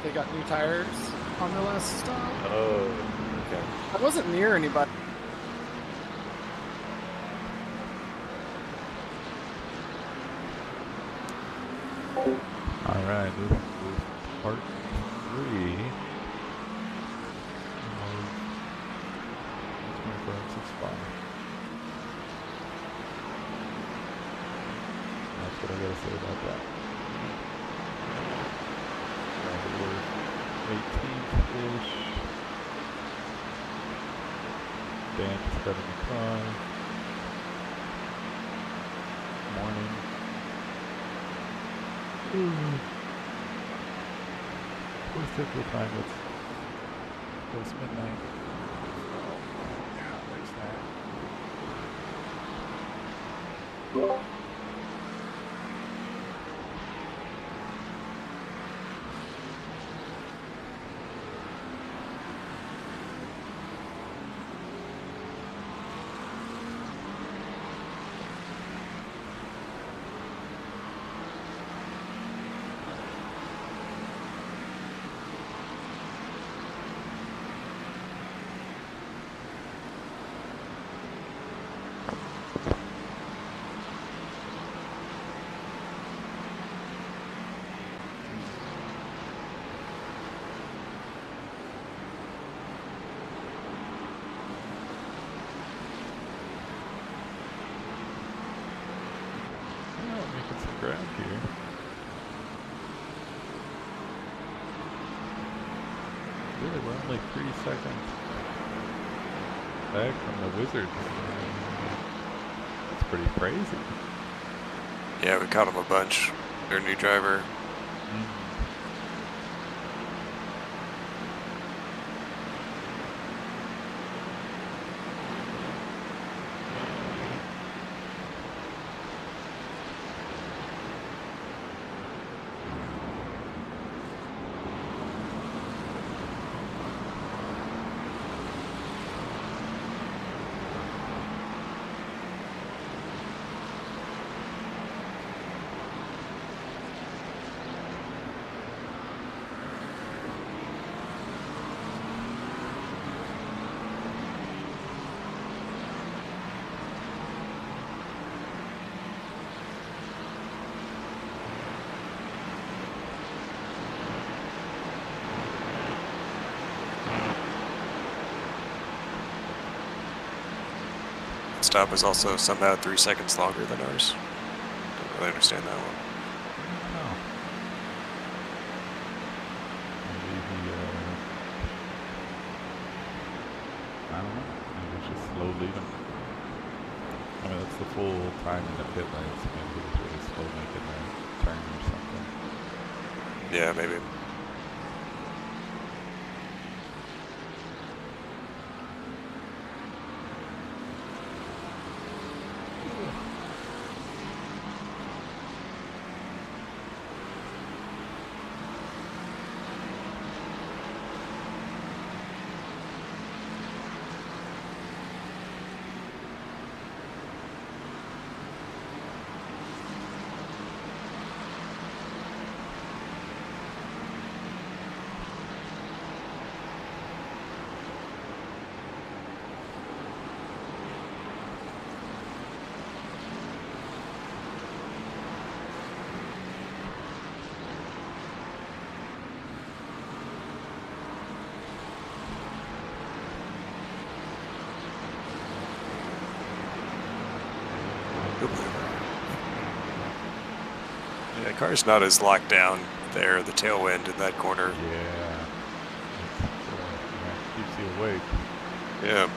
They got new tires on their last stop. Oh, okay. I wasn't near anybody. All right, moving to part 3. 24.65. That's what I gotta say about that. We're 18th-ish. Dan just got in the car. Morning. What's typical time? It's midnight. Oh, yeah, there's that. Making some ground here. Really, we're only 3 seconds back from the Wizards. That's pretty crazy. Yeah, we caught them a bunch. Their new driver. Stop is also somehow 3 seconds longer than ours. Don't really understand that one. Oh. Maybe I don't know. Maybe it's just slow leaving. I mean, that's the full time in the pit lane, so maybe it was really slow making that turn or something. Yeah, maybe. Yeah, the car's not as locked down there, the tailwind in that corner. Yeah. It keeps you awake. Yeah.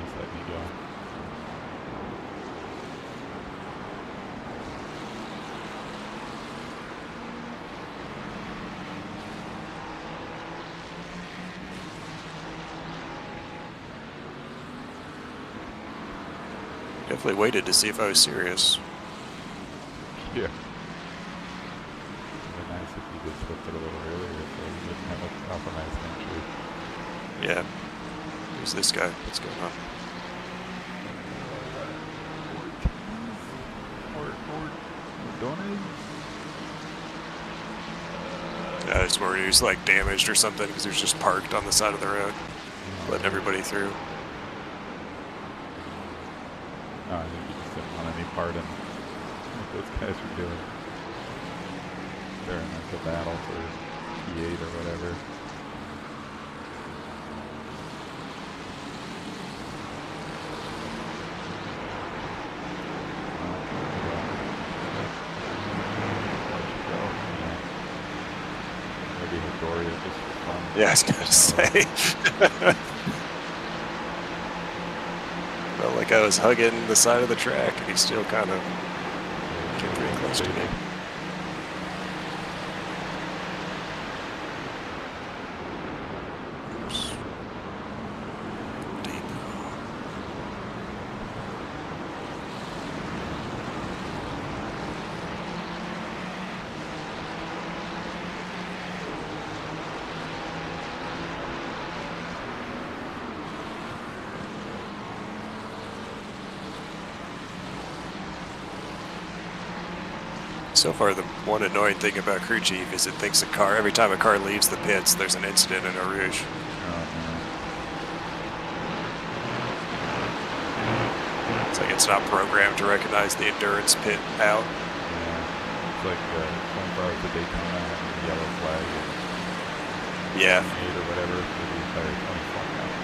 Just let me go. Definitely waited to see if I was serious. Yeah. It'd be nice if you just flipped it a little earlier so you didn't have a compromised entry. Yeah. Who's this guy? What's going on? Yeah, I was worried he was like damaged or something because he was just parked on the side of the road, letting everybody through. No, I think you just didn't want any part in what those guys were doing. They're in like a battle for P8 or whatever. Maybe Doria just for fun. Yeah, I was gonna say. Felt like I was hugging the side of the track, and he still kind of came pretty close to me. Oops. Deep. So far, the one annoying thing about crew chief is it thinks every time a car leaves the pits, there's an incident in Eau Rouge. It's like it's not programmed to recognize the endurance pit out. Yeah. It's like 24 hours a Daytona having the yellow flag. Yeah. 8 or whatever for the entire 24 hours.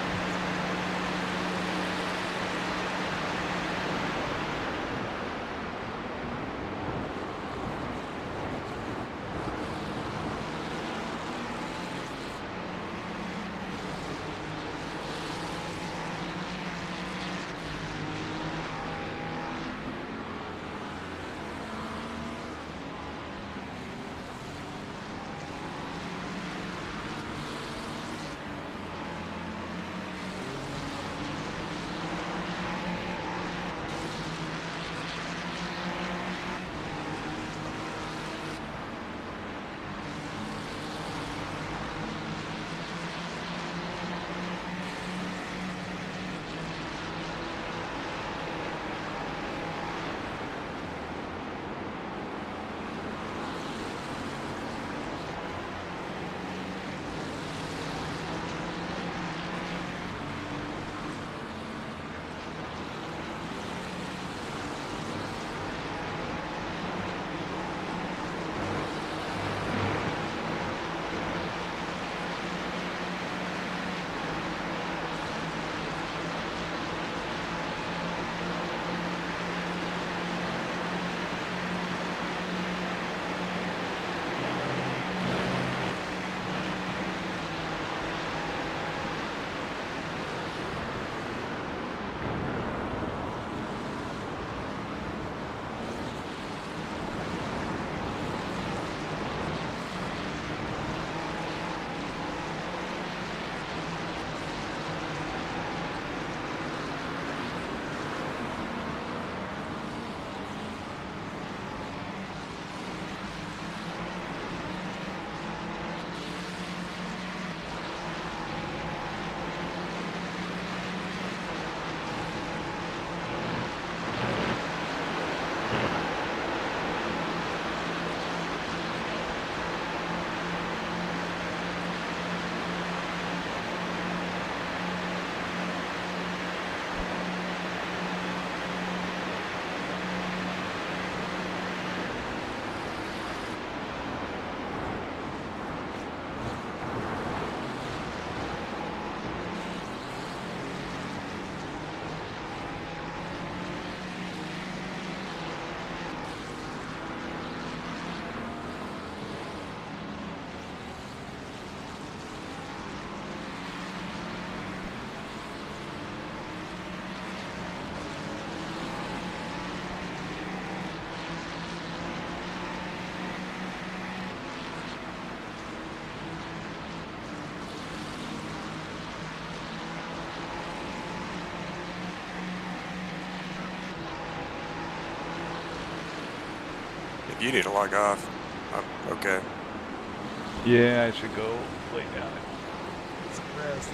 you need to log off. Okay. Yeah, I should go lay down. Some rest.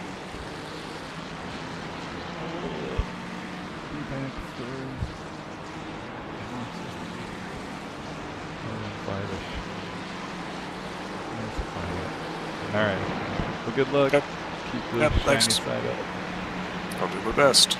Be back for 5-ish. Alright. Well, good luck. Yep. Keep the Yep, shiny thanks. side up. I'll do my best.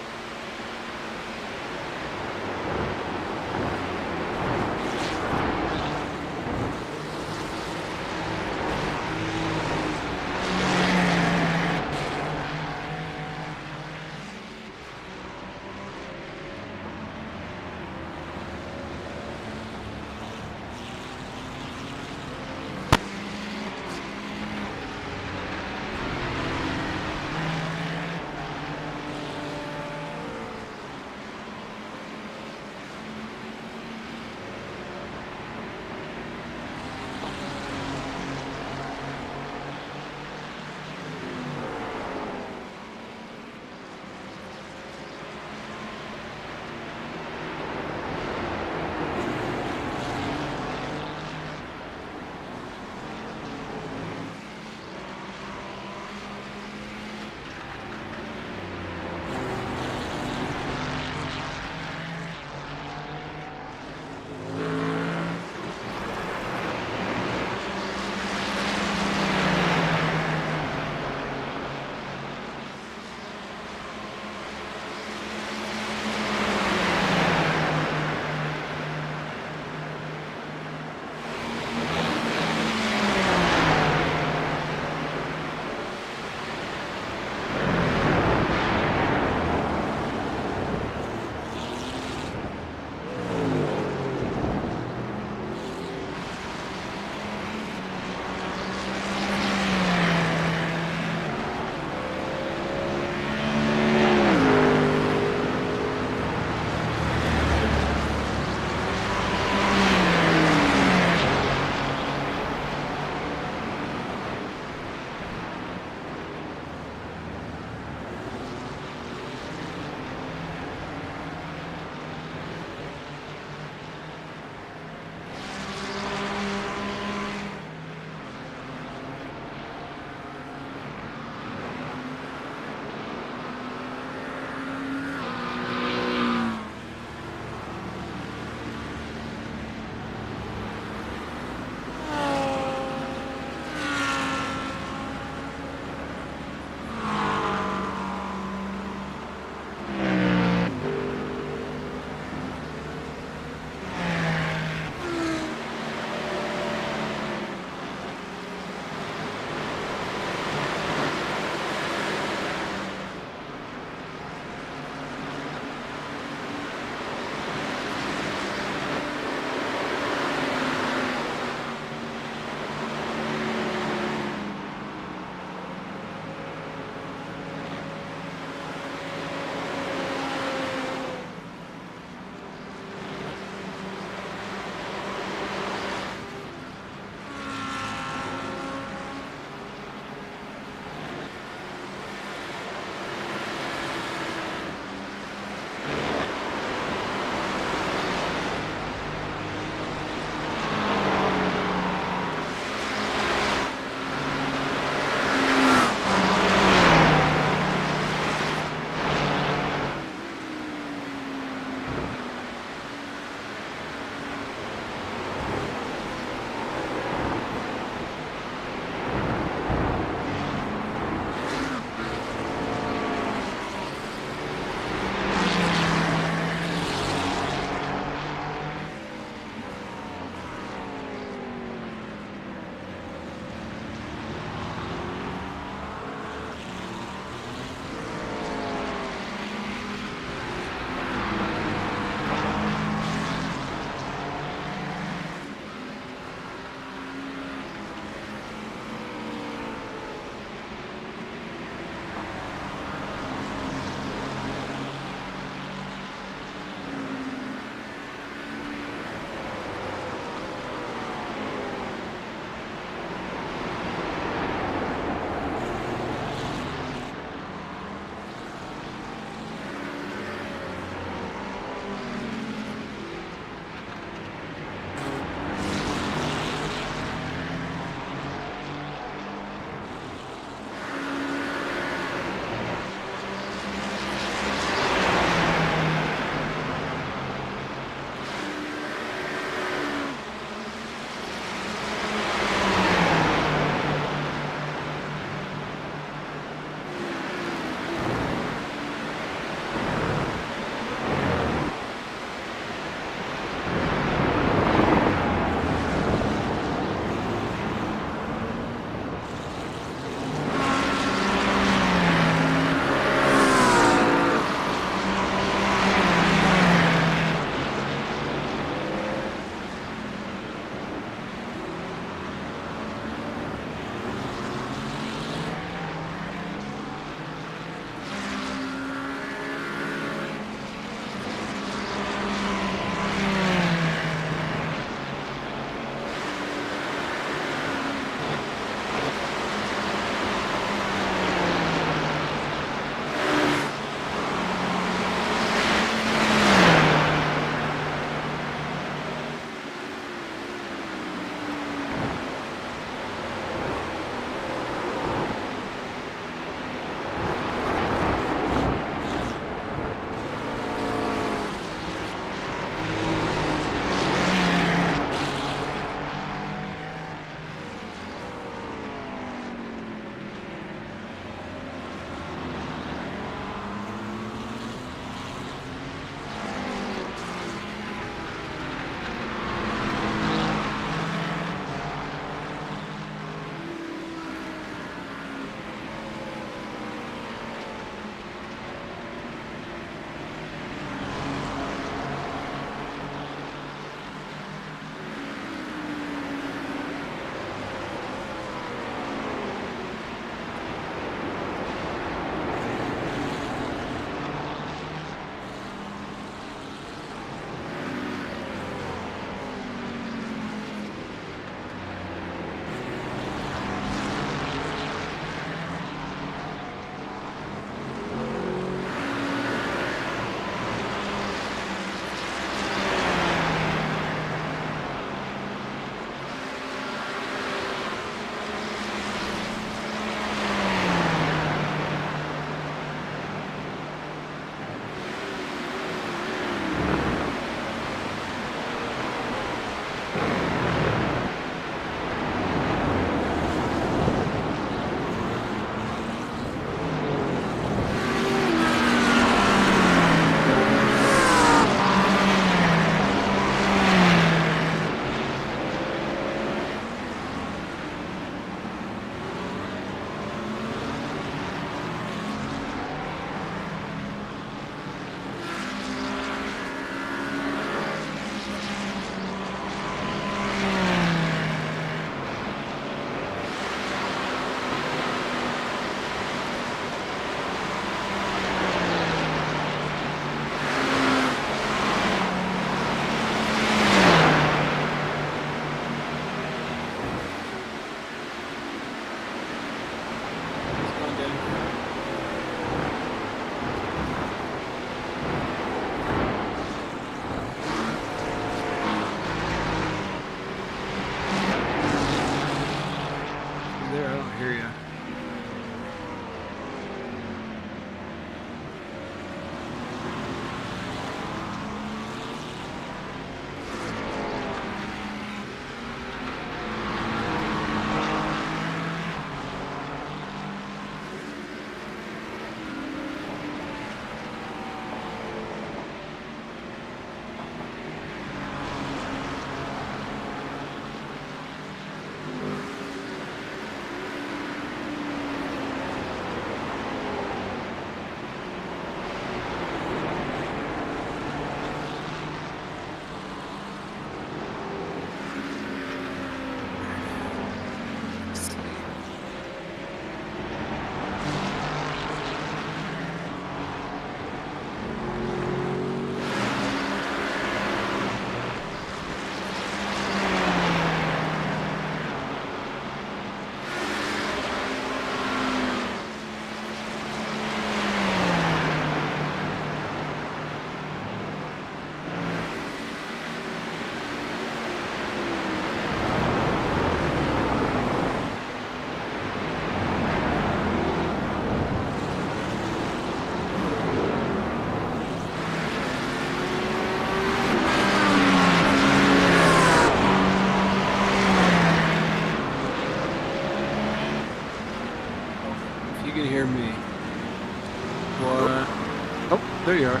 There you are.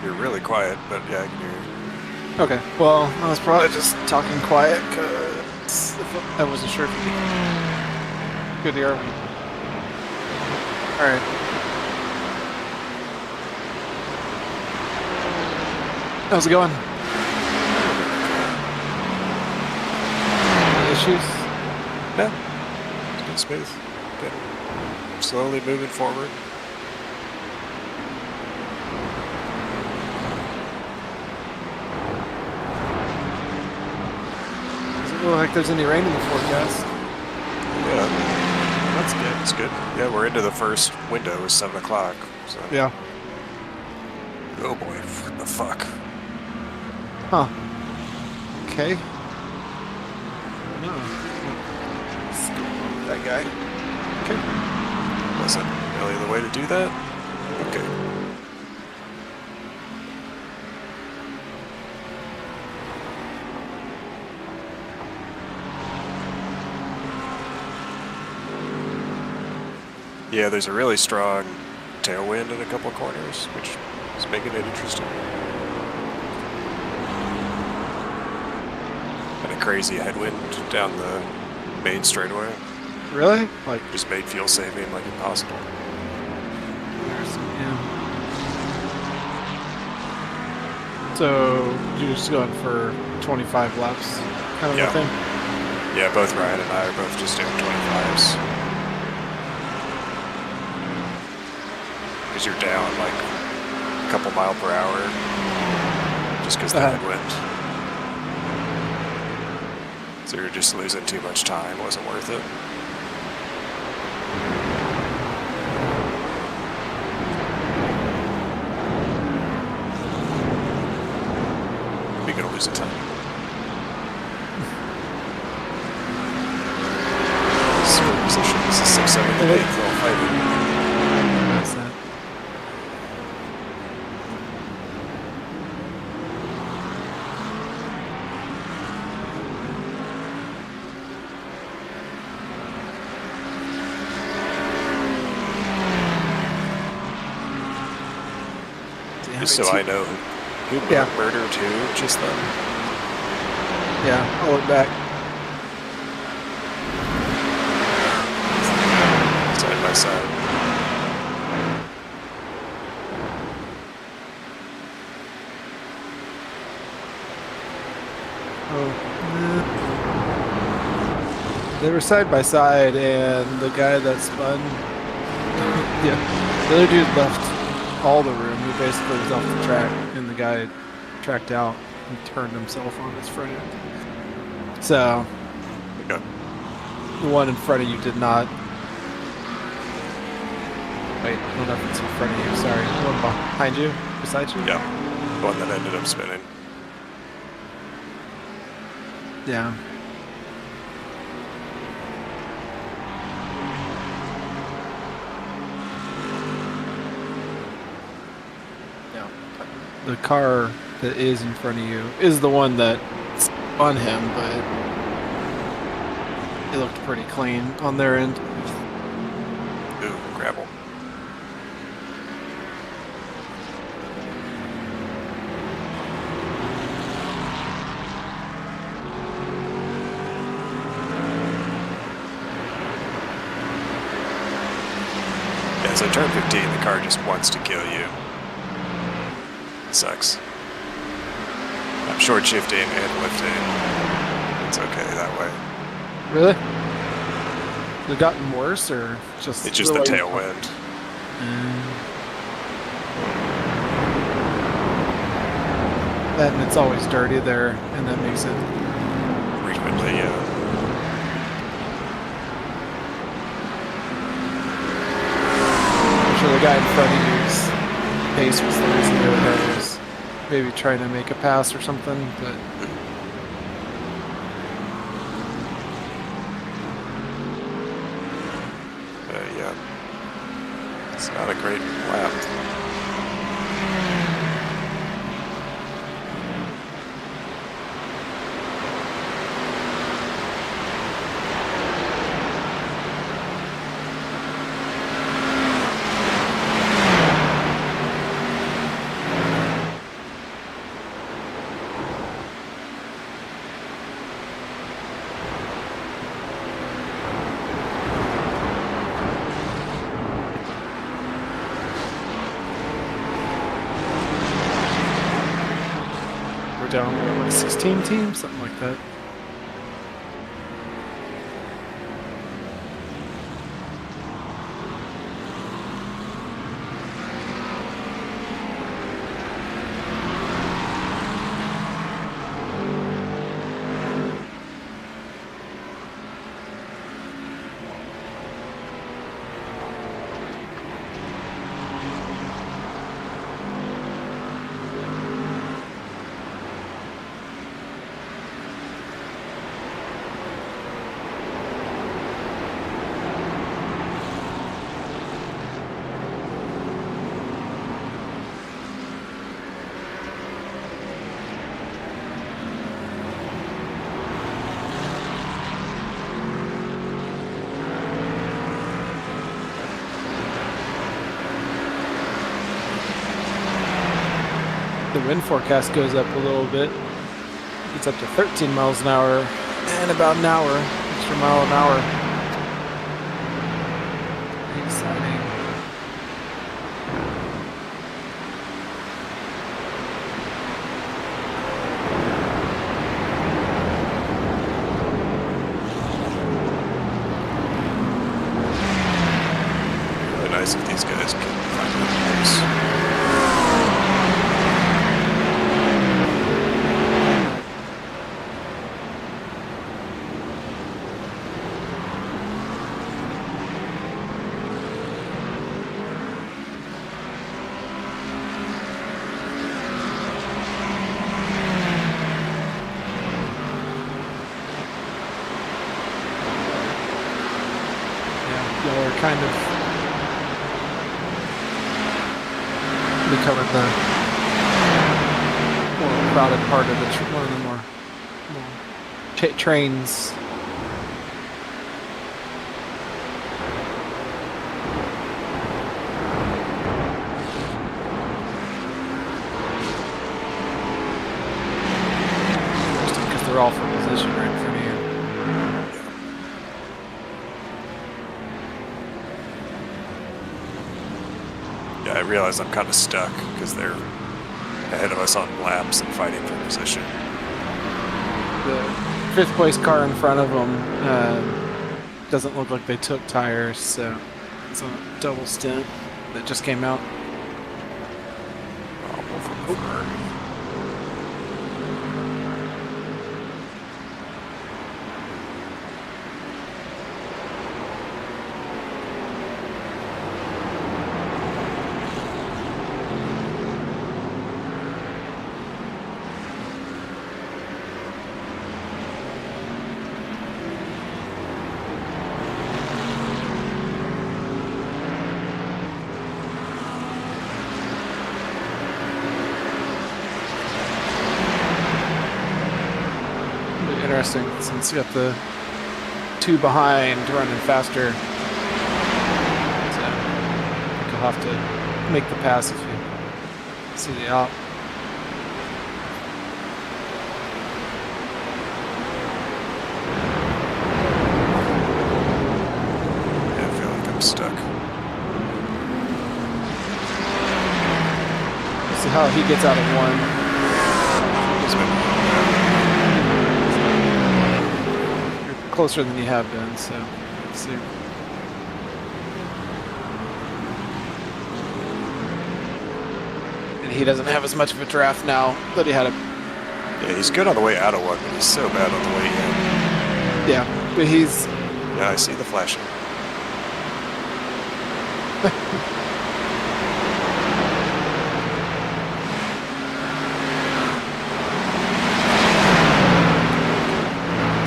You're really quiet, but yeah, I can hear you. Okay. Well, I was probably just talking quiet because I wasn't sure if you could hear me. All right. How's it going? Any issues? No, it's been smooth. Been slowly moving forward. Doesn't look like there's any rain in the forecast. Yeah, That's good. it's good. Yeah, we're into the first window. It's 7 o'clock. So. Yeah. Oh boy, what the fuck? Huh. Okay. No. That guy. Okay. Wasn't really the way to do that? Okay. Yeah, there's a really strong tailwind in a couple corners, which is making it interesting. And a crazy headwind down the main straightaway. Really? Like, Just made fuel saving like impossible. yeah. So you're just going for 25 laps, kind of Yeah. a thing. Yeah, both Ryan and I are both just doing 25s. Because you're down like a couple mile per hour just because the headwind. So you're just losing too much time. Wasn't worth it. You're gonna lose a ton. Score position. This is 6, 7, and 8 for all fighting. What's that? Just so I know who murdered who just then. Yeah, I'll look back. Side by side. They were side by side, and the guy that spun, yeah, the other dude left all the room. He basically was off the track, and the guy tracked out and turned himself on his front end. So, Okay. the one in front of you did not. Wait, I don't know if it's in front of you. Sorry, the one behind you, beside you. Yeah. The one that ended up spinning. Yeah. The car that is in front of you is the one that spun him, but it looked pretty clean on their end. Ooh, gravel. Yeah, so turn 15, the car just wants to kill you. Sucks. I'm short shifting and lifting. It's okay that way. Really? It gotten worse, or just? It's just the tailwind. That and it's always dirty there, and that makes it. Frequently, yeah. I'm sure the guy in front of you's pace was the reason they were there, was maybe trying to make a pass or something, but. Yeah. It's not a great lap. down like 16 teams, something like that. The wind forecast goes up a little bit. It's up to 13 miles an hour and about an hour, extra mile an hour. Pretty exciting. Really nice if these guys can find the place. Y'all are kind of becoming the more crowded part of the one of the more trains. Because they're all from position right in front of you. Yeah, I realize I'm kind of stuck because they're ahead of us on laps and fighting for position. The fifth place car in front of them doesn't look like they took tires, so it's a double stint that just came out. Interesting, since you got the two behind running faster. So I think you'll have to make the pass if you see the op. Yeah, I feel like I'm stuck. See how he gets out of one. It's been Closer than you have been, so let's see. And he doesn't have as much of a draft now that he had a. Yeah, he's good on the way out of one, but he's so bad on the way in. Yeah, but he's. Yeah, I see the flashing.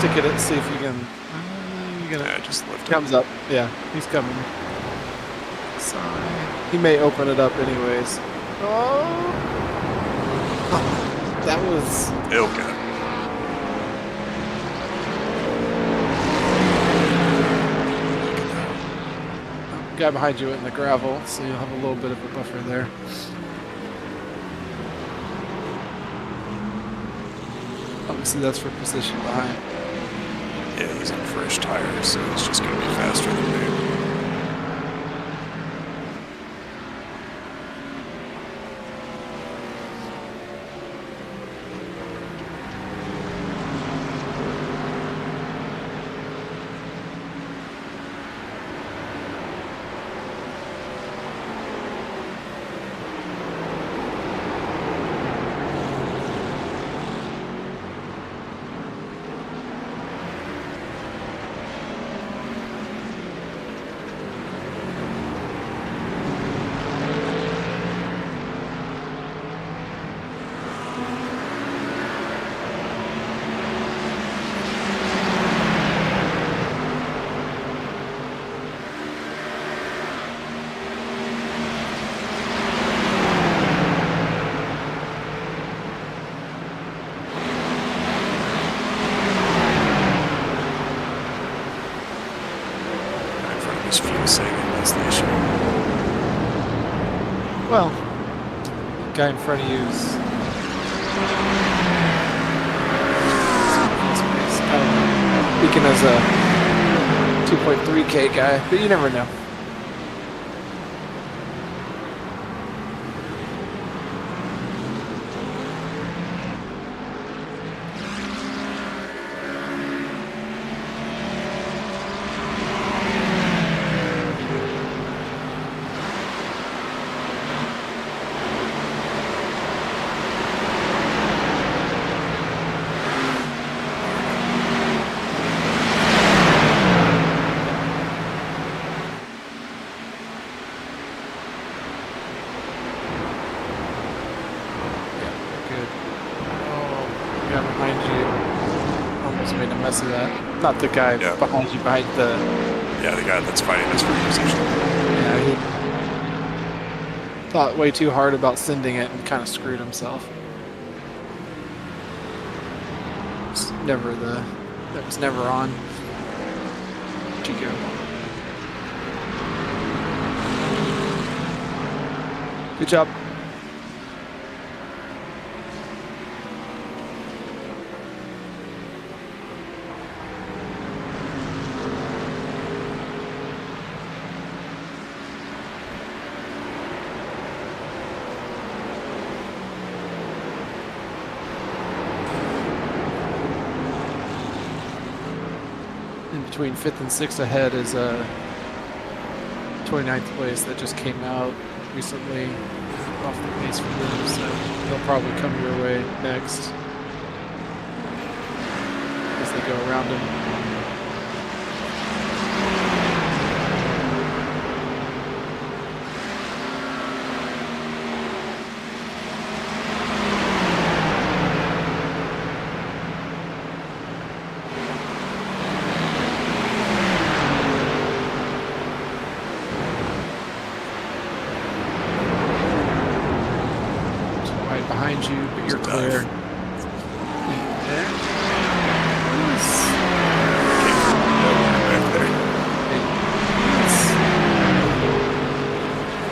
Ticket it, see if you can. Yeah, just lift it. Comes up. Yeah, he's coming. Sorry. He may open it up anyways. Oh, that was. He'll get it. Guy behind you in the gravel, so you'll have a little bit of a buffer there. Obviously, that's for position behind. Yeah, he's on fresh tires, so he's just going to be faster than me. Guy in front of you is. I don't know. Speaking as a 2.3K guy, but you never know. Behind you. Almost made a mess of that. Not the guy behind you, behind the... Yeah, the guy that's fighting us for position. Yeah, he thought way too hard about sending it and kind of screwed himself. It's never that was never on. Chico. Good job. In between 5th and 6th ahead is 29th place that just came out recently off the pace for them, so they'll probably come your way next as they go around them. Behind you, but you're clear. There.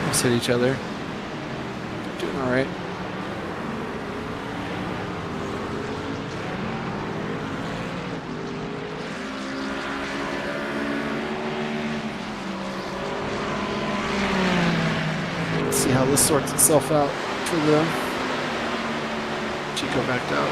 Let's hit each other. Doing all right. Let's see how this sorts itself out for them. Chico backed out.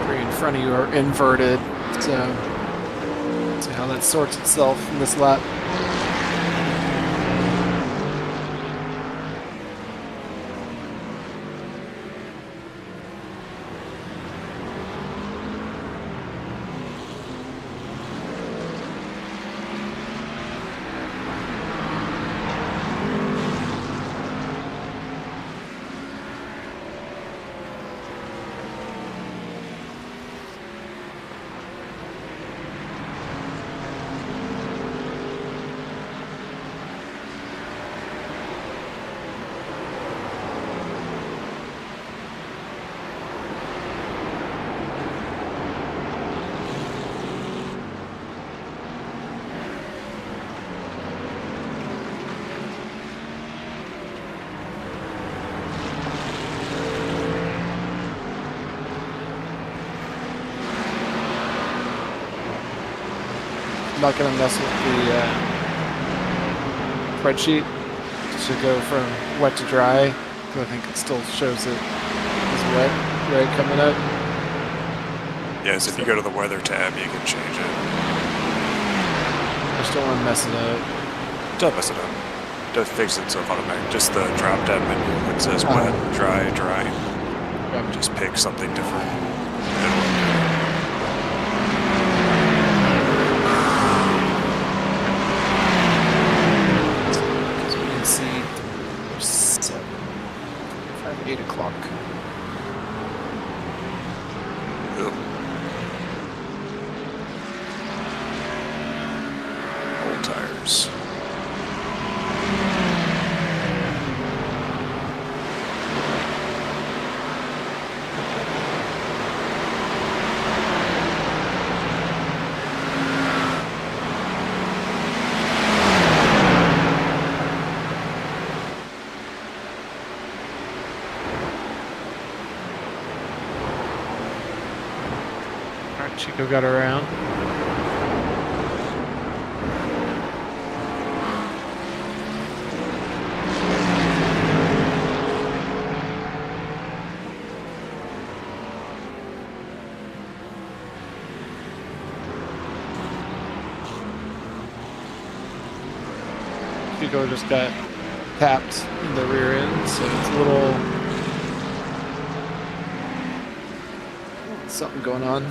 Three in front of you are inverted, so see how that sorts itself in this lap. I'm not going to mess with the spreadsheet to go from wet to dry, because I think it still shows it as wet right coming up. Yes, if you go to the weather tab, you can change it. I just don't want to mess it up. Don't mess it up. Don't fix it so automatic. Just the drop down menu that says wet, dry, dry. Just pick something different. Because we can see 7, 5, 8 o'clock. Old tires. Chico got around. Chico just got tapped in the rear end, so it's a little something going on.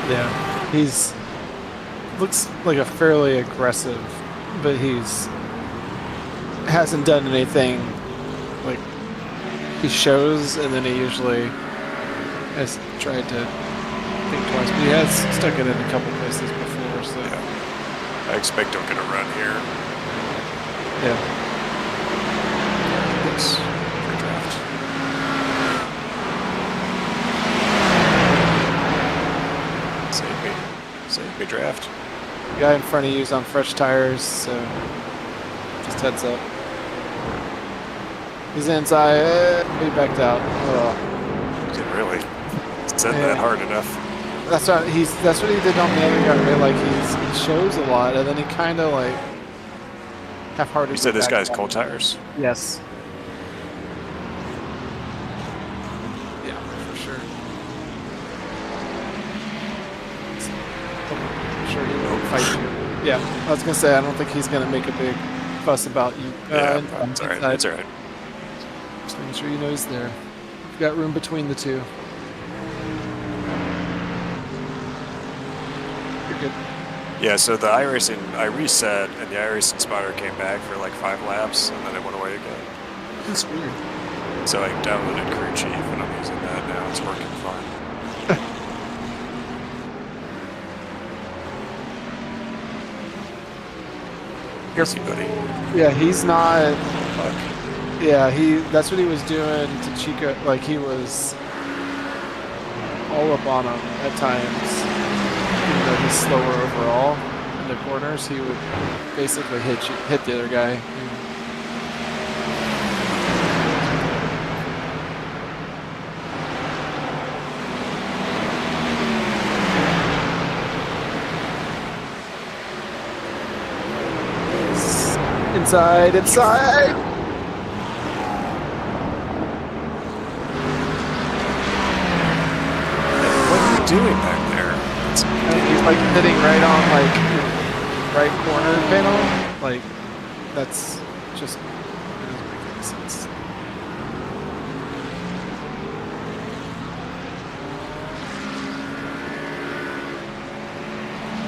Yeah, he's looks like a fairly aggressive, but hasn't done anything like he shows, and then he usually has tried to think twice, but he has stuck it in a couple places before. So yeah. I expect he'll get a run here. Yeah. Yes. For draft. Save me draft. The guy in front of you is on fresh tires, so just heads up. He's inside. He backed out. Oh. Didn't really set that hard enough. That's what he did on the other guy. Right? Like he shows a lot, and then he kind of like half-hearted. You said this guy's cold tires? Yes. Yeah, for sure. I'm sure he will fight you. Yeah, I was gonna say I don't think he's gonna make a big fuss about you. Yeah, it's alright. It's alright. Just making sure you know he's there. You've got room between the two. You're good. Yeah, so the iRacing, I reset, and the iRacing spotter came back for like 5 laps, and then it went away again. That's weird. So I downloaded Crew Chief, and I'm using that now. It's working fine. Easy, buddy. Yeah, he's not. Fuck. Yeah, that's what he was doing to Chico. Like he was all up on him at times. Even though he's slower overall in the corners, he would basically hit the other guy. Inside. What are you doing back there? He's like hitting right on like right corner panel. Like that's just it doesn't make any sense.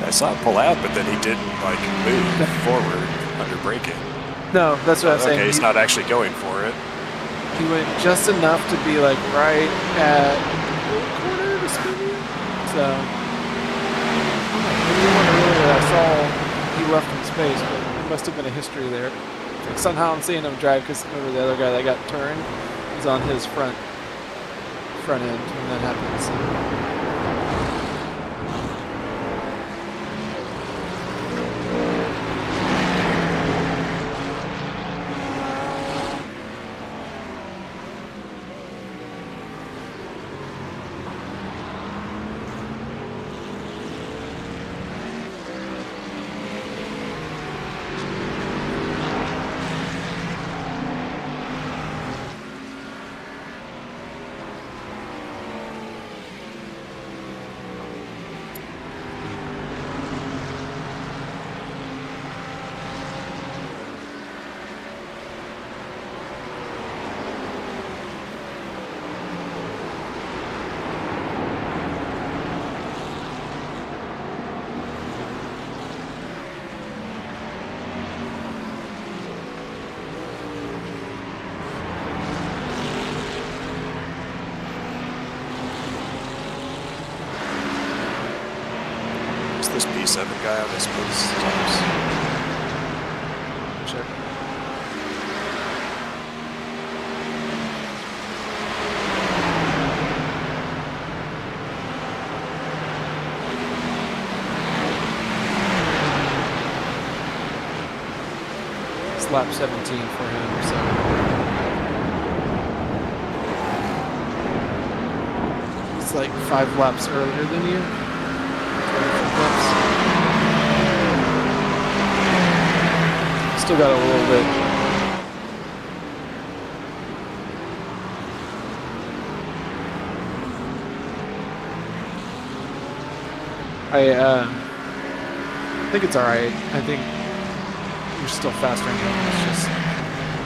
I saw him pull out, but then he didn't like move forward under braking. No, that's what I'm saying. Okay, he's not actually going for it. He went just enough to be like right at the corner of the speed. So maybe the one earlier I saw he left in space, but there must have been a history there. Somehow I'm seeing him drive because remember the other guy that got turned is on his front end when that happens. this P7 guy on this place times? Check. It's lap 17 for him, so. It's like 5 laps earlier than you. 25 laps. Still got a little bit. I think it's all right. I think you're still faster than him. It's just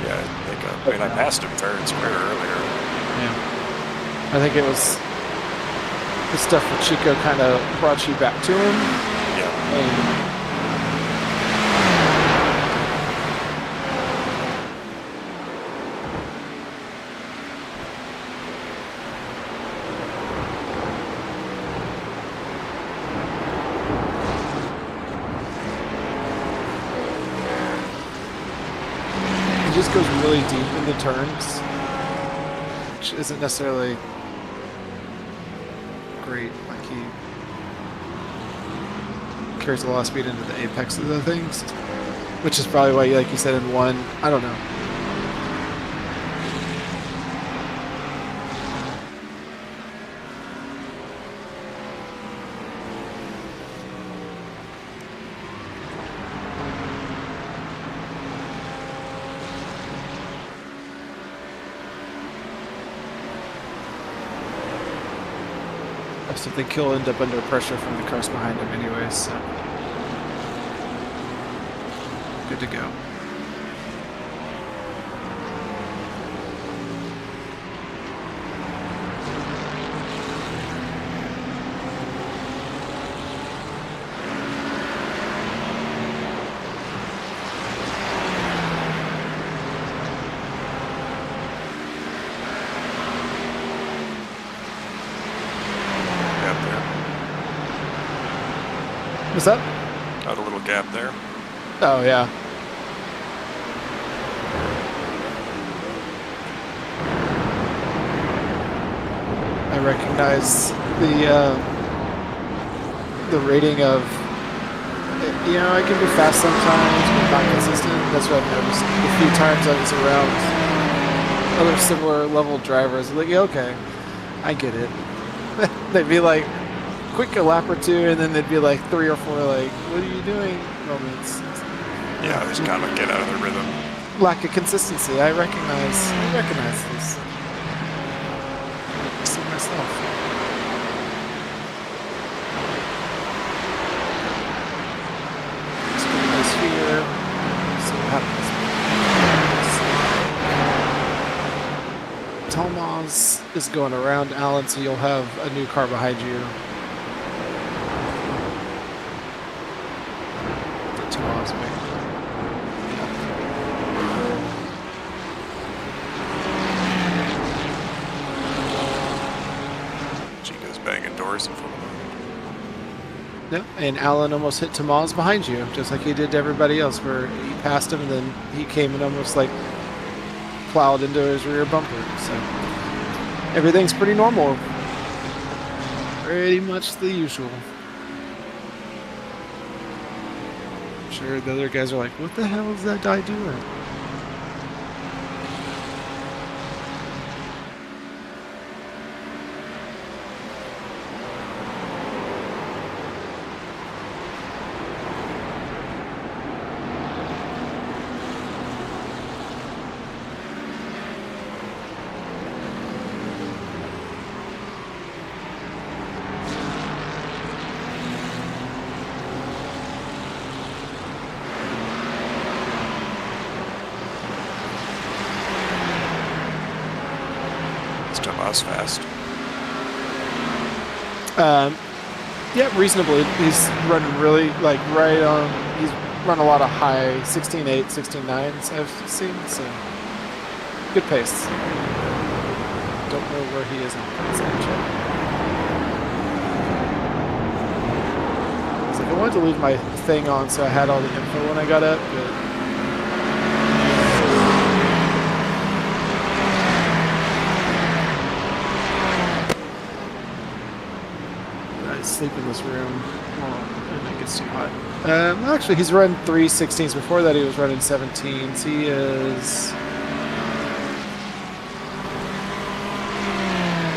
Yeah, I mean, I passed him fair and square earlier. yeah. I think it was the stuff with Chico kind of brought you back to him. Yeah. And he just goes really deep in the turns, which isn't necessarily great. Like he carries a lot of speed into the apex of the things, which is probably why, like you said, in one, I don't know. I still think he'll end up under pressure from the cars behind him anyways, so good to go. Gap there. What's that? Got a little gap there. Oh yeah. I recognize the rating of, you know, I can be fast sometimes, but not consistent. That's what I've noticed. The few times I was around other similar level drivers, like, yeah, okay, I get it. They'd be like, quick a lap or two, and then they'd be like 3 or 4, like, what are you doing moments. Yeah, just kind of get out of the rhythm. Lack of consistency. I recognize this. I see myself. Let's do this here. See what happens. Tomas is going around Alan, so you'll have a new car behind you. Tomas, maybe. Chico's banging doors in front of him. Yeah, and Alan almost hit Tomas behind you, just like he did to everybody else, where he passed him and then he came and almost like plowed into his rear bumper. So everything's pretty normal. Pretty much the usual. I'm sure the other guys are like, what the hell is that guy doing? Tomas fast. Yeah, reasonably. He's running really, like, right on. He's run a lot of high 16.8, 16.9s I've seen, so good pace. Don't know where he is on pace, actually. It's like, I want to leave my thing on so I had all the info when I got up, but I sleep in this room and it gets too hot. Actually, he's run 3:16s. Before that, he was running 17s. He is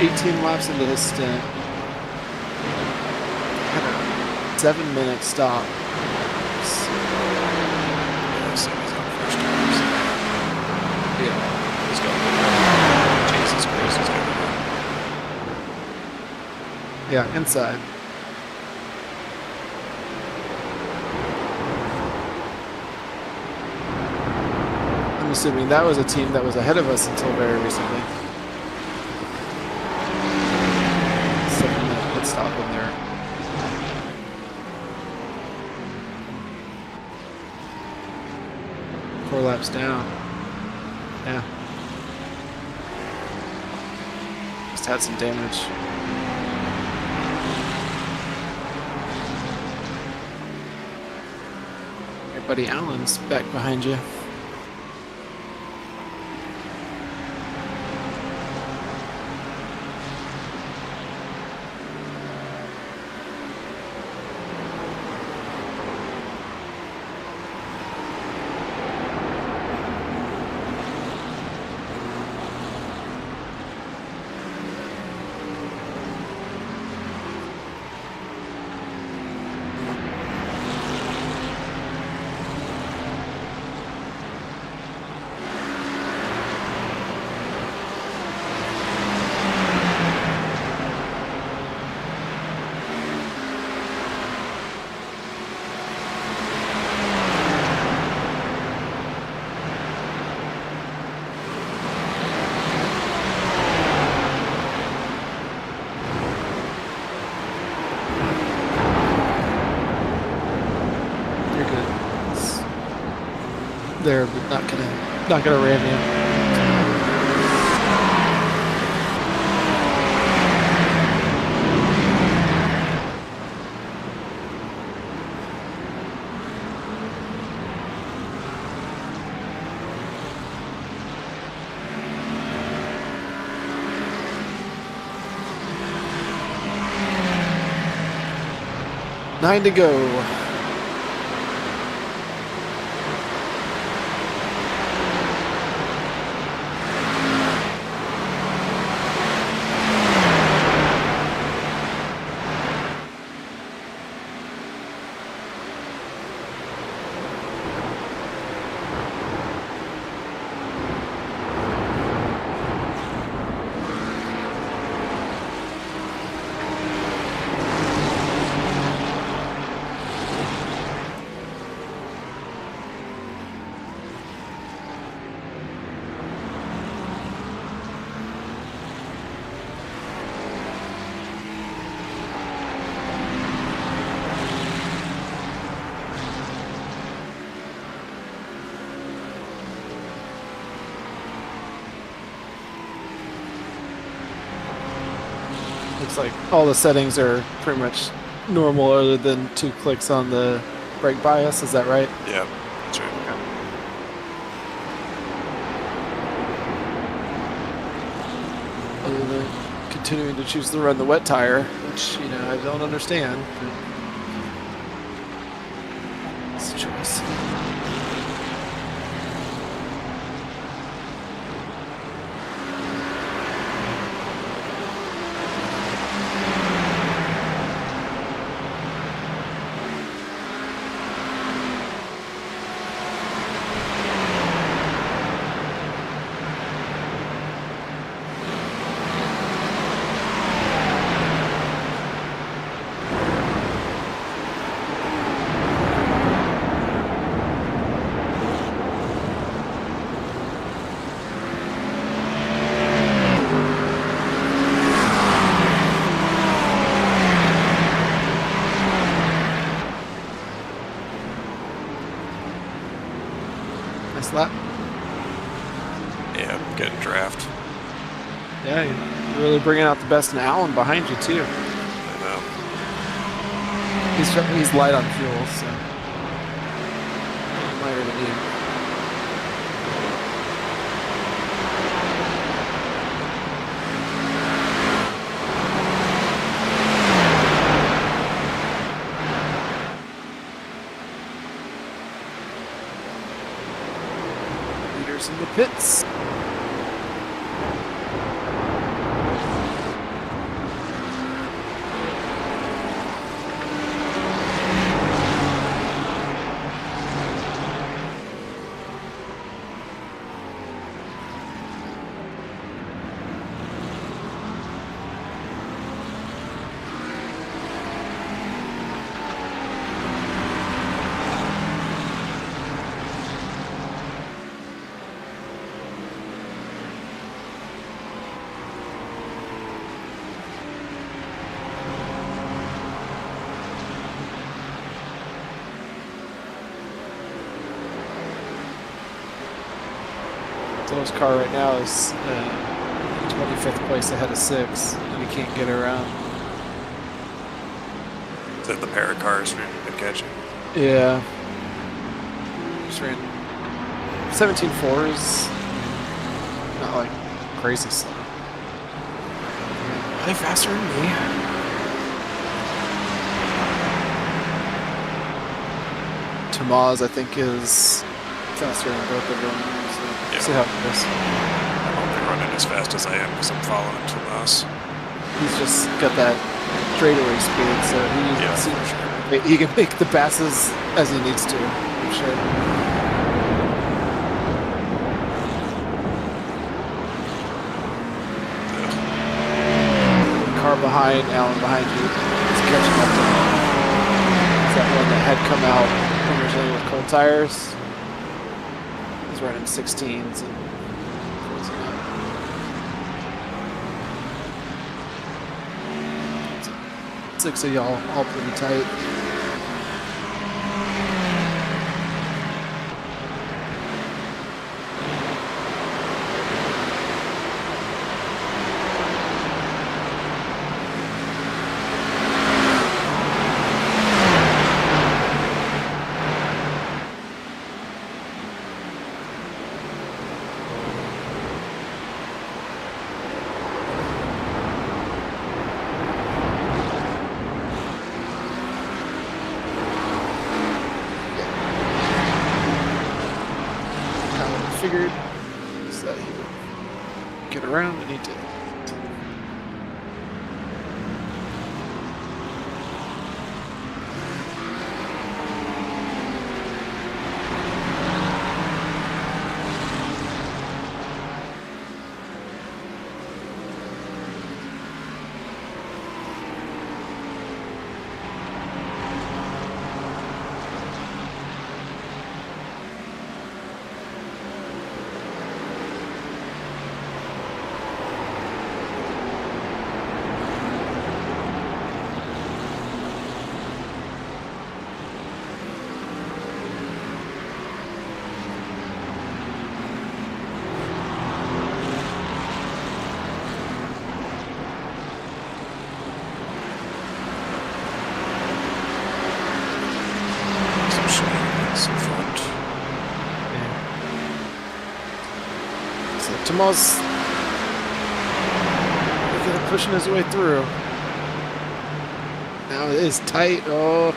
18 laps into his stint. Had a 7-minute stop. Yeah, so he's on fresh tires. Yeah. He's got Jesus Christ, he's got Yeah, inside. I'm assuming that was a team that was ahead of us until very recently. 7-minute pit stop in there. Four laps down. Yeah. Just had some damage. Your buddy Allen's back behind you. There, but not gonna ram you. Nine to go. Looks like all the settings are pretty much normal other than 2 clicks on the brake bias. Is that right? Yeah, that's right. Other than continuing to choose to run the wet tire, which, you know, I don't understand. But it's a choice. Nice lap. Yeah, getting draft. Yeah, you're really bringing out the best in Allen behind you, too. I know. He's light on fuel, so might really need. Leaders in the pits. Dylan's car right now is 25th place ahead of 6, and he can't get around. Is that the pair of cars we've been catching? Yeah. Just ran 17.4s. Not like crazy slow. Way faster than me. Tamaz, I think, is faster than both of them. So Yeah. see how it goes. I won't be running as fast as I am because I'm following Tomas. He's just got that straightaway speed, so Yeah, for sure. he can make the passes as he needs to, for sure. Car behind, Alan behind you, is catching up to him. Is that one that had come out originally with cold tires? He's running 16s and closing up. 6 of y'all, all pretty tight. Figured is that he would get around and he did. So Tomas pushing his way through. Now it is tight. Oh.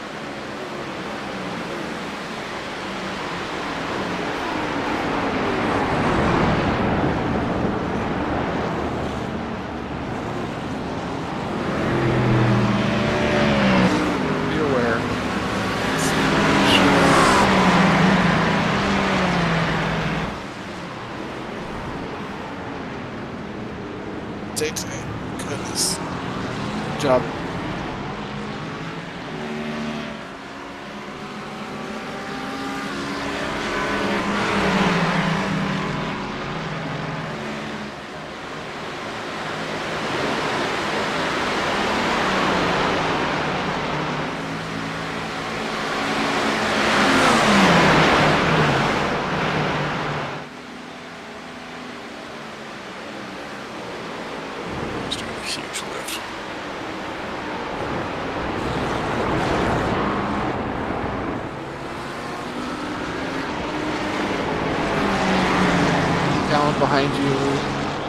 Be aware. Takes it. Goodness. Good job. Just doing a huge lift. behind you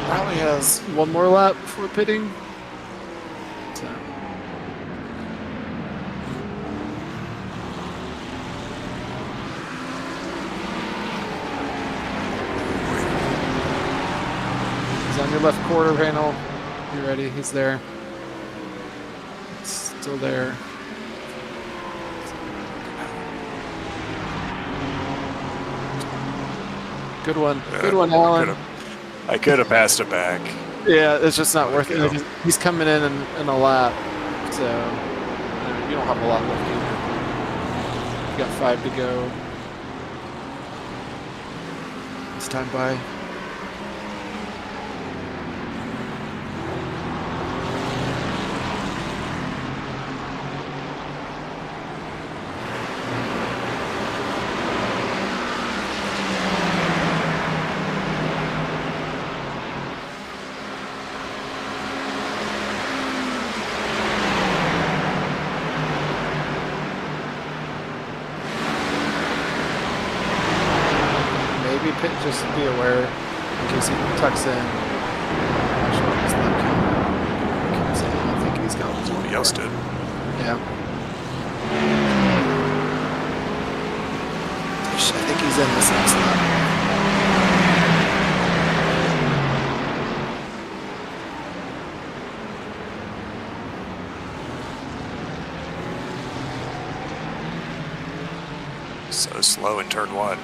probably has one more lap before pitting. So. He's on your left quarter panel. You ready? He's there. It's still there. Good one. Good one, Alan. I could have passed it back. Yeah, it's just not worth it. He's coming in a lap, so you don't have a lot left either. You got 5 to go. It's time by. Just be aware in case he tucks in. I think he's going. Somebody else did. Yeah. I think he's in this next lap. So slow in turn 1.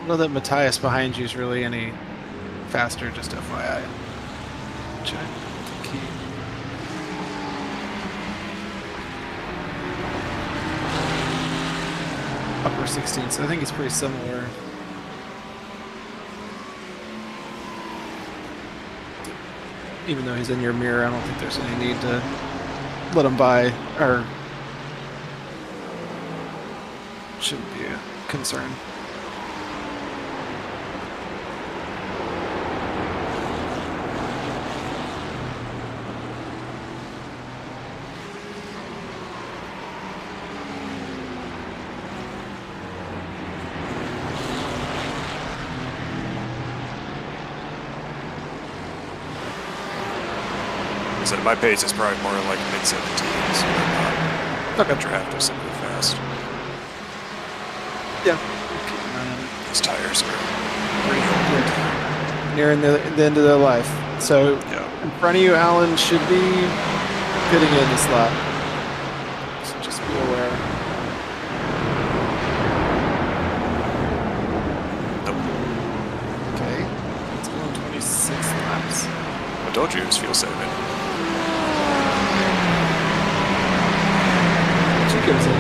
I don't know that Matthias behind you is really any faster, just FYI. Which I think he... Upper 16, so I think he's pretty similar. Even though he's in your mirror, I don't think there's any need to let him by, or shouldn't be a concern. So my pace is probably more like mid-17s. Okay. Draft is simply fast. Yeah. These tires are pretty old. Nearing the end of their life. So yeah. In front of you, Alan should be pitting in this lap. So just be aware. Nope. Okay. Let's go on 26 laps. I told you it was fuel saving. She goes in.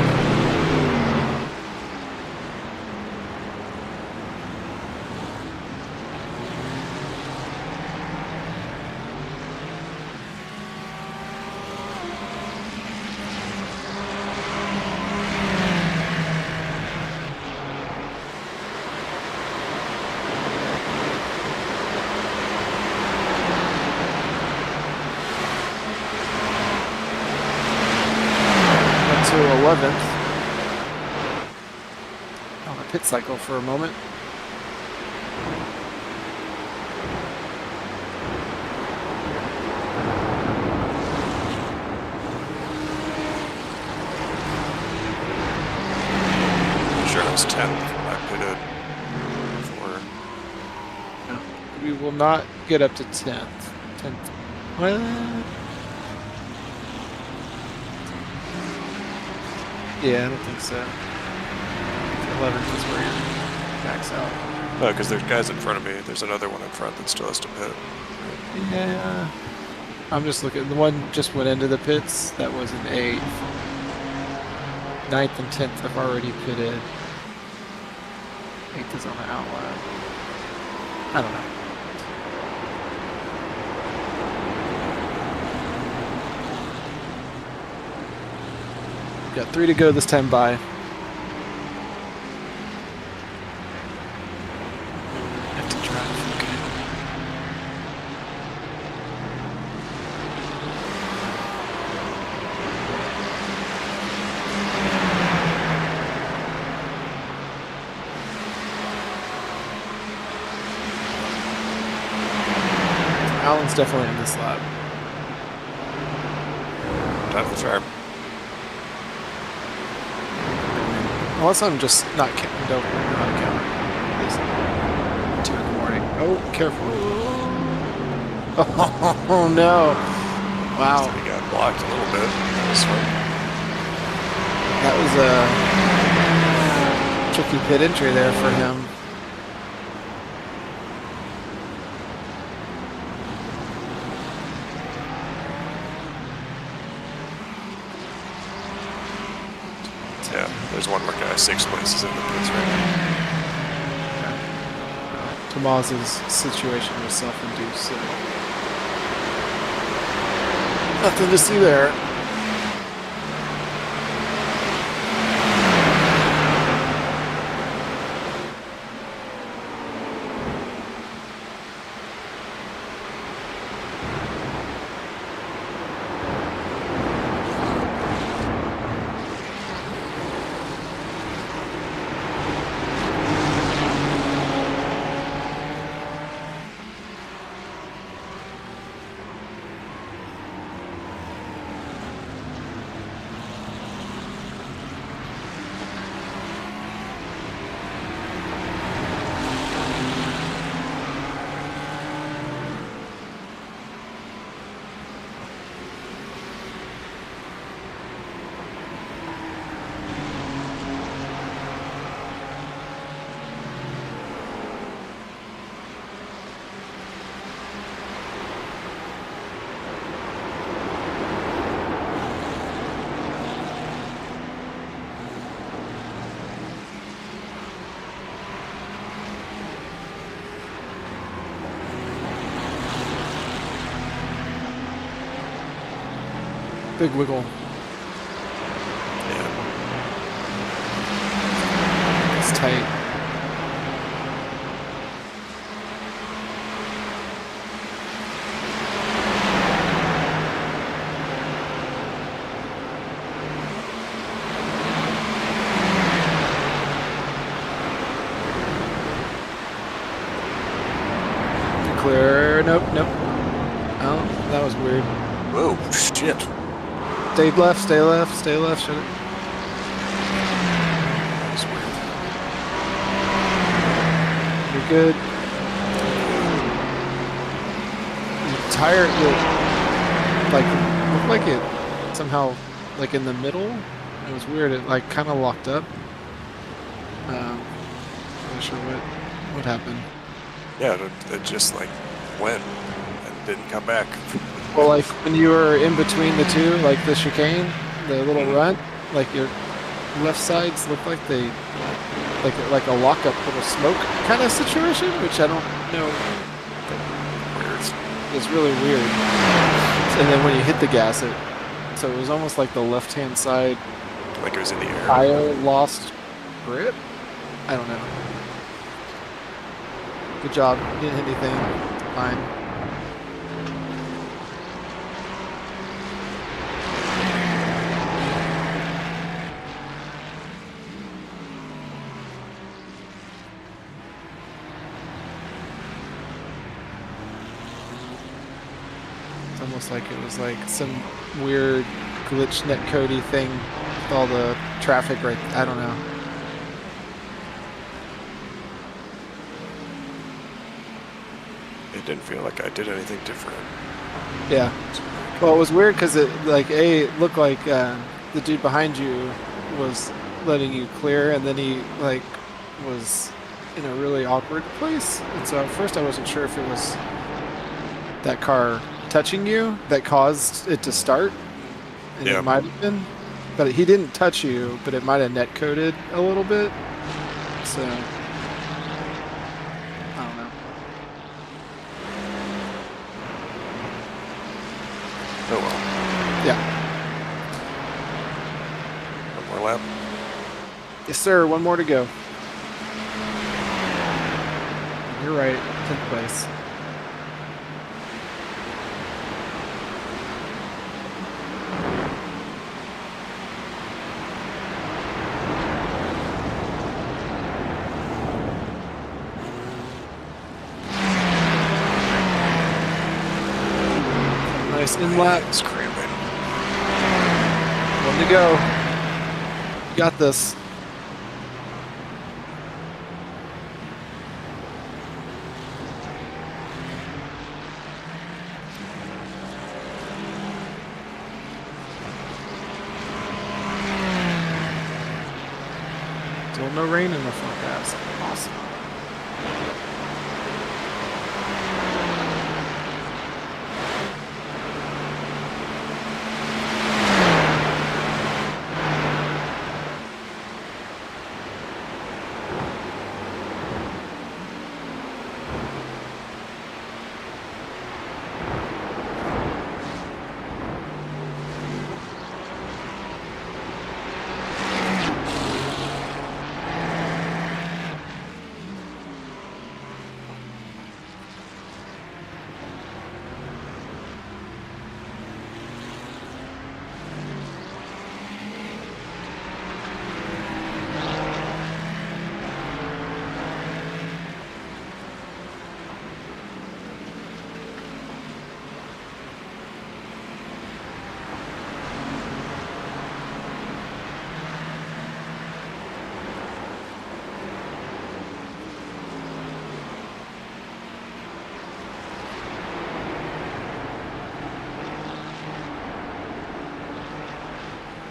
To 11th on a pit cycle for a moment. Sure, it was 10th. I pitted for. No, we will not get up to 10th. 10th. Well, yeah, I don't think so. 11th is where you max out. No, because there's guys in front of me. There's another one in front that still has to pit. Yeah. I'm just looking. The one just went into the pits. That was an 8th. 9th and 10th have already pitted. 8th is on the outline. I don't know. Got 3 to go this time by. Have to drive. Okay. Alan's definitely in this lap. Time for sharp. Unless I'm just not counting. Don't know how to count. It's 2 in the morning. Oh, careful. Oh, no. Wow. He got blocked a little bit. That was a tricky pit entry there for him. Yeah, there's one more guy 6 places in the pits right now. Tomas's situation was self-induced, so nothing to see there. Big wiggle. Yeah. It's tight. Clear. Nope, nope. Oh, that was weird. Whoa, shit. Stay left, stay left, stay left. Shut it. That was weird. You're good. Your tire, looked like it somehow, like in the middle. It was weird. It like kind of locked up. I'm not sure what happened. Yeah, it just like went and didn't come back. Well, like when you were in between the two, like the chicane, the little rut, like your left sides look like they, like a lock-up little smoke kind of situation, which I don't know. It's really weird. And then when you hit the gas, so it was almost like the left-hand side, Like it was in the air. tire lost grip. I don't know. Good job. Didn't hit anything. Fine. It's almost like it was like some weird glitch netcode thing with all the traffic right. I don't know. It didn't feel like I did anything different. Yeah. Well, it was weird because it looked like the dude behind you was letting you clear, and then he like was in a really awkward place. And so at first I wasn't sure if it was that car touching you that caused it to start, and Yeah. it might have been, but he didn't touch you, but it might have net coded a little bit. So I don't know. Oh well. Yeah. One more lap. Yes, sir. One more to go. You're right. 10th place. Nice in lap. It's cramping. One to go. You got this. Still no rain in the forecast. Awesome.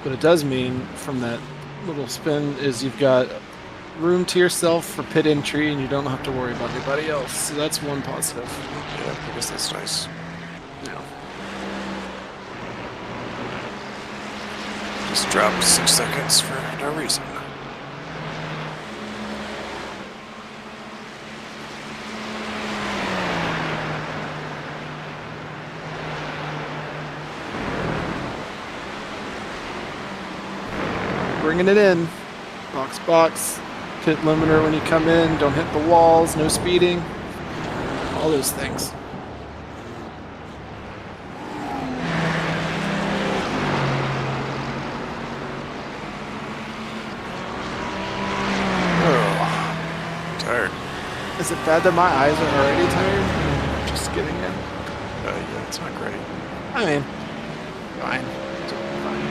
What it does mean from that little spin is you've got room to yourself for pit entry and you don't have to worry about anybody else. So that's one positive. Yeah, I guess that's nice. Yeah. Just dropped 6 seconds for no reason. Bringing it in. Box, box. Pit limiter when you come in. Don't hit the walls. No speeding. All those things. Oh, tired. Is it bad that my eyes are already tired? I'm just getting in. Yeah, it's not great. I mean, fine. It's fine.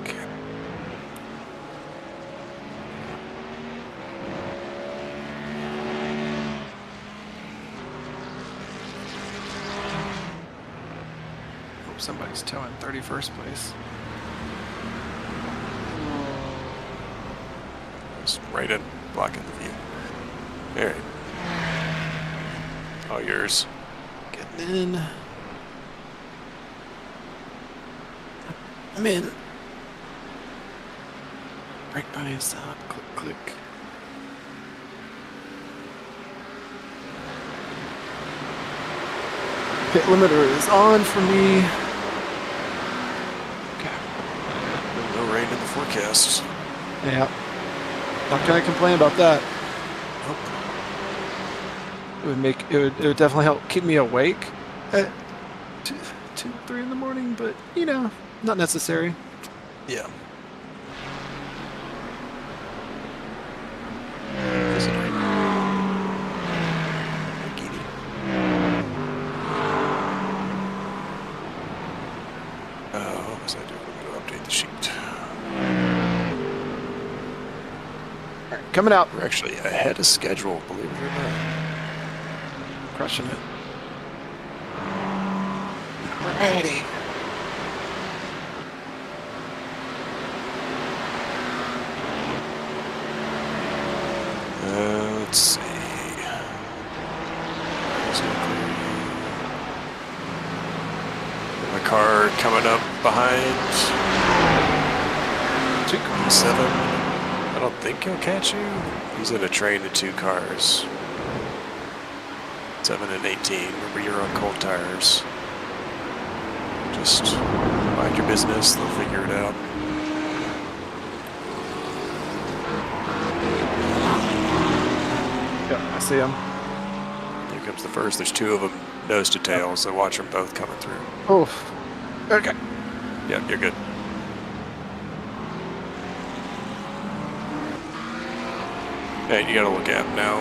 Okay. Hope somebody's towing 31st place. Just right in, blocking the view. Alright. All yours. Getting in. I'm in. Brake bias up. Click, click. Pit limiter is on for me. Okay. No rain in the forecast. Yeah. Not gonna complain about that. Nope. It would definitely help keep me awake at 2, 3 in the morning, but you know, not necessary. Yeah. What was I doing? I'm going to update the sheet. All right, coming out. We're actually ahead of schedule, believe it or not. Crushing it. Alrighty. car coming up behind. 7. I don't think he'll catch you. He's in a train of 2 cars. 7 and 18. Remember, you're on cold tires. Just mind your business. They'll figure it out. Yep, I see him. Here comes the first. There's 2 of them, nose to tail, so watch them both coming through. Oof. Okay. Yeah, you're good. Hey, you gotta look at him now.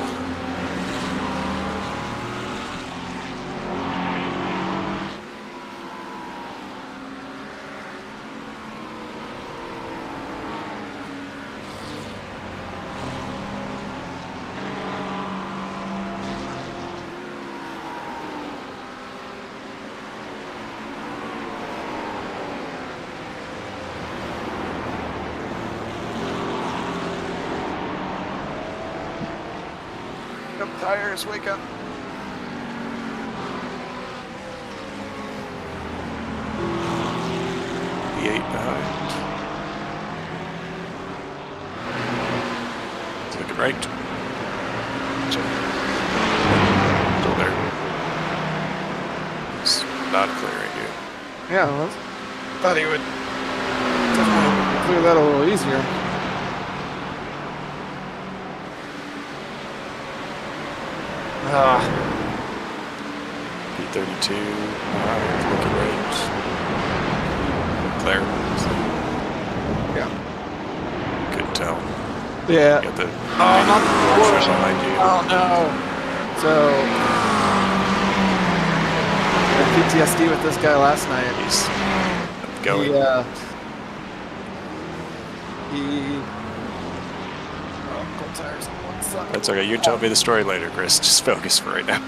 Up tires, wake up. The 8 behind. It's looking right. Still there. It's not clearing you. Yeah, well, thought he would definitely clear that a little easier. P32 behind, looking right. Clear. Yeah. Couldn't tell. Yeah. Got the not the orange behind you. Oh no. So I had PTSD with this guy last night. He's going. Cold tires on one side. That's okay. You can tell me the story later, Chris. Just focus for right now.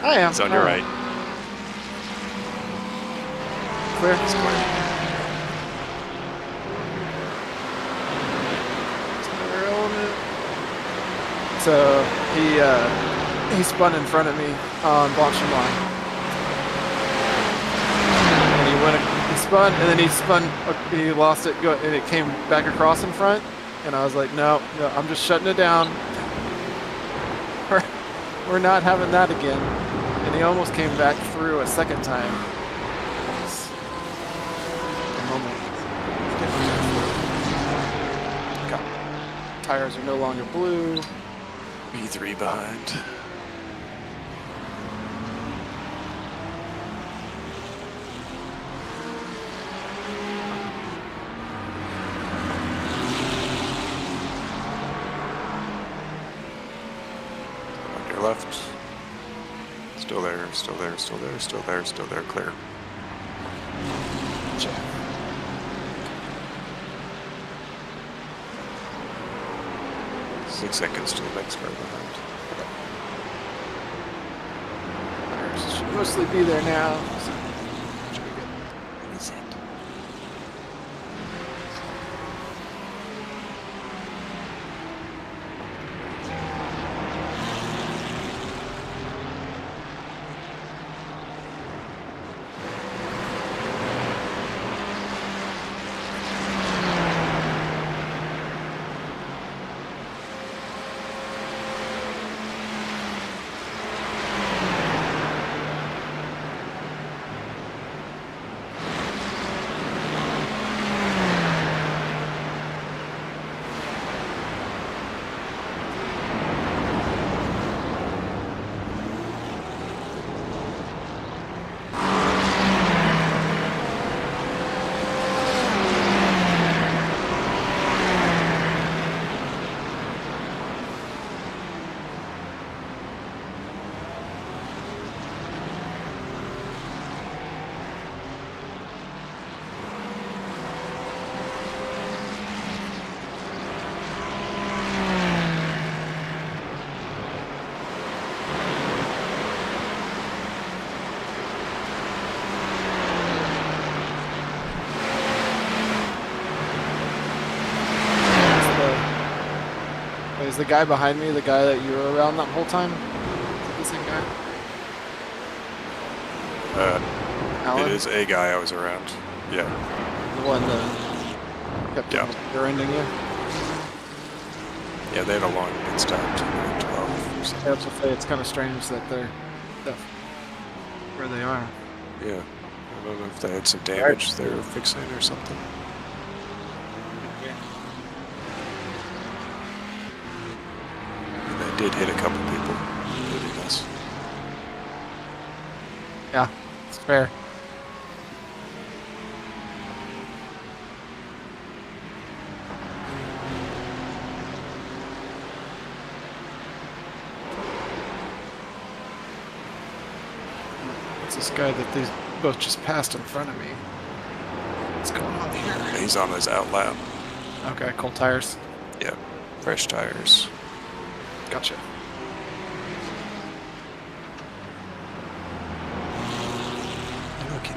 I am. It's on your right. Clear. It's clear. So he spun in front of me on Blanchard line. And he spun, and then he spun. He lost it, and it came back across in front. And I was like, no, I'm just shutting it down. We're not having that again. And he almost came back through a second time. Tires are no longer blue. B3 behind. On your left. Still there, still there, still there, still there, still there, clear. Check. 6 seconds to the next car behind. Tires should mostly be there now. So should be good. Is it? Is the guy behind me the guy that you were around that whole time? Is it the same guy? Alan? It is a guy I was around. Yeah. The one that kept ending you? Yeah, they have a long pit stop to 12 or something. That's what I say. It's kind of strange that they're where they are. Yeah. I don't know if they had some damage they were fixing or something. And they did hit a couple people, including us. Yeah, it's fair. It's this guy that these both just passed in front of me. What's going on here? He's on his out lap. Okay, cold tires. Yeah. Fresh tires. Gotcha. Okay.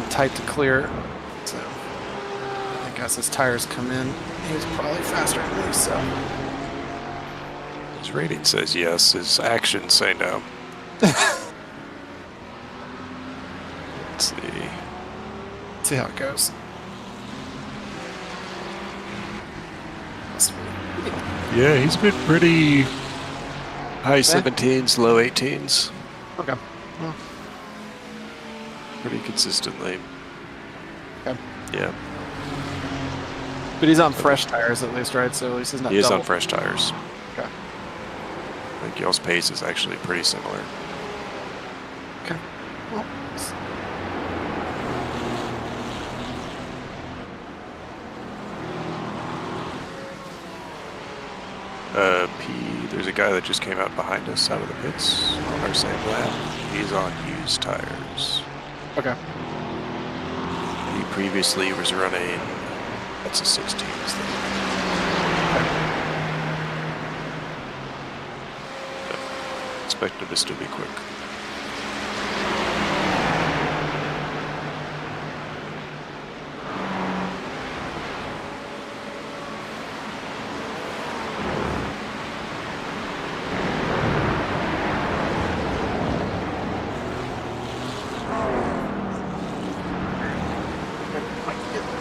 Tight to clear. So I think as his tires come in, he was probably faster than me, so. His rating says yes, his actions say no. Let's see. See how it goes. Yeah, he's been pretty high 17s, low 18s. Okay. Well, Pretty consistently. okay. Yeah. But he's on fresh tires at least, right? So at least he's not He is double. on fresh tires. Okay. I think y'all's pace is actually pretty similar. Okay. Well, There's a guy that just came out behind us out of the pits on our same lap. He's on used tires. okay. He previously was running, that's a 16s thing. Expect him to still be quick.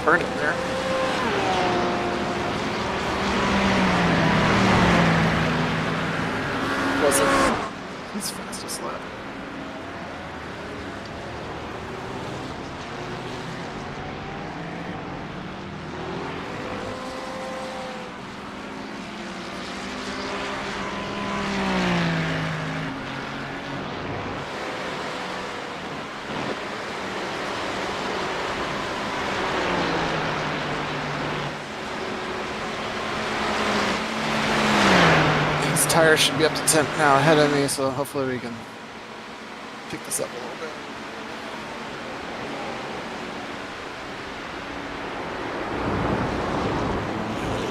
Burn it there. Wasn't his fastest lap. Tires should be up to 10 now ahead of me, so hopefully we can pick this up a little bit.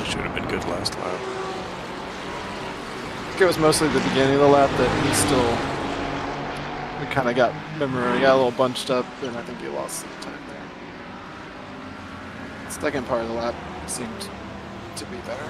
Should have been good last lap. I think it was mostly the beginning of the lap that he still, we kind of got, remember, he got a little bunched up, and I think he lost some time there. The second part of the lap seemed to be better.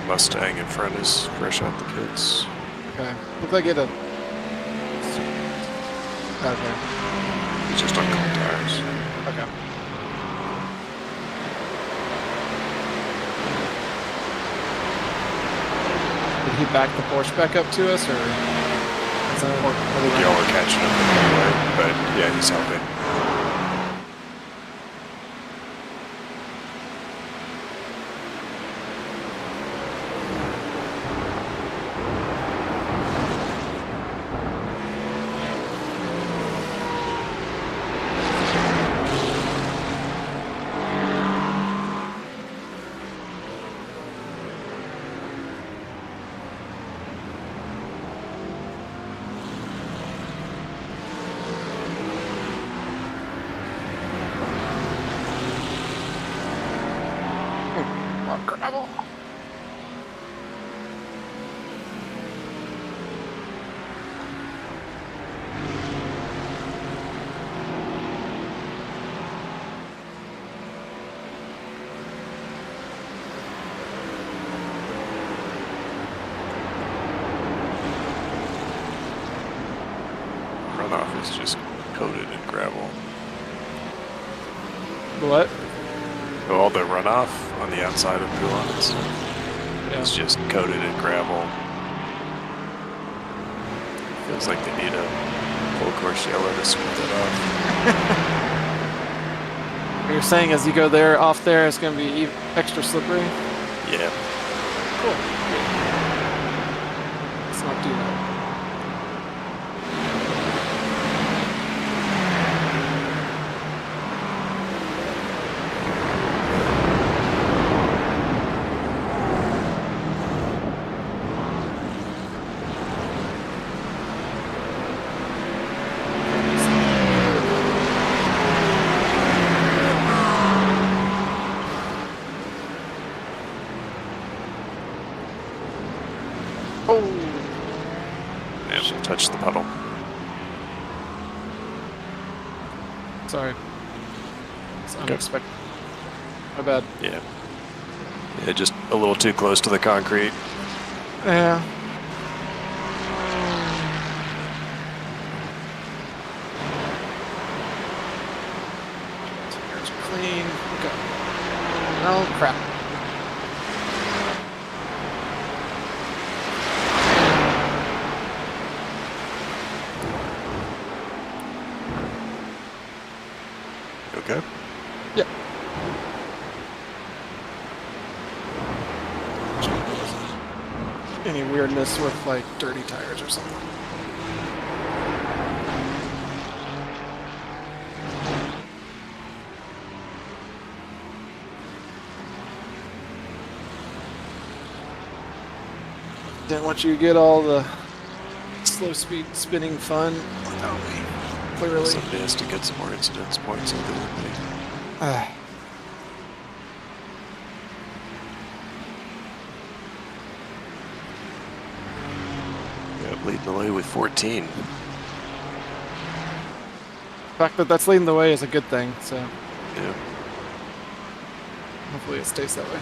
Mustang in front is fresh out the pits. Okay. Look like it. Okay. He's just on cold tires. Okay. Did he back the Porsche back up to us, or? I think y'all are catching up anyway, but yeah, he's helping. Gravel. Runoff is just coated in gravel. What? All the runoff on the outside of Poulon and stuff is just coated in gravel. Feels like they need a full course yellow to smooth it off. You're saying as you go there, off there, it's going to be extra slippery? Yeah. Cool. Let's not do that. Yeah, touch the puddle. Sorry. It's unexpected. My bad. Yeah. Yeah, just a little too close to the concrete. Yeah. Tires are clean. Okay. Oh, crap. Okay. Yep. Any weirdness with like dirty tires or something. Didn't want you to get all the slow speed spinning fun without me. Clearly. Somebody has to get some more incidence points other than me. Yeah, leading the way with 14. The fact that that's leading the way is a good thing, so Yeah. hopefully it stays that way.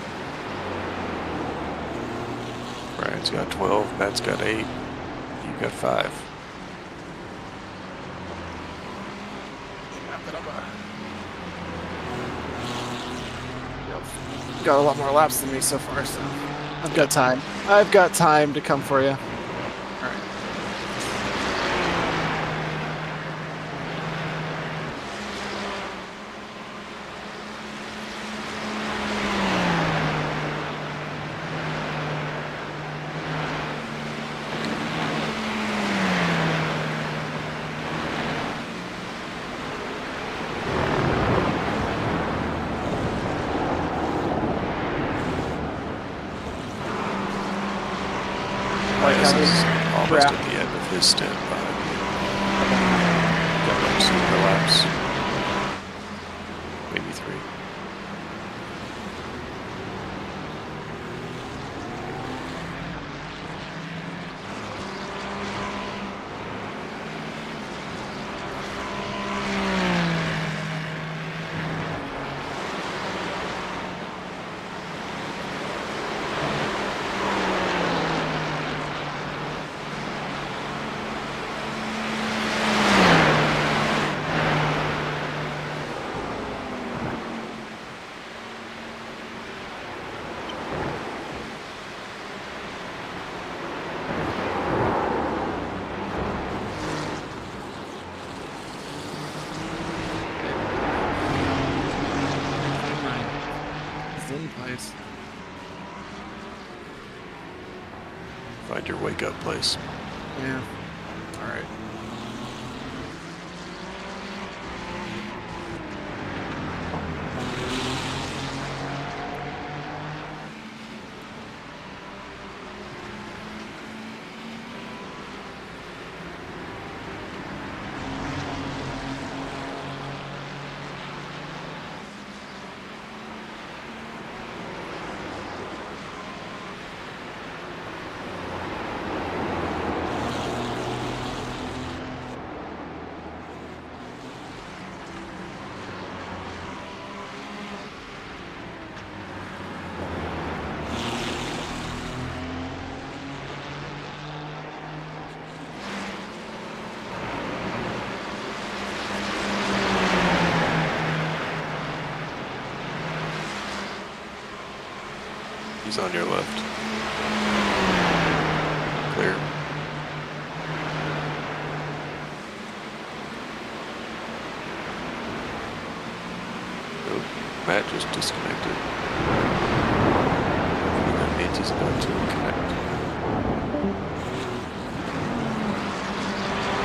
Brian's got 12, Matt's got 8, you got 5. Got a lot more laps than me so far, so I've got time. I've got time to come for you. All right. Like This how is this almost wrap- at the end of his stint behind me. Got like super laps. Maybe 3. Find your wake up place. Yeah. All right. He's on your left. Clear. Oh, Matt just disconnected. And that means he's about to connect.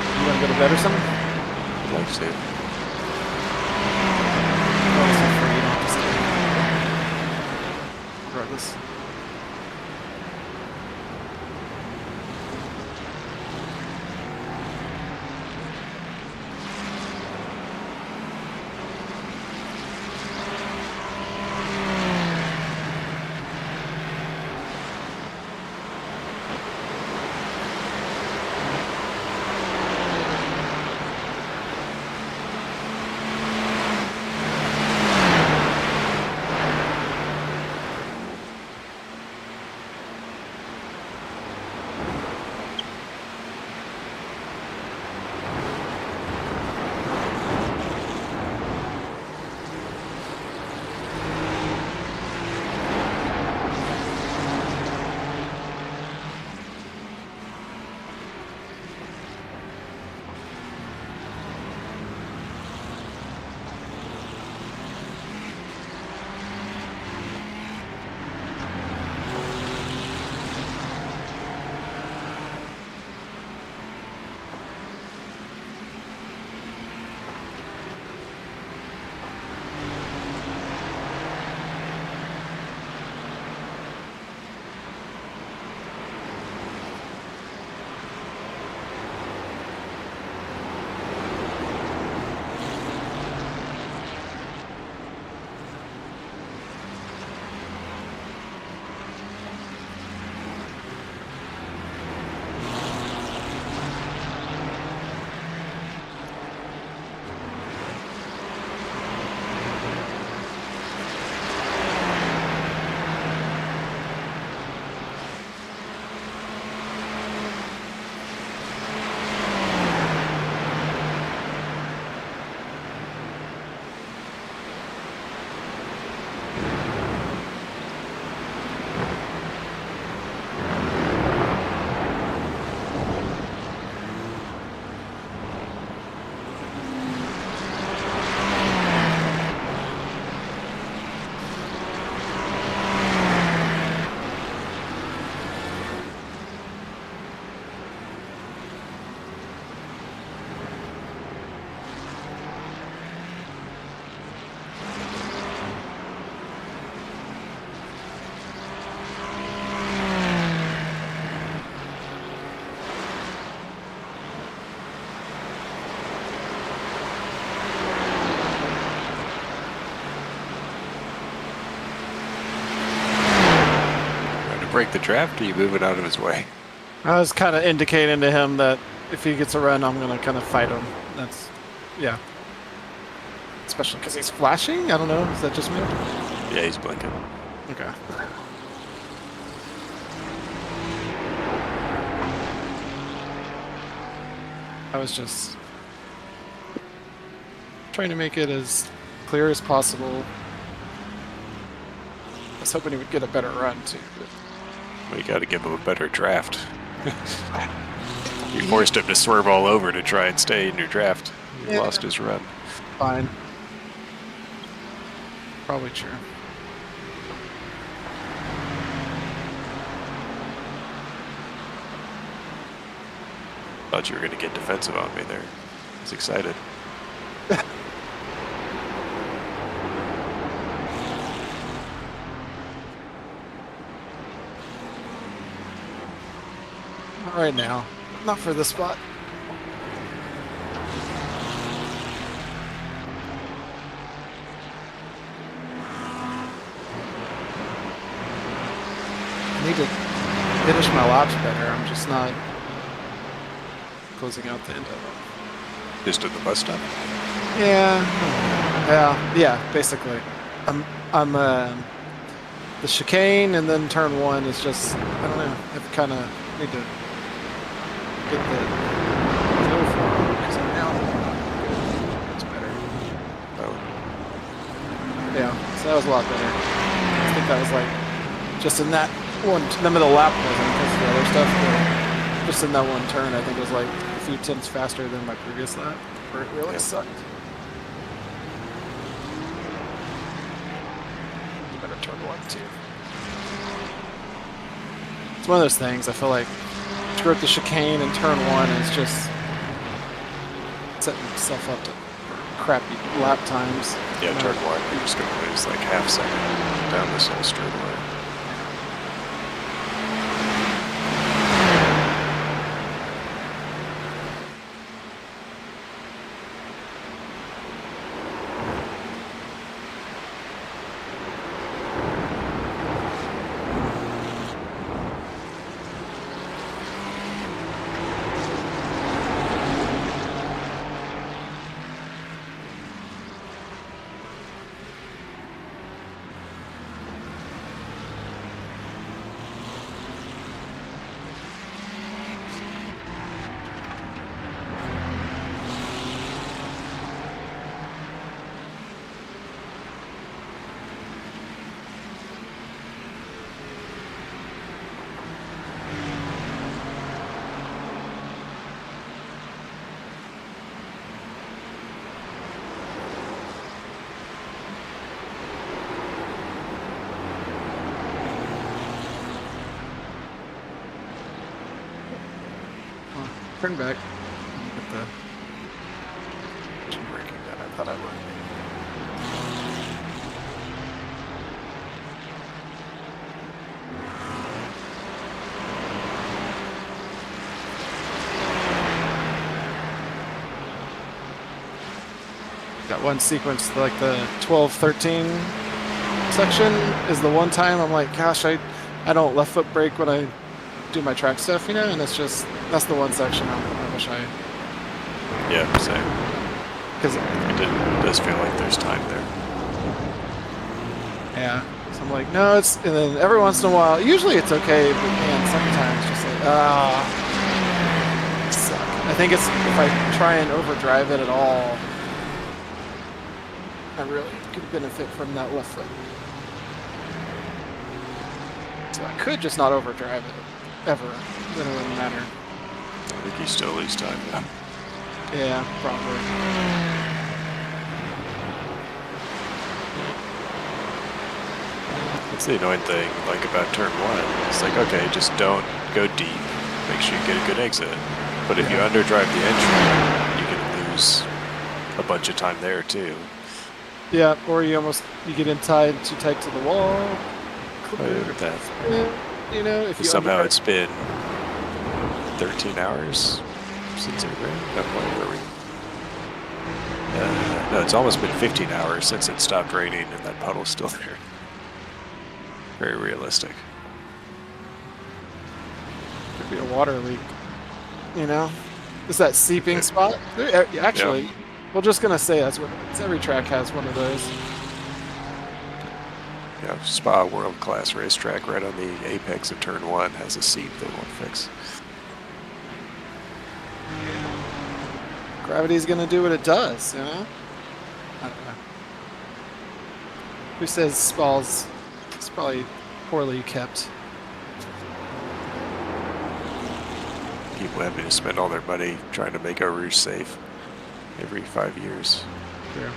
You want to go to bed or something? I'd like to say it. Oh, it's not free. You don't have to stay. Regardless. Break the draft, or you move it out of his way? I was kind of indicating to him that if he gets a run, I'm going to kind of fight him. That's, yeah. Especially because he's flashing? I don't know. Is that just me? Yeah, he's blinking. Okay. I was just trying to make it as clear as possible. I was hoping he would get a better run, too. But... Well, you got to give him a better draft. You forced him to swerve all over to try and stay in your draft. He lost his run. Fine. Probably true. Thought you were going to get defensive on me there. I was excited. Not right now. Not for this spot. I need to finish my laps better. I'm just not closing out the end of it. Just at the bus stop? Yeah, basically. I'm the chicane and then turn 1 is just, I don't know, I kind of need to get the feel for it because I'm now it's better. Oh, Yeah, so that was a lot better. I think that was like just in that one, the middle lap wasn't because of the other stuff, but just in that one turn, I think it was like a few tenths faster than my previous lap, where it really sucked. You better turn 1 too. It's one of those things. I feel like screw up the chicane and turn 1 is just setting yourself up to crappy lap times. yeah, turn 1, you're just going to lose like half second down this whole straightaway. Turn back. Get the braking down. I thought I would. Got one sequence, like the 12-13 section is the one time I'm like, gosh, I don't left foot brake when I do my track stuff, you know, and it's just, that's the one section I wish I... Yeah, same. Because It does feel like there's time there. yeah, so I'm like, no, it's, and then every once in a while, usually it's okay, but man, sometimes just like, suck. I think it's, if I try and overdrive it at all, I really could benefit from that left foot. So I could just not overdrive it, ever. Then it wouldn't matter. I think you still lose time now. Yeah, probably. That's the annoying thing, like about turn 1. It's like, okay, just don't go deep. Make sure you get a good exit. But if you underdrive the entry, you can lose a bunch of time there too. Yeah, or you get in too tight to the wall. You know, if you Somehow underdrive- it's been 13 hours since it rained. No, where were we? No, it's almost been 15 hours since it stopped raining and that puddle's still there. Very realistic. Could be a water leak. You know, is that seeping spot? Actually, we're just gonna say that's what it's. Every track has one of those. Yeah, Spa world-class racetrack right on the apex of turn 1 has a seep they won't fix. Gravity's gonna do what it does, you know? I don't know. Who says Spa's? It's probably poorly kept. People having to spend all their money trying to make Eau Rouge safe every 5 years. True.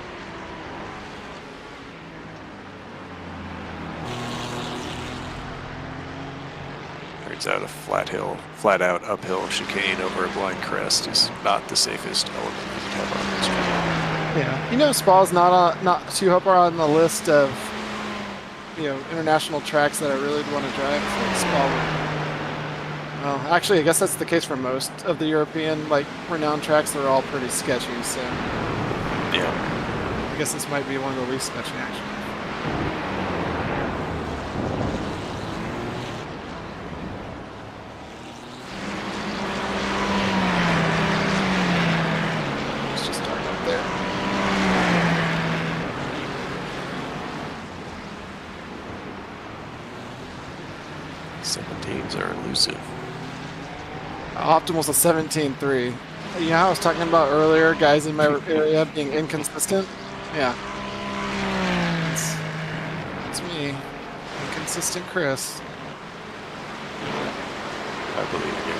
Turns out a flat out uphill chicane over a blind crest is not the safest element you could have on this track. Yeah, you know, Spa's not too up on the list of international tracks that I really want to drive. Like Spa. Well, actually, I guess that's the case for most of the European renowned tracks. They're all pretty sketchy. So Yeah. I guess this might be one of the least sketchy actually. Let's just start up there. Seventeens are elusive. Optimal's a 17.3. You know how I was talking about earlier, guys in my area being inconsistent? Yeah. It's me. Inconsistent Chris. I believe in you.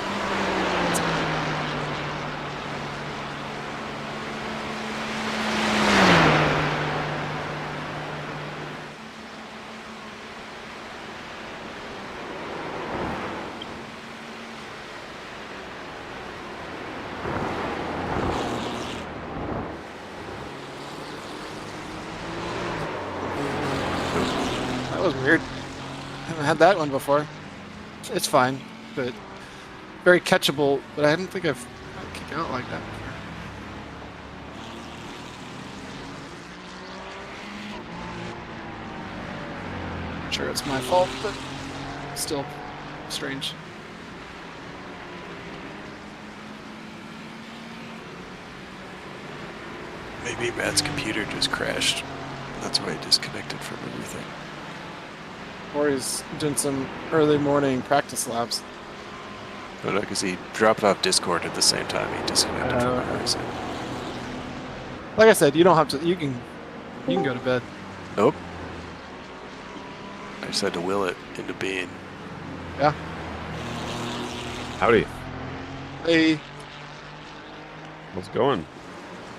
That was weird. I haven't had that one before. It's fine, but very catchable, but I didn't think I've kicked out like that before. Sure, it's my fault, but still strange. Maybe Matt's computer just crashed. That's why he disconnected from everything. Or he's doing some early morning practice labs. Oh no, because he dropped off Discord at the same time he disconnected from iRacing. Like I said, you don't have to. You can go to bed. Nope. I just had to will it into being. Yeah. Howdy. Hey. How's it going?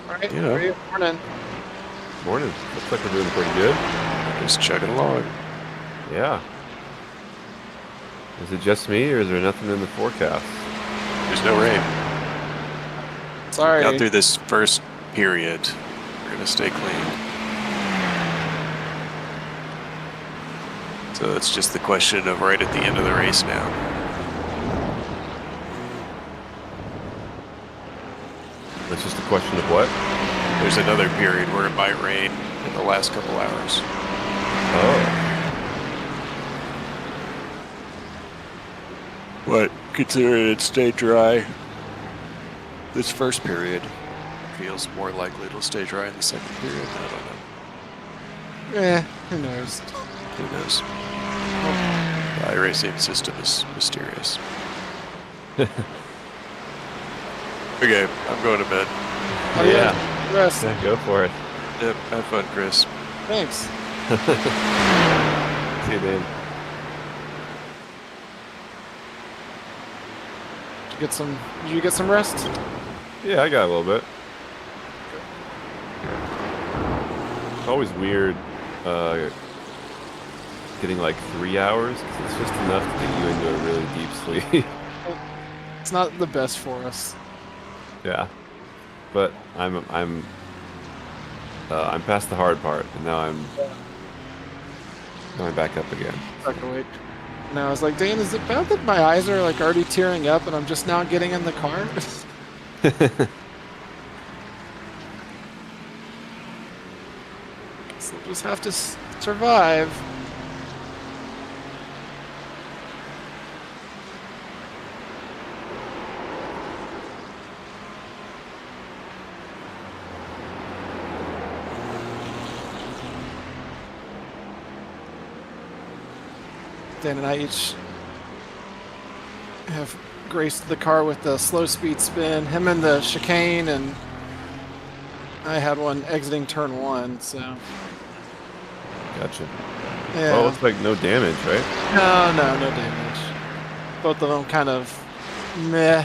All right. Yeah. How are you? Morning. Morning. Looks like we're doing pretty good. Just chugging along. Yeah. Is it just me, or is there nothing in the forecast? There's no rain. Sorry. Got through this first period. We're gonna stay clean. So it's just the question of right at the end of the race now. It's just a question of what? There's another period where it might rain in the last couple hours. Oh. But considering it stayed dry, this first period feels more likely it'll stay dry in the second period. I don't know. Who knows? Who knows? The iRacing system is mysterious. Okay, I'm going to bed. Oh, Yeah. Rest. Yeah, go for it. Yep, have fun, Chris. Thanks. See you, Dave. Did you get some rest? Yeah, I got a little bit. It's always weird getting like 3 hours, because it's just enough to get you into a really deep sleep. It's not the best for us. Yeah, but I'm past the hard part, and now I'm going back up again. Stuck awake. And I was like, Dan, is it bad that my eyes are like already tearing up and I'm just now getting in the car? So we'll just have to survive. Dan and I each have graced the car with the slow speed spin, him in the chicane, and I had one exiting turn 1, so. Gotcha. Yeah. Well, it looks like no damage, right? No damage. Both of them kind of meh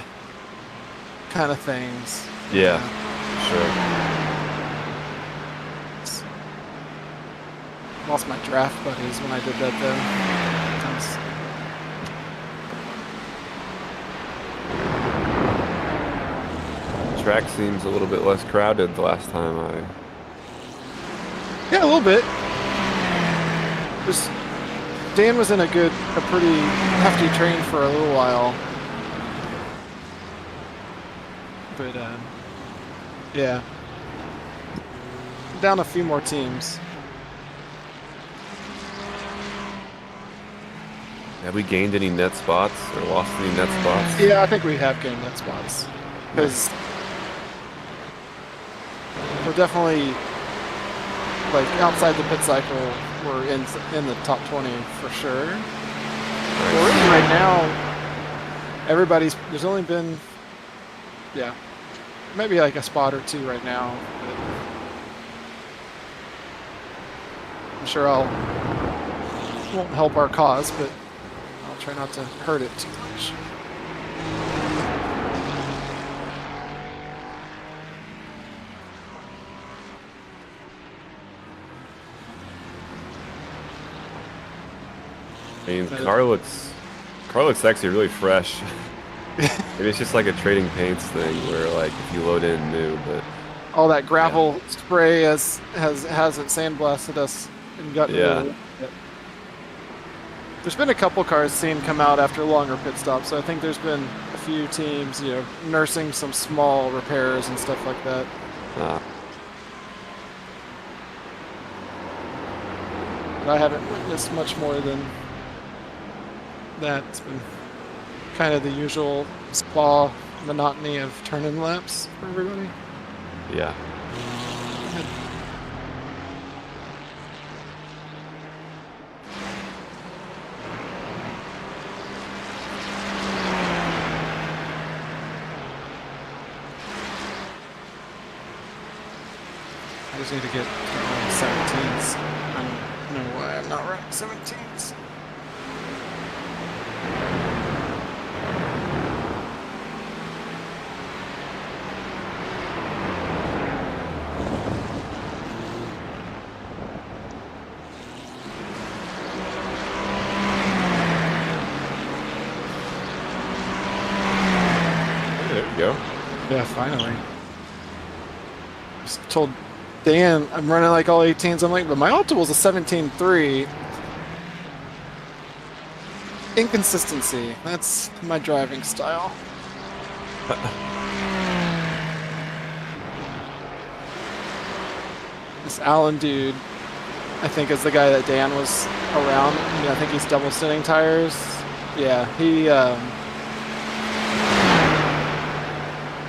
kind of things. Yeah, sure. Lost my draft buddies when I did that though. track seems a little bit less crowded the last time I. Yeah, a little bit. Just Dan was in a pretty hefty train for a little while. But yeah, down a few more teams. Have we gained any net spots or lost any net spots? Yeah, I think we have gained net spots because we're definitely like outside the pit cycle. We're in the top 20 for sure. Well, really right now, there's only been, yeah, maybe like a spot or two right now. But I'm sure won't help our cause, but I'll try not to hurt it too much. I mean, car looks actually really fresh. Maybe it's just like a trading paints thing where like if you load in new, but all that gravel spray hasn't sandblasted us and gotten rid of it. There's been a couple cars seen come out after longer pit stops, so I think there's been a few teams, nursing some small repairs and stuff like that. But I haven't witnessed much more than that. It's been kind of the usual spa monotony of turn-in laps for everybody. Yeah. I just need to get 17s. I don't know why I'm not running 17s. There we go. Yeah, finally. Just told Dan I'm running like all 18s. I'm like, but my Alta was a 17.3. Inconsistency. That's my driving style. This Allen dude, I think, is the guy that Dan was around. I think he's double sitting tires. Yeah, he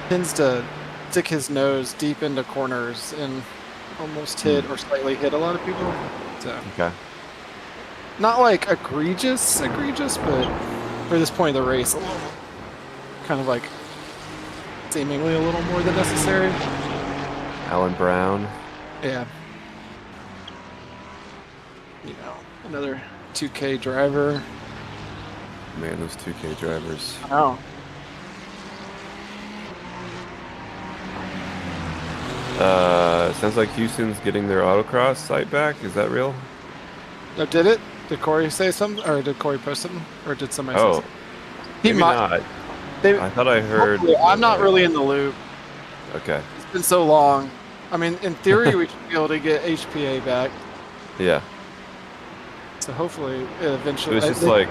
tends to stick his nose deep into corners and almost hit or slightly hit a lot of people. So Okay. not like egregious, but for this point of the race, a little kind of like seemingly a little more than necessary. Alan Brown. Yeah. Another 2K driver. Man, those 2K drivers. Oh. Sounds like Houston's getting their autocross site back. Is that real? Oh, did it? Did Corey say something? Or did Corey post something? Or did somebody say Oh, something? He maybe might. not. They, I thought I heard. I'm not really in the loop. Okay. It's been so long. I mean, in theory, we should be able to get HPA back. Yeah. So hopefully, It eventually. was just like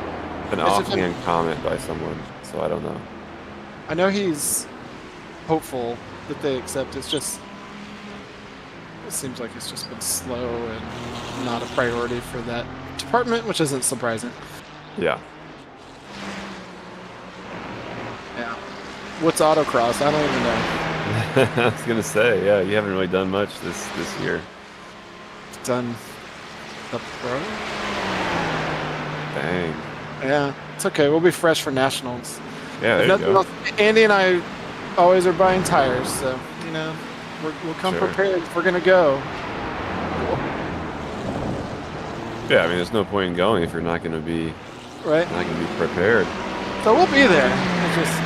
an it's just offhand comment by someone, so I don't know. I know he's hopeful that they accept. It seems like it's just been slow and not a priority for that department, which isn't surprising. Yeah. Yeah. What's autocross? I don't even know. I was gonna say, yeah, you haven't really done much this year. Done the pro? Dang. Yeah, it's okay. We'll be fresh for nationals. Yeah, If there you nothing go. else, Andy and I always are buying tires, so we'll come Sure. prepared if we're gonna go. Yeah, I mean, there's no point in going if you're not gonna be Right? prepared. So we'll be there. It's just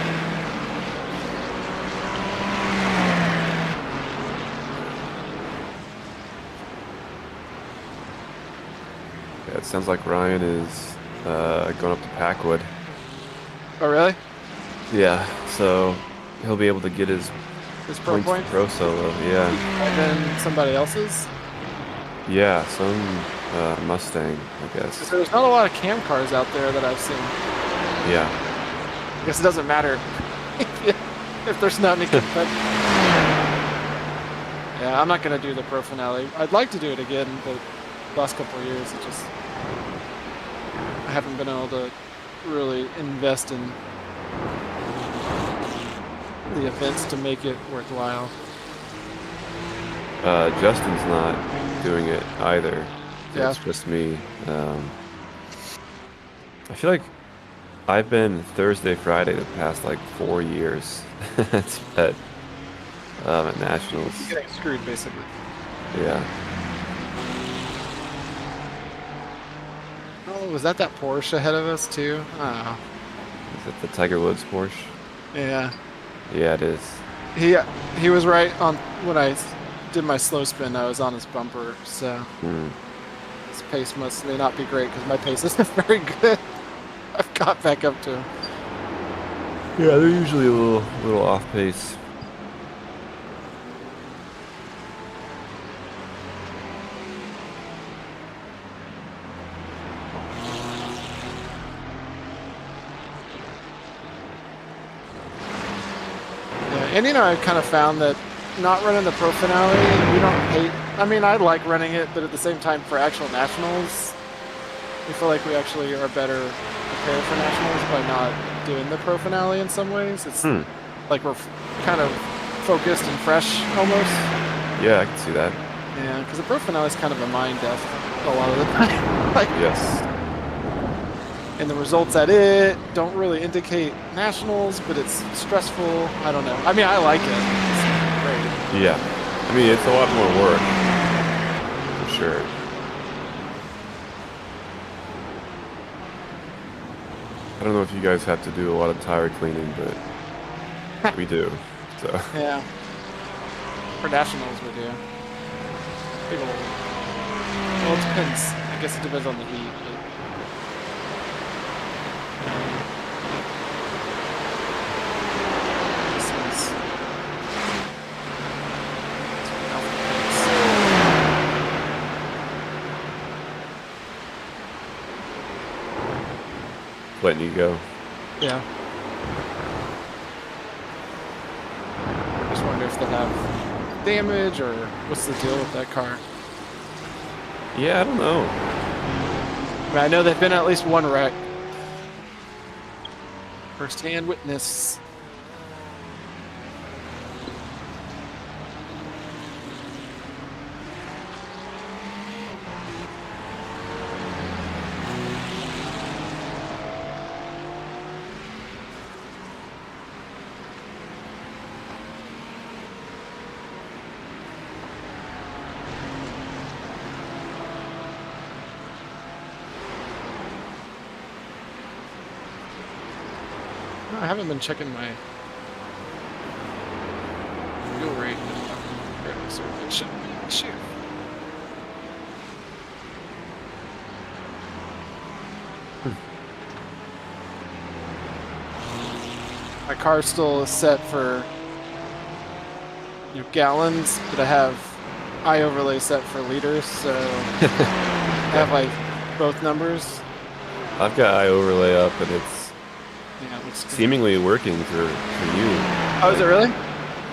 Yeah, it sounds like Ryan is going up to oh really? Yeah, so he'll be able to get his His pro points? pro solo, yeah. And then somebody else's? Yeah, some Mustang, I guess. So there's not a lot of cam cars out there that I've seen. Yeah. I guess it doesn't matter if there's not any competition. Yeah, I'm not going to do the pro finale. I'd like to do it again, but the last couple of years, I haven't been able to really invest in the events to make it worthwhile. Justin's not doing it either. Yeah. It's just me. I feel like I've been Thursday, Friday the past like 4 years. at Nationals. You're getting screwed, basically. Yeah. Oh, was that Porsche ahead of us, too? Oh. Is it the Tiger Woods Porsche? Yeah. Yeah, it is. He was right on when I did my slow spin. I was on his bumper, so his pace may not be great because my pace isn't very good. I've got back up to him. Yeah, they're usually a little off pace. And I kind of found that not running the pro finale, we don't hate. I mean, I like running it, but at the same time, for actual nationals, we feel like we actually are better prepared for nationals by not doing the pro finale in some ways. It's like we're kind of focused and fresh almost. Yeah, I can see that. Yeah, because the pro finale is kind of a mind death a lot of the time. Like, yes. And the results at it don't really indicate nationals, but it's stressful. I don't know. I mean, I like it. It's great. Yeah. I mean, it's a lot more work. For sure. I don't know if you guys have to do a lot of tire cleaning, but we do. So. Yeah. For nationals, we do. People. Well, it depends. I guess it depends on the heat. Letting you go. Yeah. Just wonder if they have damage or what's the deal with that car. Yeah, I don't know. I mean, I know there've been at least one wreck. First-hand witness. I haven't been checking my fuel rate. Shoot. My car still is set for gallons, but I have iOverlay set for liters, so I have like both numbers. I've got iOverlay up, and it's Looks seemingly working for you. Oh, is it really?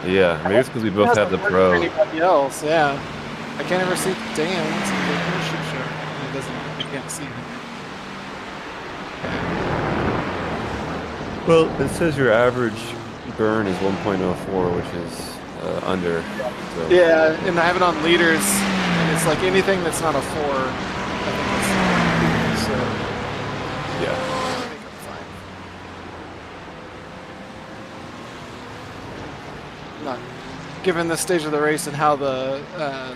Yeah, maybe it's because we both have the Pro. Anybody else? Yeah, I can't ever see. Damn, what's the ship show? It doesn't. I can't see him. Well, it says your average burn is 1.04, which is under. So. Yeah, and I have it on liters, and it's like anything that's not a 4. I think it's so. Yeah. I think I'm fine. Not given the stage of the race and how the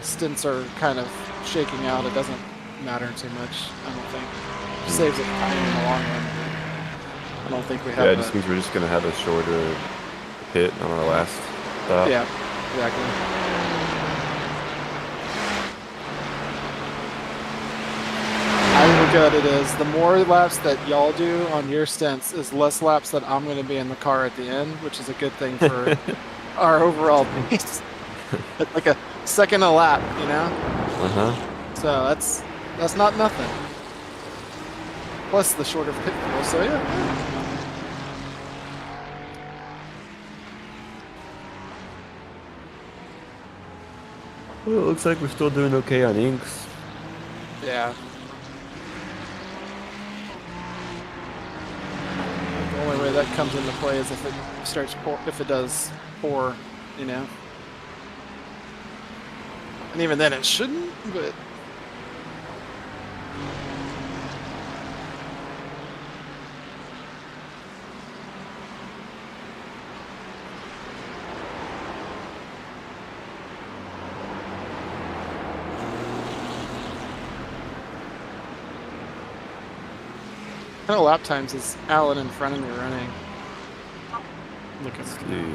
stints are kind of shaking out, it doesn't matter too much. I don't think. It saves it time in the long run. I don't think we have. Yeah, it just means we're just gonna have a shorter hit on our last stop. Yeah, exactly. I look at it as the more laps that y'all do on your stints is less laps that I'm going to be in the car at the end, which is a good thing for our overall pace. It's like a second a lap, you know? Uh-huh. So that's not nothing. Plus the shorter pit fuel, so yeah. Well, it looks like we're still doing okay on inks. Yeah. The only way that comes into play is if it starts if it does pour, you know. And even then it shouldn't, but what kind of lap times is Alan in front of me running? Look at See.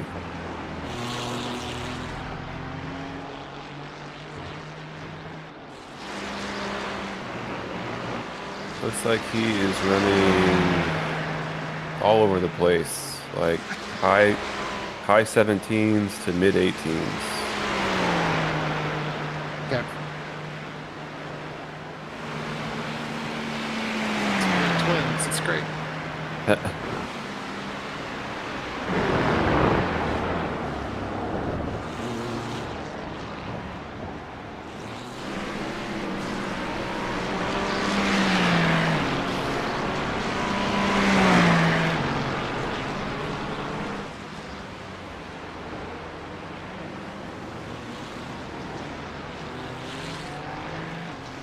Looks like he is running all over the place, like high 17s to mid 18s. Okay. Twins, it's great.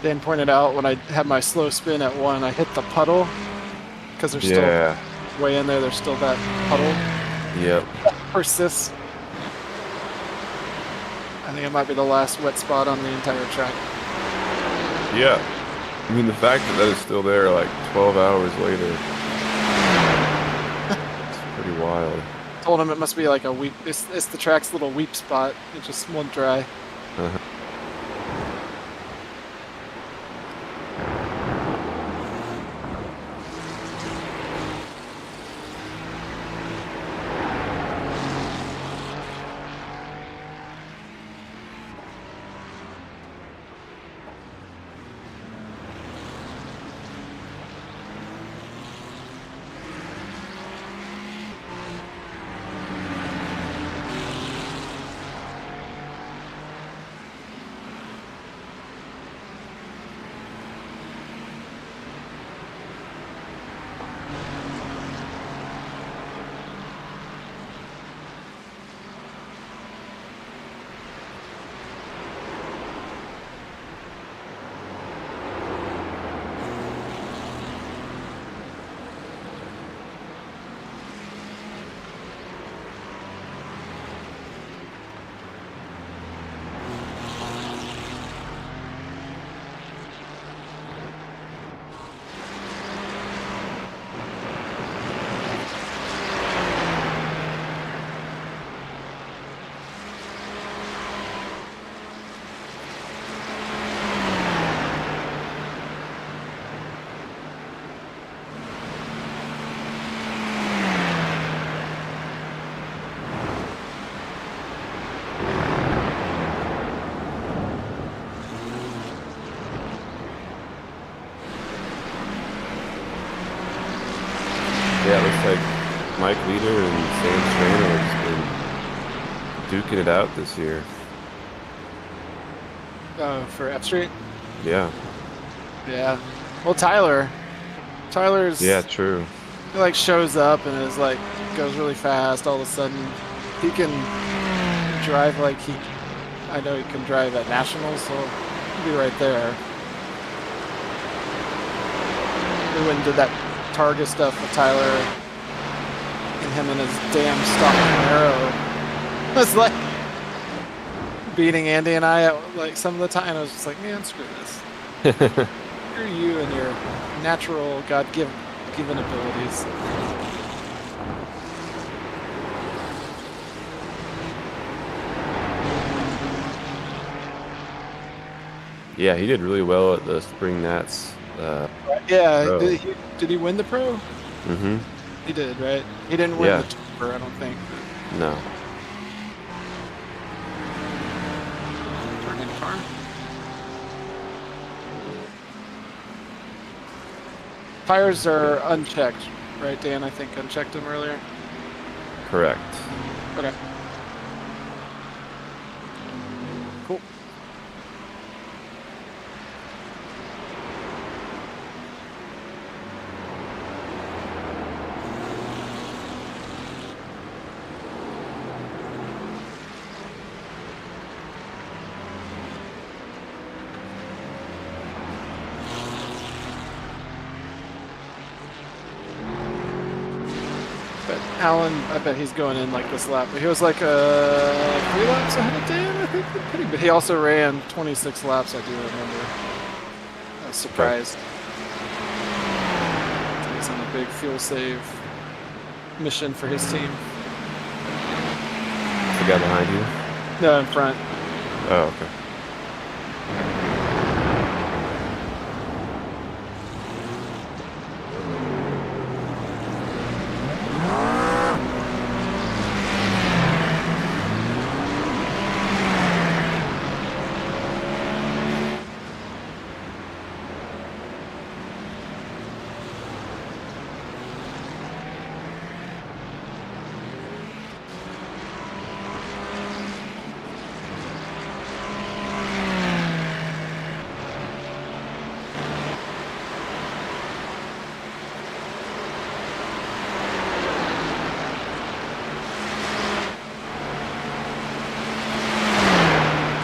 Dan pointed out when I had my slow spin at 1, I hit the puddle because there's Yeah. still way in there. There's still that puddle Yep. persists. I think it might be the last wet spot on the entire track. Yeah. I mean, the fact that is still there like 12 hours later. It's pretty wild. Told him it must be like a weep. It's the track's little weep spot. It just won't dry. Uh-huh. Yeah, it looks like Mike Leader and Sam Trainer has been duking it out this year. For F Street. Yeah. Yeah. Well, Tyler's Yeah, true. he like shows up and is like goes really fast. All of a sudden, he can drive like I know he can drive at nationals, so he'll be right there. We went and did that Targa stuff with Tyler and him and his damn stock Camaro. It was like beating Andy and I at like some of the time. I was just like, man, screw this. Screw you and your natural God-given abilities. Yeah, he did really well at the Spring Nats. Yeah, Pro. did he win the pro? Mm-hmm. He did, right? He didn't win Yeah. the tour, I don't think. No. in car. Tires are unchecked, right, Dan? I think unchecked them earlier. Correct. Okay. Cool. But Alan, I bet he's going in like this lap. But he was like 3 laps ahead of Dan, I think. But he also ran 26 laps, I do remember. I was surprised. He's on a big fuel save mission for his team. The guy behind you? No, in front. Oh, okay.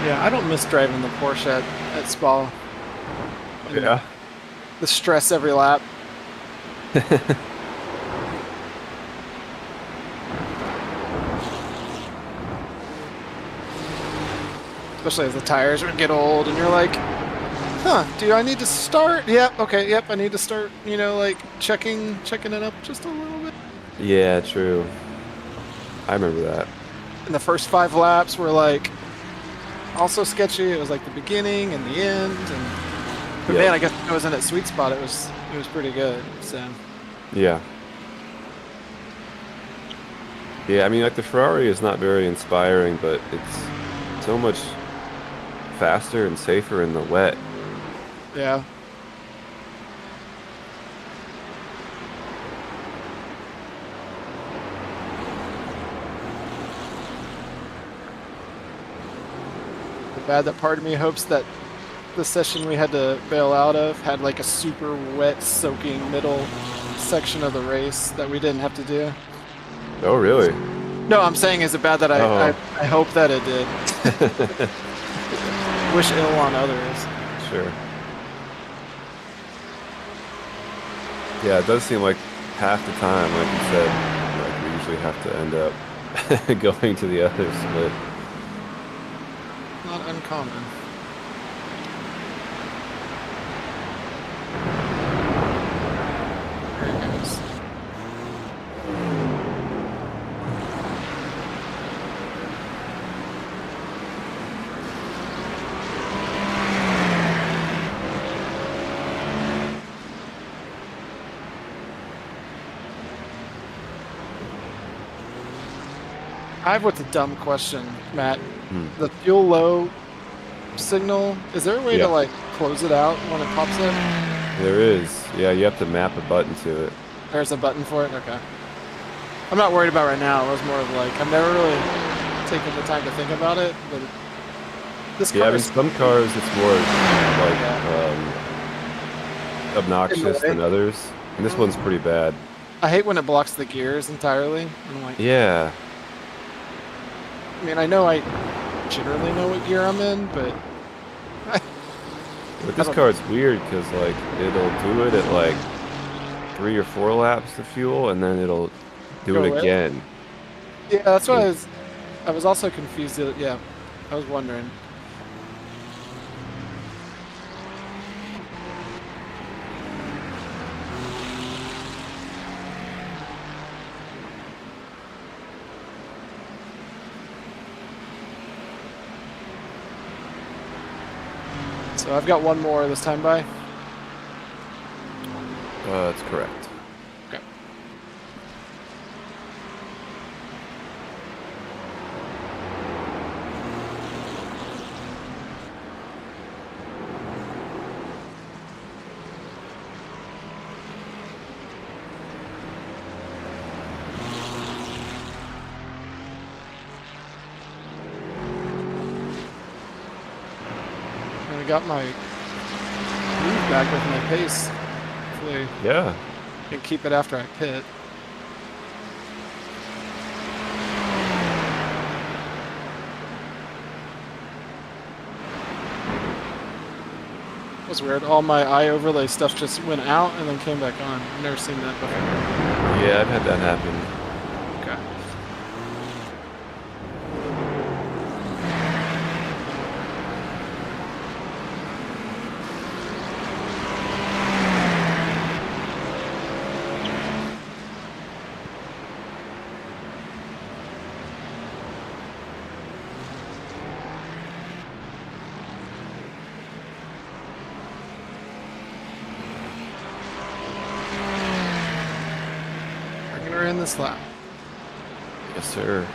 Yeah, I don't miss driving the Porsche at Spa. And Yeah. the stress every lap. Especially as the tires get old and you're like, huh, do I need to start? Yep, okay, yep, I need to start, you know, like checking it up just a little bit. Yeah, true. I remember that. And the first 5 laps were like also sketchy. It was like the beginning and the end, and but Yep. man, I guess when I was in that sweet spot. It was pretty good. So Yeah. Yeah, I mean, like the Ferrari is not very inspiring, but it's so much faster and safer in the wet. yeah, bad that part of me hopes that the session we had to bail out of had like a super wet, soaking middle section of the race that we didn't have to do. Oh, really? No, I'm saying is it bad that I hope that it did. Wish ill on others. Sure. Yeah, it does seem like half the time, like you said, like we usually have to end up going to the other split. Not uncommon. There it goes. I have what's a dumb question, Matt. The fuel low signal, is there a way Yeah. to like close it out when it pops up? There is. Yeah, you have to map a button to it. There's a button for it? Okay. I'm not worried about right now. It was more of like, I've never really taken the time to think about it, but this car Yeah, I mean, is some cars it's more like Yeah. obnoxious than others, and this one's pretty bad. I hate when it blocks the gears entirely. And I'm like, Yeah. I mean, I know I generally know what gear I'm in, but But this don't- car is weird because like it'll do it at like 3 or 4 laps to fuel, and then it'll do Go it away? again. yeah, that's why I was also confused. Yeah, I was wondering. So I've got one more this time by. That's correct. Okay. got my move back with my pace. Hopefully Yeah. I can keep it after I pit. It was weird. All my eye overlay stuff just went out and then came back on. I've never seen that before. Yeah, I've had that happen. Okay. Bringing her in this lap. Yes, sir.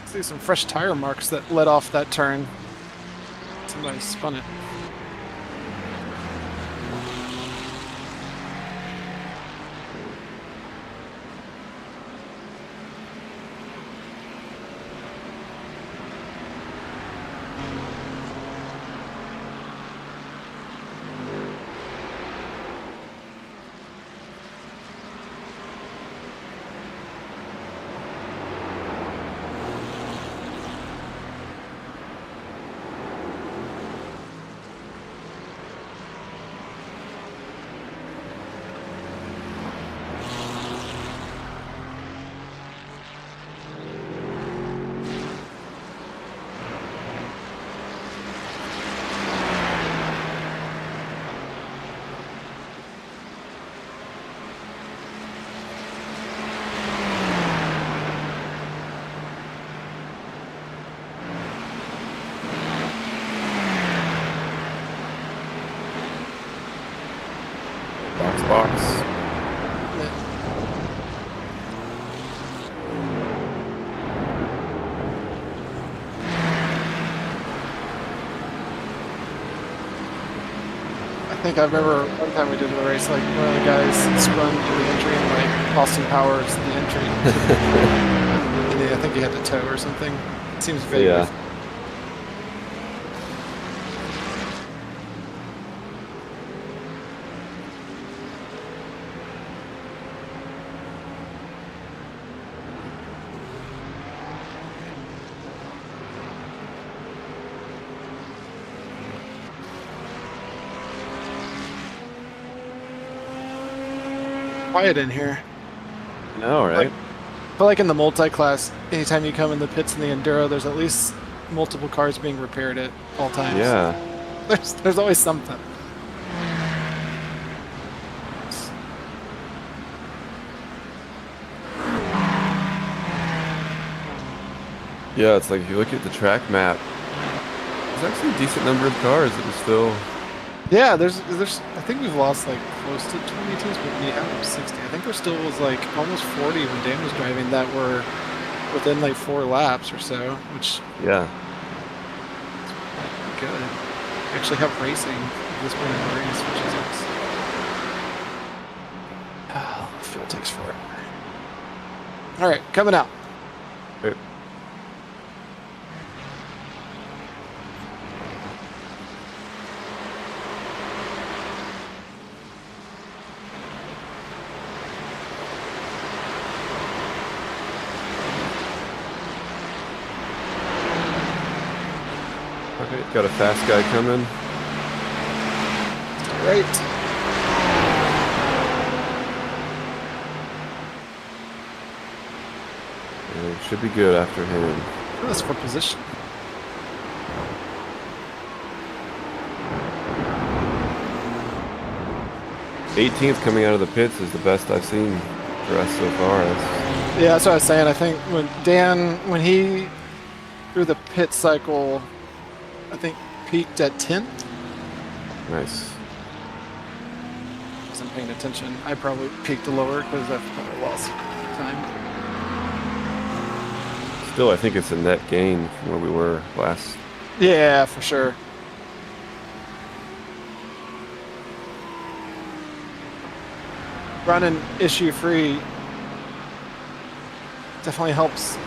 See some fresh tire marks that led off that turn. Somebody spun it. Box. I think I remember one time we did a race, like one of the guys spun to the entry and like Austin Powers the entry. And I think he had to tow or something. It seems vague. Yeah. Quiet in here. No, right? But like in the multi-class, anytime you come in the pits in the Enduro, there's at least multiple cars being repaired at all times. Yeah. There's always something. Yeah, it's like if you look at the track map, there's actually a decent number of cars that are still. Yeah, there's. I think we've lost like close to 20 teams, but we have 60. I think there still was like almost 40 when Dan was driving that were within like 4 laps or so, which Yeah. is good. We actually have racing at this point in the race, which is nice. Oh, fuel takes forever. All right, coming out. Right. Okay, got a fast guy coming. Right. And it should be good after him. That's for position. '18th coming out of the pits is the best I've seen for us so far. That's, Yeah, that's what I was saying. I think when he through the pit cycle, I think peaked at 10th. nice. Wasn't paying attention. I probably peaked lower because I've probably lost time. Still, I think it's a net gain from where we were last. Yeah, for sure. Running issue free definitely helps.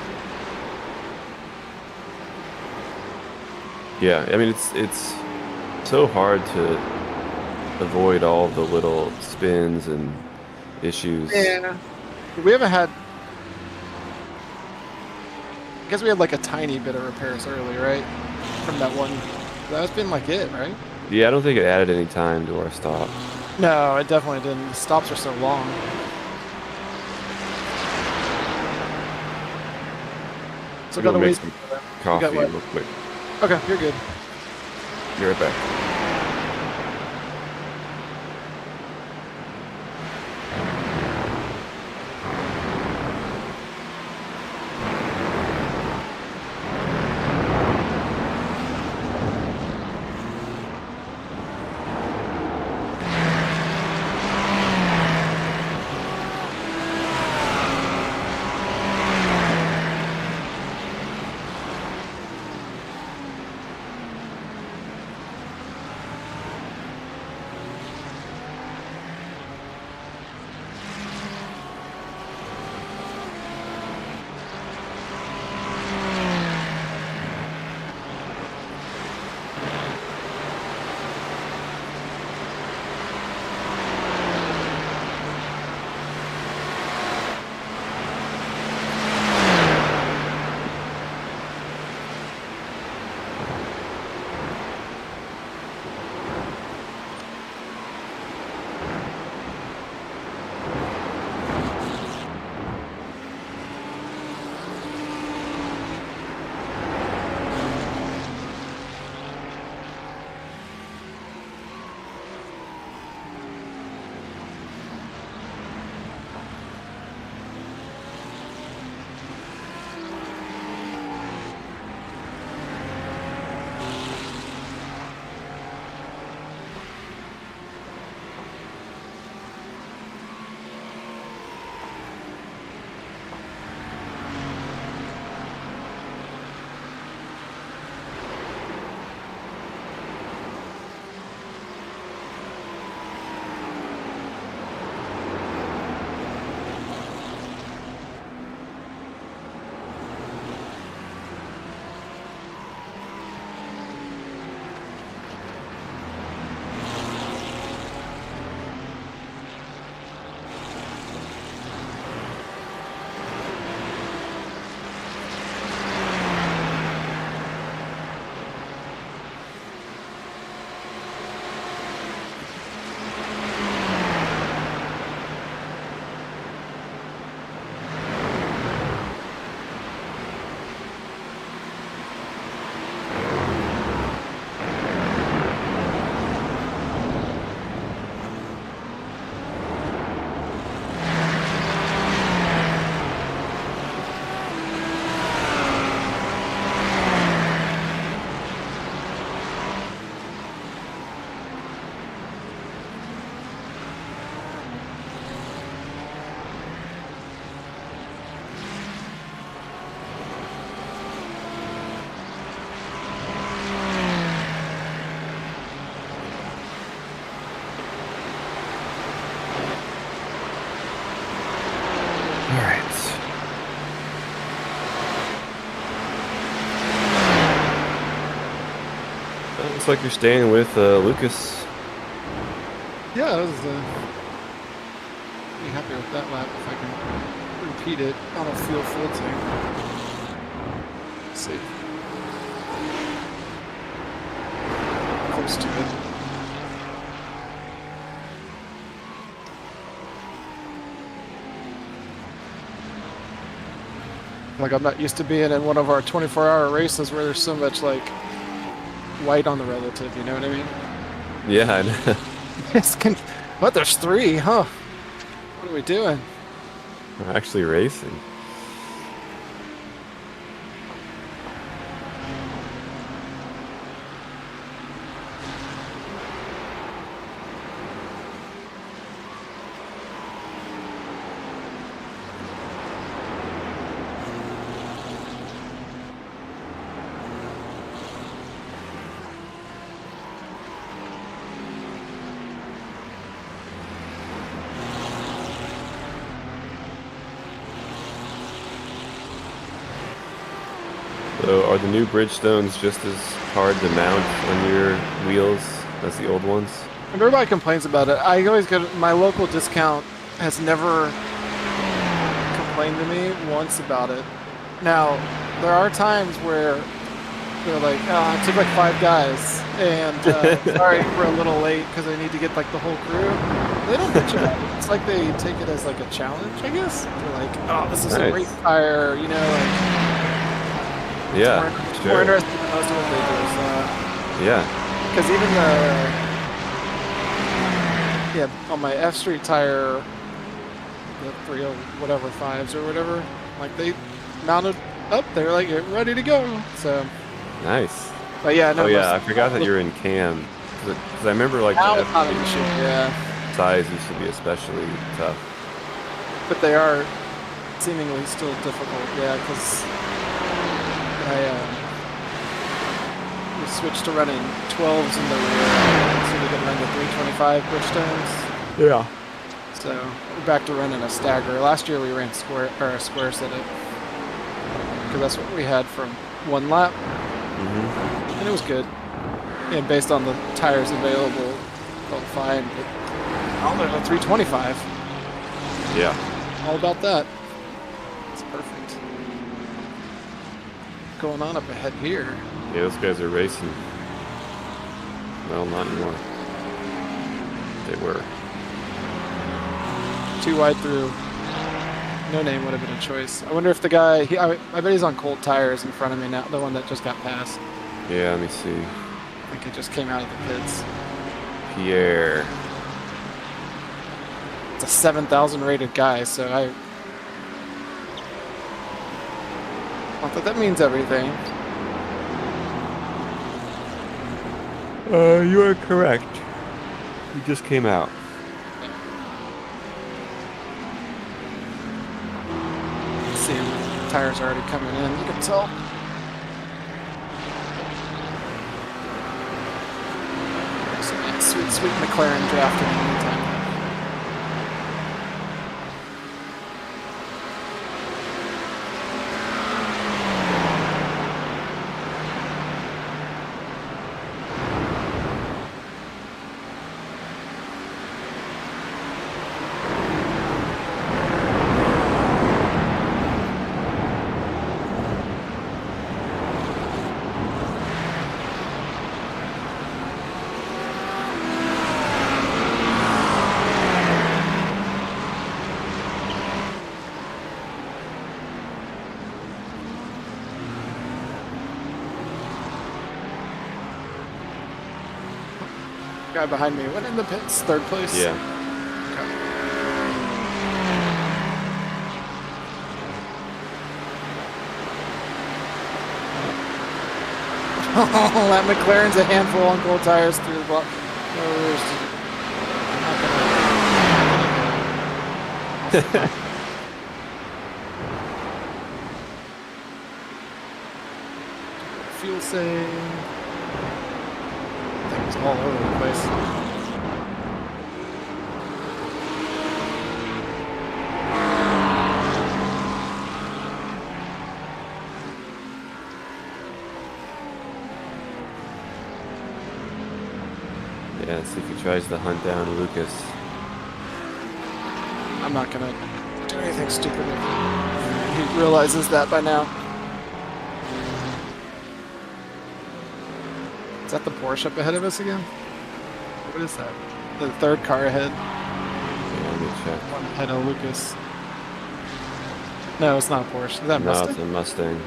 Yeah, I mean it's so hard to avoid all the little spins and issues. Yeah. We haven't had. I guess we had like a tiny bit of repairs early, right? From that one. That's been like it, right? Yeah, I don't think it added any time to our stop. No, it definitely didn't. The stops are so long. So I'm gonna gotta make wait. some You coffee got what? real quick. Okay, you're good. Be right back. All right. Looks like you're staying with Lucas. Yeah, I was pretty happy with that lap if I can repeat it on a fuel full tank. Let's see. Close to it. Like I'm not used to being in one of our 24-hour races where there's so much like white on the relative, you know what I mean? Yeah, I know. What? There's 3, huh? What are we doing? We're actually racing. So are the new Bridgestones just as hard to mount on your wheels as the old ones? Everybody complains about it. I always get my local discount has never complained to me once about it. Now, there are times where they're like, oh, it took like 5 guys, and sorry, we're a little late because I need to get like the whole crew. They don't bitch about it. It's like they take it as like a challenge, I guess. They're like, oh, this is a race tire, you know, like. Yeah, more interesting than most of what they do. So, yeah. Because even on my F Street tire, the 30 whatever 5s or whatever, like they mounted up there, like get ready to go. So nice. But yeah, no. Oh yeah, I forgot that you're in cam. Because I remember like now the it's not an issue, yeah. size used to be especially tough. But they are seemingly still difficult, yeah, because we switched to running 12s in the rear, so we can run the 325 Bridgestones. Yeah. So we're back to running a stagger. Last year we ran a square setup because that's what we had from one lap, and it was good. And based on the tires available, felt fine. But I'll learn a 325. Yeah. All about that. It's perfect. Going on up ahead here. Yeah, those guys are racing. Well, not anymore. They were. Too wide through. No name would have been a choice. I wonder if the guy, I bet he's on cold tires in front of me now, the one that just got passed. Yeah, let me see. I think he just came out of the pits. Pierre. It's a 7,000 rated guy, so not that means everything. You are correct. You just came out. See, the tires are already coming in, you can tell. Sweet McLaren drafting in the meantime. Guy behind me went in the pits, 3rd place. Yeah. Oh, that McLaren's a handful on cold tires through the block. Fuel save. Things all over the place. Yeah, see if he tries to hunt down Lucas. I'm not gonna do anything stupid with him. He realizes that by now. Is that the Porsche up ahead of us again? What is that? The 3rd car ahead. Yeah, let me check. One ahead of Lucas. No, it's not a Porsche. Is that a Mustang? No, it's a Mustang.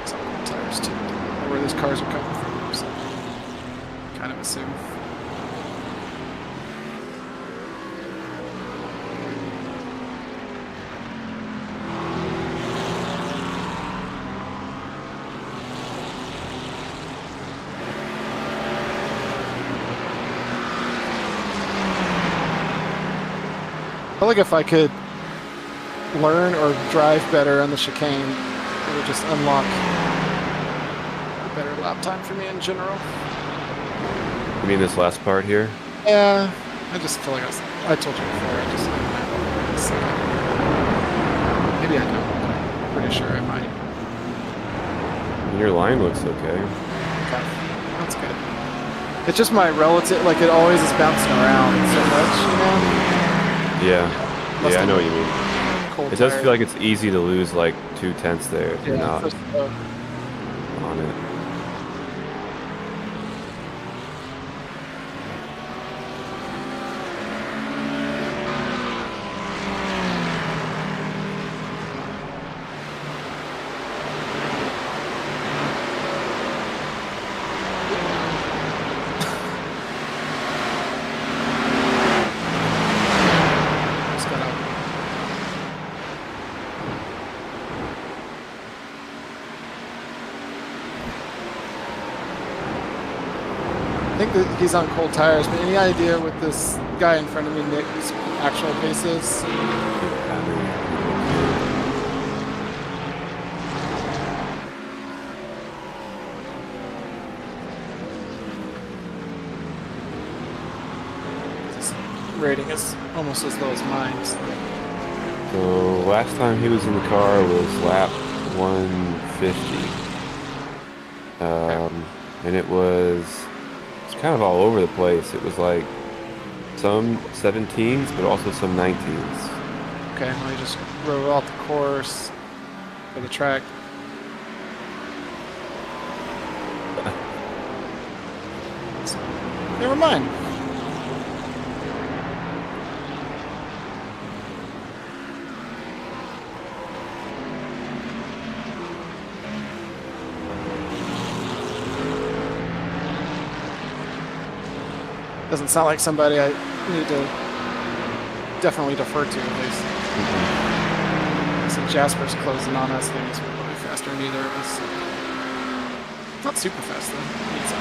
It's on cold tires too. I don't know where these cars are coming from, so kind of assume. feel like if I could learn or drive better on the chicane, it would just unlock a better lap time for me in general. You mean this last part here? Yeah, I just feel like I told you before, I just maybe I don't, but I'm pretty sure I might. Your line looks okay. Okay, that's good. It's just my relative, like it always is bouncing around so much, you know? Yeah. Must Yeah, I have know what been you mean. cold It does tire. feel like it's easy to lose like 2/10 there if you're Yeah, not first, on it. just gotta I think that he's on cold tires, but any idea what this guy in front of me, Nick's actual pace is? His rating is almost as low as mine. So. So last time he was in the car was lap 150. And it's kind of all over the place. It was like some 17s, but also some 19s. Okay, let me just roll out the course for the track. So, never mind. Doesn't sound like somebody I need to definitely defer to at least. So Jasper's closing on us, and he's probably faster than either of us. Not super fast though. He's on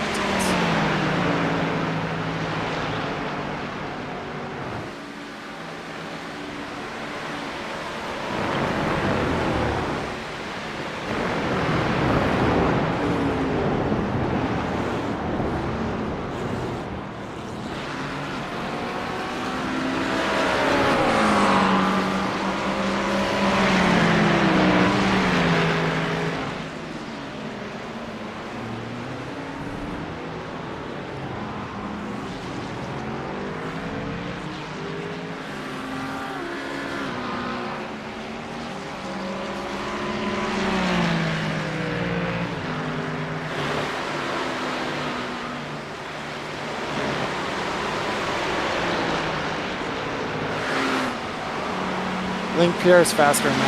I think Pierre's faster than I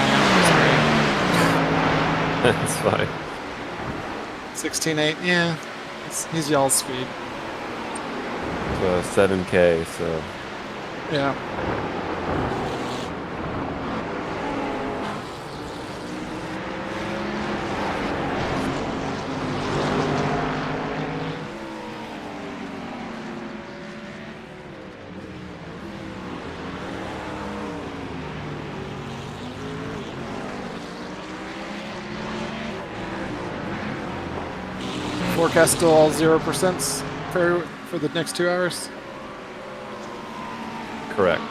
am. That's fine. 16.8, yeah. He's y'all's speed. So 7K, so Yeah. Forecast still all 0% for the next 2 hours. correct.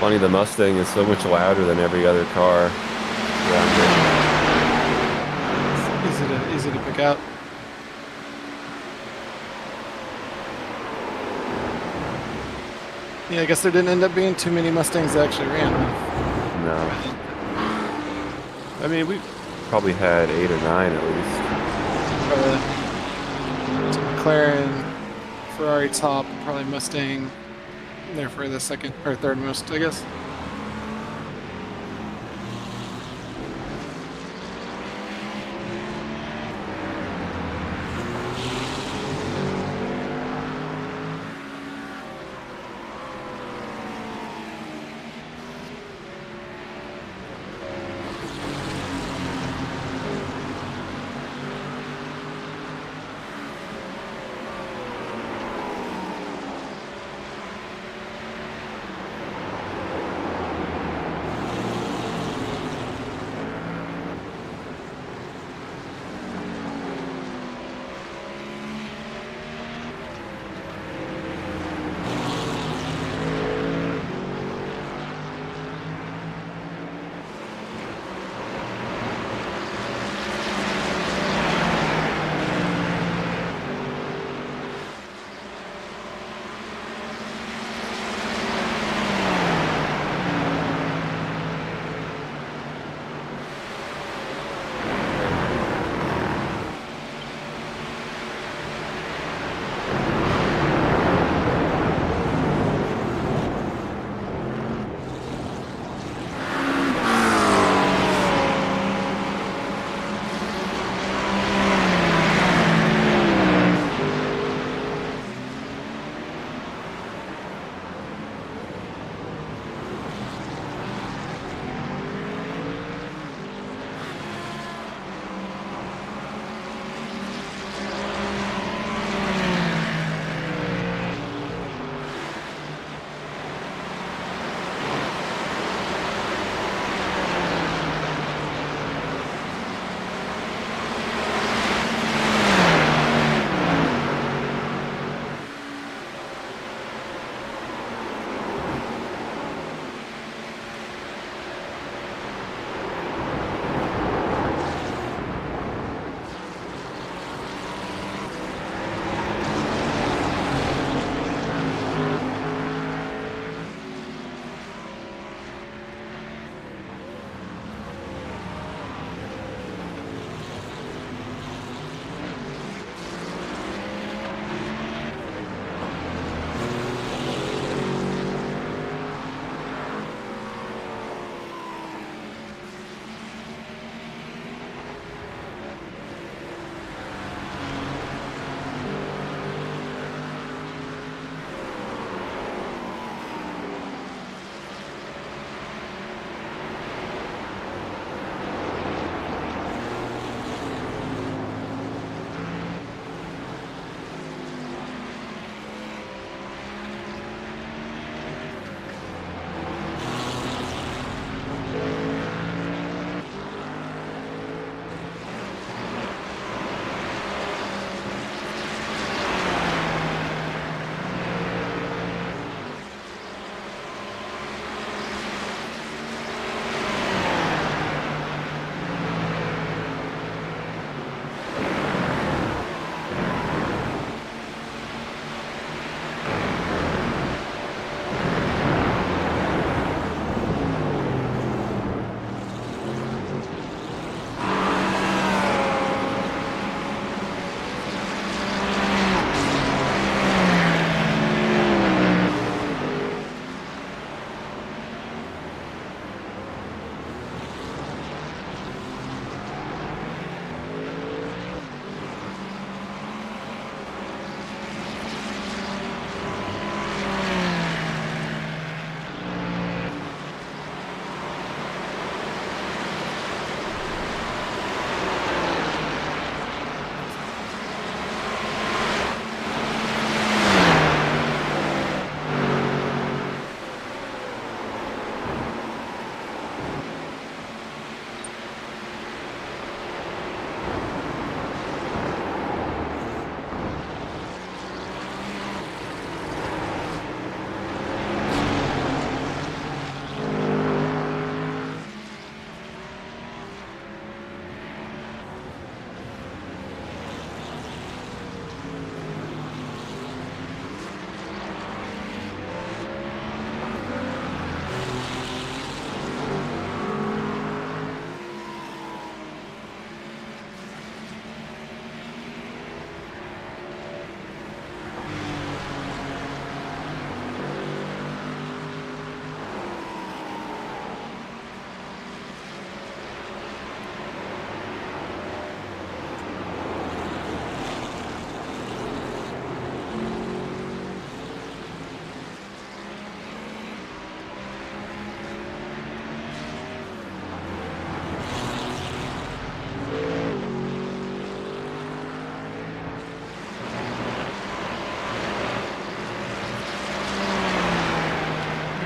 funny. The Mustang is so much louder than every other car around here. Easy to pick out. Yeah, I guess there didn't end up being too many Mustangs that actually ran. No. I mean, we probably had 8 or 9 at least. So McLaren, Ferrari top, probably Mustang there for the second or third most, I guess.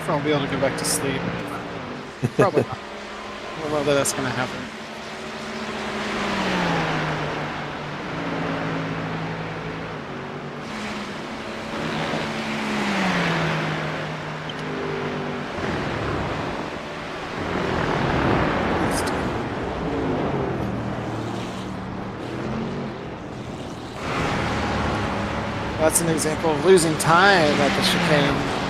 if I'll be able to go back to sleep. Probably not. I don't know that that's going to happen. That's an example of losing time at the chicane.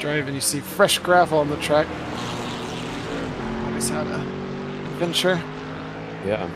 Drive and you see fresh gravel on the track. Always had a adventure. Yeah.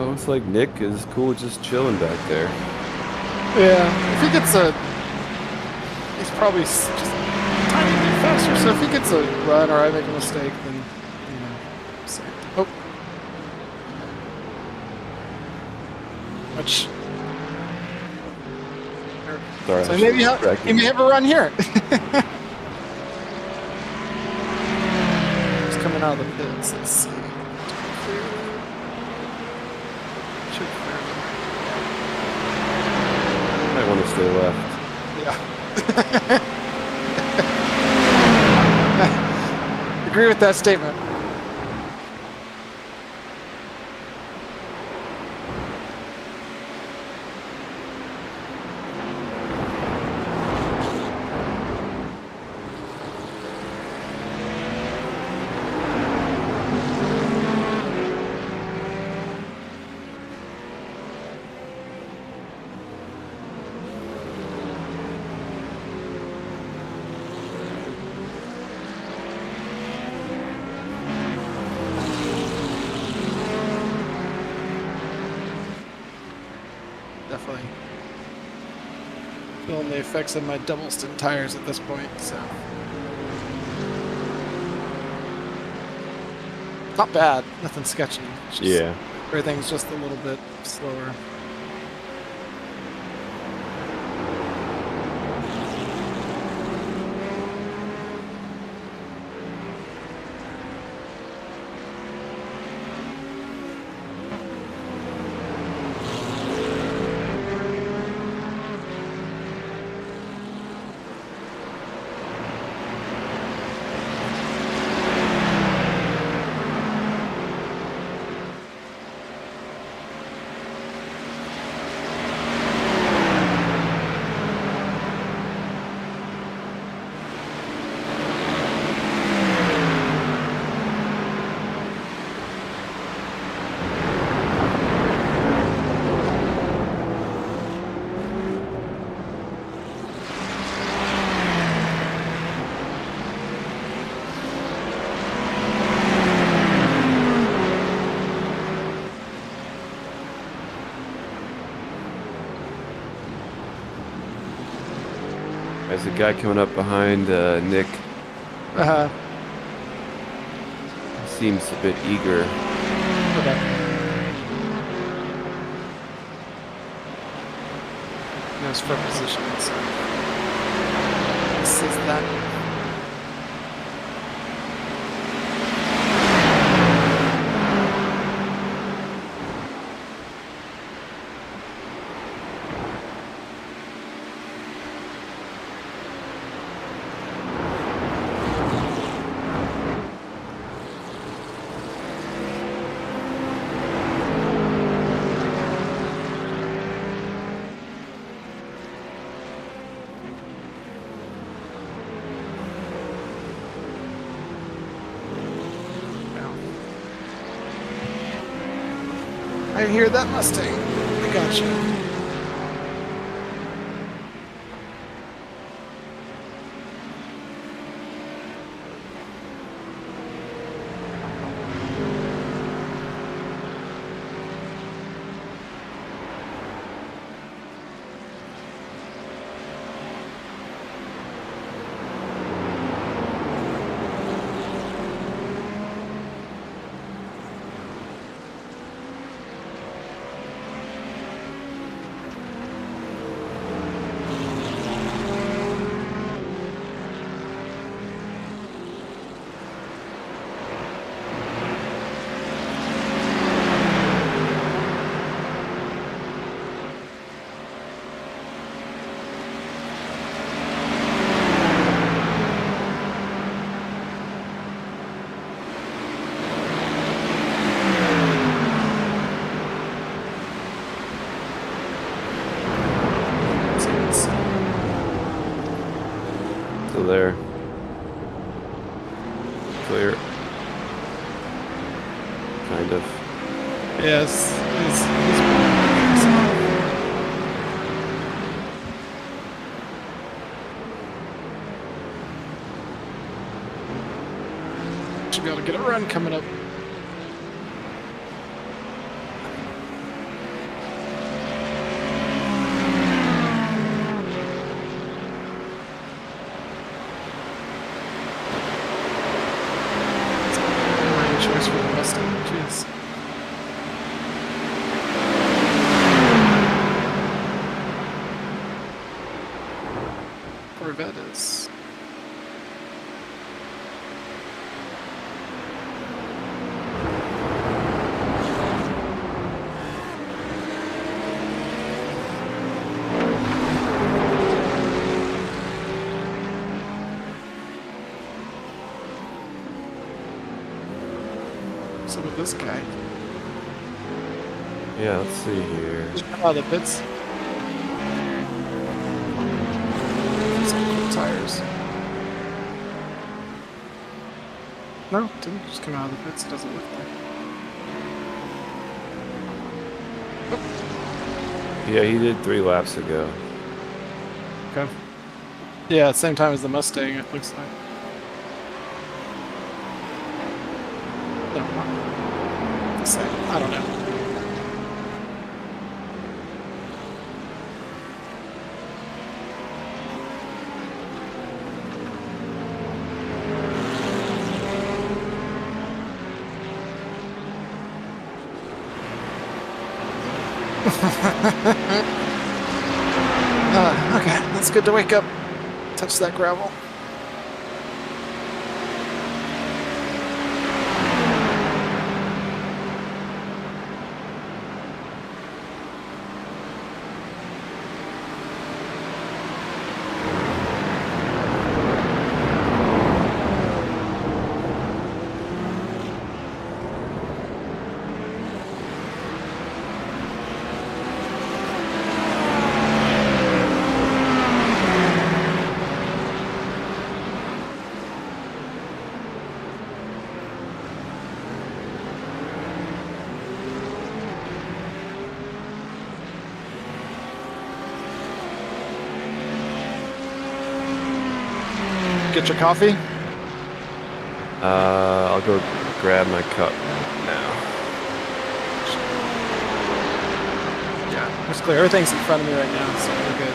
looks like Nick is cool just chilling back there. Yeah, if he gets a, he's probably just a tiny bit faster. So if he gets a run or I make a mistake, then you know. So, oh, which. Sorry, So I maybe should he may have a run here. He's coming out of the pits. Let's see. Should clear. might want to stay left. Yeah. Agree with that statement. Definitely feeling the effects of my double stint tires at this point, so not bad, nothing sketchy. It's just, Yeah. everything's just a little bit slower. There's a guy coming up behind Nick. Uh-huh. Seems a bit eager. Okay. Knows for position, so this is that. I hear that Mustang. I got you. So there. Clear. Kind of. Yes. Should be able to get a run coming up. for the Mustang. Jeez. Corvette is. So with this guy, Yeah, let's see here. just come out of the pits. Some cool tires. No, it didn't just come out of the pits. It doesn't look like. Yeah, he did 3 laps ago. Okay. Yeah, same time as the Mustang. It looks like. No, not the same. I don't know. Okay, that's good to wake up. Touch that gravel. Get your coffee? I'll go grab my cup now. Yeah, it's clear. Everything's in front of me right now, so we're good.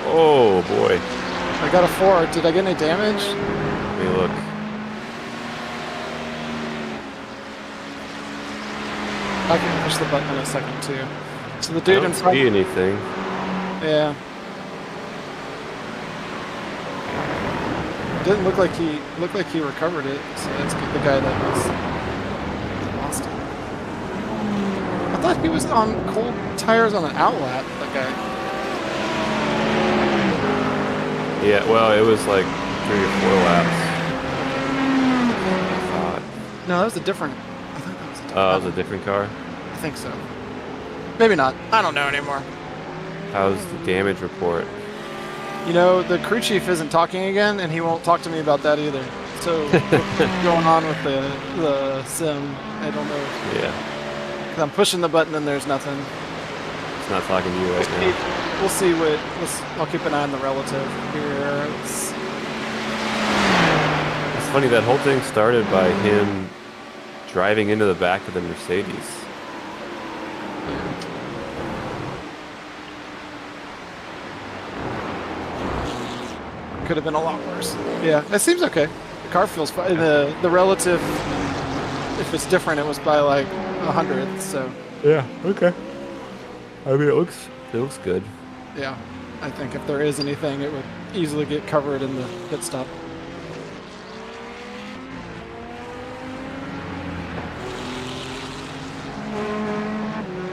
Oh boy. I got a 4. Did I get any damage? Let me look. I can push the button in a second too. So the I dude don't in front. see anything. Yeah. Didn't look like he recovered it. So that's good. The guy that was lost it. I thought he was on cold tires on an outlap. That guy. Yeah, well, it was like 3 or 4 laps. I thought. No, that was a different. I think that was a different. Oh, it was a different car? I think so. Maybe not. I don't know anymore. How's the damage report? You know, the crew chief isn't talking again, and he won't talk to me about that either. So what's going on with the sim? I don't know. Yeah, 'Cause I'm pushing the button and there's nothing. it's not talking to you right now. We'll see what. I'll keep an eye on the relative here. It's, It's funny, that whole thing started by him driving into the back of the Mercedes. could have been a lot worse. Yeah, it seems okay. The car feels fine. The relative, if it's different, it was by like 100th. So Yeah. Okay. I mean, it looks good. yeah, I think if there is anything, it would easily get covered in the pit stop.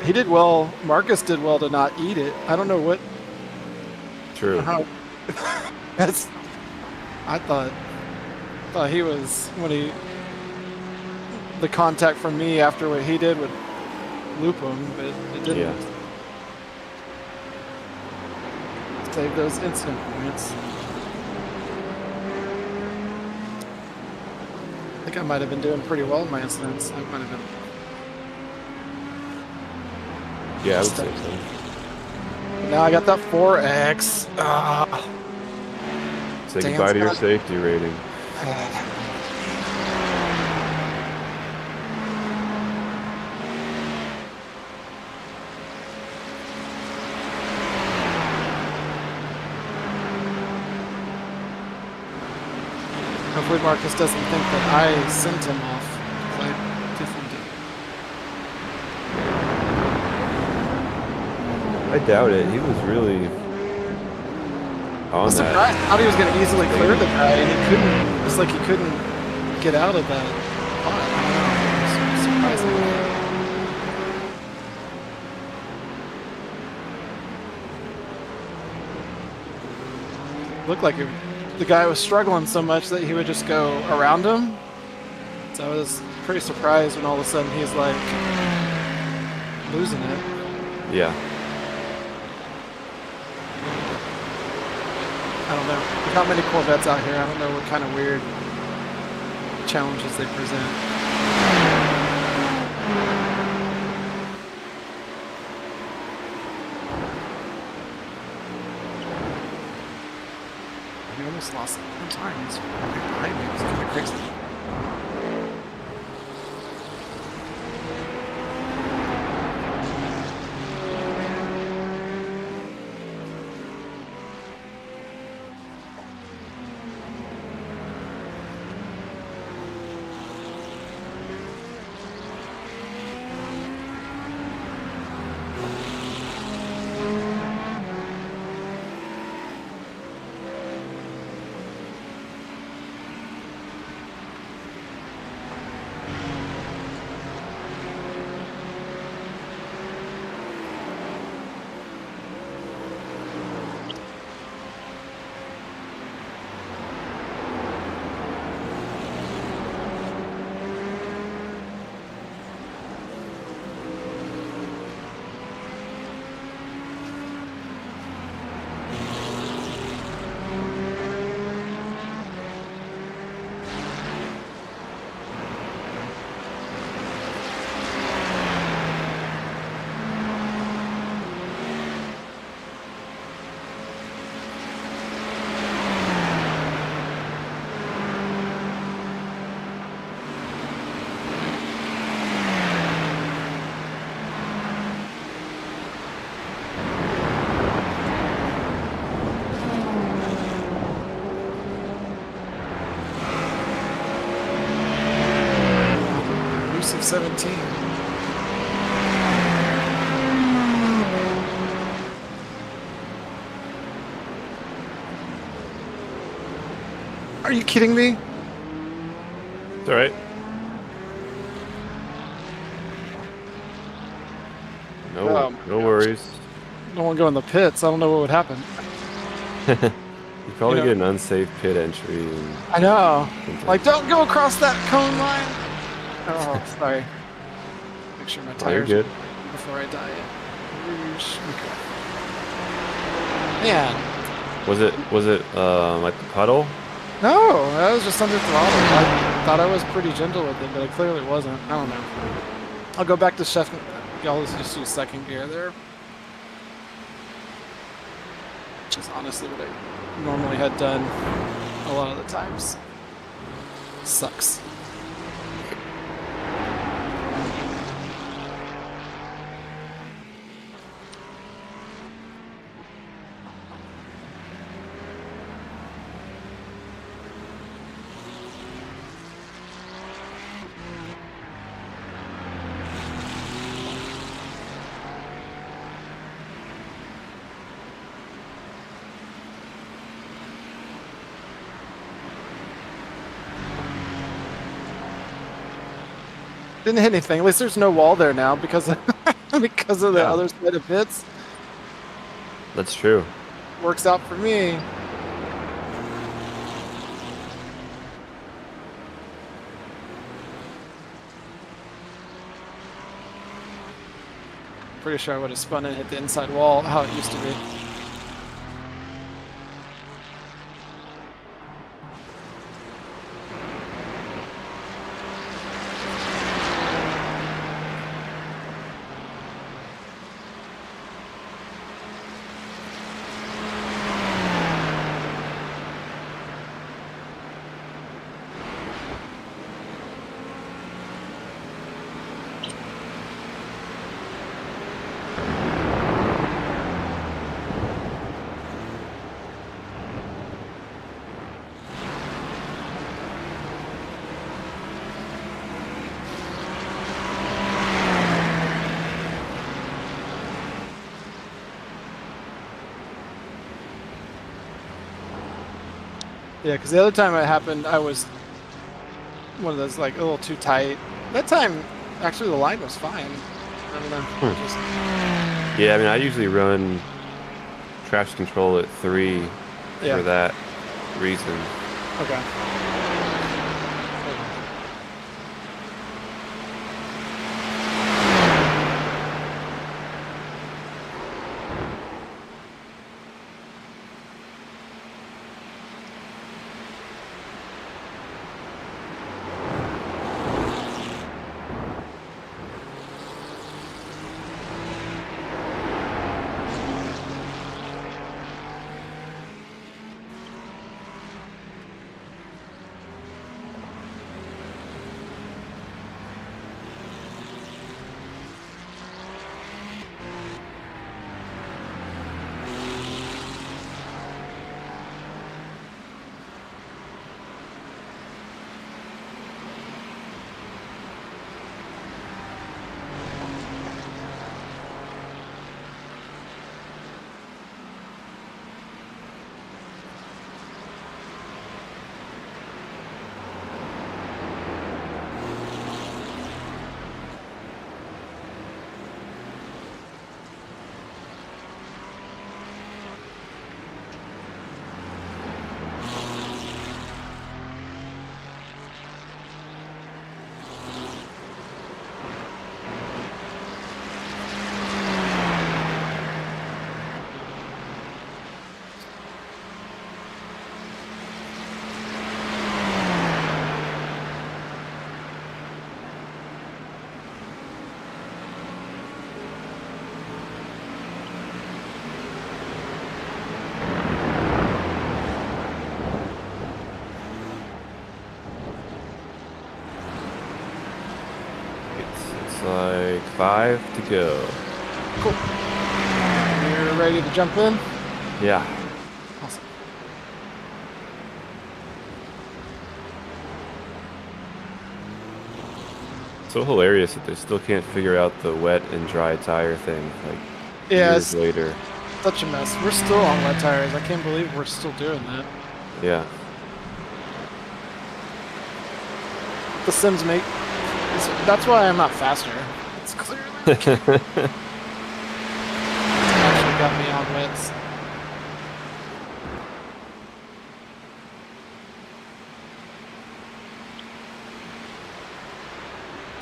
He did well. Marcus did well to not eat it. I don't know what. True. How, that's. I thought he was when he. The contact from me after what he did would loop him, but it didn't. Yeah. Save those incident points. I think I might have been doing pretty well in my incidents. I might have been. Yeah, I would say so. Now I got that 4X. Ah. Say Dan's goodbye to your got- safety rating. Hopefully Marcus doesn't think that I sent him off. 'Cause I definitely did. I doubt it. He was really I on was that. surprised. I thought he was going to easily clear the guy, and he couldn't. It's like he couldn't get out of that. I don't know. It's surprising. Looked like the guy was struggling so much that he would just go around him. So I was pretty surprised when all of a sudden he's like losing it. Yeah. I don't know. There's not many Corvettes out here. I don't know what kind of weird challenges they present. I almost lost it one time. He's behind me. It's kind of crazy. Elusive 17. Are you kidding me? It's all right. No, no worries. No one go in the pits. I don't know what would happen. You probably You know- get an unsafe pit entry. And I know. something. Like, don't go across that cone line. Oh, sorry. Make sure my Oh, you're tires good. before I die. Rouge. Okay. Man, Was it like the puddle? no, I was just under throttle. I thought I was pretty gentle with it, but I clearly wasn't. I don't know. I'll go back to chef. Y'all just use second gear there. Which is honestly what I normally had done a lot of the times. Sucks. Didn't hit anything. At least there's no wall there now because of, because of the Yeah. other side of pits. That's true. Works out for me. Pretty sure I would have spun and hit the inside wall how it used to be. Yeah, because the other time it happened, I was one of those like a little too tight. That time, actually, the line was fine. I don't know. Just, Yeah, I mean, I usually run traction control at 3 yeah. for that reason. Okay. It's like 5 to go. Cool. You're ready to jump in? Yeah. Awesome. So hilarious that they still can't figure out the wet and dry tire thing. Like Yeah, years it's later. such a mess. We're still on wet tires. I can't believe we're still doing that. Yeah. The Sims make. That's why I'm not faster. It's clearly actually got me on wets.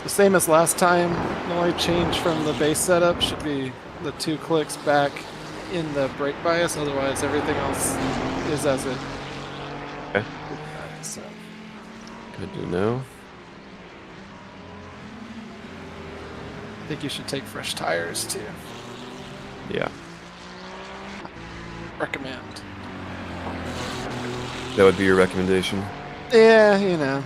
The same as last time. The only change from the base setup should be the 2 clicks back in the brake bias. Otherwise, everything else is as it. Okay. So. Good to know. I think you should take fresh tires too. Yeah. Recommend. That would be your recommendation. Yeah, you know.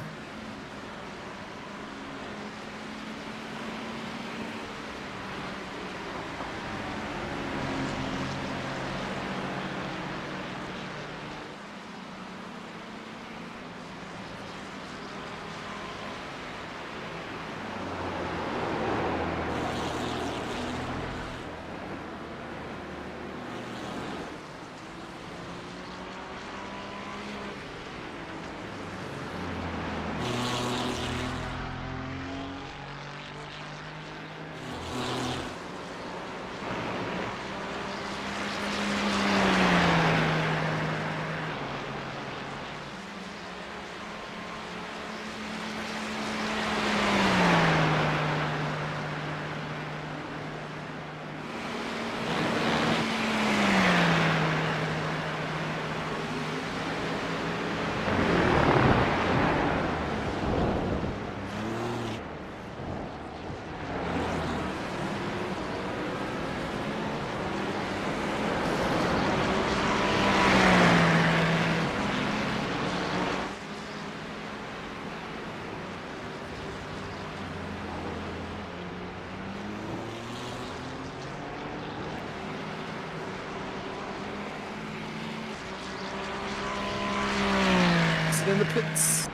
in the pits.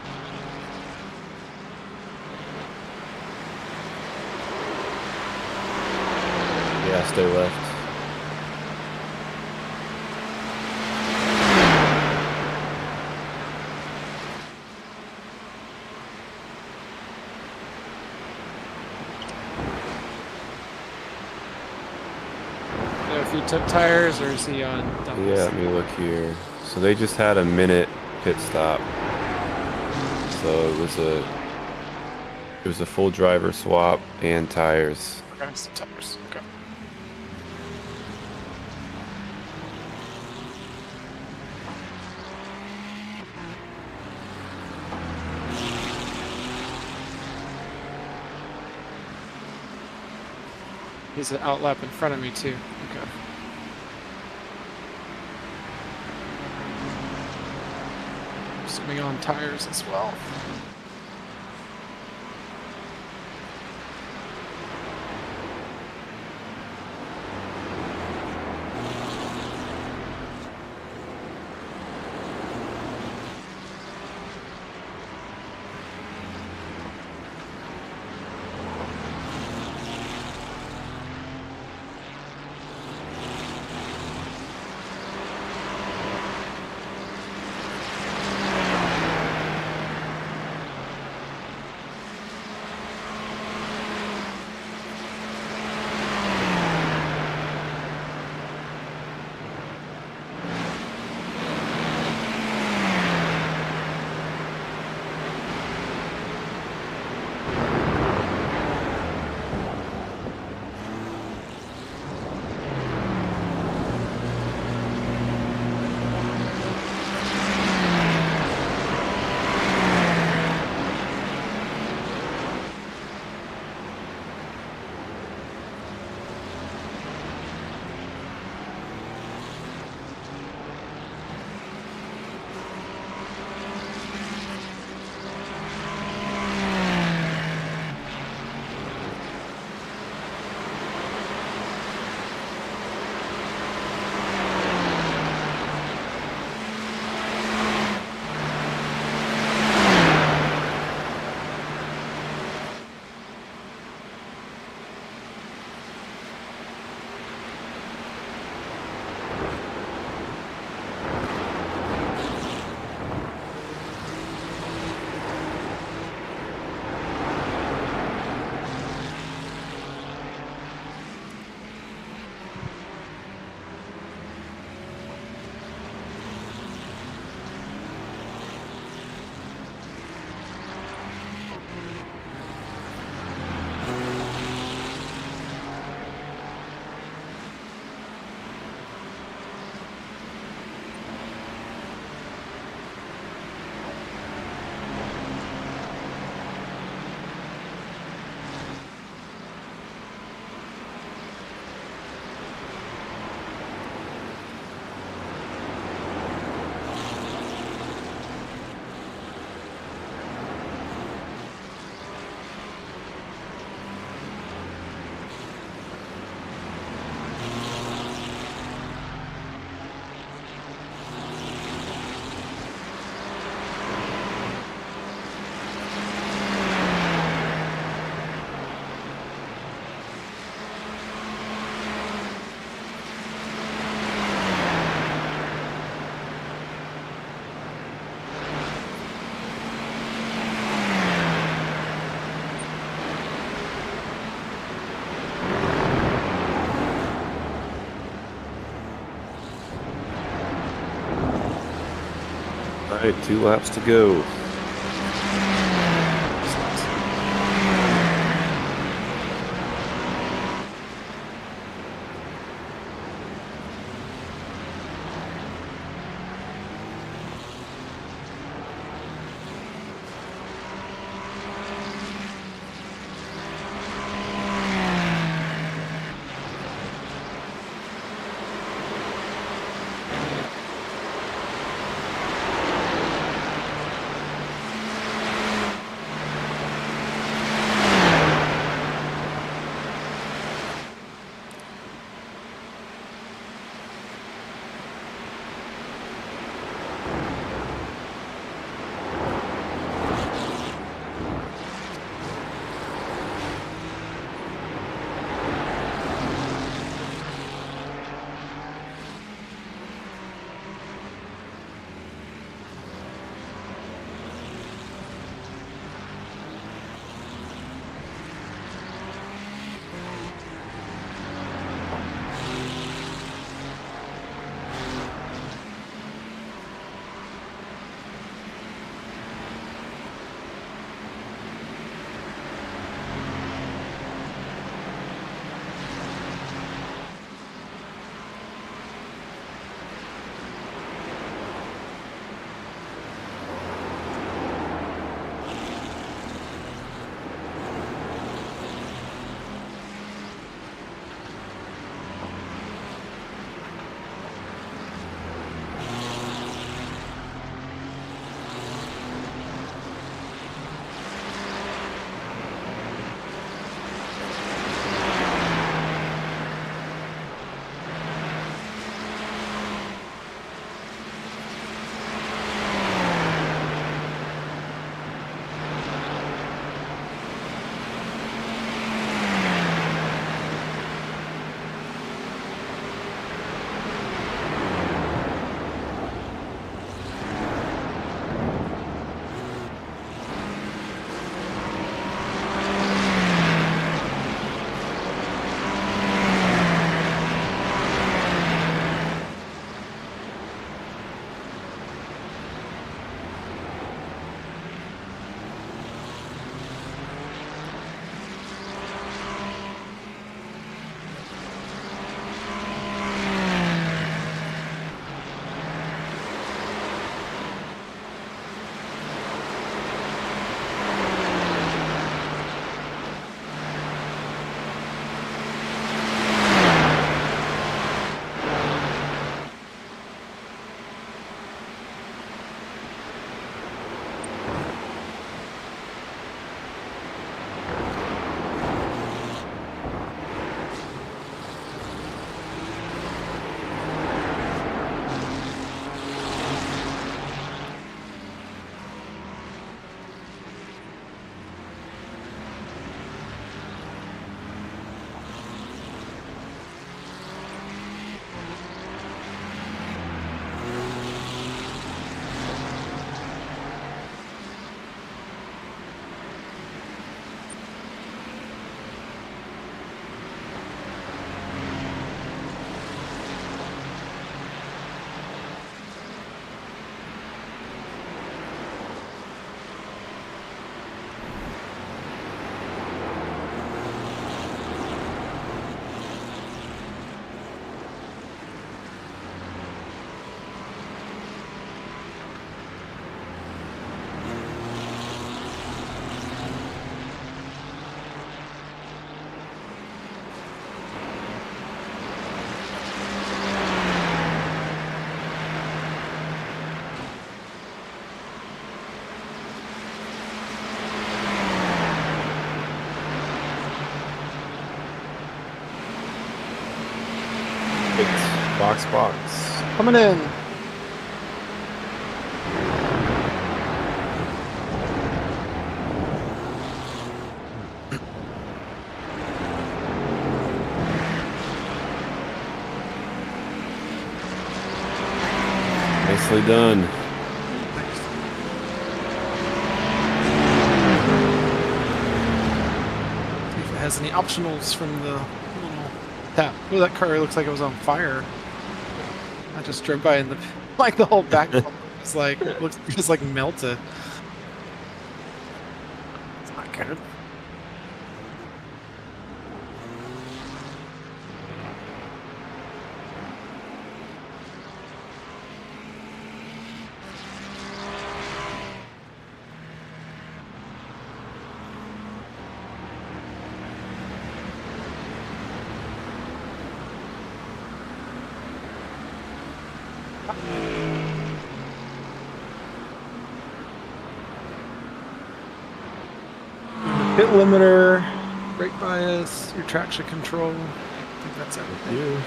Yeah, stay left. So if he took tires, or is he on doubles? Yeah, let me look here. So they just had a minute pit stop. So it was a full driver swap and tires. Okay, some tires. Okay. He's an outlap in front of me too. Okay. Assuming on tires as well. All right, 2 laps to go. Perfect. Box. Coming in. Nicely done. See if it has any optionals from the little tap. Oh, that car looks like it was on fire. I just drove by and the whole back was like looks just like melted. It's not good. Pit limiter, brake bias, your traction control. I think that's everything. You.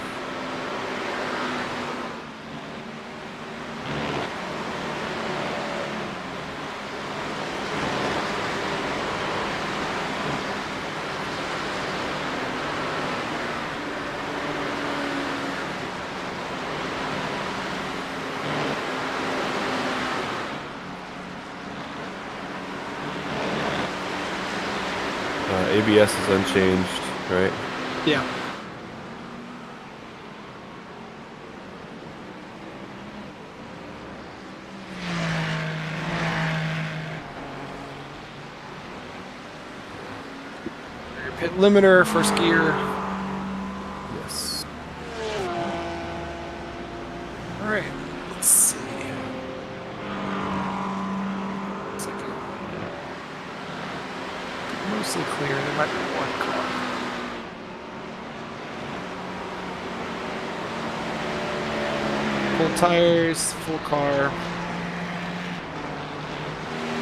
ABS is unchanged, right? Yeah. Your pit limiter, first gear. Yes. All right, let's see. Looks like mostly clear. There might be one car. Full tires, full car.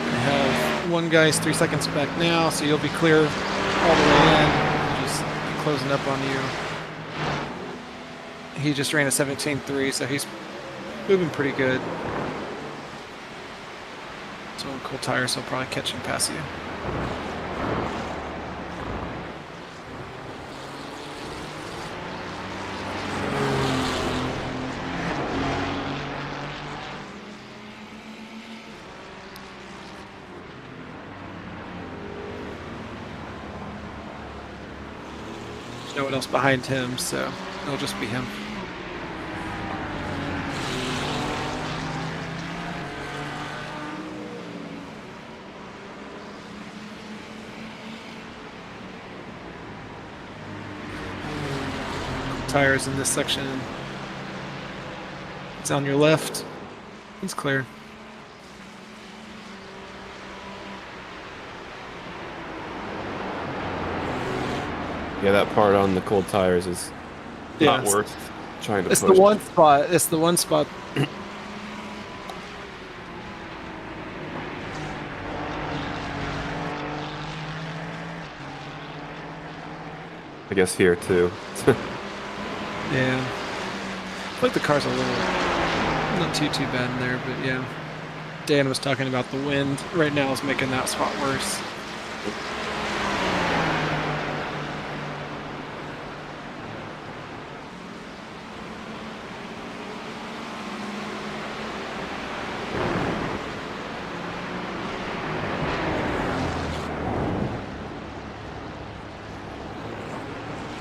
I have one guy's 3 seconds back now, so you'll be clear all the way in. I'll just be closing up on you. He just ran a 17.3, so he's moving pretty good. So cool tires, so I'll probably catch and pass you. There's no one else behind him, so it'll just be him. Tires in this section. It's on your left. It's clear. Yeah, that part on the cold tires is not Yes. worth trying to It's push. the one spot. It's the one spot. I guess here too. Yeah. I feel like the car's a little not too bad in there, but yeah. Dan was talking about the wind right now is making that spot worse.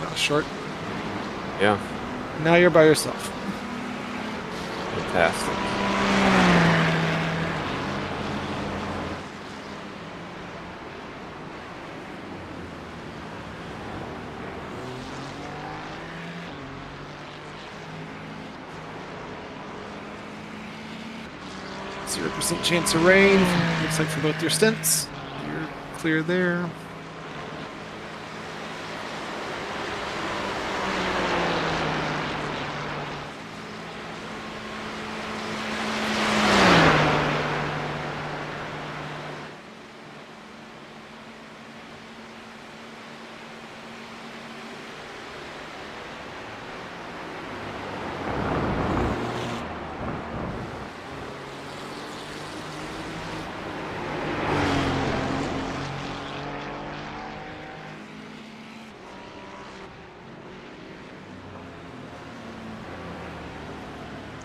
That was short. Yeah, Now you're by yourself. fantastic. %, chance of rain. Looks like for both your stints. You're clear there.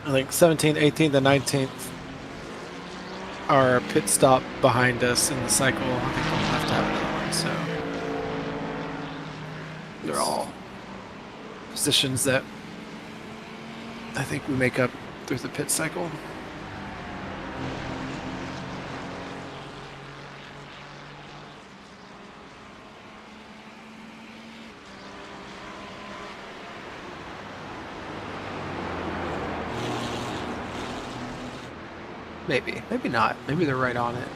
I think 17th, 18th, and 19th are a pit stop behind us in the cycle. I think we'll have to have another one. So they're all positions that I think we make up through the pit cycle. Maybe. Maybe not. Maybe they're right on it.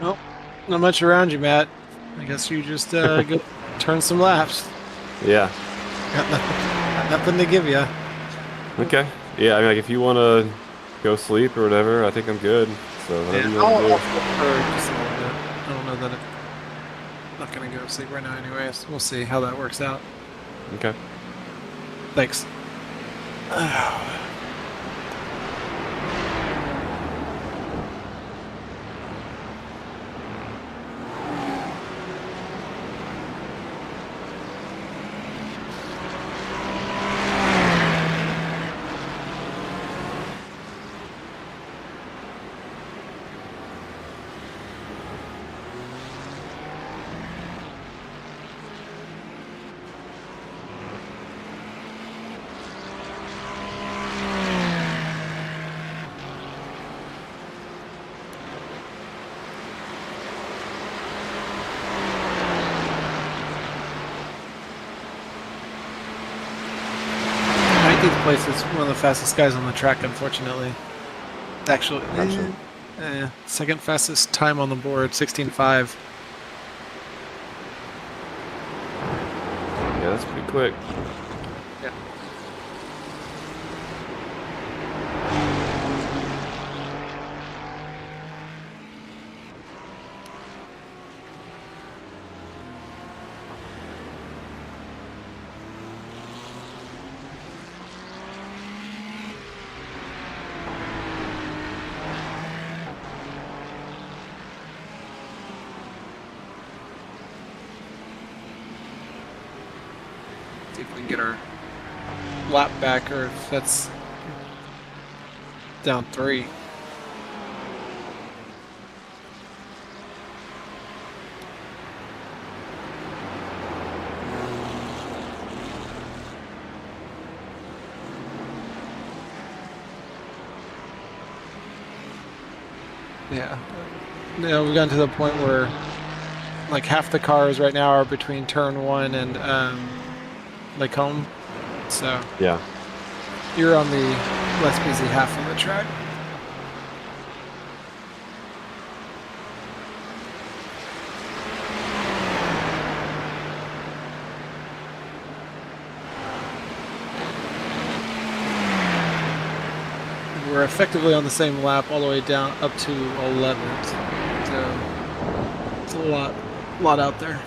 Well, not much around you, Matt. I guess you just go turn some laps. Yeah. Got nothing to give you. Okay. Yeah, I mean, like, if you want to go sleep or whatever, I think I'm good. So whatever you I'll want to flip do. for just a little bit. I don't know that I'm not gonna go to sleep right now, anyways. We'll see how that works out. Okay. Thanks. Place is one of the fastest guys on the track, unfortunately. Actually, second fastest time on the board, 16.5. Yeah, that's pretty quick. Yeah. See if we can get our lap back, or if that's down 3. Yeah. We've gotten to the point where like half the cars right now are between turn 1 and Lake Home. So Yeah. you're on the less busy half of the track. We're effectively on the same lap all the way down up to 11th. So it's a lot out there.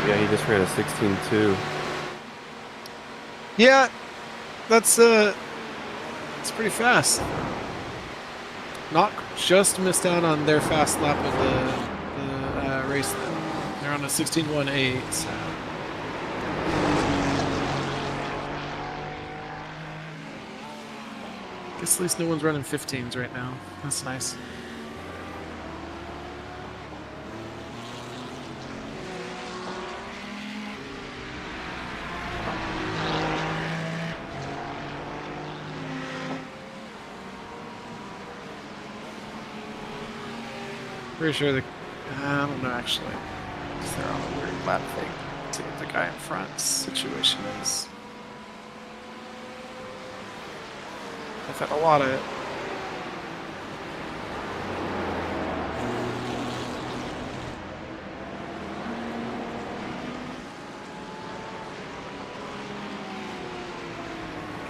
Yeah, he just ran a 16.2. Yeah, that's it's pretty fast. Not just missed out on their fast lap of the race though. They're on a 16.18. So. Guess at least no one's running 15s right now. That's nice. Pretty sure I don't know actually. 'Cause they're on a weird lap thing to what the guy in front situation is. I've had a lot of it.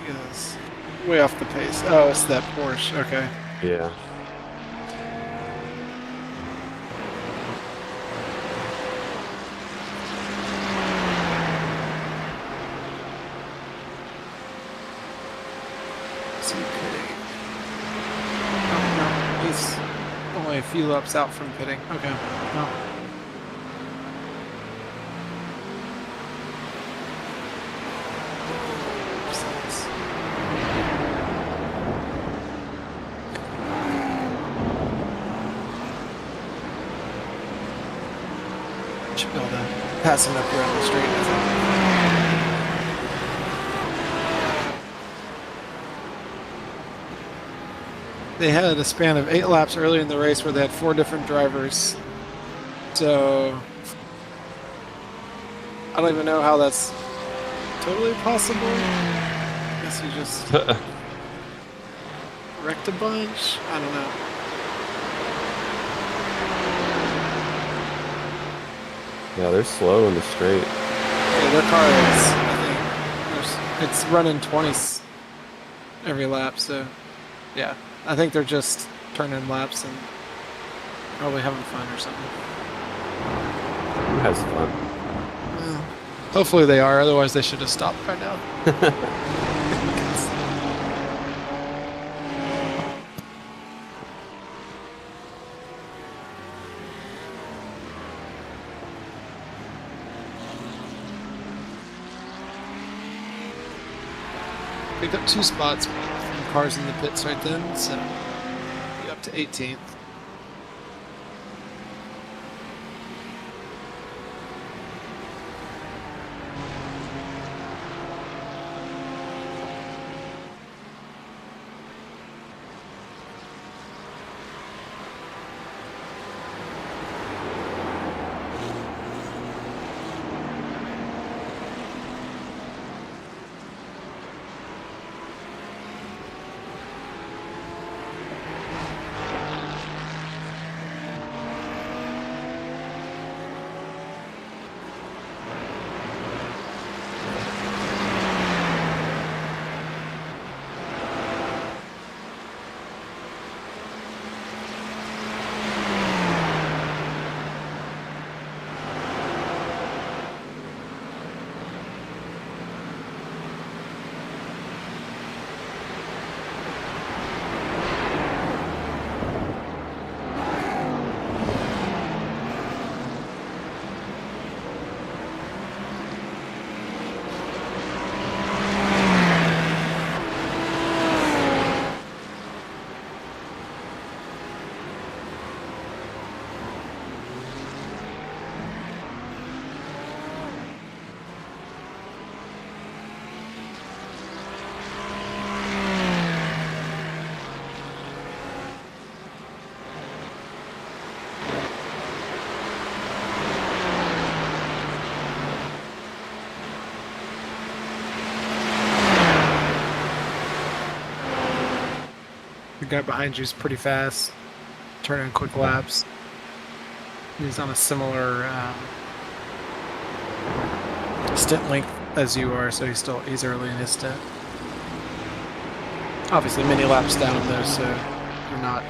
Yes. Way off the pace. Oh, it's that Porsche. Okay. Yeah. See pitting. Oh no, he's only a few laps out from pitting. Okay. No. Should be able to pass him up around the straight, I think. They had a span of 8 laps early in the race where they had 4 different drivers. So I don't even know how that's totally possible. I guess you just wrecked a bunch. I don't know. Yeah, they're slow in the straight. Yeah, their car is, I think, it's running 20s every lap, so yeah. I think they're just turning laps and probably having fun or something. Who has fun? Well, hopefully they are, otherwise they should have stopped by now. Picked up 2 spots from cars in the pits right then, so be up to 18th. guy behind you is pretty fast, turning quick laps. He's on a similar stint length as you are, so he's early in his stint. Obviously, many laps down though, so you're not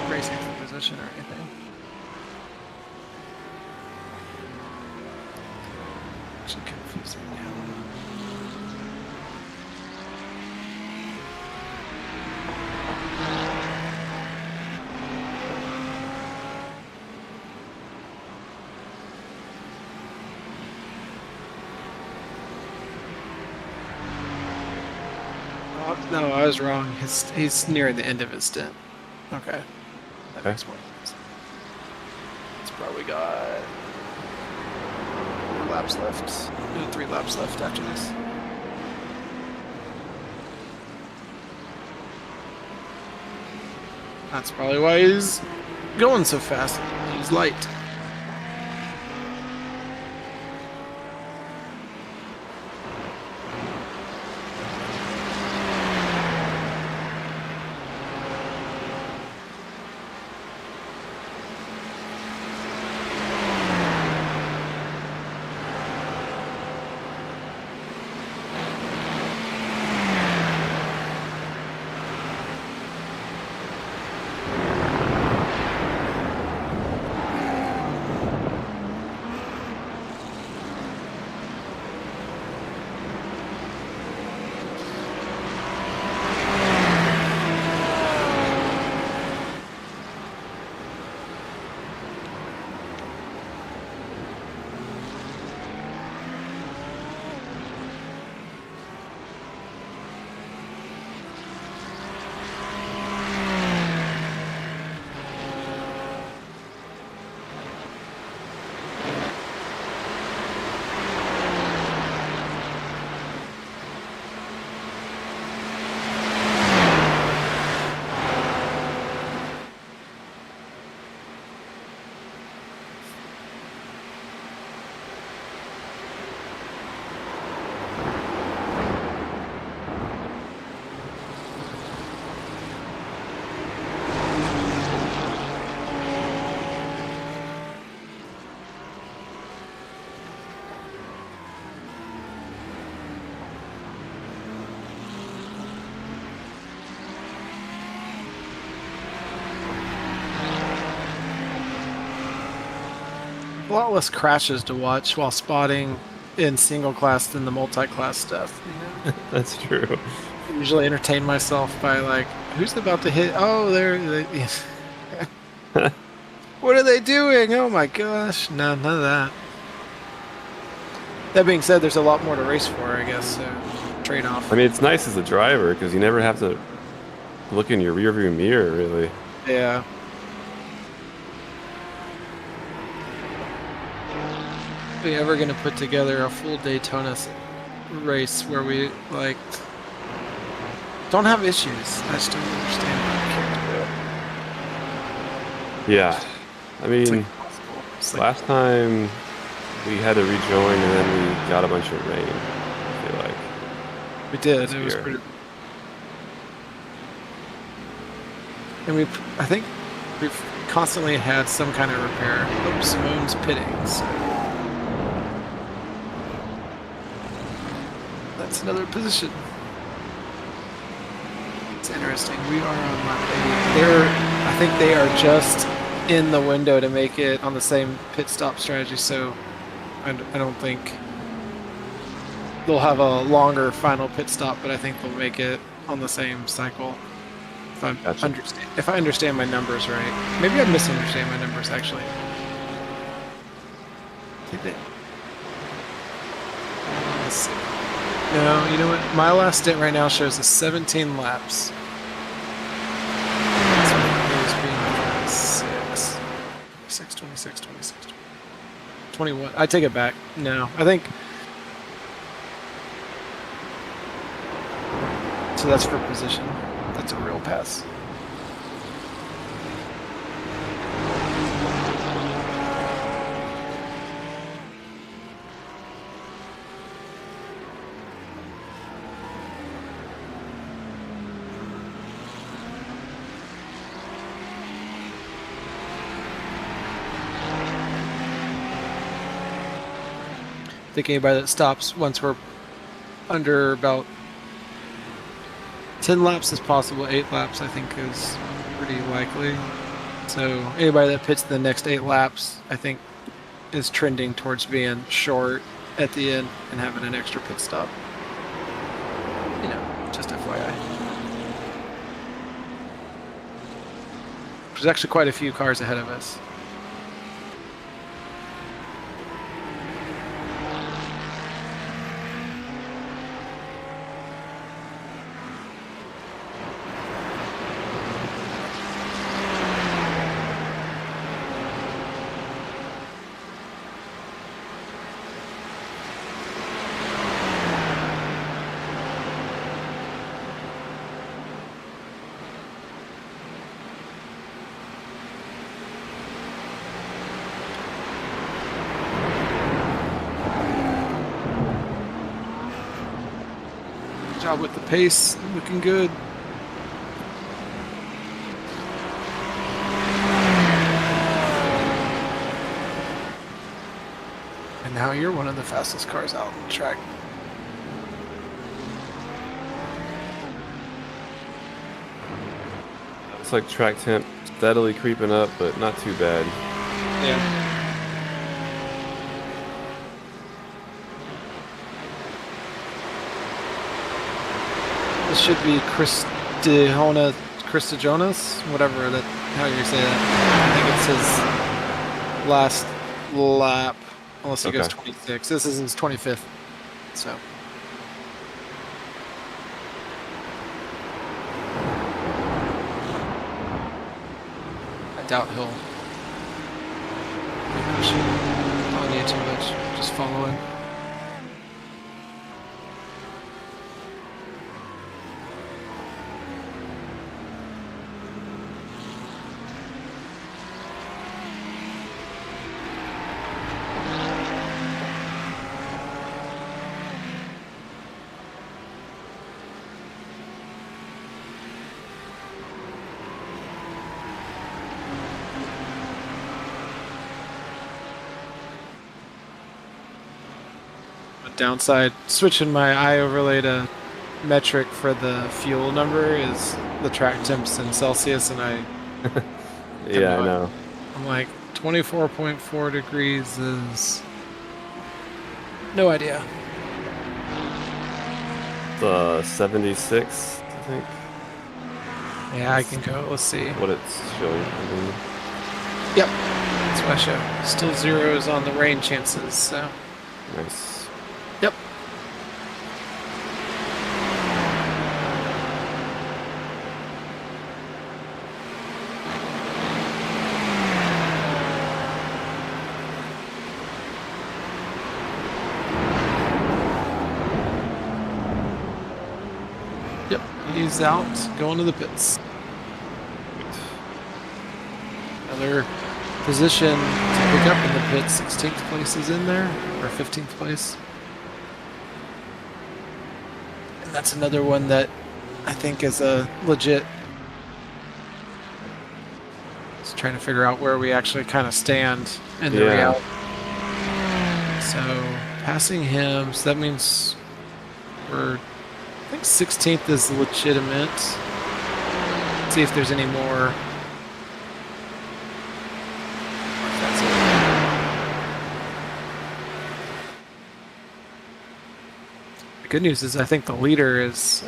racing for position or anything. Actually confusing now. No, I was wrong. He's nearing the end of his stint. Okay. That makes more sense. It's probably got 4 laps left. 3 laps left after this. That's probably why he's going so fast. He's light. A lot less crashes to watch while spotting in single class than the multi-class stuff. You know? That's true. I usually entertain myself by like, who's about to hit? Oh, what are they doing? Oh my gosh! No, none of that. That being said, there's a lot more to race for, I guess. So trade-off. I mean, it's nice as a driver because you never have to look in your rearview mirror, really. Yeah. Are we ever gonna put together a full Daytona race where we like don't have issues? I just don't understand why we can't do it. Yeah. I mean, It's like, last time we had to rejoin and then we got a bunch of rain, I feel like. we did. this It was year. pretty. And I think we've constantly had some kind of repair. Oops, Moon's pitting. So. That's another position. It's interesting. We are on lap 8. I think they are just in the window to make it on the same pit stop strategy, so I don't think they'll have a longer final pit stop, but I think they'll make it on the same cycle. Gotcha. If I understand my numbers right. Maybe I misunderstand my numbers, actually. Let's see. No, you know what? My last stint right now shows us 17 laps. So it is being 26, 21. I take it back. No, I think. So that's for position. That's a real pass. think anybody that stops once we're under about 10 laps is possible. 8 laps, I think, is pretty likely. So anybody that pits the next 8 laps, I think, is trending towards being short at the end and having an extra pit stop. You know, just FYI. There's actually quite a few cars ahead of us. Job with the pace, looking good. And now you're one of the fastest cars out on the track. Looks like track temp steadily creeping up, but not too bad. Yeah. This should be Cristijonas, whatever that how you say that. I think it's his last lap, unless he goes 26. This is his 25th, so. I doubt he'll push on you too much, just following. Downside, switching my eye overlay to metric for the fuel number is the track temps in Celsius, and I Yeah, I know. I'm like 24.4 degrees is no idea. 76, I think. Yeah, I can go. Let's see. What it's showing. Yep, that's what I show. Still zeros on the rain chances. So Nice. yep. Yep, he's out, going to the pits. Another position to pick up in the pits. 16th place is in there, or 15th place. And that's another one that I think is a legit. Just trying to figure out where we actually kind of stand in the reality. So passing him, so that means we're, I think 16th is legitimate. Let's see if there's any more. That's it. The good news is I think the leader is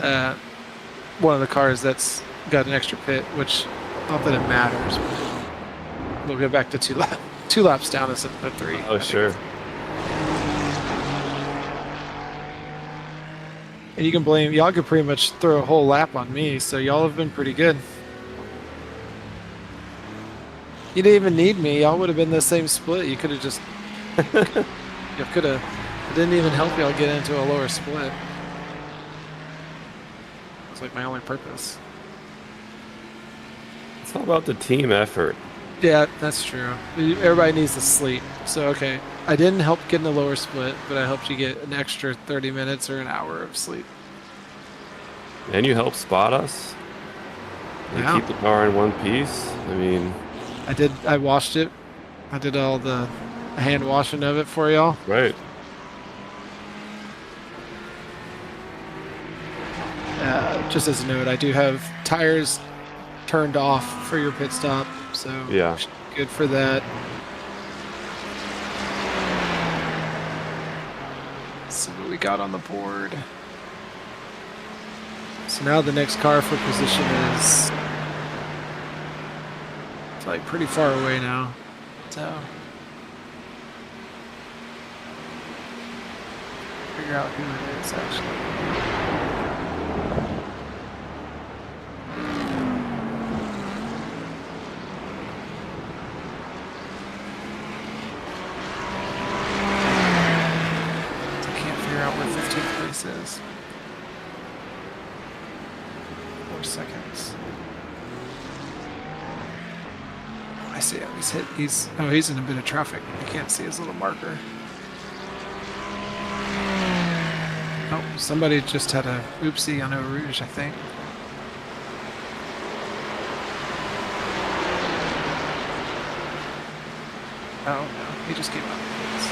one of the cars that's got an extra pit, which not that it matters, but we'll go back to two laps down instead of 3. Oh, sure. And you can blame, y'all could pretty much throw a whole lap on me, so y'all have been pretty good. You didn't even need me, y'all would have been the same split. You could have just, you could have, it didn't even help y'all get into a lower split. It's like my only purpose. It's all about the team effort. Yeah, that's true. Everybody needs to sleep. So, okay, I didn't help get in the lower split, but I helped you get an extra 30 minutes or an hour of sleep. And you help spot us. You Yeah. keep the car in one piece. I mean, I washed it. I did all the hand washing of it for y'all. right. just as a note, I do have tires turned off for your pit stop, so Yeah. good for that. Let's see what we got on the board. So now the next car for position is like pretty far away now. So figure out who it is actually. I can't figure out where 15th place is. 4 seconds. Oh, I see him. He's hit. He's in a bit of traffic. I can't see his little marker. Oh, somebody just had a oopsie on Eau Rouge, I think. Oh no, he just came out of the pits.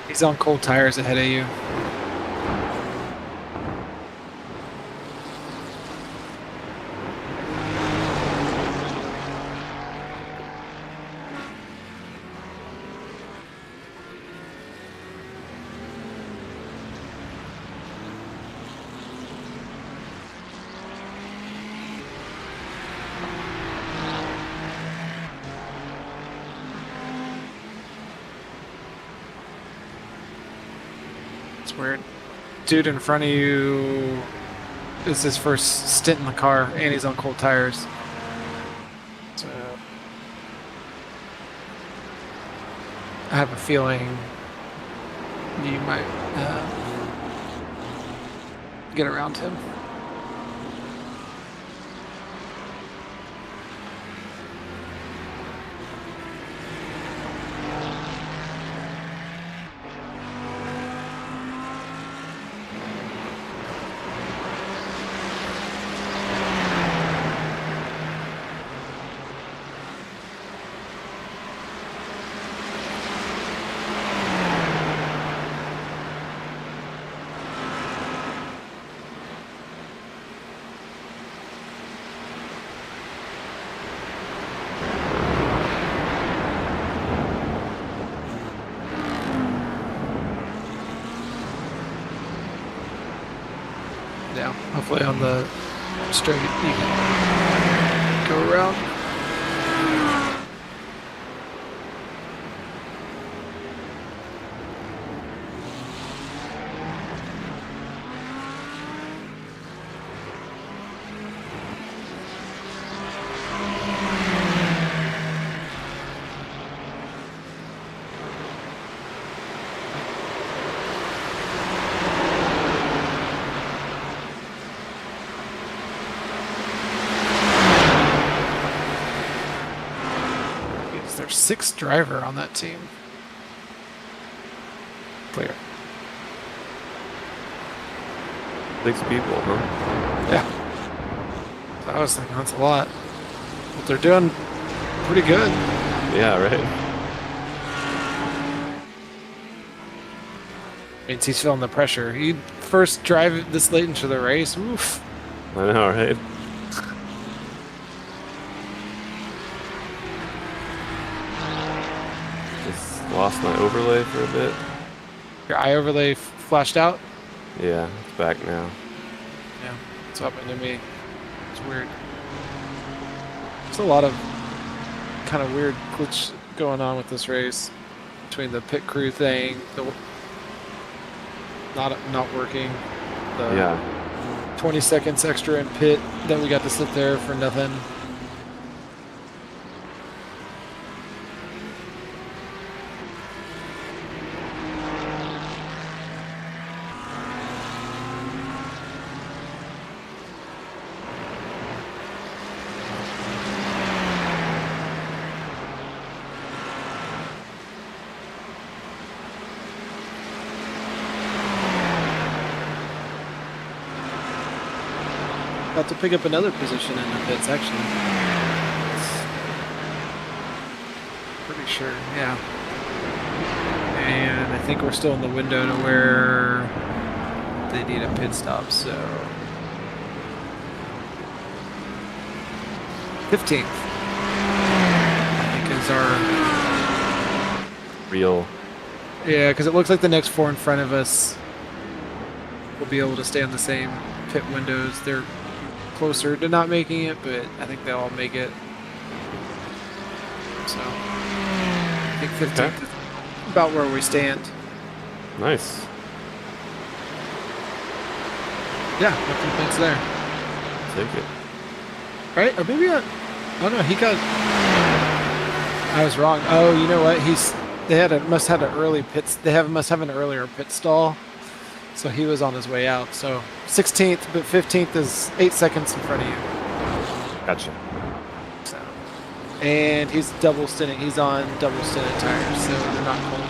He's on cold tires ahead of you. It's weird. Dude in front of you is his first stint in the car, and he's on cold tires. So I have a feeling you might get around him. Yeah, hopefully on the straight you can go around. It's their 6th driver on that team. Clear. 6 people, huh? Yeah. So I was thinking that's a lot. But they're doing pretty good. Yeah, right. Means he's feeling the pressure. He first drive this late into the race. Oof. I know, right? Just lost my overlay for a bit. Your eye overlay flashed out? Yeah, it's back now. Yeah, it's happened to me. It's weird. There's a lot of kind of weird glitch going on with this race between the pit crew thing, the not working, the Yeah. 20 seconds extra in pit that we got to sit there for nothing. About to pick up another position in the pits, actually. Pretty sure, yeah. And I think we're still in the window to where they need a pit stop, so 15th, I think is our Real. yeah, because it looks like the next four in front of us will be able to stay on the same pit windows. They're closer to not making it, but I think they'll all make it. So I think 15th is about where we stand. Nice. Yeah, no complaints there. Take it. Right? Or maybe oh no, he got. I was wrong. Oh, you know what? Must have an early pits. Must have an earlier pit stall, so he was on his way out. So 16th, but 15th is 8 seconds in front of you. Gotcha. So, and he's double stinting. He's on double stinted tires, so they're not cold.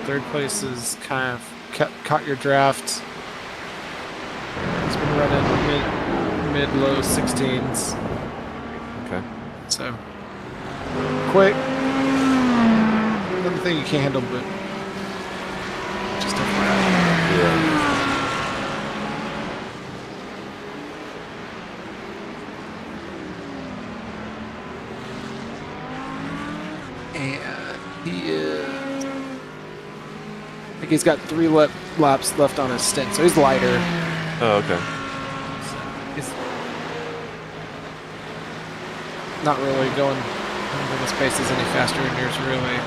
Third place is kind of caught your draft. It's been running mid-low 16s. Okay. So quick. Another thing you can't handle, but just FYI. Yeah. And he is. I think he's got 3 laps left on his stint, so he's lighter. Oh, okay. So he's not really going. I don't think his pace is any faster than yours, really.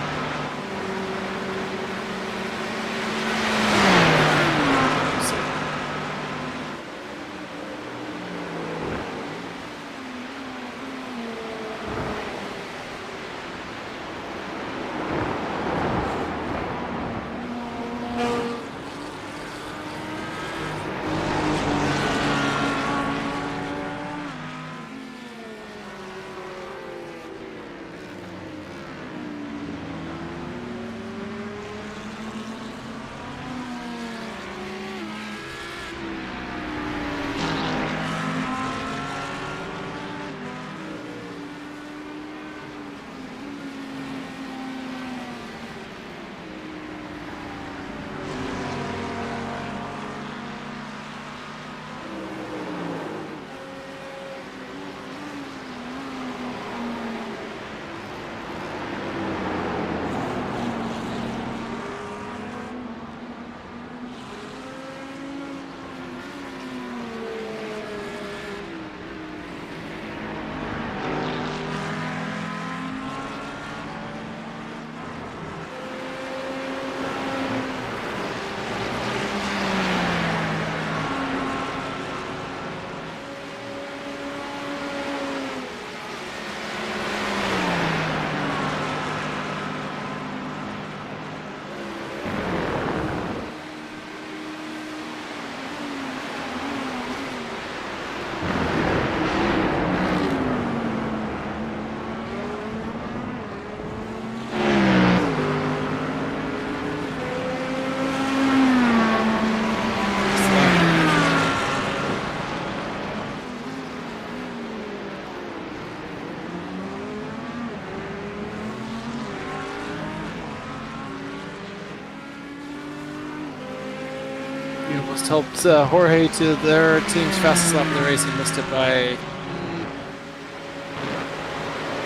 almost helped Jorge to their team's fastest lap in the race. He missed it by a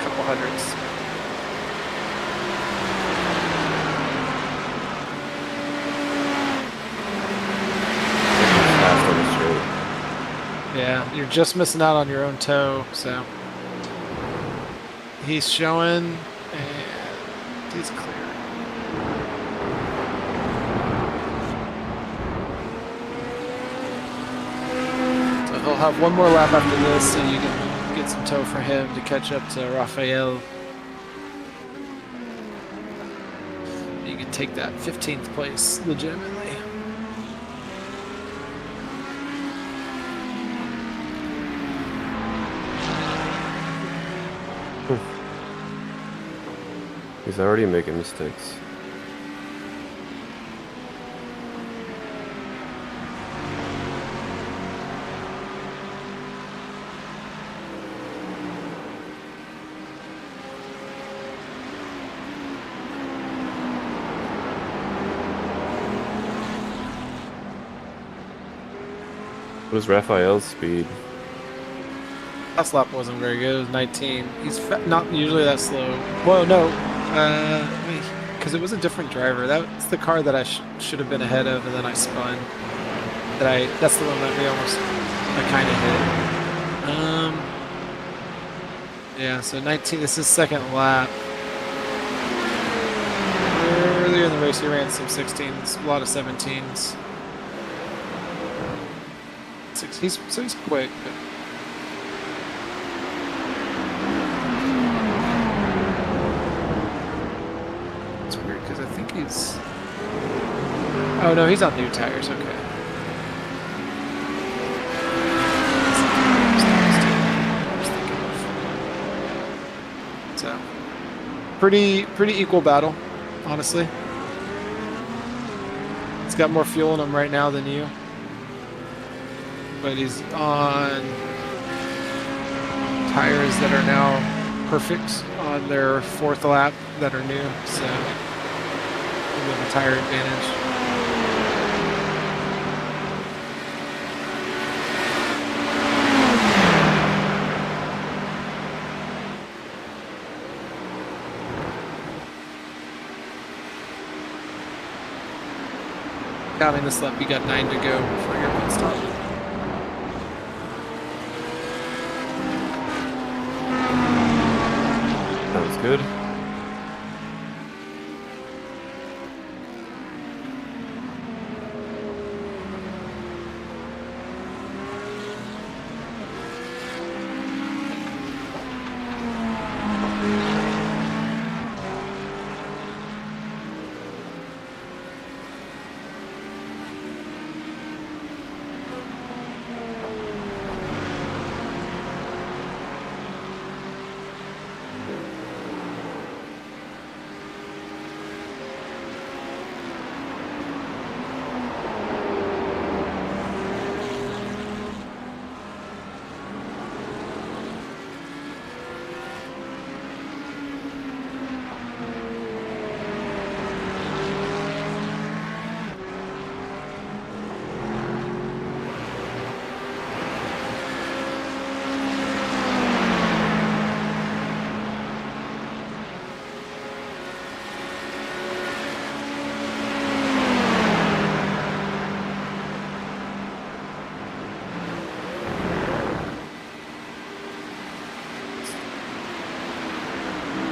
couple hundredths. Fast on the straight. Yeah, you're just missing out on your own toe, so he's showing, and he's clear. So he'll have one more lap after this, so you can get some toe for him to catch up to Rafael. You can take that 15th place legitimately. He's already making mistakes. What is Raphael's speed? Last lap wasn't very good. It was 19. He's not usually that slow. Well, no, because it was a different driver. That's the car that I should have been ahead of, and then I spun. That's the one that I kind of hit. Yeah. So 19. This is second lap. Earlier in the race, he ran some 16s, a lot of 17s. He's quick. But it's weird because I think he's. Oh no, he's on new tires. Okay. So pretty equal battle, honestly. It's got more fuel in him right now than you. But he's on tires that are now perfect on their fourth lap that are new, so we have a tire advantage. Counting this lap, you got 9 to go before your pit stop. Good.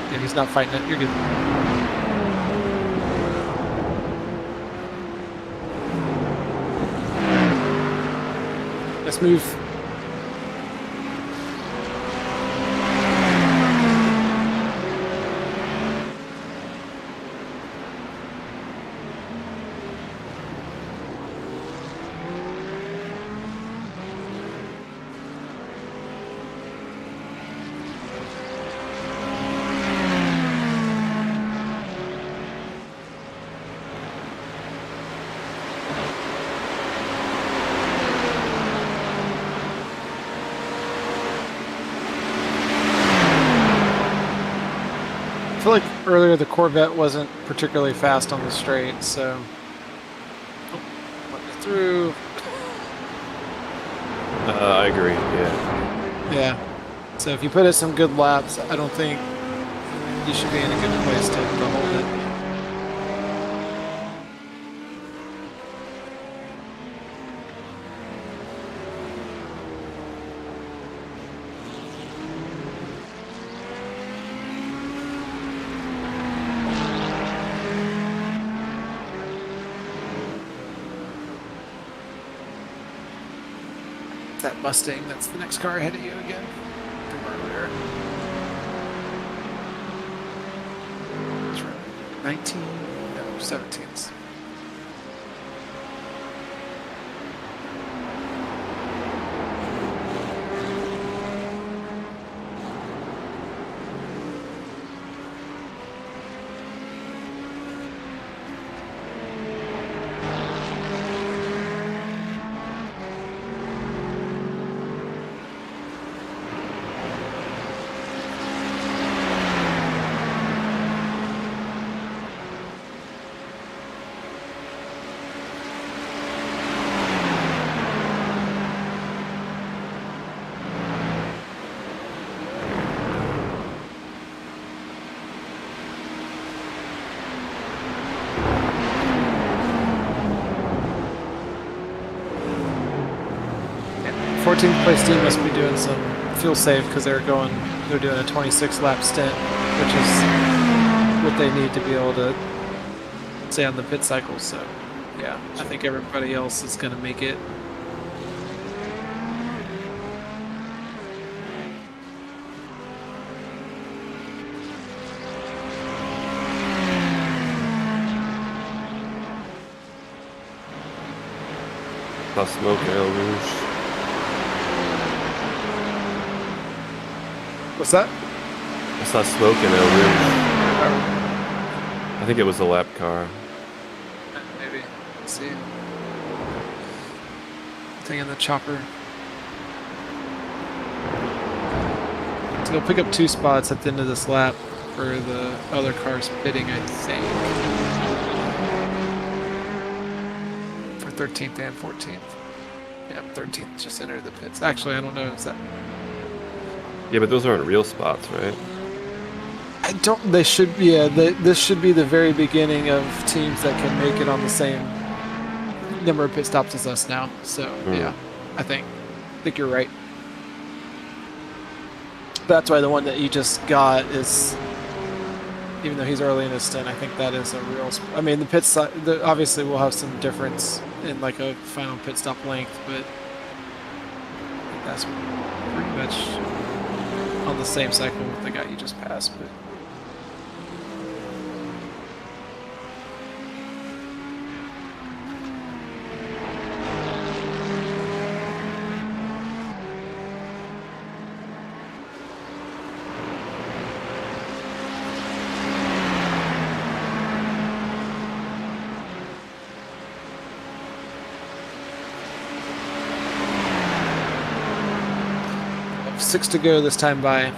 Yeah, he's not fighting it. You're good. Let's move. I feel like earlier the Corvette wasn't particularly fast on the straight, so let me through. I agree. Yeah. Yeah. So if you put in some good laps, I don't think you should be in a good place to hold it. That Mustang, that's the next car ahead of you again. From earlier. That's right. 19, no, 17s. Yeah, 14th place team must be doing some fuel save because they're doing a 26 lap stint, which is what they need to be able to stay on the pit cycle. So yeah, I think everybody else is going to make it. Saw smoke in El Rouge. What's that? I saw smoke in El Rouge. I think it was a lap car. Maybe. Let's see. Thing in the chopper. So they'll pick up 2 spots at the end of this lap for the other cars pitting, I think. For 13th and 14th. Yeah, 13th just entered the pits. Actually, I don't know. Is that? Yeah, but those aren't real spots, right? I don't. They should. Yeah, this should be the very beginning of teams that can make it on the same number of pit stops as us now. So yeah, I think you're right. That's why the one that you just got is, even though he's early in his stint, I think that is a real. I mean, the pit stop. Obviously, we'll have some difference in like a final pit stop length, but I think that's pretty much on the same cycle with the guy you just passed. But six to go this time by.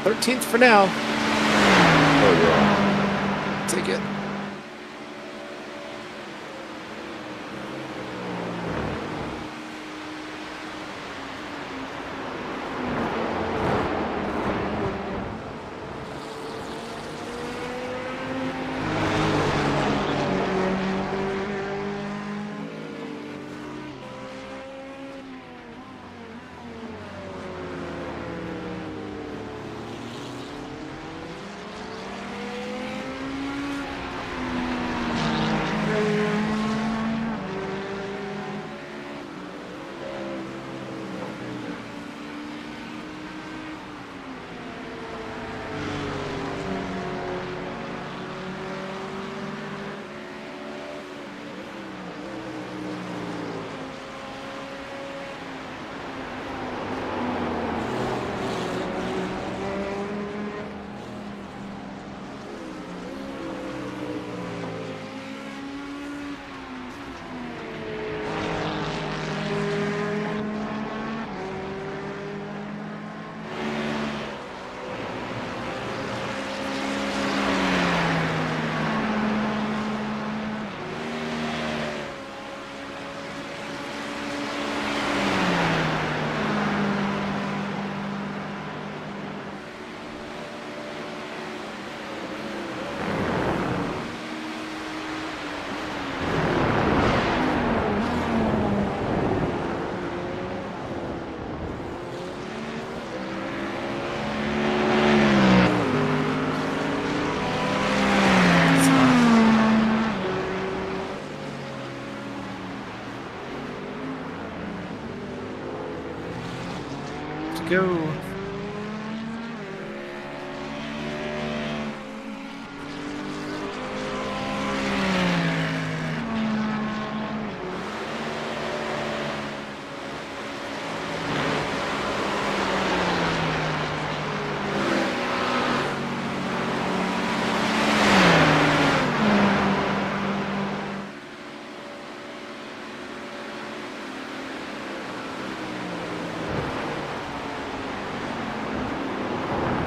Thirteenth for now. Oh yeah. Take it. to go.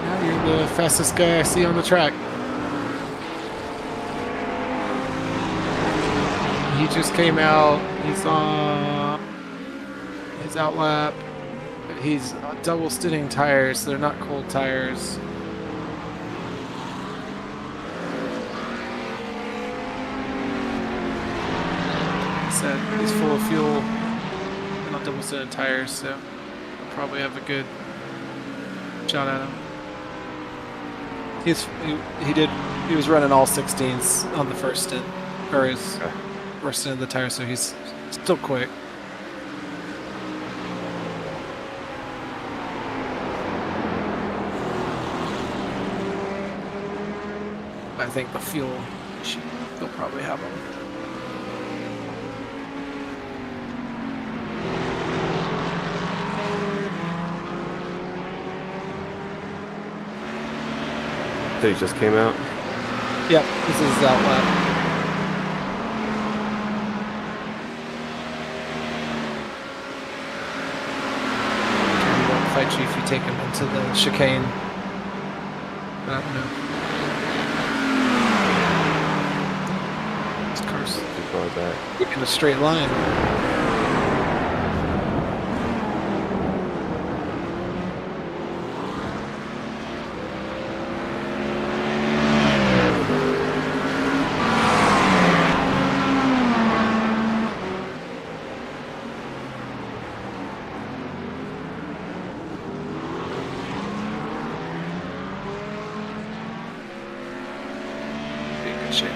Now you're the fastest guy I see on the track. He just came out. He's on his outlap. He's on double stinning tires. They're not cold tires. Said he's full of fuel and on double stinning tires, so I'll probably have a good shot at him. He was running all 16s on the first stint, or his first stint of the tire, so he's still quick. I think the fuel, they'll probably have him. He just came out. Yep, this is his outlap. He won't fight you if you take him into the chicane. I don't know. This car's Too far back. in a straight line. Good shape.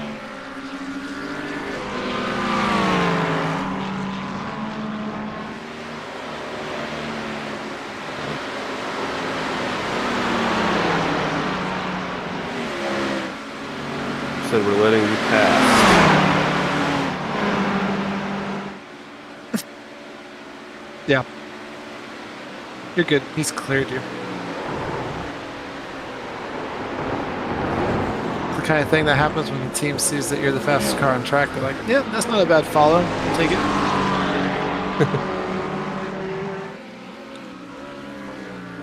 Said we're letting you pass. Yeah. You're good. He's cleared you. The kind of thing that happens when the team sees that you're the fastest car on track. They're like, yeah, that's not a bad follow. I'll take it.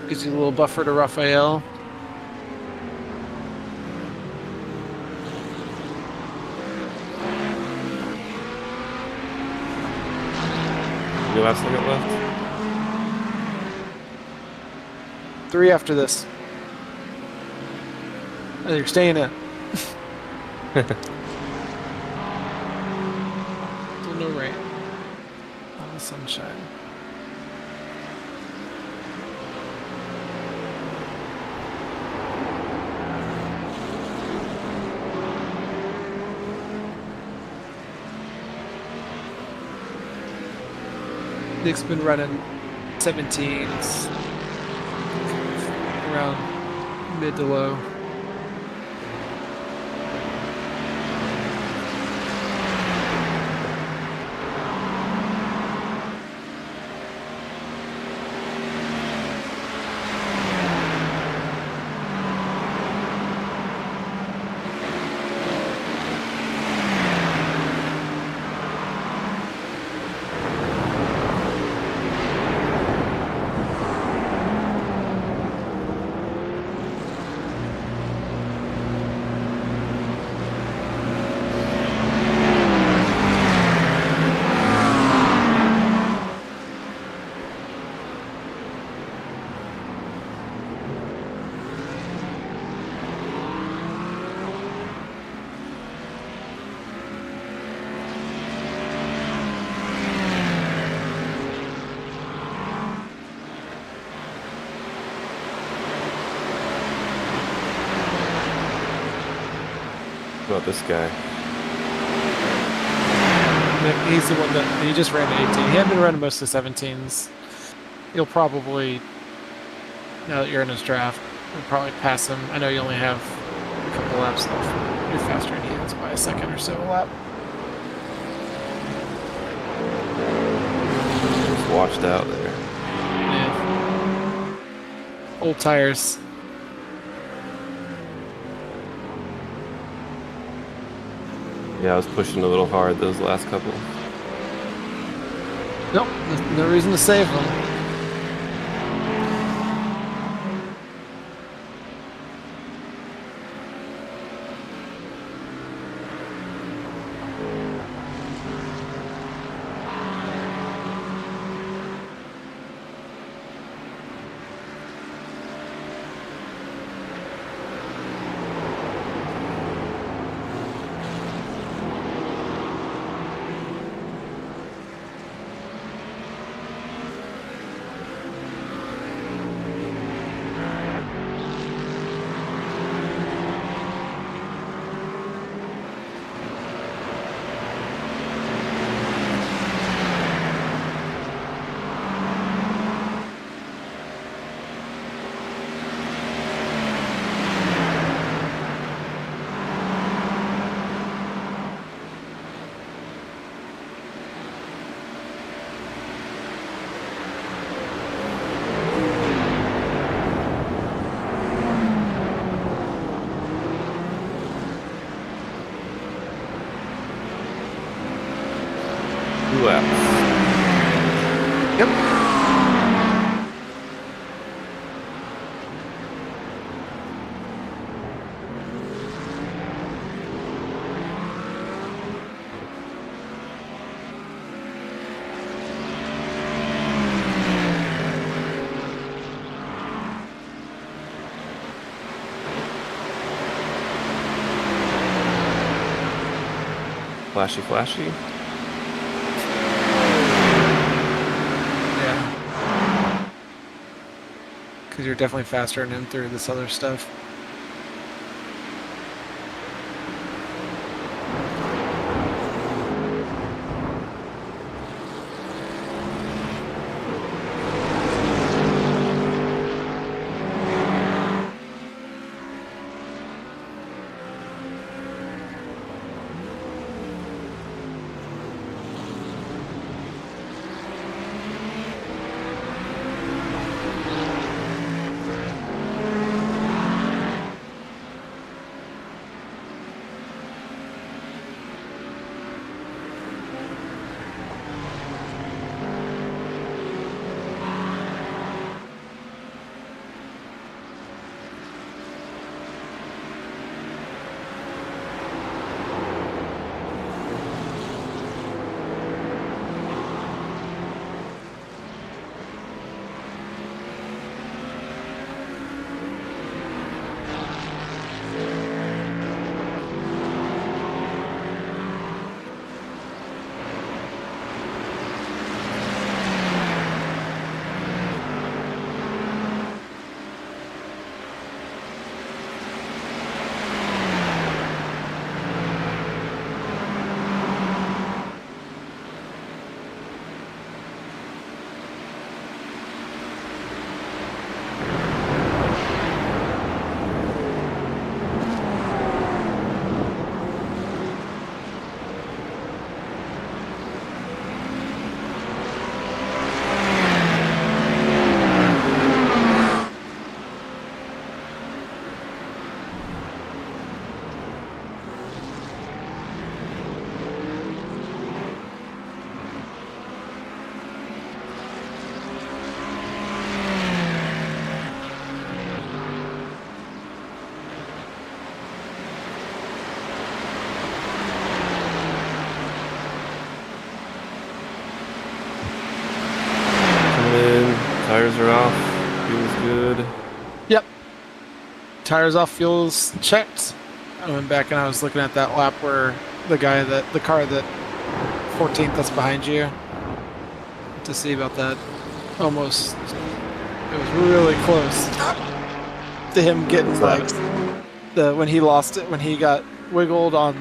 Gives you a little buffer to Raphael. Your last second left. 3 after this. Oh, you're staying in. Still no rain. All the sunshine. Nick's been running 17s around mid to low. What about this guy? He's the one that he just ran an 18. He had been running most of the 17s. He'll probably now that you're in his draft. You'll probably pass him. I know you only have a couple laps left. You're faster than he is by a second or so a lap. Just washed out there. Yeah. Old tires. Yeah, I was pushing a little hard those last couple. Nope, there's no reason to save them. Laps. Yep. Flashy, flashy. Yeah. Because you're definitely faster than him through this other stuff. Tires are off. Feels good. Yep. Tires off, fuels checked. I went back and I was looking at that lap where the car that 14th that's behind you to see about that. Almost, it was really close to him getting like when he lost it, when he got wiggled on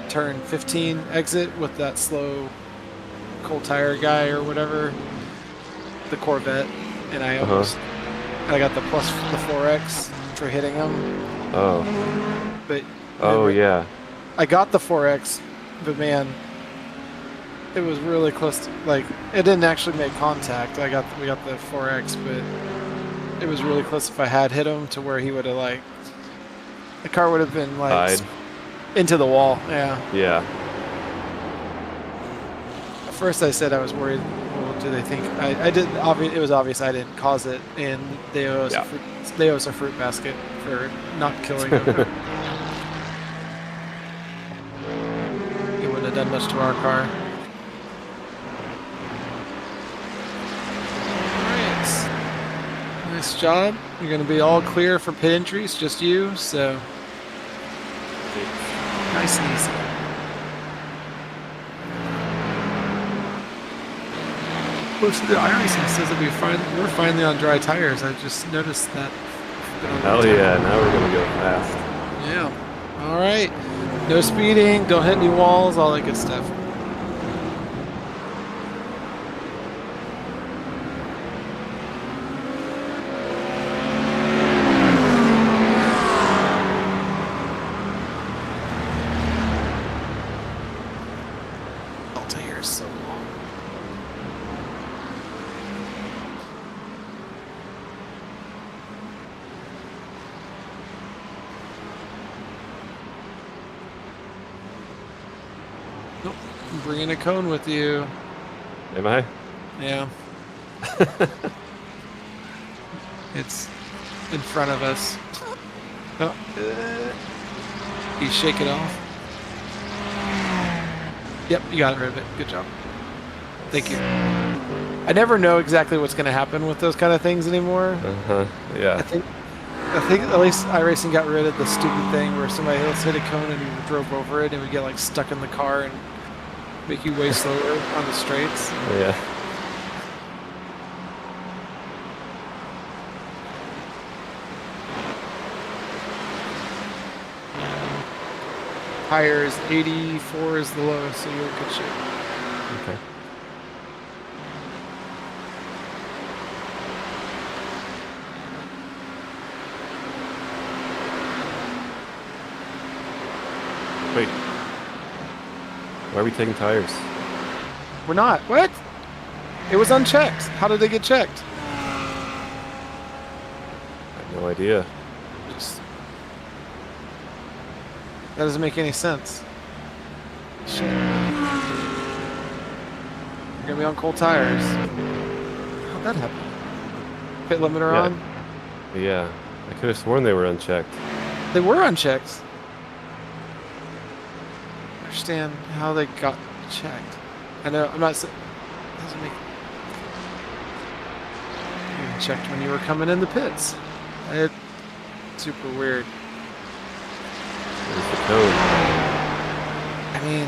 turn 15 exit with that slow cold tire guy or whatever, the Corvette, and I almost I got the plus the 4x for hitting him, Oh. but Oh yeah. I got the 4x, but man, it was really close to, like, it didn't actually make contact. We got the 4x, but it was really close if I had hit him to where he would have, like, the car would have been like Died. into the wall. Yeah. Yeah. At first I said I was worried, well, do they think I didn't, it was obvious I didn't cause it, and they owe us, Yeah. they owe us a fruit basket for not killing him. It wouldn't have done much to our car. Alright. Nice job. You're going to be all clear for pit entries, just you, so nice and easy. Well, so the iRacing says that we're finally on dry tires. I just noticed that. Hell yeah! Now we're gonna go fast. Yeah. All right. No speeding. Don't hit any walls. All that good stuff. Delta here is so long. Nope. I'm bringing a cone with you. Am I? Yeah. It's in front of us. Oh. You shake it off. Yep, you got rid of it. Good job. Thank you. I never know exactly what's going to happen with those kind of things anymore. I Yeah. think at least iRacing got rid of the stupid thing where somebody else hit a cone and you drove over it and we get like stuck in the car and make you way slower on the straights. Yeah. Tires 84 is the lowest, so you're in good shape. Okay. Wait. Why are we taking tires? We're not. What? It was unchecked. How did they get checked? I have no idea. Just... That doesn't make any sense. Shit. You're gonna be on cold tires. How'd that happen? Pit limiter Yeah. on? Yeah. I could have sworn they were unchecked. They were unchecked. I understand how they got checked. I know, I'm not... Doesn't make... You checked when you were coming in the pits. It's super weird. Where's the code? I mean,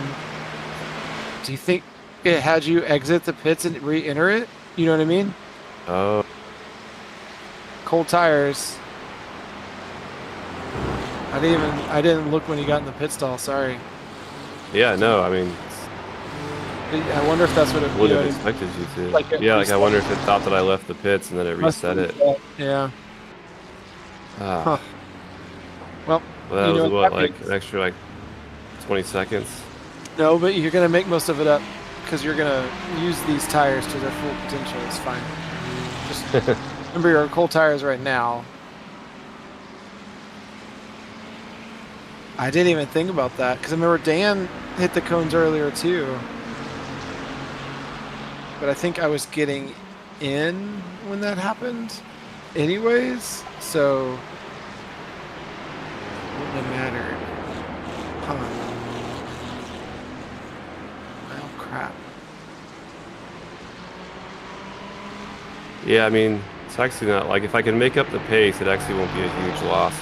do you think it had you exit the pits and re-enter it? You know what I mean? Oh. Cold tires. I didn't look when you got in the pit stall. Sorry. Yeah, no, I mean, I wonder if that's what it would you have know, expected you to. like it Yeah, like I reset. wonder if it thought that I left the pits and then it reset it. Yeah. Ah. Huh. Well, Well, that you was know, what, that like means- an extra like 20 seconds. no, but you're gonna make most of it up because you're gonna use these tires to their full potential. It's fine. Just remember your cold tires right now. I didn't even think about that because I remember Dan hit the cones earlier too. But I think I was getting in when that happened anyways, so it wouldn't have mattered. Huh. Well, crap. Yeah, I mean, it's actually not like if I can make up the pace, it actually won't be a huge loss.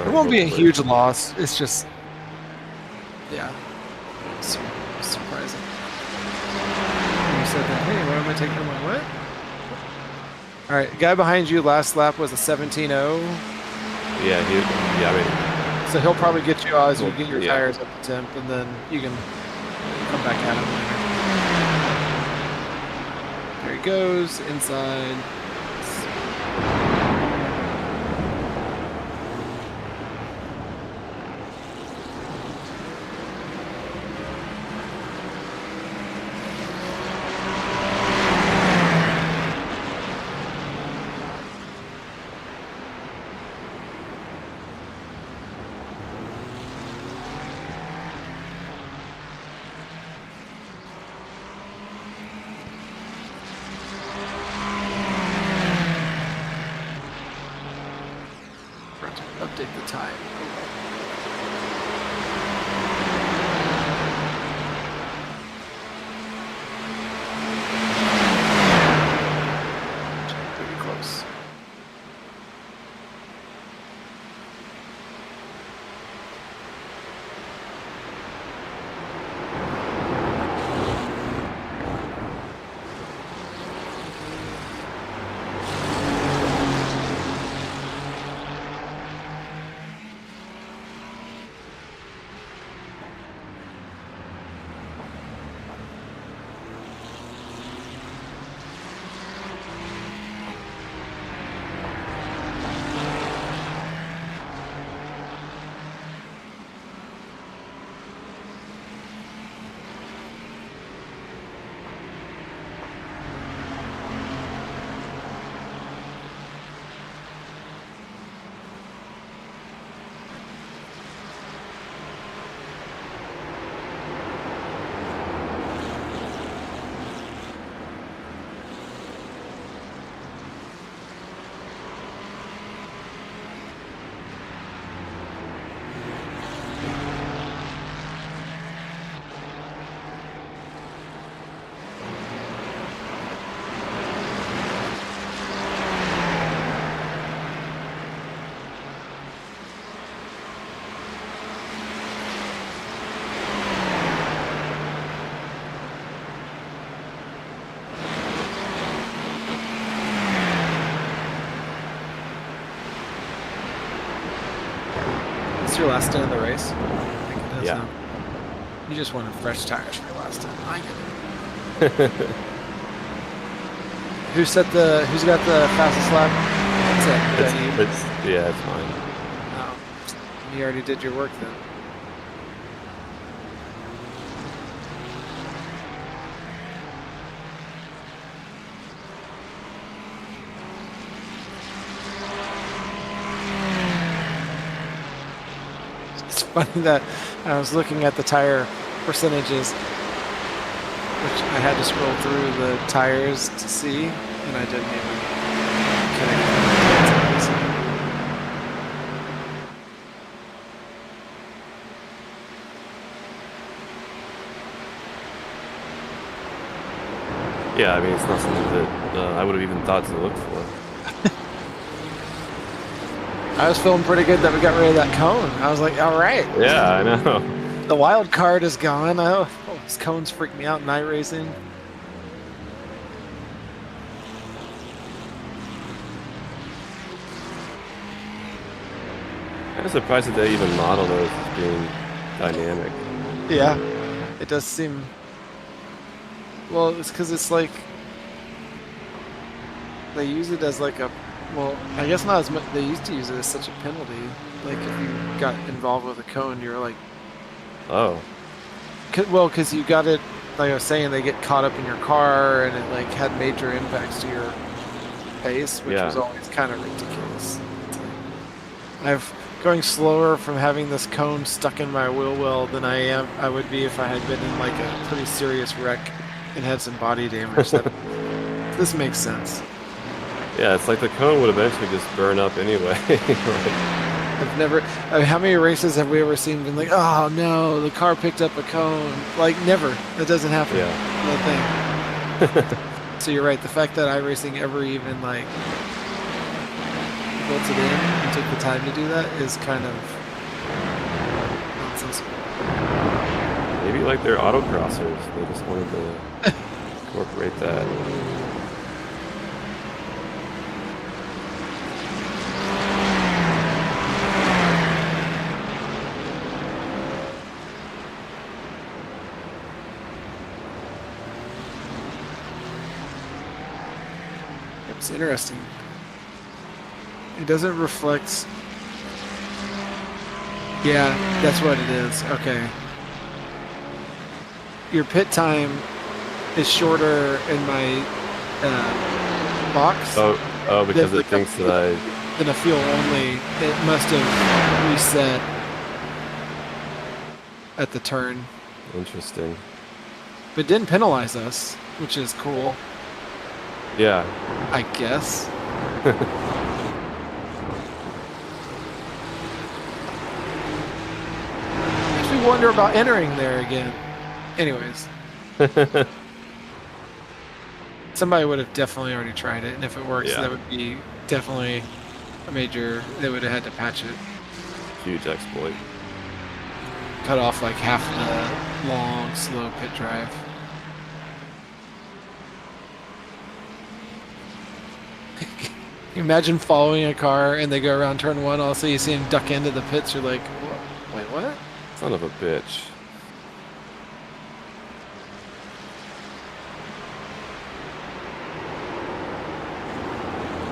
It won't be a huge loss. It's just, yeah, surprising. You said that, hey, what am I taking? I'm like, what? All right, guy behind you last lap was a 17.0, Yeah, I mean, so he'll probably get you as you Well, get your yeah. tires up to temp, and then you can come back at him later. There he goes, inside. update the time. Pretty close. It's your last day of the race? I think it is Yeah. now. You just wanted fresh tires for your last time. I get it. Who's got the fastest lap? That's it. It's fine. Oh, you already did your work then. It's funny that I was looking at the tire percentages, which I had to scroll through the tires to see, and I didn't even connect them. Yeah, I mean, it's not something that I would have even thought to look for. I was feeling pretty good that we got rid of that cone. I was like, all right. Yeah, I know. The wild card is gone. Oh, these cones freak me out in iRacing. I'm surprised that they even model those as being dynamic. Yeah, it does seem. Well, it's because it's like they use it as like a. Well, I guess not as much. They used to use it as such a penalty. Like if you got involved with a cone, you're like. Oh. Well, because you got it. Like I was saying, they get caught up in your car, and it like had major impacts to your pace, which was always kind of ridiculous. Going slower from having this cone stuck in my wheel well than I would be if I had been in like a pretty serious wreck and had some body damage. This makes sense. Yeah, it's like the cone would eventually just burn up anyway. I've never. I mean, how many races have we ever seen been like, oh no, the car picked up a cone? Like never. That doesn't happen. Yeah. Nothing. So you're right. The fact that iRacing ever even like built it in and took the time to do that is kind of nonsensical. Maybe like they're autocrossers. They just wanted to incorporate that. It's interesting. It doesn't reflect. Yeah, that's what it is. Okay. Your pit time is shorter in my box. Oh, because it thinks that I. Than a fuel only. It must have reset at the turn. Interesting. But it didn't penalize us, which is cool. Yeah. I guess. wonder about entering there again. Anyways, somebody would have definitely already tried it, and if it works, Yeah. that would be definitely a major. They would have had to patch it, Huge exploit. cut off like half the long, slow pit drive. Imagine following a car and they go around turn one, also you see him duck into the pits, you're like, wait, what? Son of a bitch.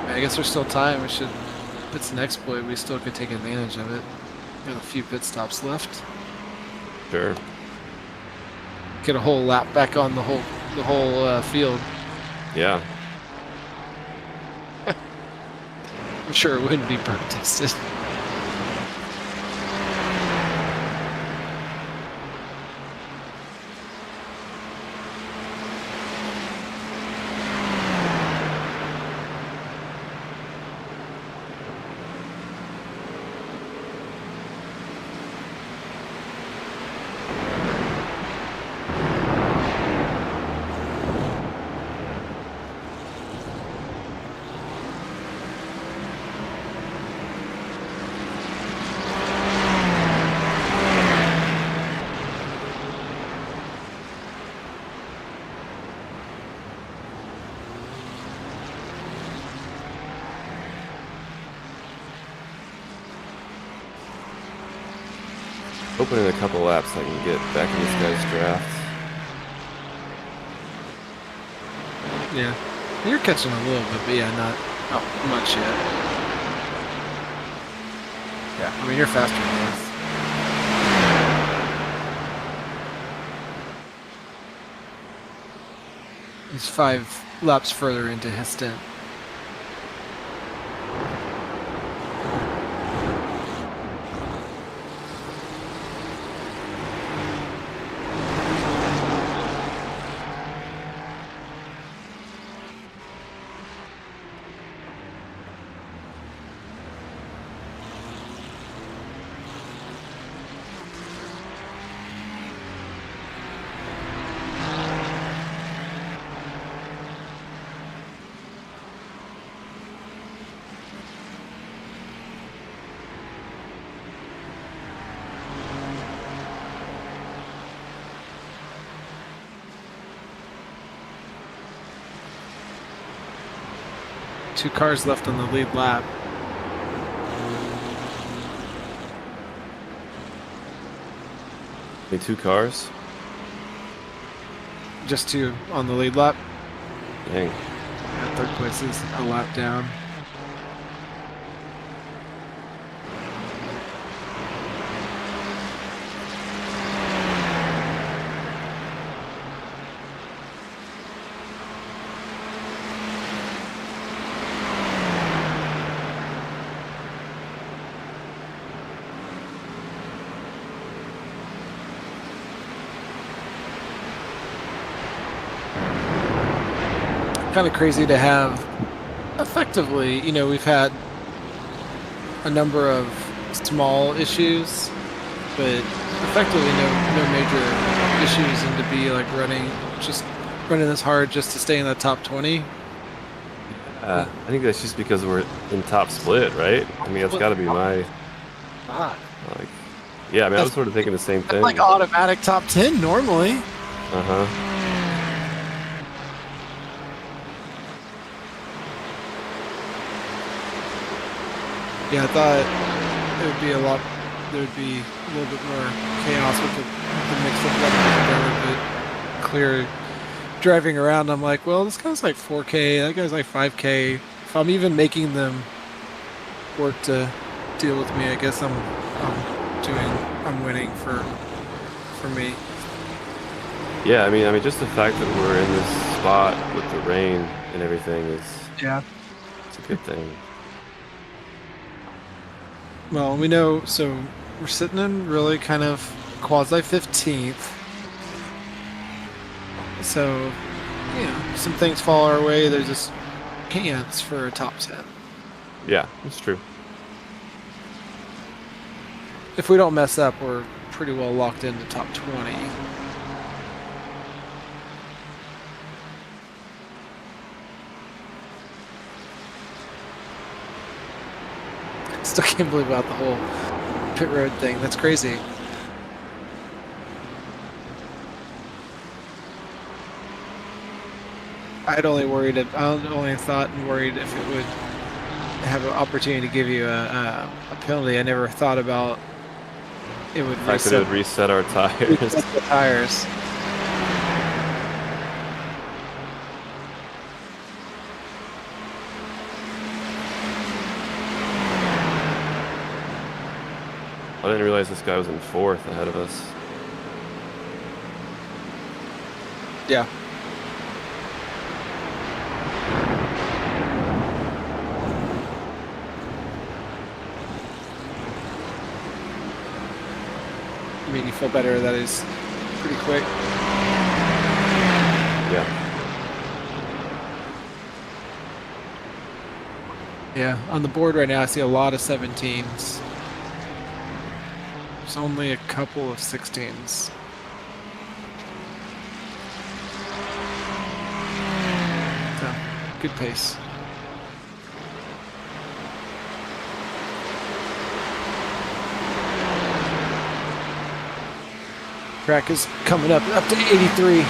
I guess there's still time. We should, if it's an exploit, we still could take advantage of it. Got a few pit stops left. Sure. Get a whole lap back on the whole field. Yeah. I'm sure it wouldn't be burn tested. Hoping in a couple laps I can get back in this guy's draft. Yeah. You're catching a little bit, but yeah, not much yet. Yeah, I mean, you're faster than us. He's 5 laps further into his stint. Two cars left on the lead lap. Need 2 cars? Just 2 on the lead lap. Dang. Yeah, third place is a lap down. Kind of crazy to have effectively, you know, we've had a number of small issues, but effectively no major issues, and to be like running this hard just to stay in the top 20. I think that's just because we're in top split, right? I mean, that's got to be my, God, like, yeah, I mean, I was sort of thinking the same thing. like automatic top 10 normally. Uh-huh. Yeah, I thought it would be there would be a little bit more chaos with the mix of together, but clear driving around. I'm like, well, this guy's like 4K, that guy's like 5K. If I'm even making them work to deal with me, I guess I'm winning for me. Yeah, I mean, just the fact that we're in this spot with the rain and everything is, Yeah. it's a good thing. Well, we know, so we're sitting in really kind of quasi 15th. So, you know, some things fall our way. There's just chance for a top 10. Yeah, that's true. If we don't mess up, we're pretty well locked into top 20. Still can't believe about the whole pit road thing. That's crazy. I only thought and worried if it would have an opportunity to give you a penalty. I never thought about it would The fact that it would reset our tires. reset the tires. I didn't realize this guy was in 4th ahead of us. Yeah. I mean, you feel better that is pretty quick. Yeah. Yeah, on the board right now, I see a lot of 17s. There's only a couple of 16s. So, good pace. Track is coming up to 83.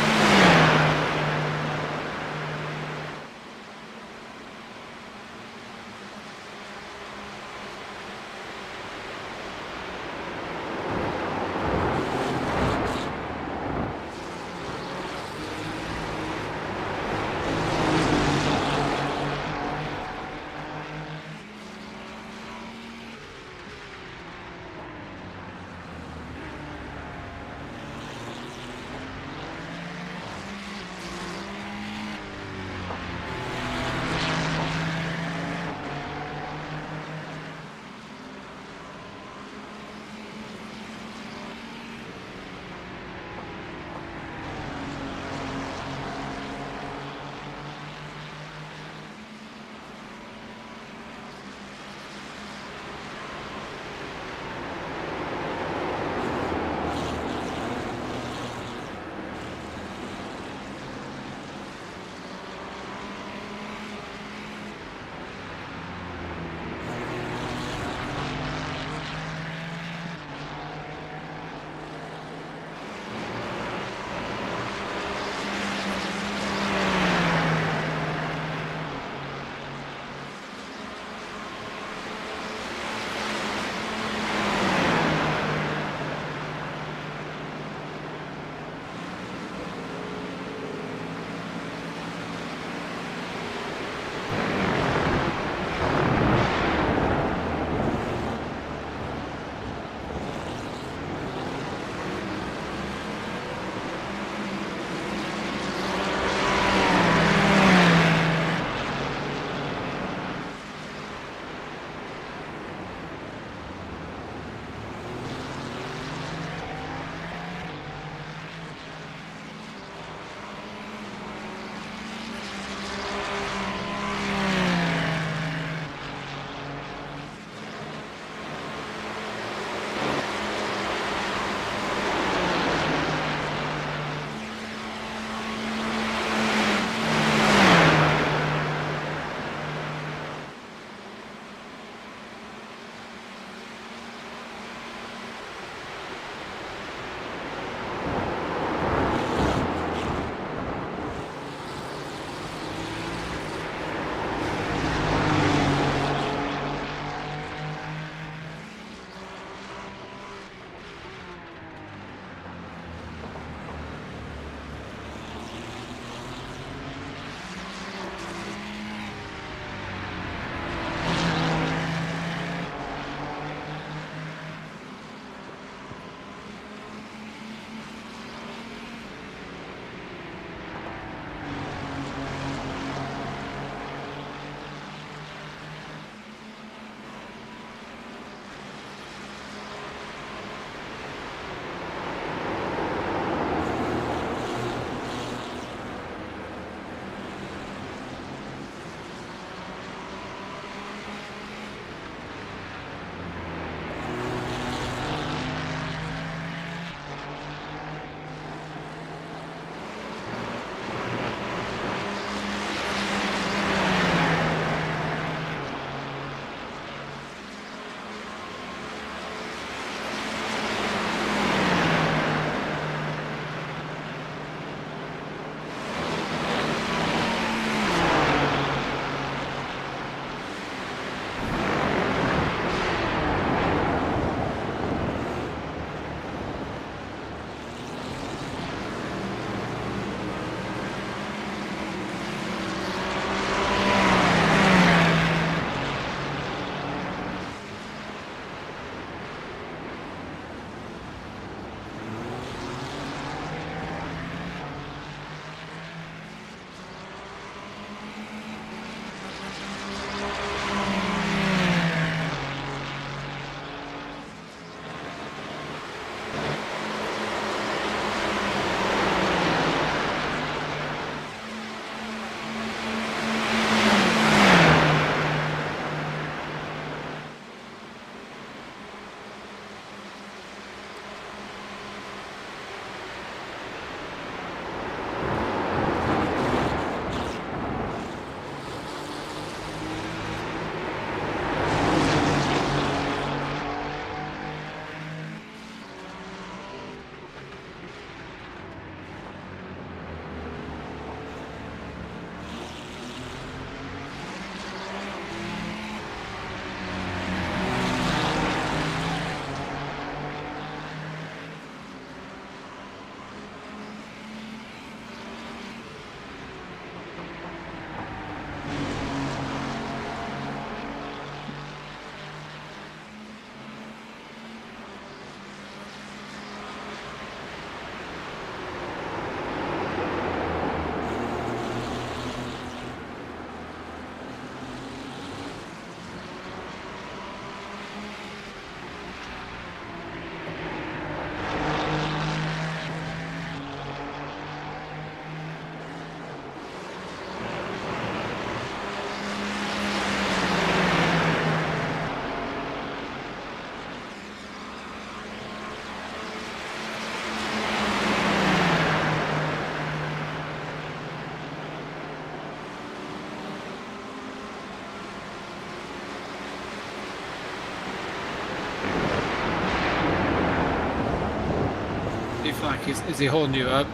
Fuck, is he holding you up?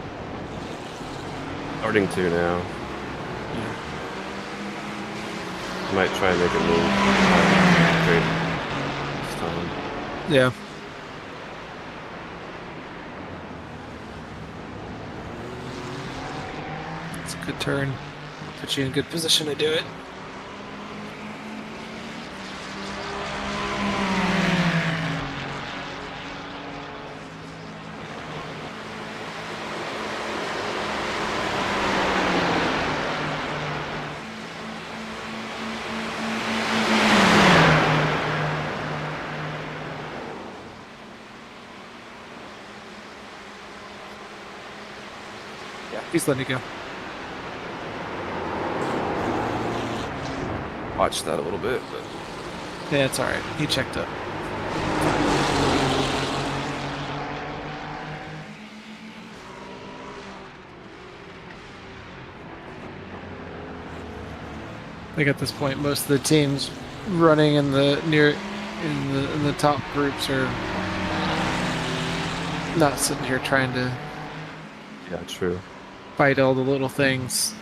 Starting to now. Might try and make a move. Great. This time. Yeah. It's a good turn. Put you in a good position to do it. Yeah, he's letting you go. Watch that a little bit, but Yeah, it's alright. He checked up. I think at this point most of the teams running in the in the top groups are not sitting here trying to yeah, true. fight all the little things.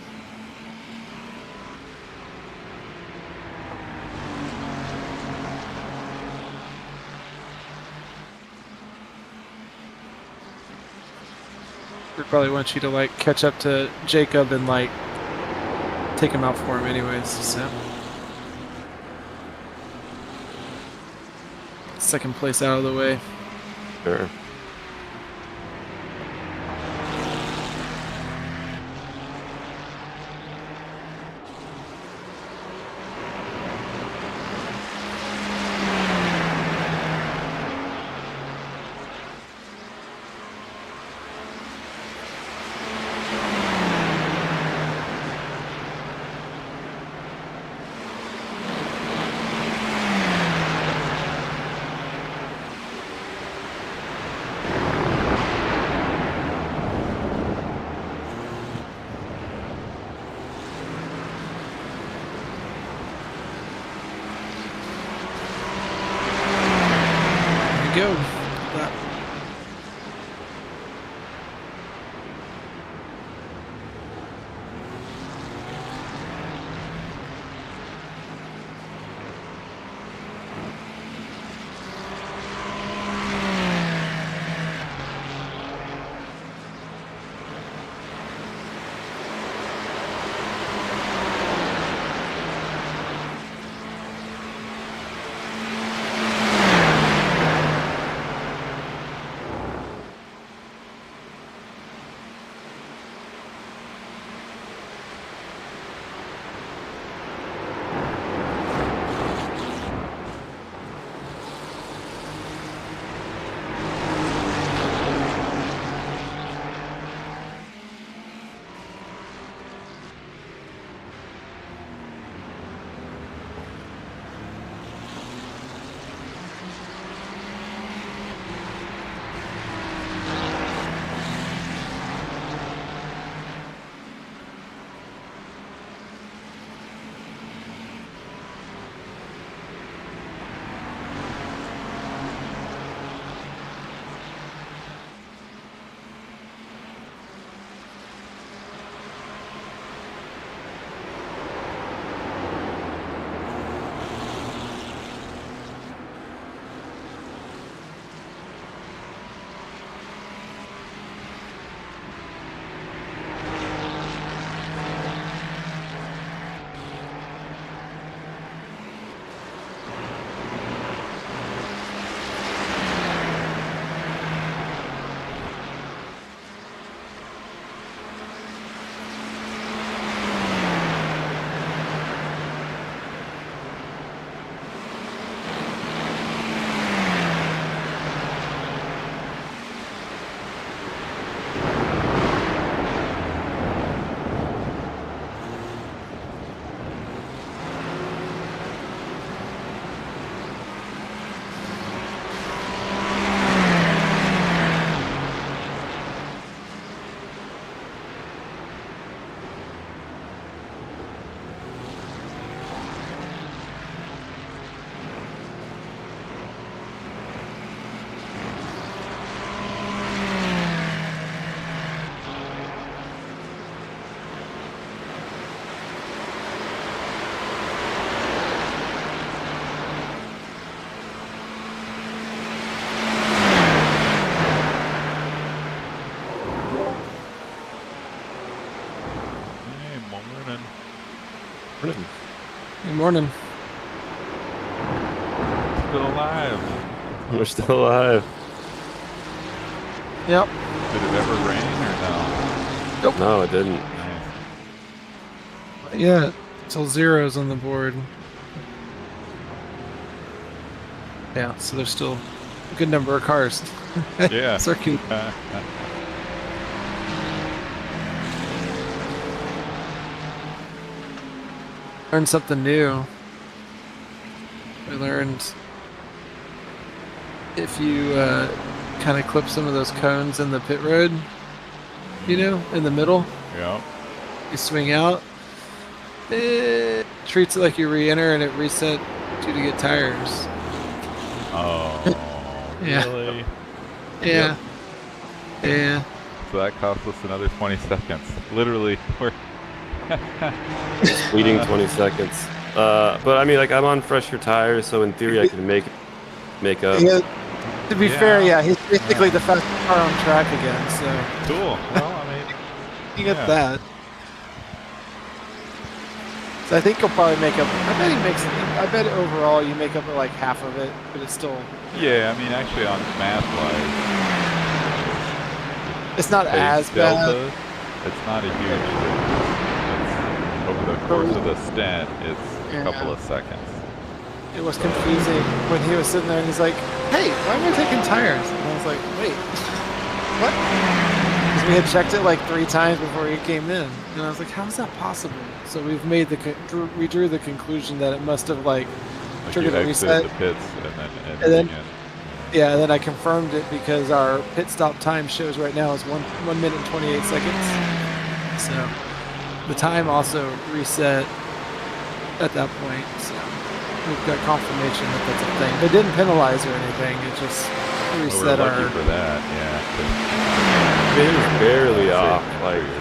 We probably want you to like catch up to Jacob and like take him out for him anyways, so second place out of the way. Sure. There you go. morning. Still alive. We're still alive. Yep. Did it ever rain or no? No, it didn't. Nice. Yeah, till zeros on the board. Yeah, so there's still a good number of cars. Yeah. Circuit. Learned something new. We learned if you kind of clip some of those cones in the pit road, you know, in the middle, Yep. you swing out, it treats it like you re-enter and it reset you to get tires. Oh, Yeah. really? Yeah. Yeah. So that cost us another 20 seconds. Literally, we're Fleeting 20 seconds. But I mean, like, I'm on fresher tires, so in theory I can make up. Yeah. To be fair, Yeah. yeah, he's basically the fastest car on track again, so cool. Well, I mean, you get Yeah. that. So I think he'll probably make up. I bet he makes. I bet overall you make up like half of it, but it's still. yeah, I mean, actually on math-wise, It's not pace as delta, bad. it's not a huge difference. It's, over the course of the stint, it's a Yeah. couple of seconds. It was confusing when he was sitting there and he's like, "Hey, why am I taking tires?" And I was like, "Wait, what?" Because we had checked it like 3 times before he came in, and I was like, "How is that possible?" So we've made we drew the conclusion that it must have like Like triggered you a exited reset. the pits and then- again. Yeah, and then I confirmed it because our pit stop time shows right now is 1 minute and 28 seconds. So the time also reset at that point. So we've got confirmation that that's a thing. They didn't penalize or anything. It just Well, we're reset lucky our. for that, yeah. I mean, it was barely off. Like, Or something.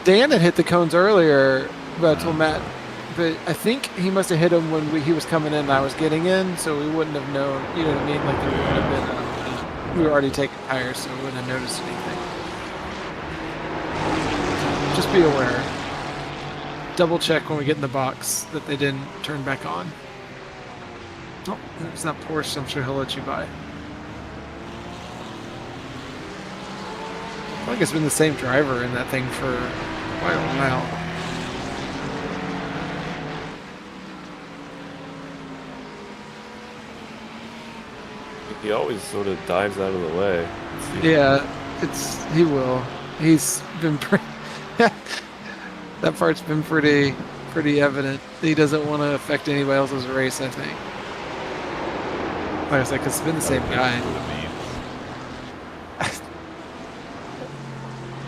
Dan had hit the cones earlier, but I told Matt. But I think he must have hit him when he was coming in and I was getting in, so we wouldn't have known. You know what I mean? Like there wouldn't have been. We were already taking tires, so we wouldn't have noticed anything. Just be aware. Double check when we get in the box that they didn't turn back on. Oh, it's not Porsche. I'm sure he'll let you buy. I feel like it's been the same driver in that thing for quite a while. he always sort of dives out of the way. Yeah, he will. He's been pretty. That part's been pretty evident. He doesn't want to affect anybody else's race, I think. Like I said, 'cause it's been the same guy. For the memes.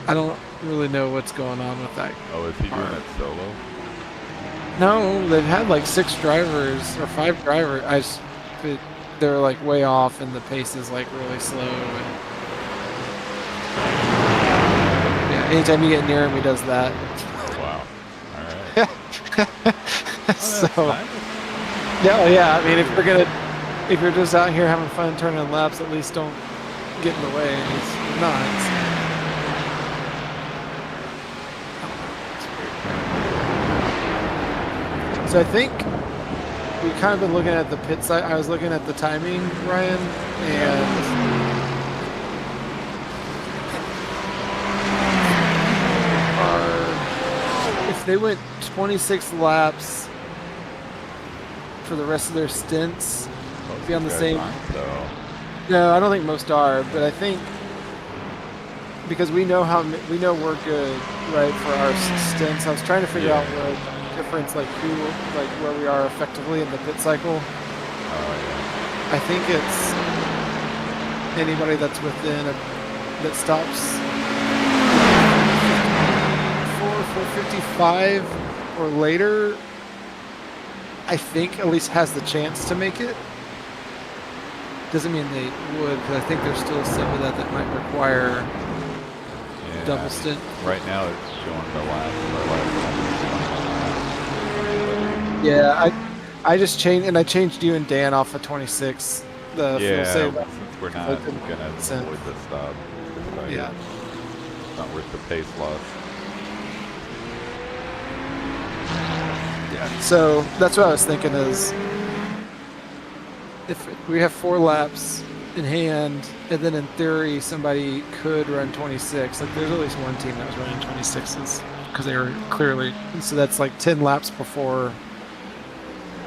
I don't really know what's going on with that. Oh, is he doing it solo? No, they've had like 6 drivers or 5 drivers. They're like way off, and the pace is like really slow. And yeah, anytime you get near him, he does that. Oh, wow. All right. So. Nice. No, yeah. I mean, if you're just out here having fun turning laps, at least don't get in the way. And he's not. So I think we kind of been looking at the pit side. I was looking at the timing, Ryan, and if they went 26 laps for the rest of their stints, Most be on the guys same. aren't, though. No, I don't think most are, but I think because we know we're good, right, for our stints. I was trying to figure Yeah. out what difference, like where we are effectively in the pit cycle. Oh, I think it's anybody that's that stops 455 or later. I think at least has the chance to make it. Doesn't mean they would, because I think there's still some of that might require yeah. double stint. Right now, it's showing the last. Yeah, I just changed, and I changed you and Dan off of 26. The fuel Yeah, save. since we're not Open gonna consent. avoid the stop. Yeah. It's not worth the pace loss. Yeah, I So that's what I was thinking is if we have 4 laps in hand, and then in theory somebody could run 26. Like there's at least one team that was running 26s because they were clearly. So that's like 10 laps before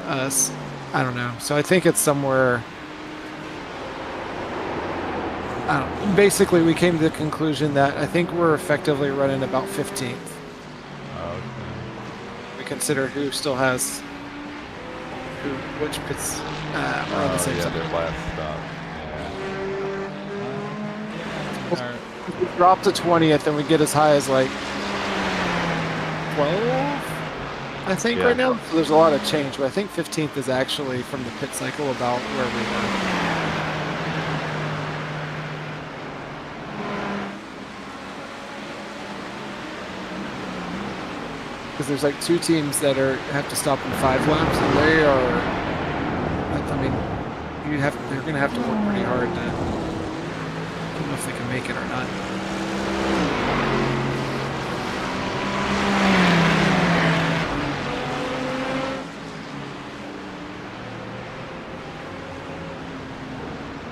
us. I don't know. So I think it's somewhere. I don't know. Basically, we came to the conclusion that I think we're effectively running about 15th. Okay. We consider who still has which pits are on the same yeah, side. their last stop. Yeah. If we drop to 20th and we get as high as like 12, I think Yeah. right now. So there's a lot of change, but I think 15th is actually from the pit cycle about where we were. Because there's like 2 teams that have to stop in 5 laps, and they are. I mean, they're going to have to work pretty hard to. I don't know if they can make it or not.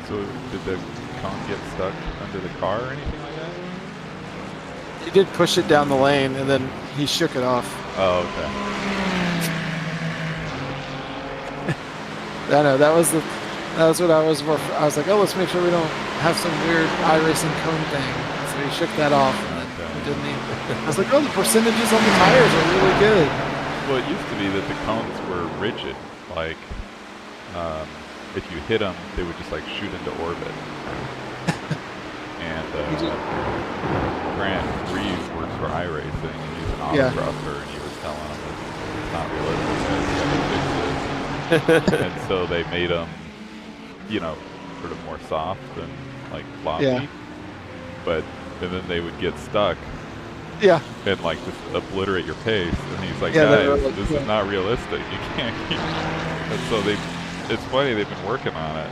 So did the cone get stuck under the car or anything like that? He did push it down the lane, and then he shook it off. Oh, okay. I know that was what I was more. I was like, oh, let's make sure we don't have some weird iRacing cone thing. So he shook that off, and then we didn't even. I was like, oh, the percentages on the tires are really good. Well, it used to be that the cones were rigid. Like, if you hit them, they would just like shoot into orbit. And Grant Reeves works for iRacing, and he's an autographer, and he was telling him that it's not realistic. That you have to fix it. And so they made them, you know, sort of more soft and like floppy. Yeah. And then they would get stuck Yeah. and like just obliterate your pace. And he's like, Yeah, guys, like, this is not realistic. You can't keep. And so it's funny, they've been working on it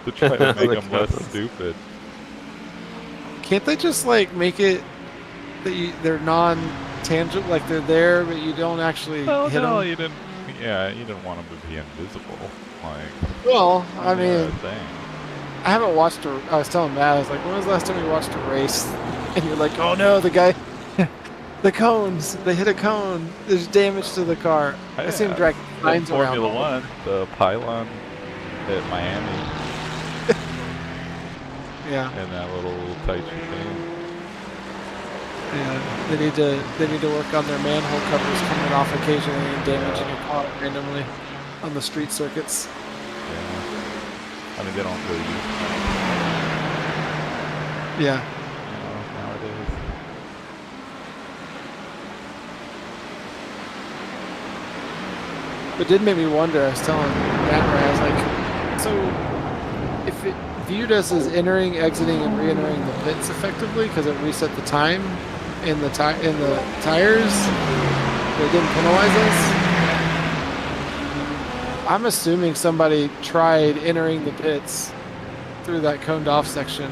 to try to make them less stupid. Can't they just like make it that they're non-tangent, like they're there, but you don't actually hit them? You didn't. Yeah, you didn't want them to be invisible. Like. Well, I mean, thing. I haven't watched a. I was telling Matt, I was like, when was the last time we watched a race? And you're like, oh no, the guy, the cones, they hit a cone. There's damage to the car. I see him drag lines around. Formula One, the pylon at Miami. Yeah. And that little tight chicane. Yeah. They need to work on their manhole covers coming off occasionally and damaging your car randomly on the street circuits. Yeah. I mean, they don't really use them. Yeah. Nowadays. It did make me wonder. I was telling Matt, I was like, so if it viewed us as entering, exiting, and re-entering the pits effectively because it reset the time in the tires, they didn't penalize us. I'm assuming somebody tried entering the pits through that coned off section,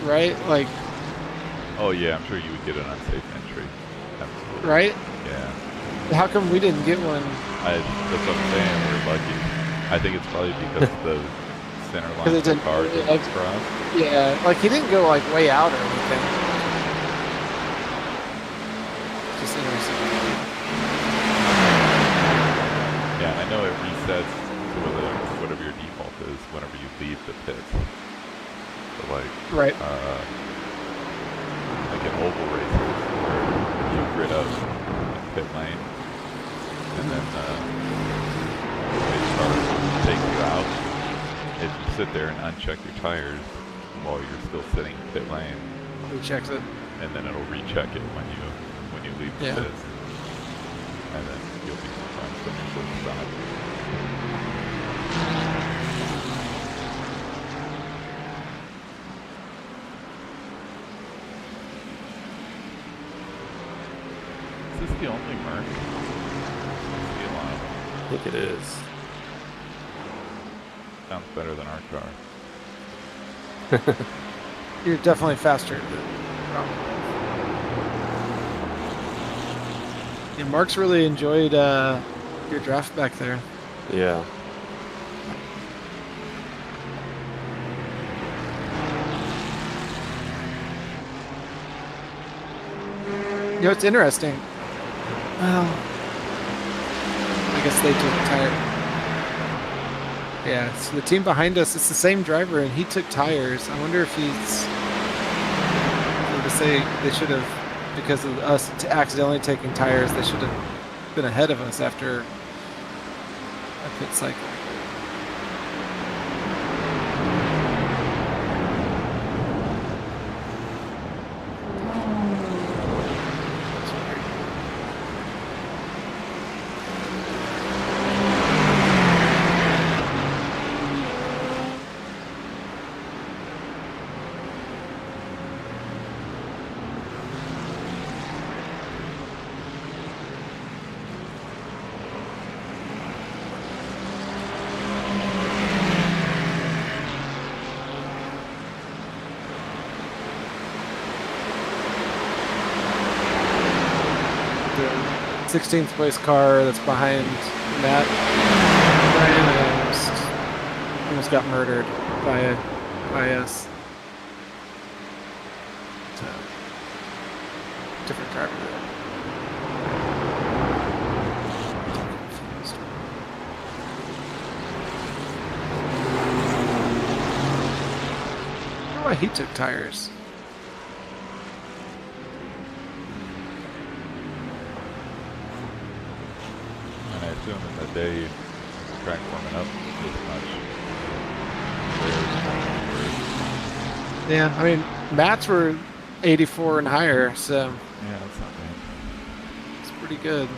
right? Like. Oh yeah, I'm sure you would get an unsafe entry. Absolutely. Right? Yeah. How come we didn't get one? That's what I'm saying. We're lucky. I think it's probably because the center line of the car didn't cross. Yeah, like he didn't go like way out or anything. Just interesting. Yeah, I know it resets to whatever your default is whenever you leave the pit. So like, right. Like in oval races where you grid up in pit lane, and then they start taking you out. If you sit there and uncheck your tires while you're still sitting in pit lane, Rechecks it. and then it'll recheck it when you leave the pits, and then you'll be surprised when you're supposed to stop. Is this the only Merc? See a lot of them. I think it is. Sounds better than our car. You're definitely faster. Yeah, Mark's really enjoyed your draft back there. Yeah. You know, it's interesting. Well, I guess they took tire. Yeah, so the team behind us, it's the same driver, and he took tires. I wonder if he's going to say they should have, because of us accidentally taking tires, they should have been ahead of us after a pit cycle. The 16th place car that's behind Matt Ryan almost got murdered by us. It's a different driver there. Confused. I wonder why he took tires. And I assume in the day, track warming up this much. Yeah, I mean, Matt's were 84 and higher, so Yeah, that's not bad. it's pretty good.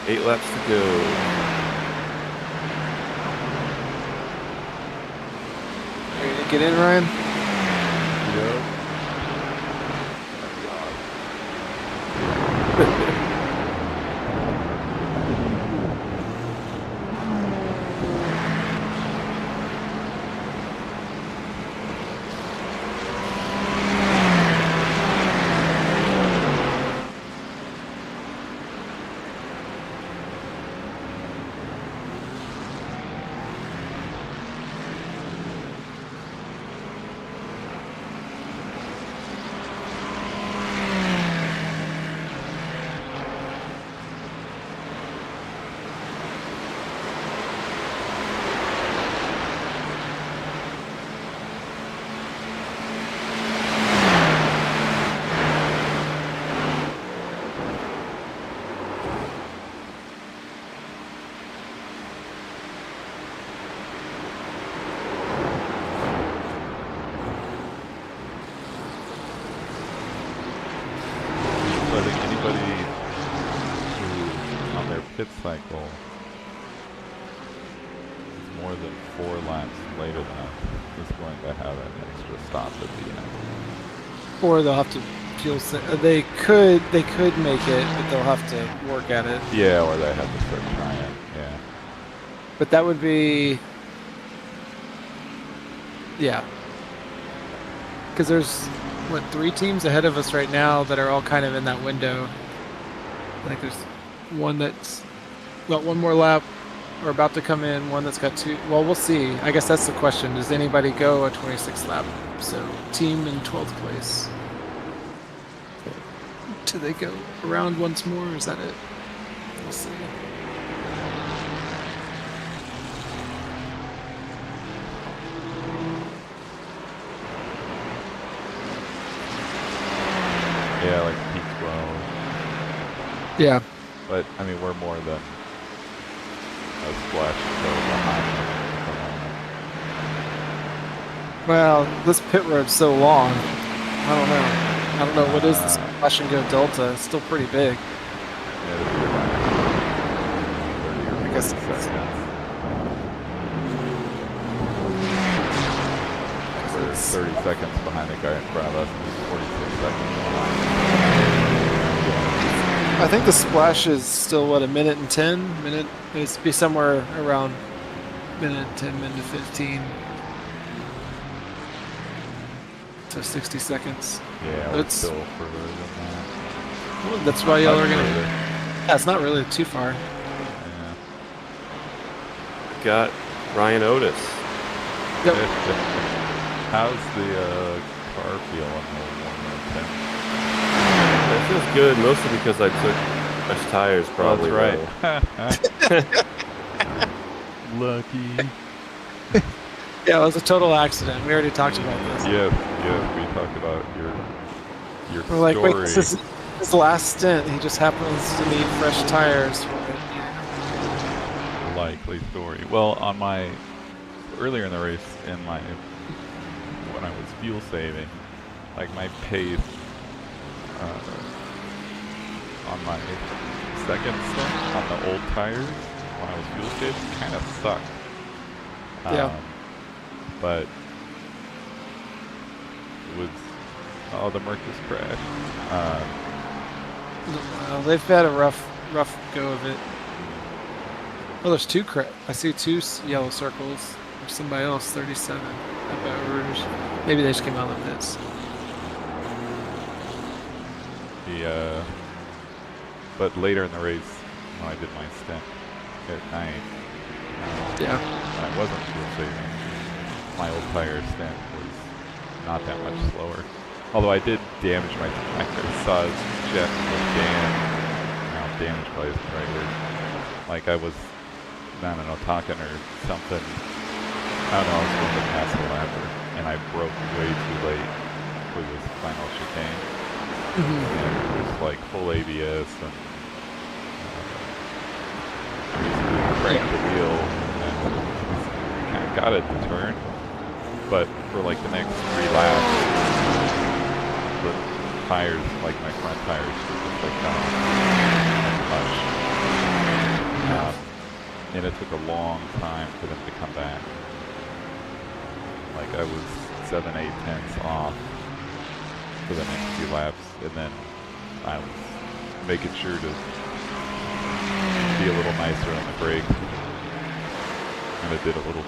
Eight laps to go. Ready to get in, Ryan? So I think anybody who on their pit cycle is more than 4 laps later than us is going to have an extra stop at the end. Or they'll have to fuel. They could make it, but they'll have to work at it. Yeah, or they have to start trying. Yeah. But that would be, yeah. Because there's what 3 teams ahead of us right now that are all kind of in that window. I think there's one that's got 1 more lap or about to come in. One that's got 2. Well, we'll see. I guess that's the question. Does anybody go a 26th lap? So team in 12th place. Do they go around once more? Or is that it? We'll see. Yeah, like peak 12. Yeah. But, I mean, we're more than a splash or so behind them from Well, this pit road's so long. I don't know. I don't know what is this splash and go delta. It's still pretty big. Yeah, it'll be about 30 or 40 guess seconds. We're 30 seconds behind the guy in front of us, and he's 46 seconds behind. I think the splash is still, what, a minute and 10? It's be somewhere around minute 10, minute 15. So 60 seconds. Yeah, we're still further than that. Well, that's why y'all are going to... Further. Yeah, it's not really too far. Yeah. Got Ryan Otis. Yep. How's the car feel on the 110? That feels good, mostly because I took fresh tires, probably. That's right. Lucky. Yeah, it was a total accident. We already talked about this. Yes, we talked about your We're like, story. wait, this is his last stint. He just happens to need fresh tires for it. Likely story. Well, on my earlier in the race, when I was fuel saving, like my pace on my second stint on the old tires when I was fuel saving kind of sucked. Yeah. But it was the Merc just crashed. Well, they've had a rough go of it. Oh, there's two I see two yellow circles. There's somebody else, 37 at Baton Rouge. Maybe they just came out of the pits. But later in the race, when I did my stint at night, Yeah. when I wasn't fuel saving, my old tire stint was not that much slower. Although I did damage my tire. I saw Jeff was damaged probably isn't the right word. Like I was, I don't know, talking or something. I don't know, I was supposed to pass the lapper, and I broke way too late for this final chicane. And it was like full ABS and basically cranked the wheel and kind of got it to turn. But for like the next 3 laps, the tires, like my front tires, were just like gone much. And it took a long time for them to come back. Like I was 7, 8 tenths off for the next few laps, and then I was making sure to be a little nicer on the brakes. And I did a little,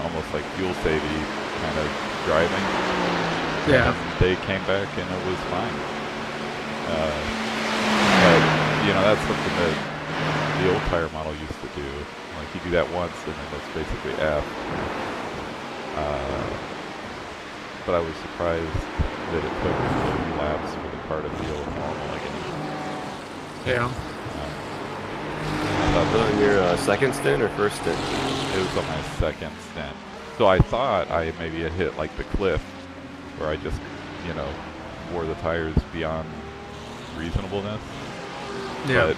almost like fuel savey kind of driving. Yeah. And they came back and it was fine. But, that's something that the old tire model used to do. Like you do that once and then it's basically F. But I was surprised that it took a few laps for the car to feel normal again. Yeah. Was it on your second stint or first stint? It was on my second stint. So I thought I maybe had hit like the cliff where I just, wore the tires beyond reasonableness. Yeah. But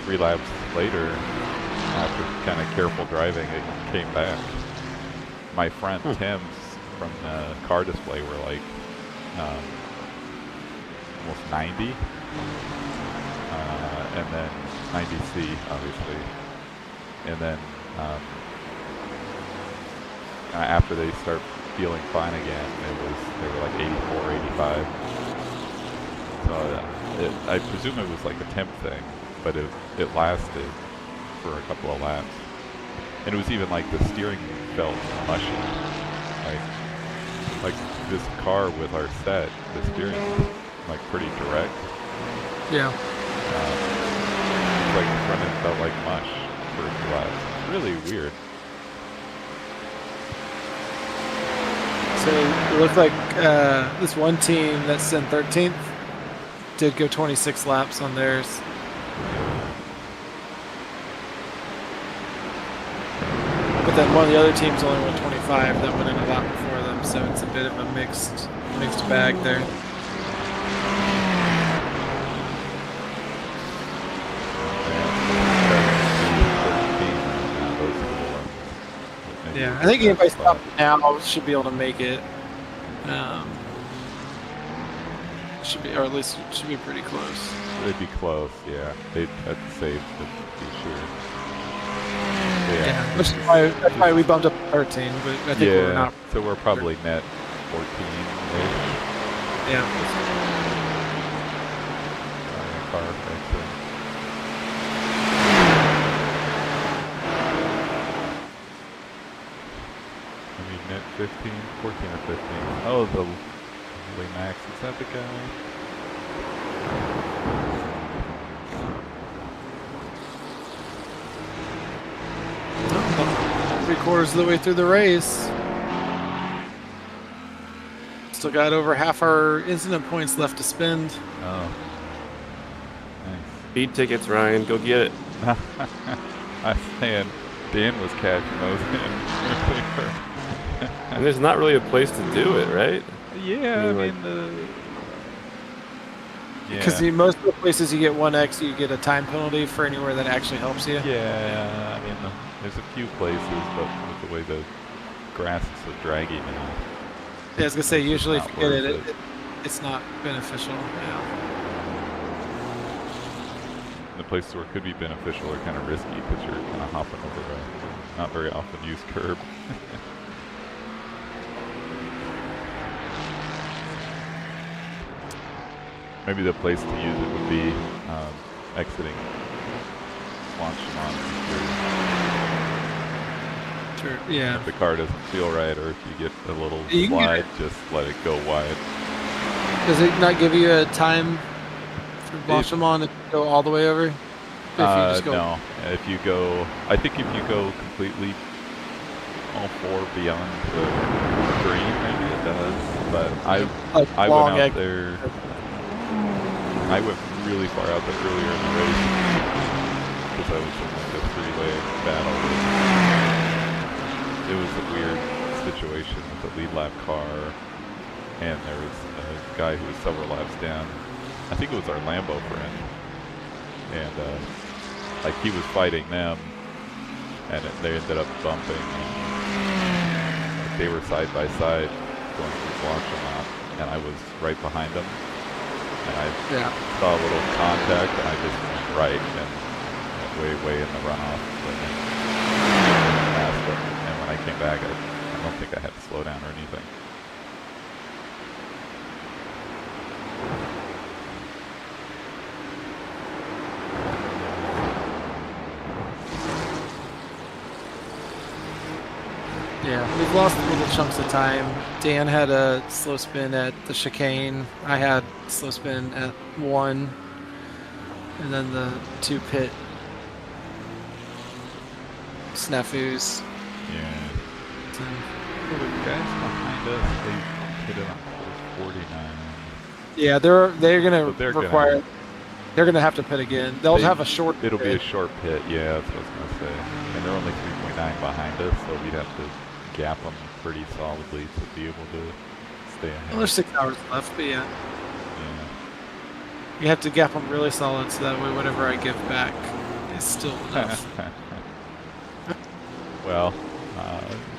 3 laps later, after kind of careful driving, it came back. My front Tims from the car display were like almost 90. And then 90C, obviously. And then after they start feeling fine again, they were like 84, 85. So I presume it was like a temp thing, but it lasted for a couple of laps. And it was even like the steering felt mushy. Like this car with our set, the steering is like pretty direct. Yeah. It's like the front end felt like mush for a few laps. It's really weird. So it looked like this one team that's in 13th did go 26 laps on theirs. But then one of the other teams only went 25 that went in a lap before them, so it's a bit of a mixed bag there. Yeah. I think anybody stopping now should be able to make it. Should be, or at least it should be pretty close. They'd be close, yeah. They'd have to save to be sure. Yeah, which is that's why we bumped up to 13, but I think we're not. So we're probably net 14-ish. Yeah. Car actually. I mean, net 15, 14 or 15. Oh, the Max, is that the guy? Three-quarters of the way through the race. Still got over half our incident points left to spend. Oh. Nice. Speed tickets, Ryan. Go get it. I was saying Dan was cashing those in earlier. And there's not really a place to do it, right? Yeah, I mean, Because most of the places you get 1x, you get a time penalty for anywhere that actually helps you. Yeah, I mean, there's a few places, but with the way the grass is so draggy now. Yeah, I was gonna say, usually if not you get worth it, it's not beneficial. Yeah. The places where it could be beneficial are kind of risky because you're kind of hopping over a not very often used curb. Maybe the place to use it would be exiting Swanchemont. Sure. Yeah. If the car doesn't feel right, or if you get a little You can slide, just let it go wide. Does it not give you a time for Blanchemont to go all the way over? If you just go no. If you go, I think if you go completely all four beyond the green, maybe it does. But I went out there. I went really far out there earlier in the race because I was in like a three-way battle. It was a weird situation with the lead lap car, and there was a guy who was several laps down. I think it was our Lambo friend, and like he was fighting them, and they ended up bumping. And they were side by side going through Blanchemont, and I was right behind them. And I saw a little contact, and I just went right and went way in the runoff. And then passed them. And when I came back, I don't think I had to slow down or anything. Yeah, we've lost little chunks of time. Dan had a slow spin at the chicane. I had slow spin at 1. And then the 2 pit snafus. Yeah. So, the guys behind us, they hit it on course 49. Yeah, they're gonna So they're require. They're gonna have to pit again. They'll have a short. It'll pit. be a short pit, yeah, that's what I was gonna say. And they're only 3.9 behind us, so we'd have to gap them pretty solidly to be able to stay ahead. Well, there's 6 hours left, but yeah. Yeah. You have to gap them really solid so that way whatever I give back is still enough. Well,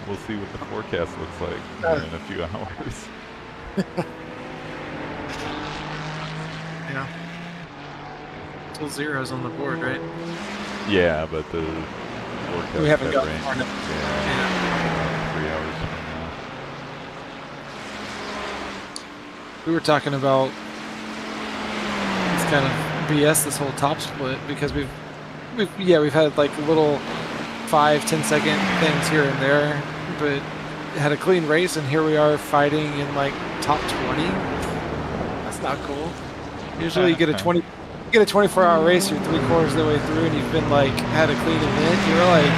we'll see what the forecast looks like in a few hours. Yeah. Still zeros on the board, right? Yeah, but the forecast We haven't got gotten rain. far enough. Yeah. 3 hours from now. We were talking about it's kind of BS this whole top split because we've had like little 5-10 second things here and there, but had a clean race, and here we are fighting in like top 20. That's not cool. Usually you get a 24-hour race, you're 3/4 of the way through, and you've been like had a clean event. You're like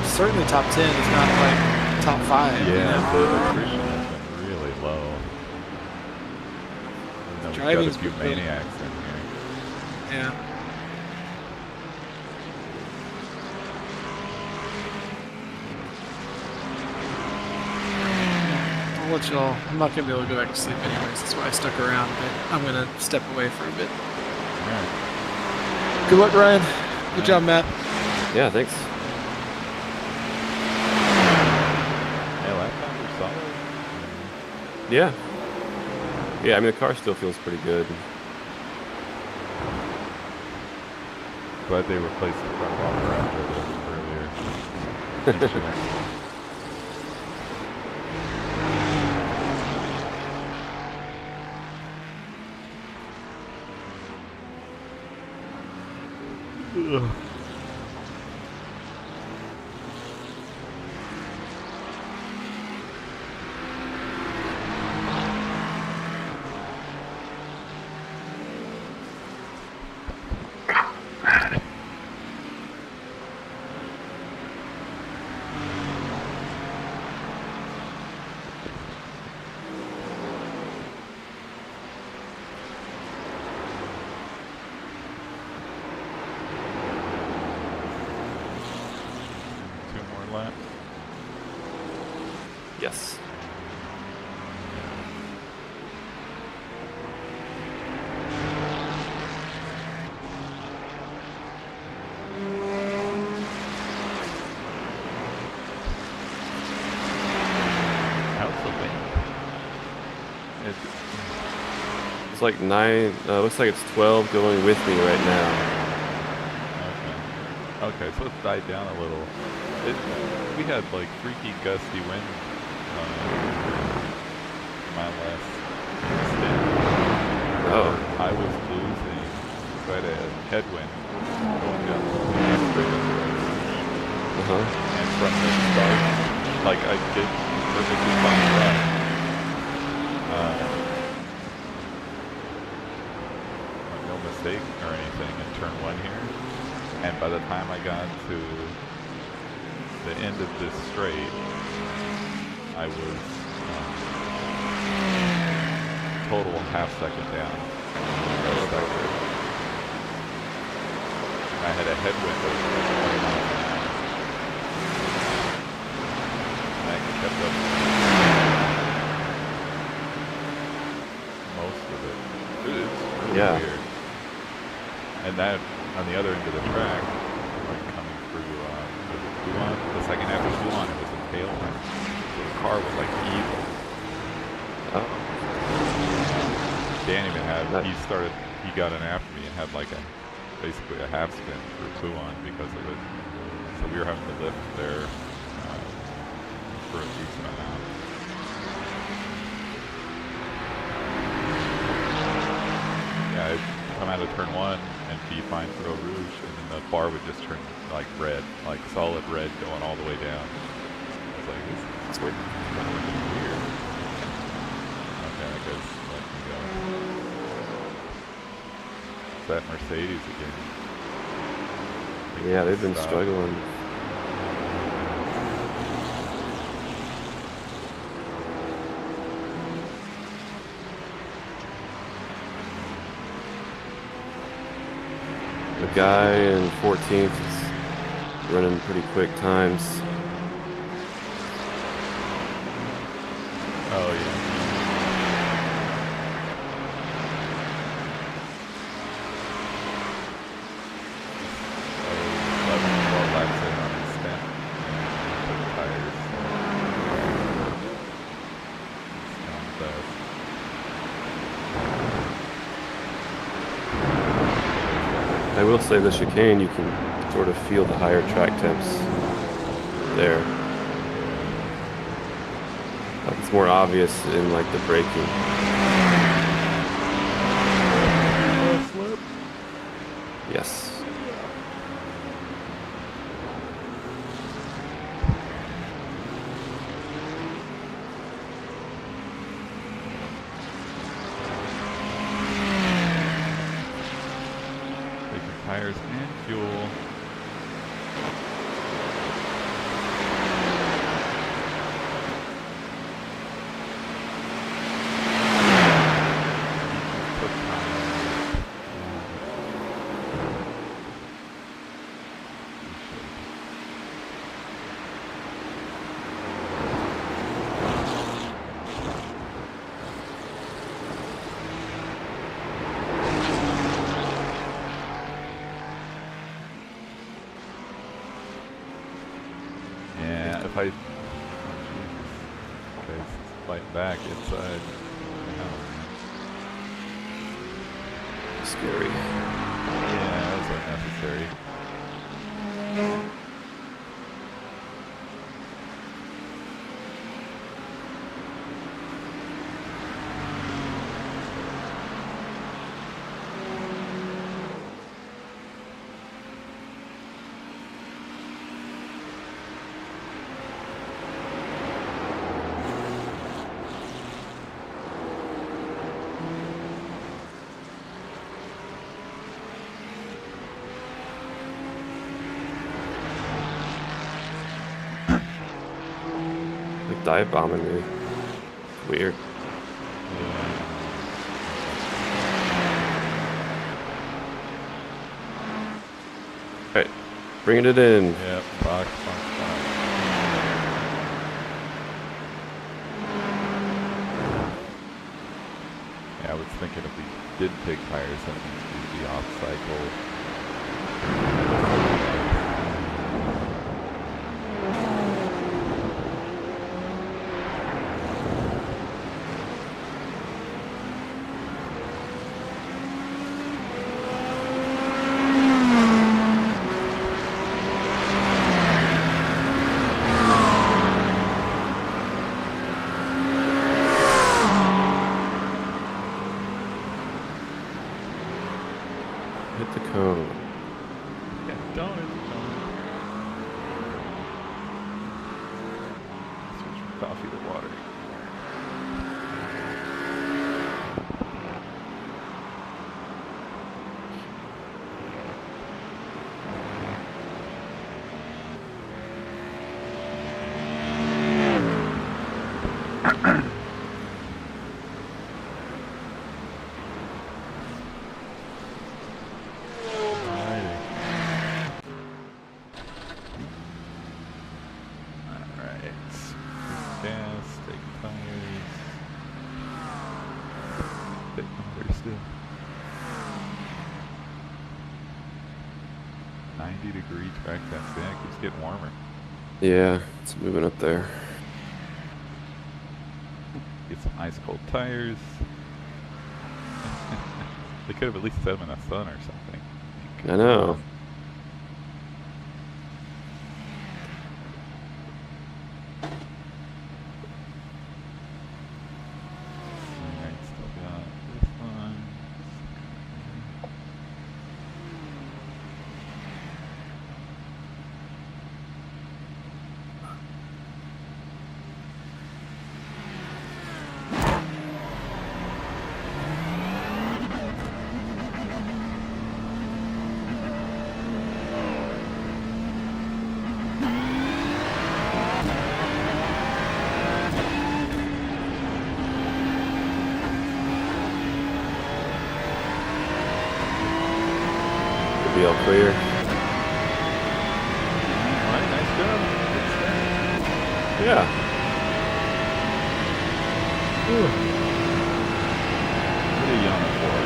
certainly top 10, if not like top 5. Yeah, you know? the attrition has been really low. And then we've got a Driving's few been good. maniacs in here. Yeah. I'll let y'all. I'm not gonna be able to go back to sleep anyways. That's why I stuck around. But I'm gonna step away for a bit. All right. Good luck, Ryan. Good job, Matt. Yeah, thanks. Yeah. Yeah, I mean, the car still feels pretty good. Glad they replaced the front bumper after the earlier incident. Ugh. Laps. Yes. How's the wind? It's like 9. Looks like it's 12 going with me right now. Okay, so it's died down a little. We had like freaky gusty wind my last stint. Oh. I was losing quite a headwind going down the straight up the road. And from the start, like I did perfectly fine run. No mistake or anything in turn 1 here. And by the time I got to the end of this straight, I was total half second down. I had a headwind of 20 miles an hour. And I kept up most of it. It's really weird. And that, on the other end of the track, like coming through the second half of Buon, it was a tailwind. So the car was like evil. Oh. Dan even had, he got in after me and had like basically a half spin through Buon because of it. So we were having to lift there for a decent amount. Yeah, I'd come out of turn 1 and be fine for Eau Rouge, and then the bar would just turn like red, like solid red going all the way down. I was like, this is weird. Okay, I guess let me go. It's that Mercedes again. Yeah, they've been struggling. The guy in 14th is running pretty quick times. Oh yeah. Oh, 11, 12 laps in on his stint. Put the tires. It's going fast. I will say the chicane, you can sort of feel the higher track temps there. Like it's more obvious in like the braking. Slip. Yes. Tires and fuel. fighting back inside. Scary. Yeah, that was unnecessary. Like dive bombing me. Weird. Alright, bringing it in. Yep, box. Yeah, I was thinking if we did take tires, that means we'd be off cycle. Hit the cone. Yeah, don't. Switch from coffee to water. Still 90-degree track temps. Yeah, it keeps getting warmer. Yeah, it's moving up there. Get some ice cold tires. They could have at least set them in the sun or something. I know. Alright, still got this one. Should be all clear. Alright, nice job. Good start. Yeah. What are you yelling for?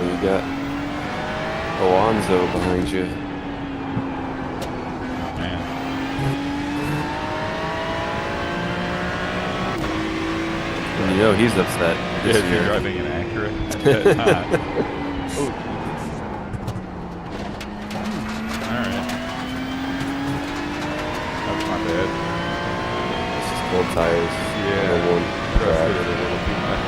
You got Alonso behind you. Man. And you know he's upset this Yeah, if you're year. driving an Acura. Oh, alright. That's not bad. It's just cold tires. Yeah. On one Trusted track. it a little too much.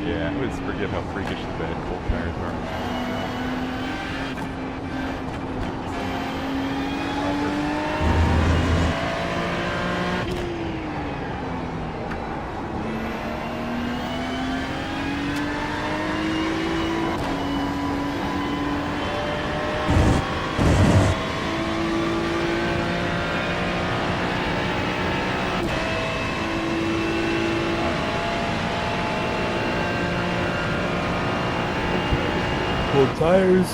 Yeah, I always forget how freakishly bad cold tires are. Cold tires.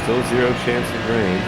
Still 0 chance of rain.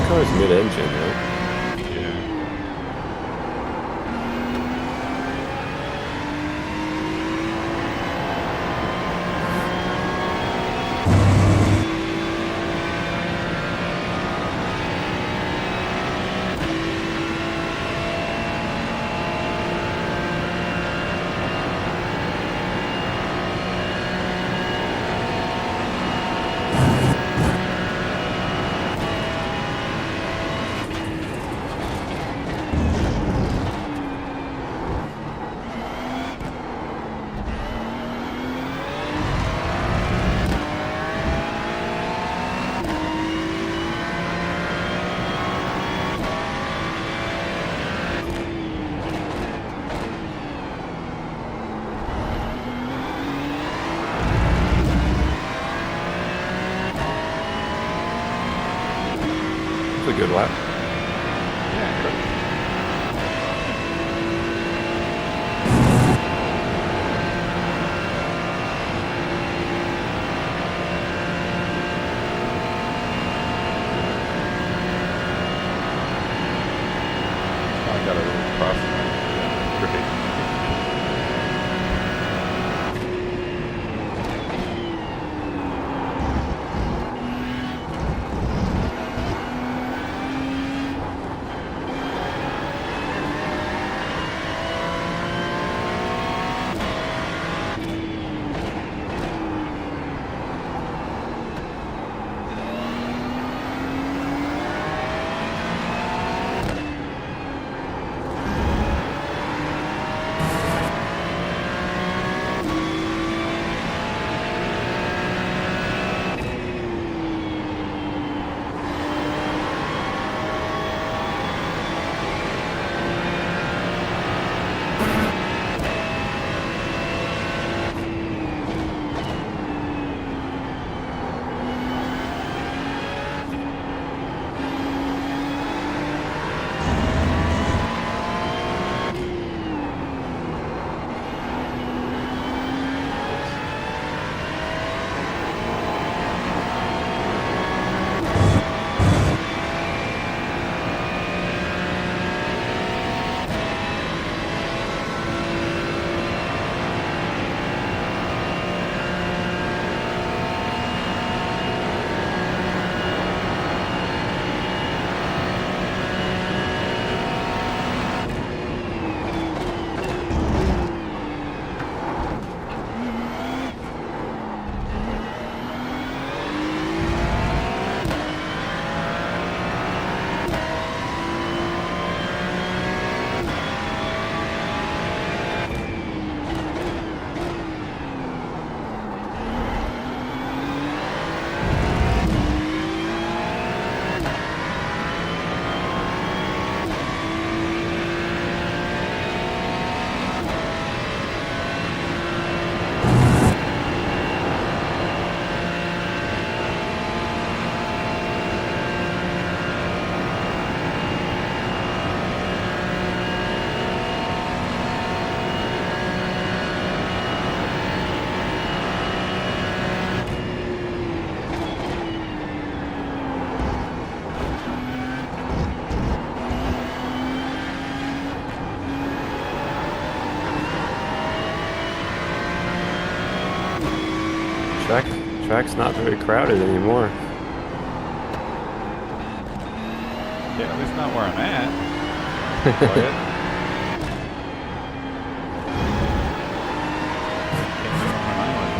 Car's mid-engine, right? Yeah. good lap. Yeah, good. I got a little crossing. Yeah, great. Track's not very crowded anymore. Yeah, at least not where I'm at. Quiet. Can't move on my island.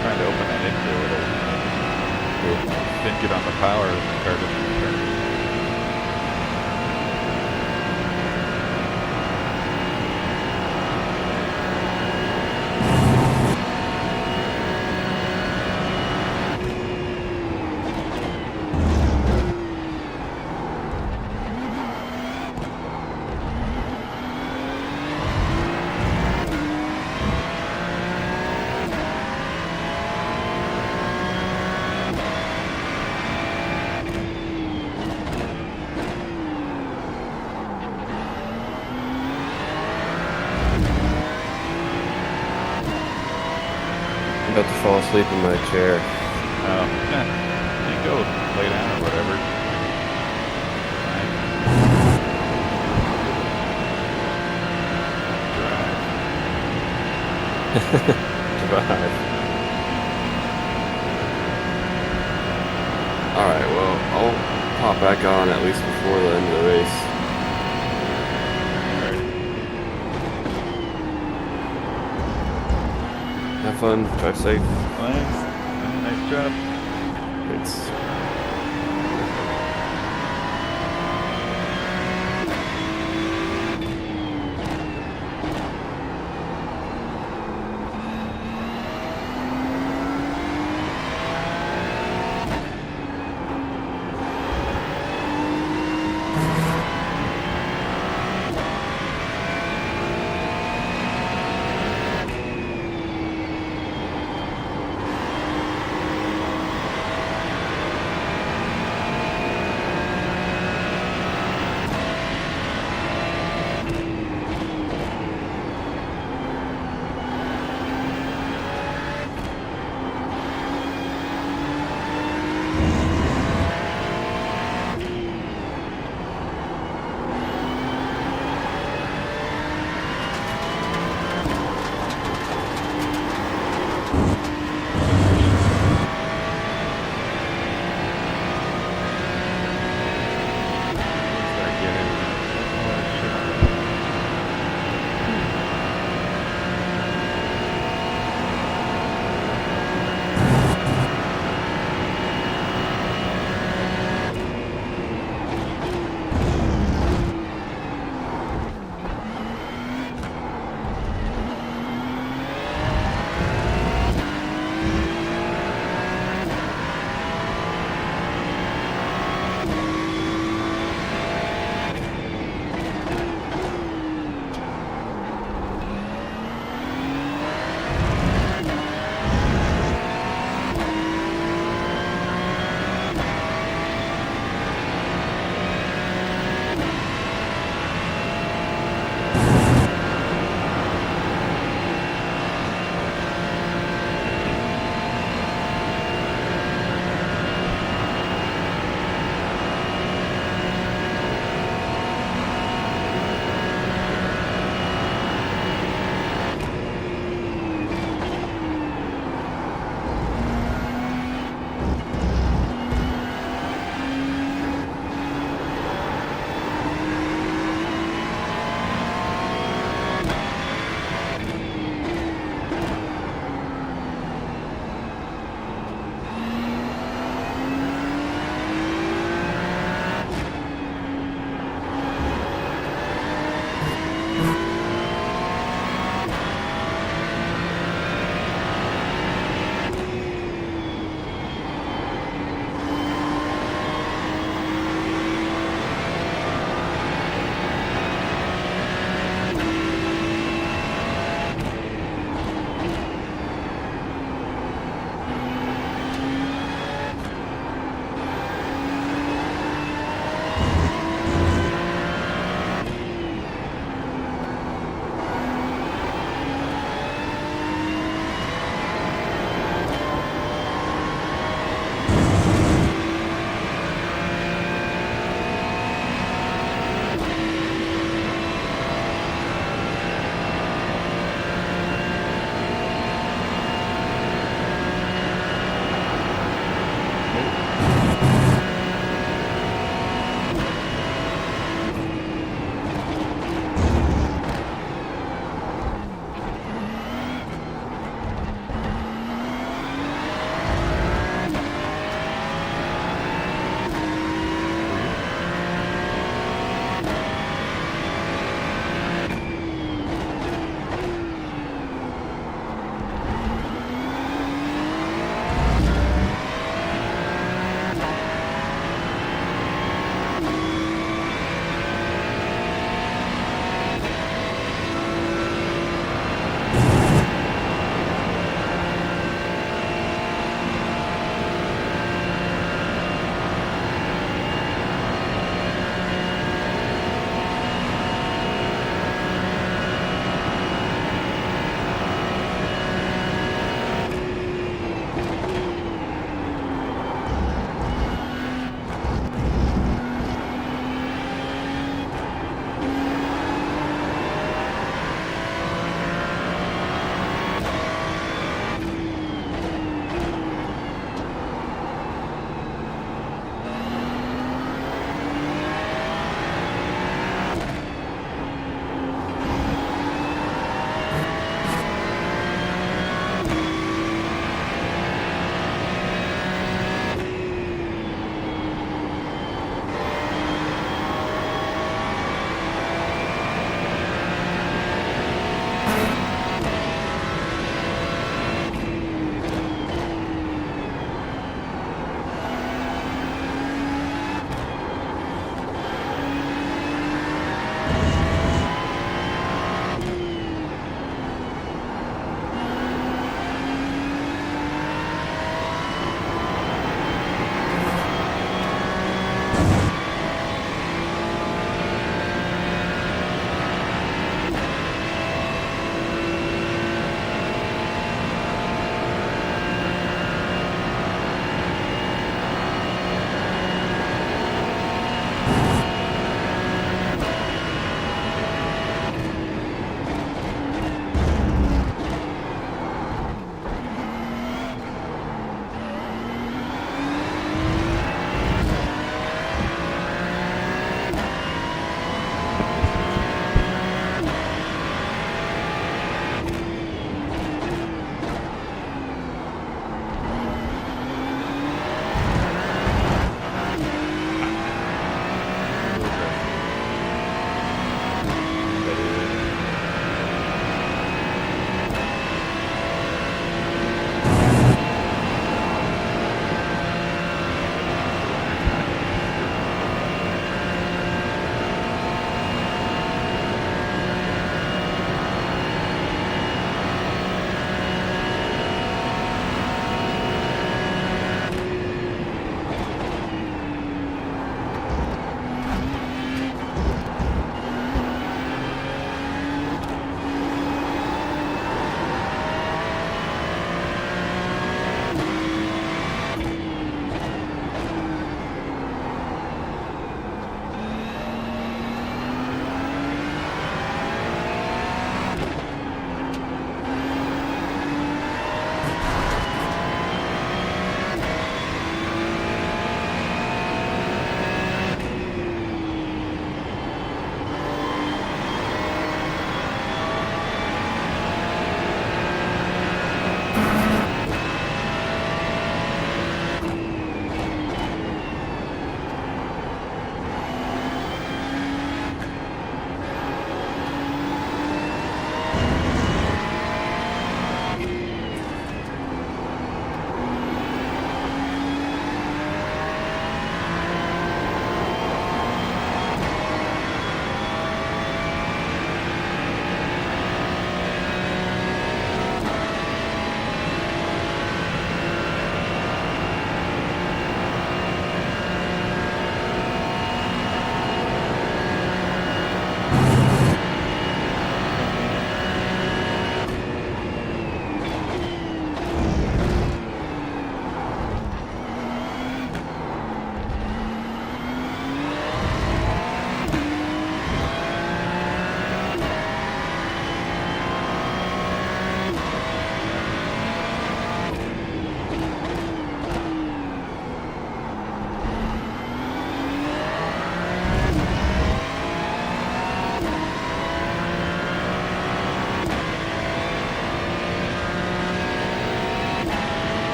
Trying to open that into a little. Didn't get on the power and the car didn't turn. I'm about to fall asleep in my chair. You can go lay down or whatever. Drive. Alright, well, I'll pop back on at least before the end of the race. Have fun. Drive safe. Thanks. Nice job. Thanks.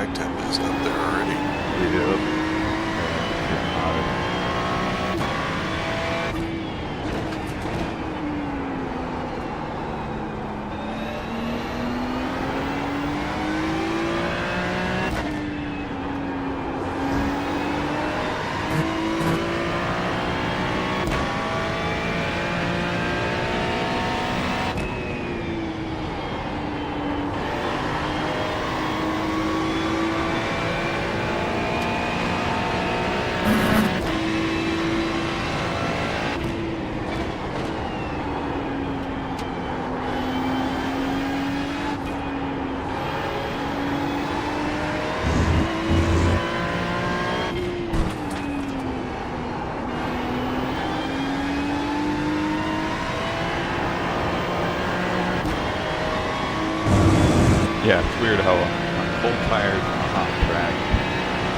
track temp is up there already. Yep. Getting hot. Yeah, it's weird how on cold tires on a hot track,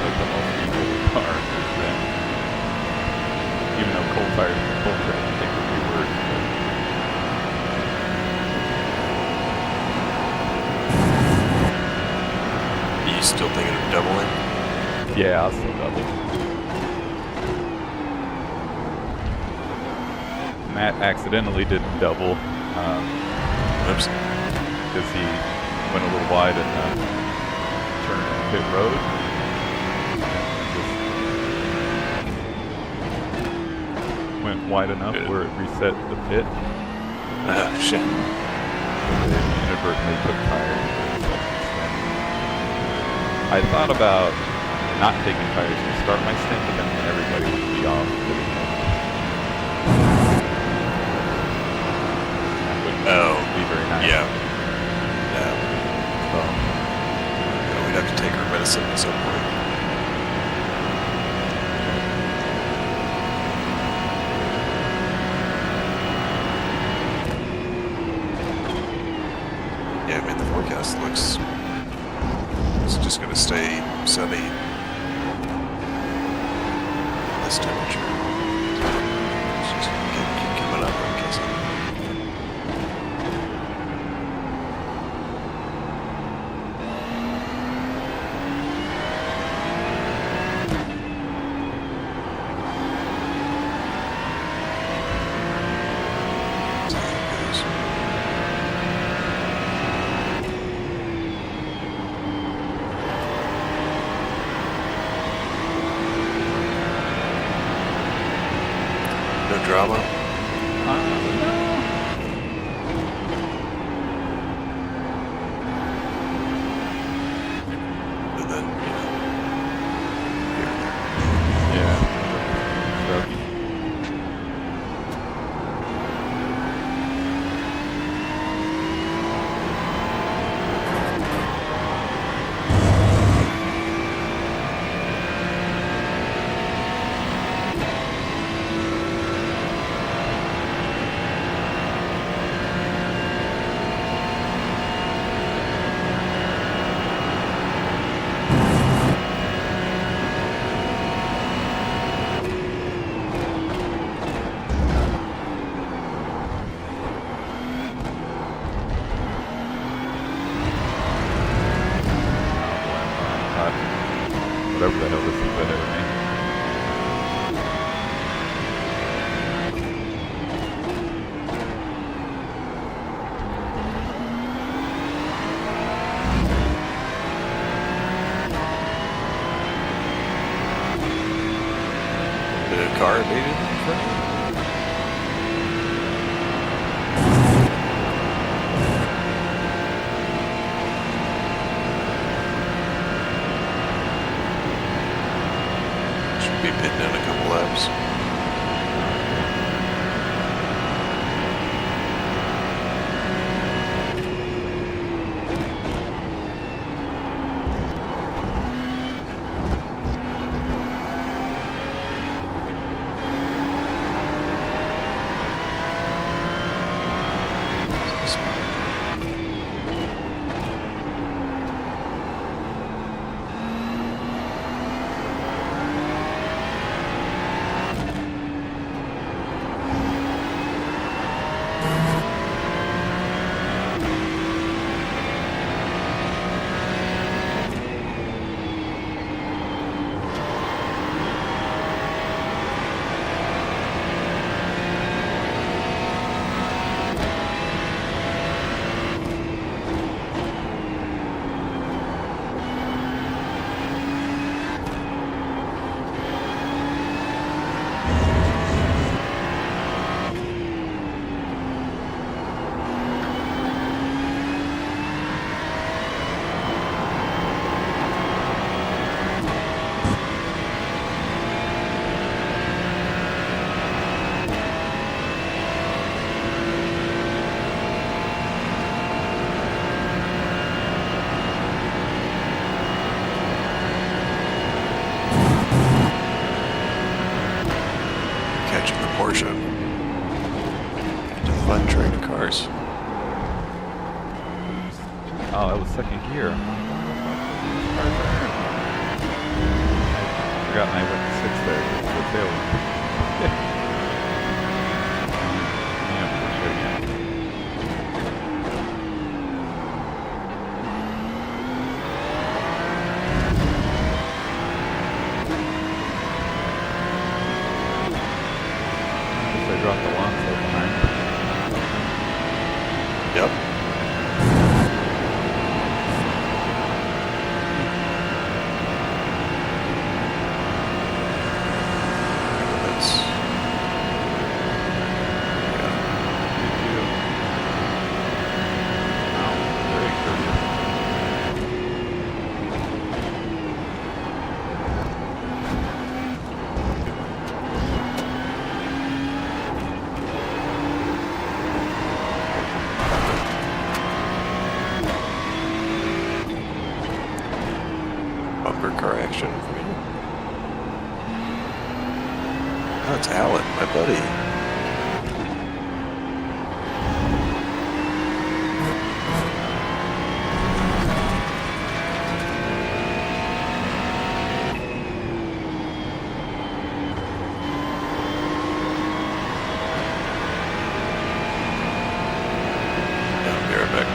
like the most equal car is that. Even though cold tires on a cold track I think would be worse. Are you still thinking of doubling? Yeah, I'll still double. Matt accidentally didn't double Oops. because he went a little wide and turned pit road. Just went wide enough where it reset the pit. Oh, shit. It inadvertently took tires. I thought about not taking tires to start my stint, but then everybody would be off. That wouldn't be very nice. Yeah. Yeah. So, Yeah, we'd have to take our medicine at some point. Yeah, I mean, the forecast looks... It's just going to stay sunny. This temperature. It's just going to keep coming up, I'm guessing. See how it goes. No drama? And then, here and there. yeah. So, whatever the hell this is ahead of me. The car immediately in front of you? Should be pitting in a couple laps. here. I'm like, why the fuck are these cars there? I forgot my went 6 there because of the tailwind. Yeah, for sure. Guess I dropped the lawn so behind. Yep. That's, yeah. Wow, very courteous. Bumper car action for me. Oh, it's Alan, my buddy. Yeah, I'll be right back.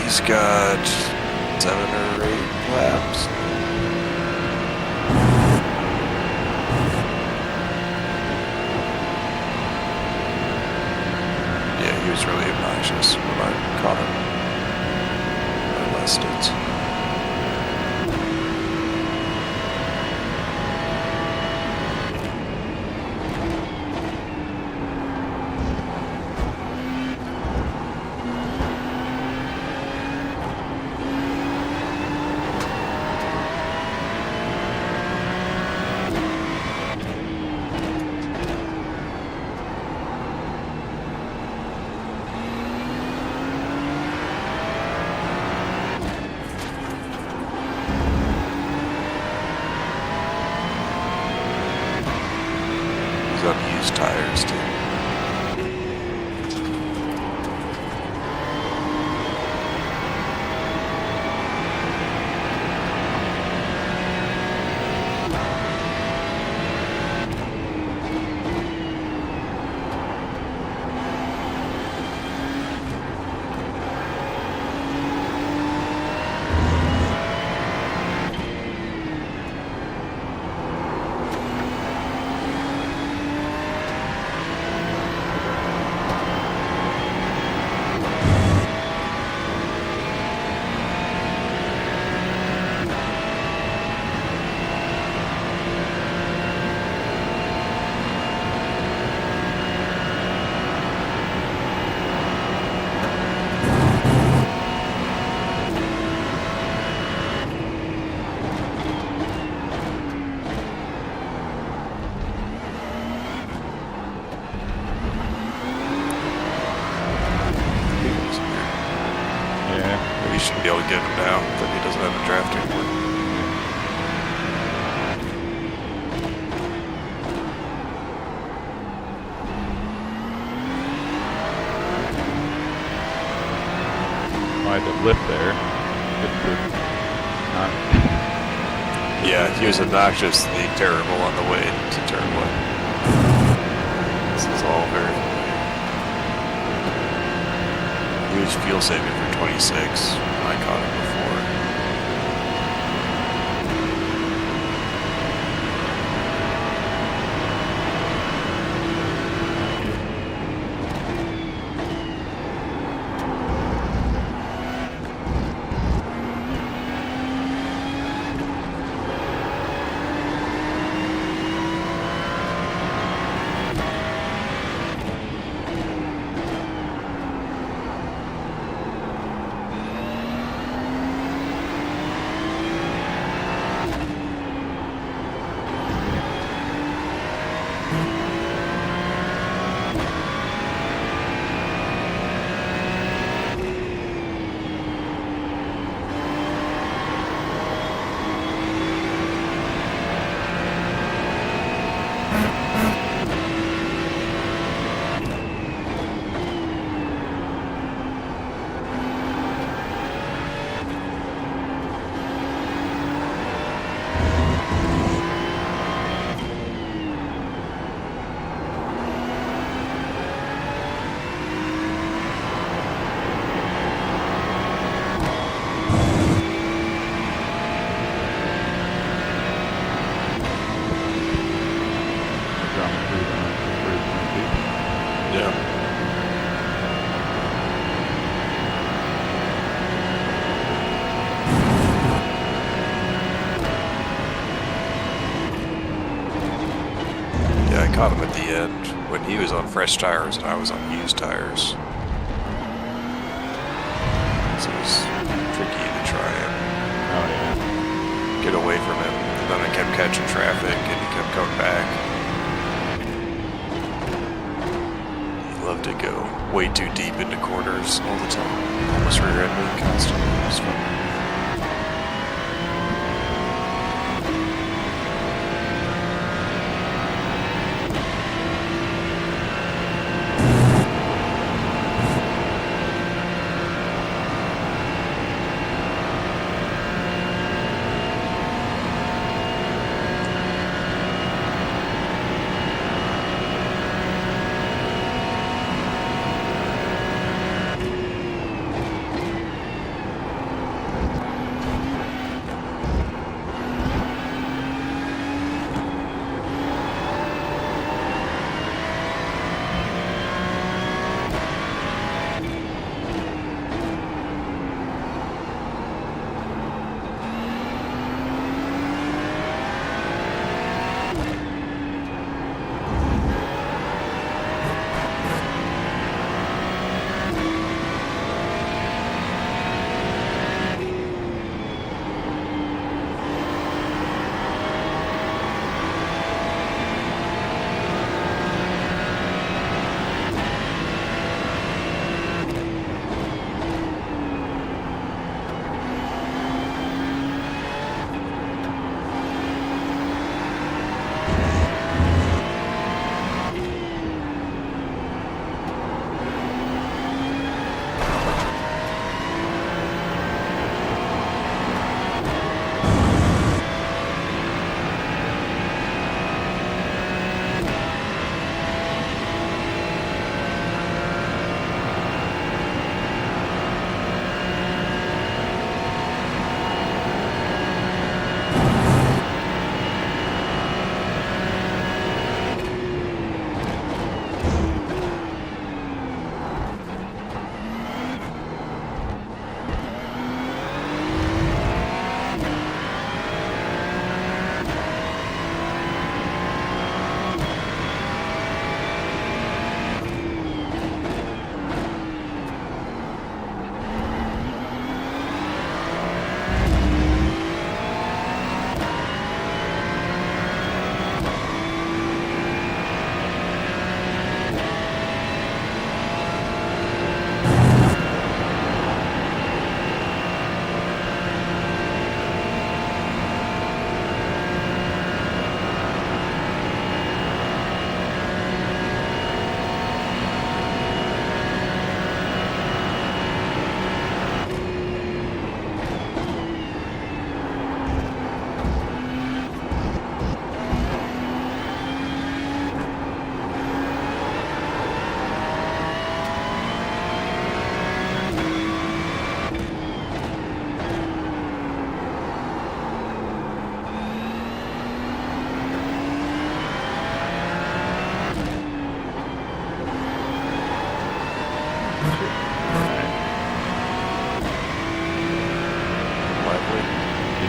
He's got 7 or 8. I had to lift there. Just to not. Yeah, he was obnoxiously terrible on the way to turn 1. This is all very familiar. Huge fuel saving for 26. I caught him before. Yeah. Yeah, I caught him at the end when he was on fresh tires and I was on used tires. So it was tricky to try and get away from him. And then I kept catching traffic and he kept coming back. He loved to go way too deep into corners all the time. Almost rear-end me constantly. It was fun.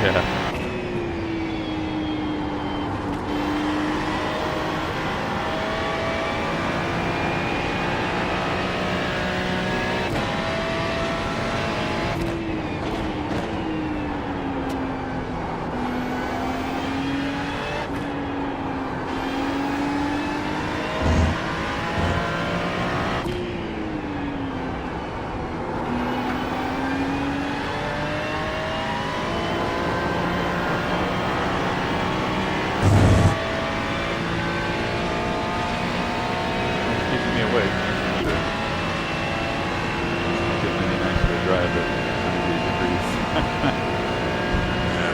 Yeah. Keeping me awake. Getting any nicer to drive at 98 degrees. Yeah.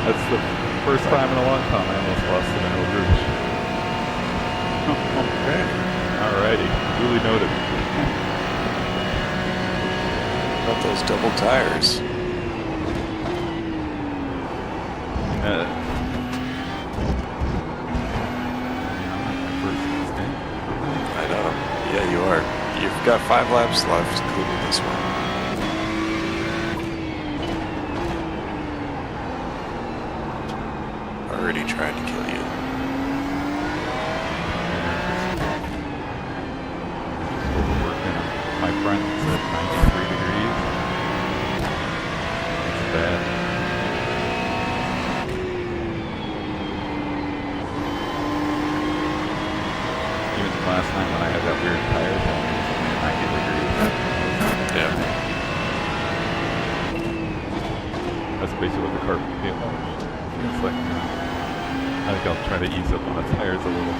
That's the first time in a long time I almost lost to an Eau Rouge. Okay. Alrighty, duly noted. About those double tires. I know. Yeah, you are. You've got 5 laps left, including this one. Already trying to kill you. Overworking my front's at 93 degrees. It's bad. Even last night when I had that weird tire thing, it was only 90 degrees. Yeah. That's basically what the car feels like. I think I'll try to ease up on the tires a little.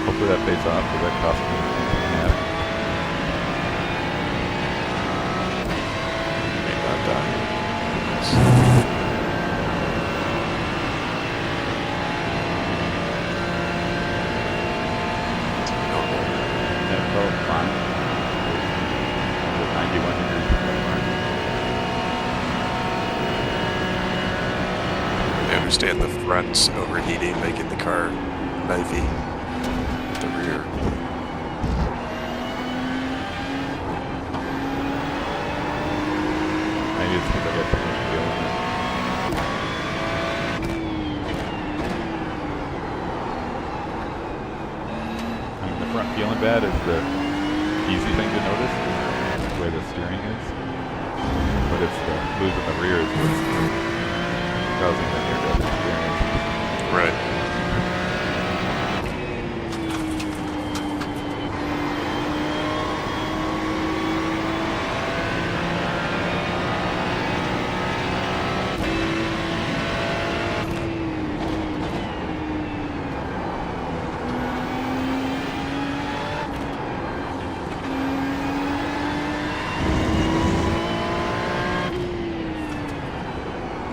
Hopefully that pays off because that cost me a half. May not die. Normal. That felt fine. With 91 degrees. I understand the front's overheating, making the car knifey. The rear. Maybe it's because I got too much fuel in it. I mean, the front feeling bad is the easy thing to notice, is where the steering is. But it's the losing the rear is what's causing the near-death experience. Right.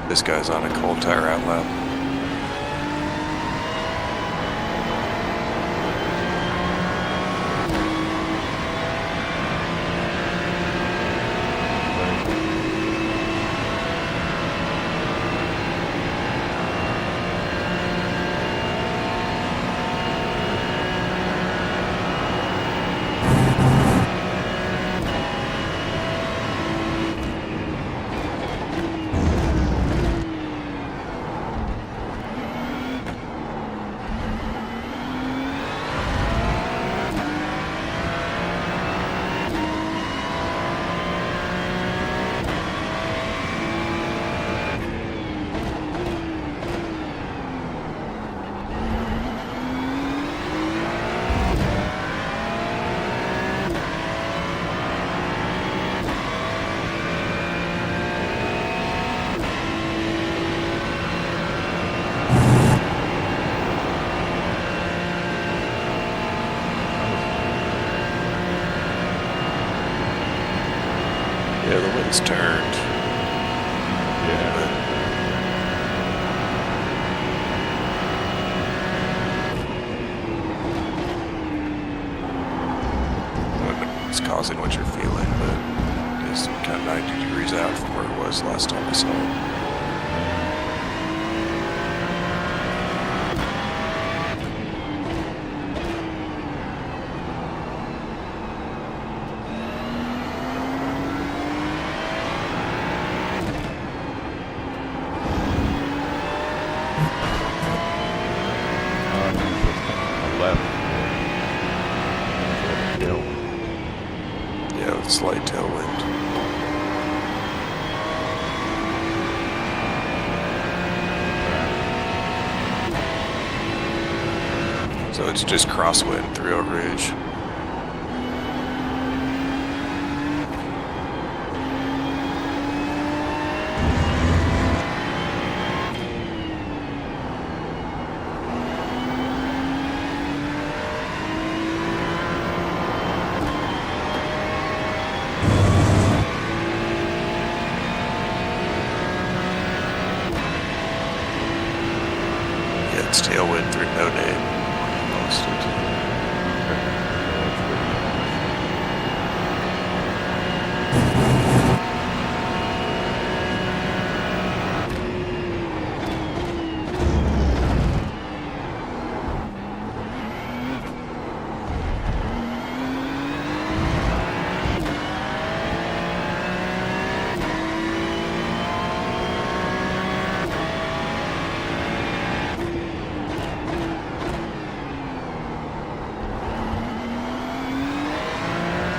This guy's on a cold tire out lap. Yeah, the wind's turned. Yeah. It's causing what you're feeling, but it's kind of 90 degrees out from where it was last time I saw it. Left. Yeah, with slight tailwind. So it's just crosswind through Oak Ridge. Yeah, it's tailwind through No Name. Lost it.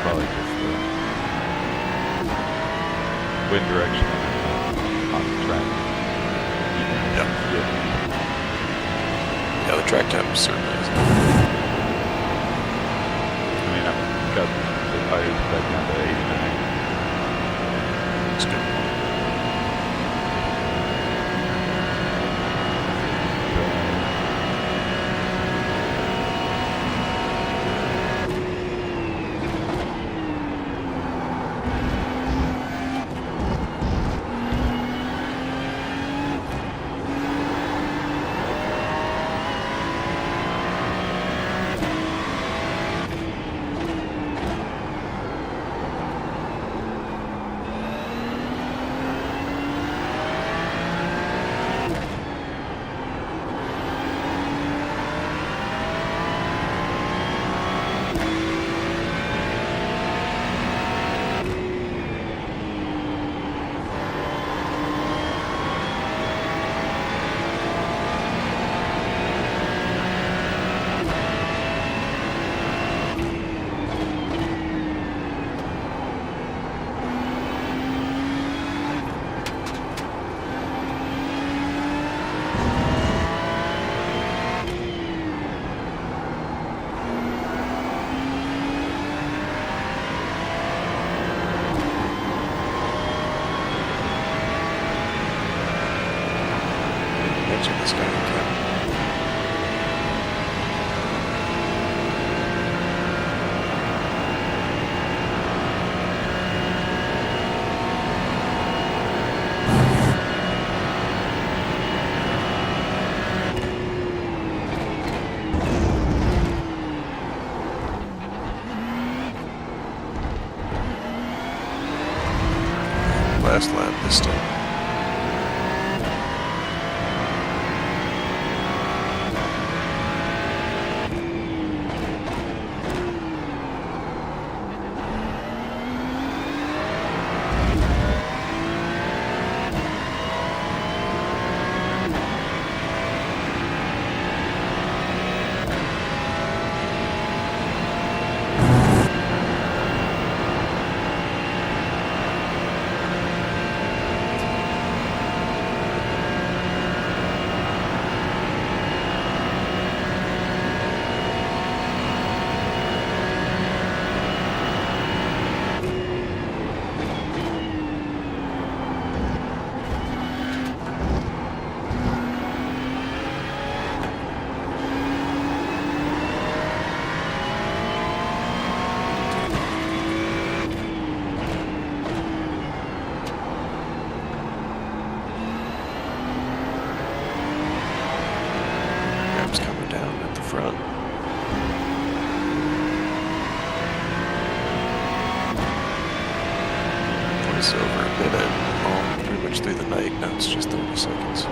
Probably just the wind direction on the track. Yep. Yeah, the track time certainly isn't. I mean, I've got the tires back down to 89. It's good. Mention this guy again. night. Now it's just 30 seconds.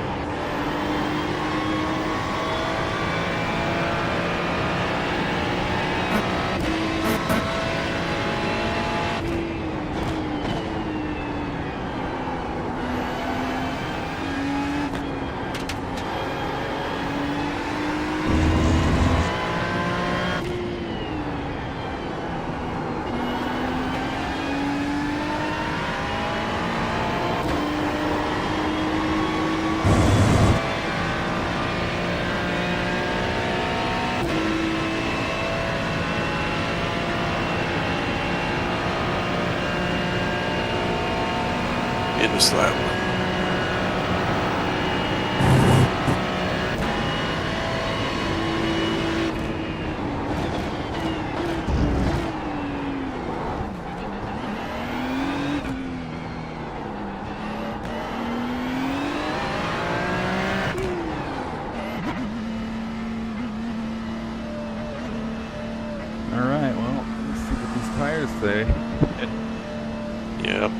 In the slab. All right, well, let's see what these tires say. Yep.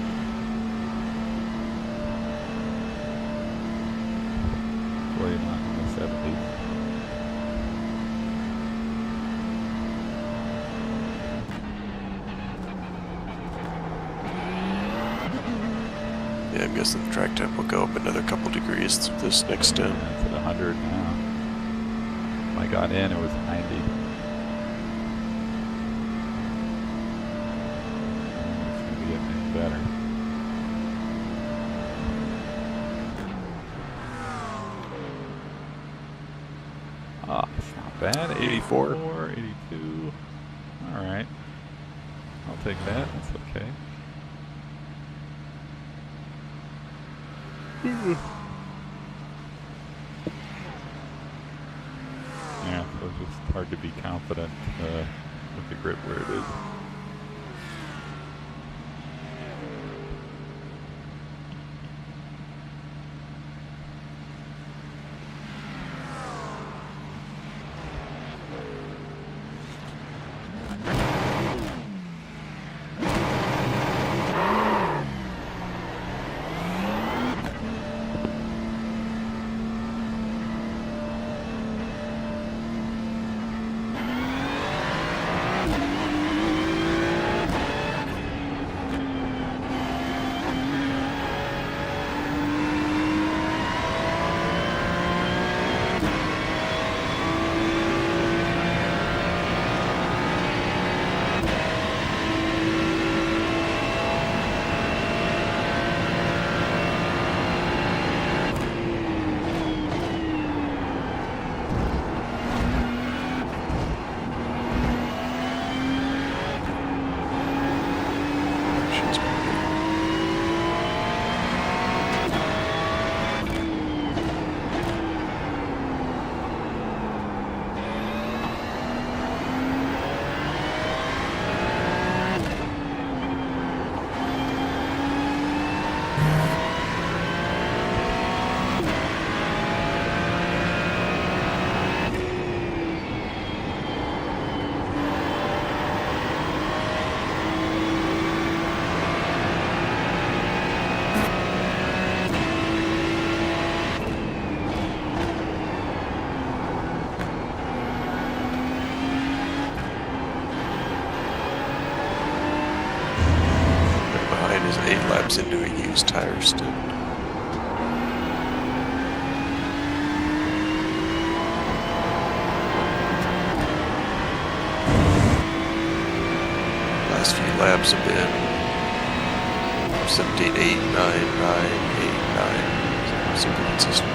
Hopefully not in the 70s. Yeah, I'm guessing the track temp will go up another couple degrees through this next stint. It's at 100 now. When I got in, it was 90. It's going to be getting any better. Ah, it's not bad. 84, 82. All right. I'll take that. That's okay. Yeah, so it's just hard to be confident with the grip where it is. Is 8 laps into a used tire stint. Last few laps have been 17, 8, 9, 9, 8, 9. Super consistent.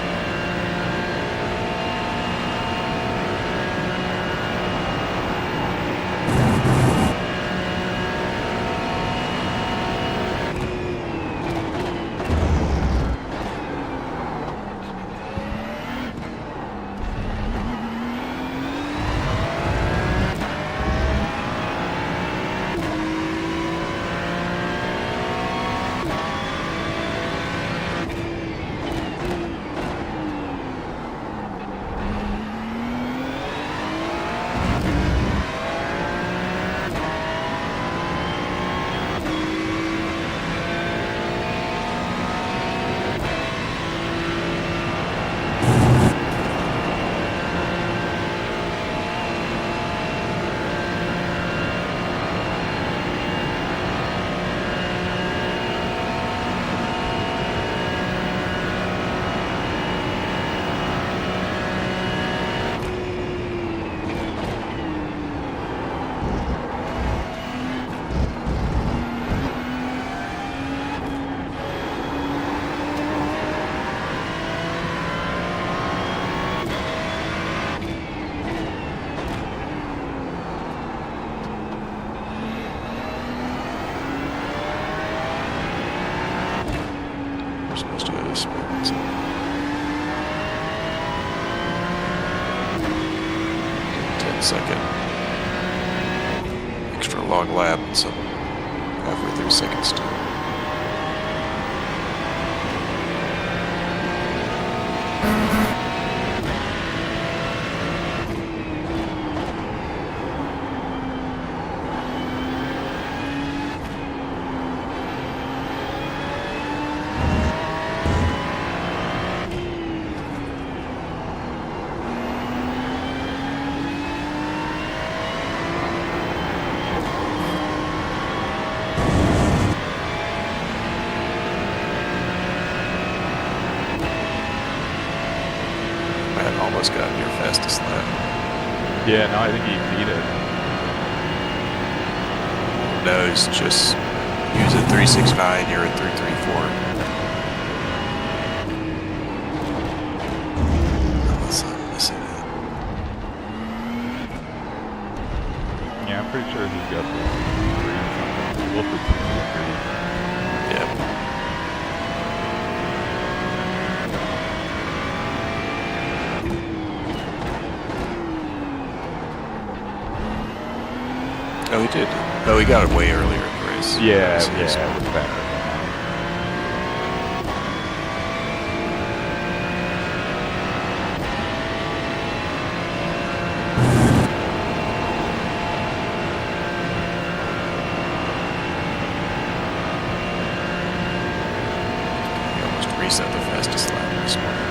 second extra long lap and some halfway through second stint. Matt almost got your fastest lap. Yeah, no, I think he beat it. No, he's just, he was at 369, you're at 334. Unless I'm missing it. Yeah, I'm pretty sure he's got the 3 something. Wolf is 3. Yeah. Oh, he did. Oh, he got it way earlier in the race. Yeah, So he's- yeah, it was faster. He almost reset the fastest lap this morning.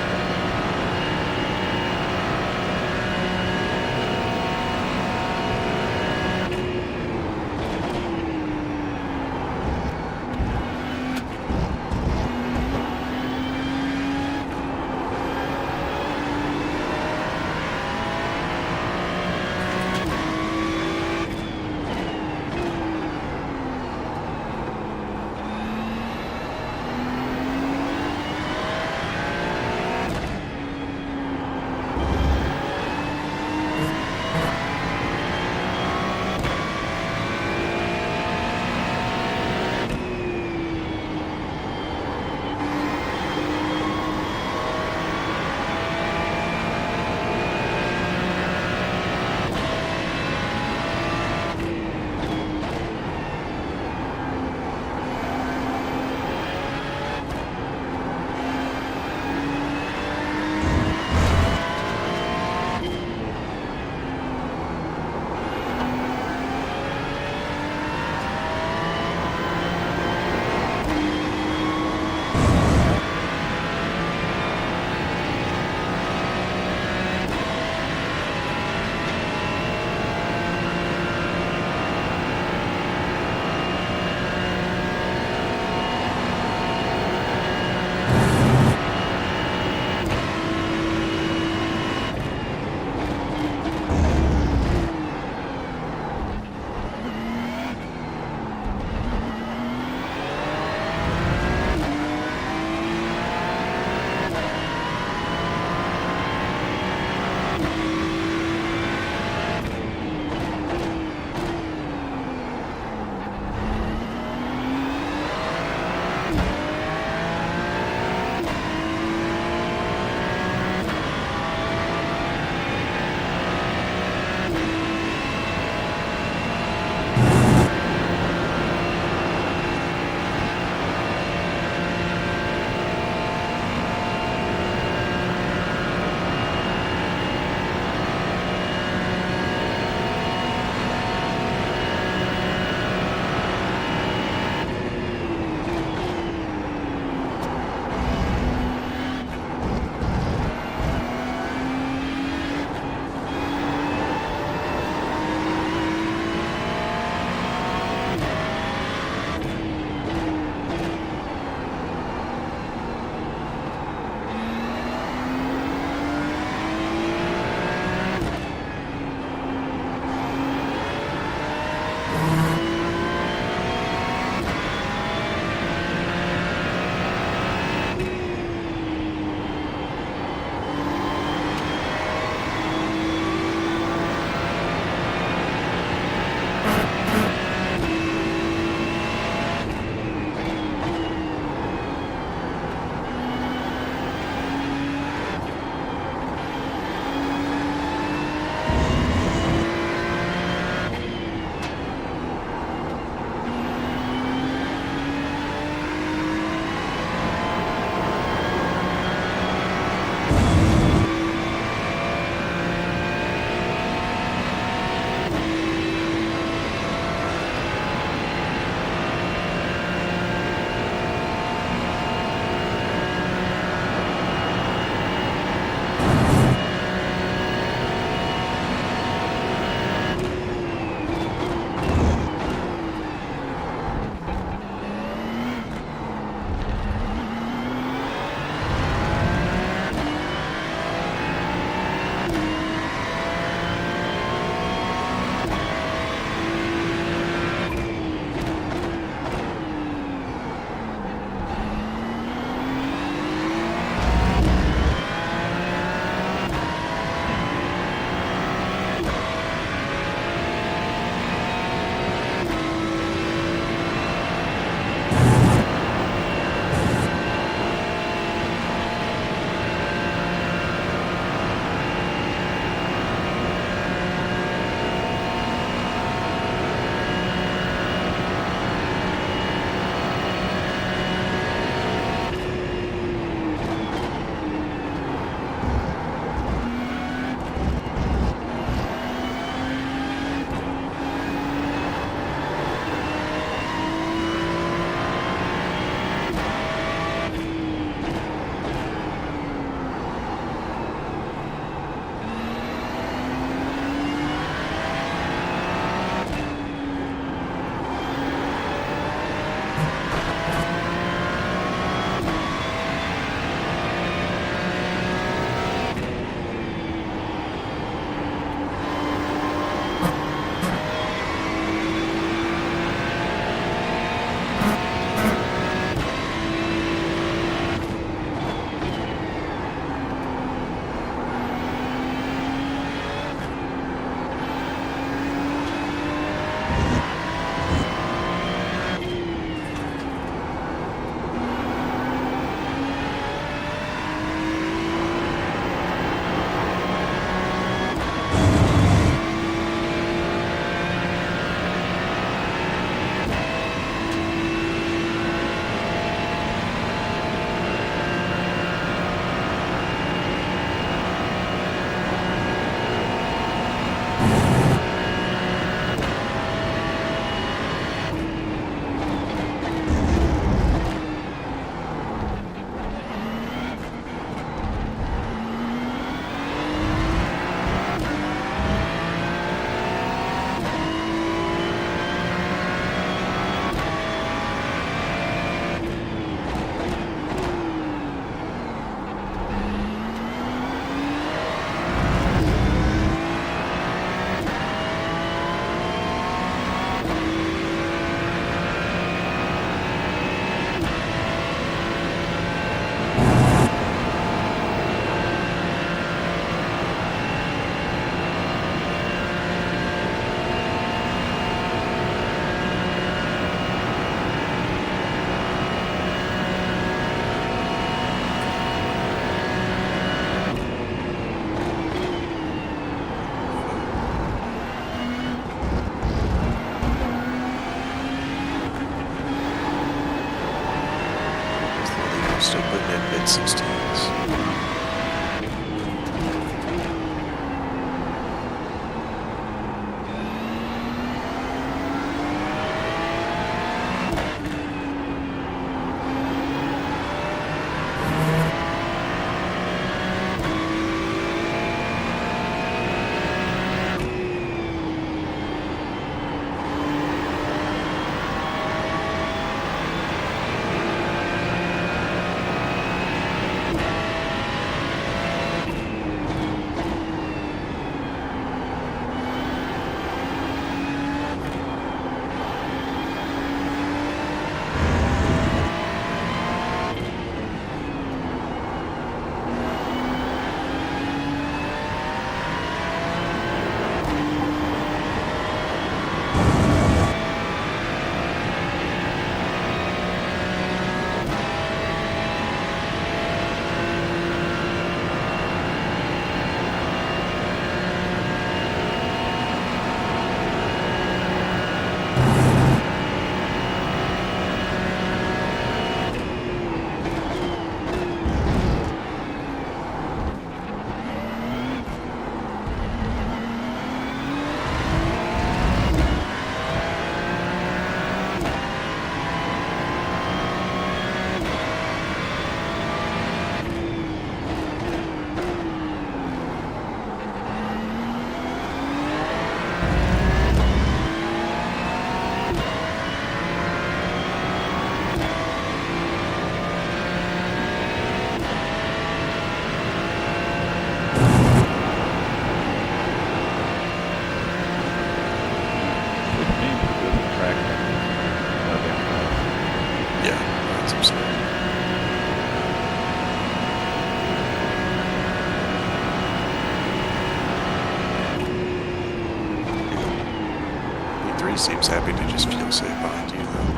seems happy to just feel safe behind you, though.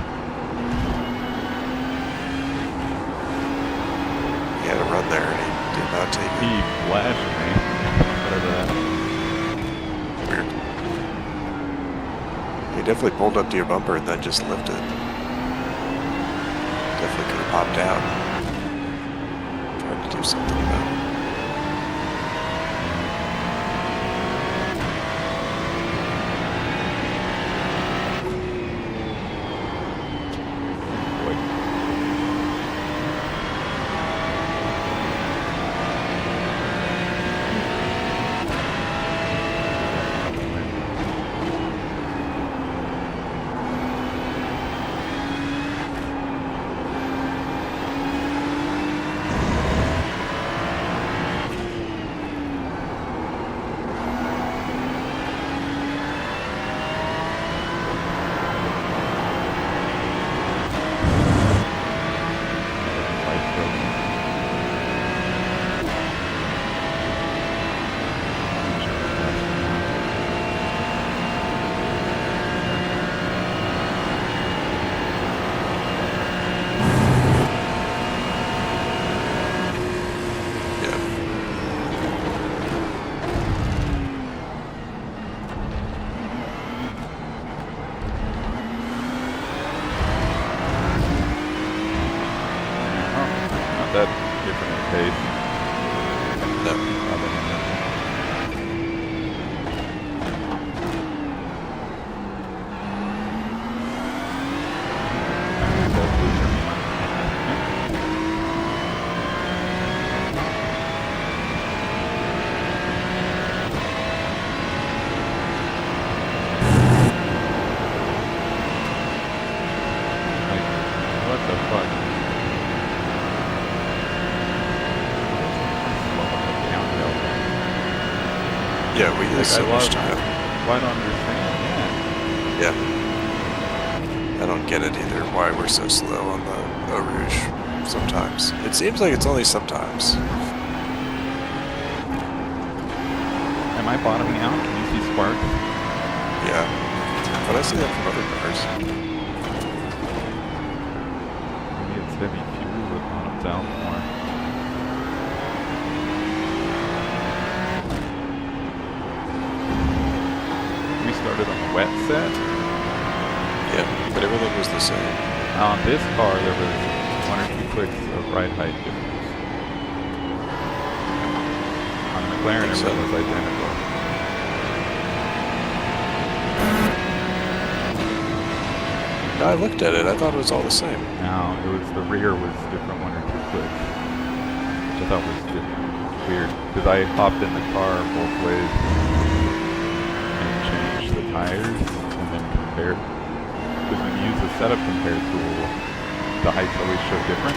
He had a run there, and he did not take He it. flashed me. Whatever that. Weird. He definitely pulled up to your bumper and then just lifted. Definitely could have popped out. Tried to do something about it. Boy. Light broken. Yeah. Not that different in pace. No. Other than that. Like, what the fuck? Downhill. Yeah, we Like, use so I much love- time. Well, I don't understand. Yeah. I don't get it either, why we're so slow on the Eau Rouge sometimes. It seems like it's only sometimes. Am I bottoming out? Can you see sparks? Yeah. But I see that from other cars. Maybe it's heavy fuel that bottoms out more. We started on the wet set. Yeah, but everything was the same. On this car, there was 1 or 2 clicks of ride height difference. On the McLaren, Think so. everything was identical. No, I looked at it. I thought it was all the same. Now, it was the rear was different 1 or 2 clicks, which I thought was different. Weird, because I hopped in the car both ways and changed the tires and then compared. Because when you use the setup compare tool, the heights always show different.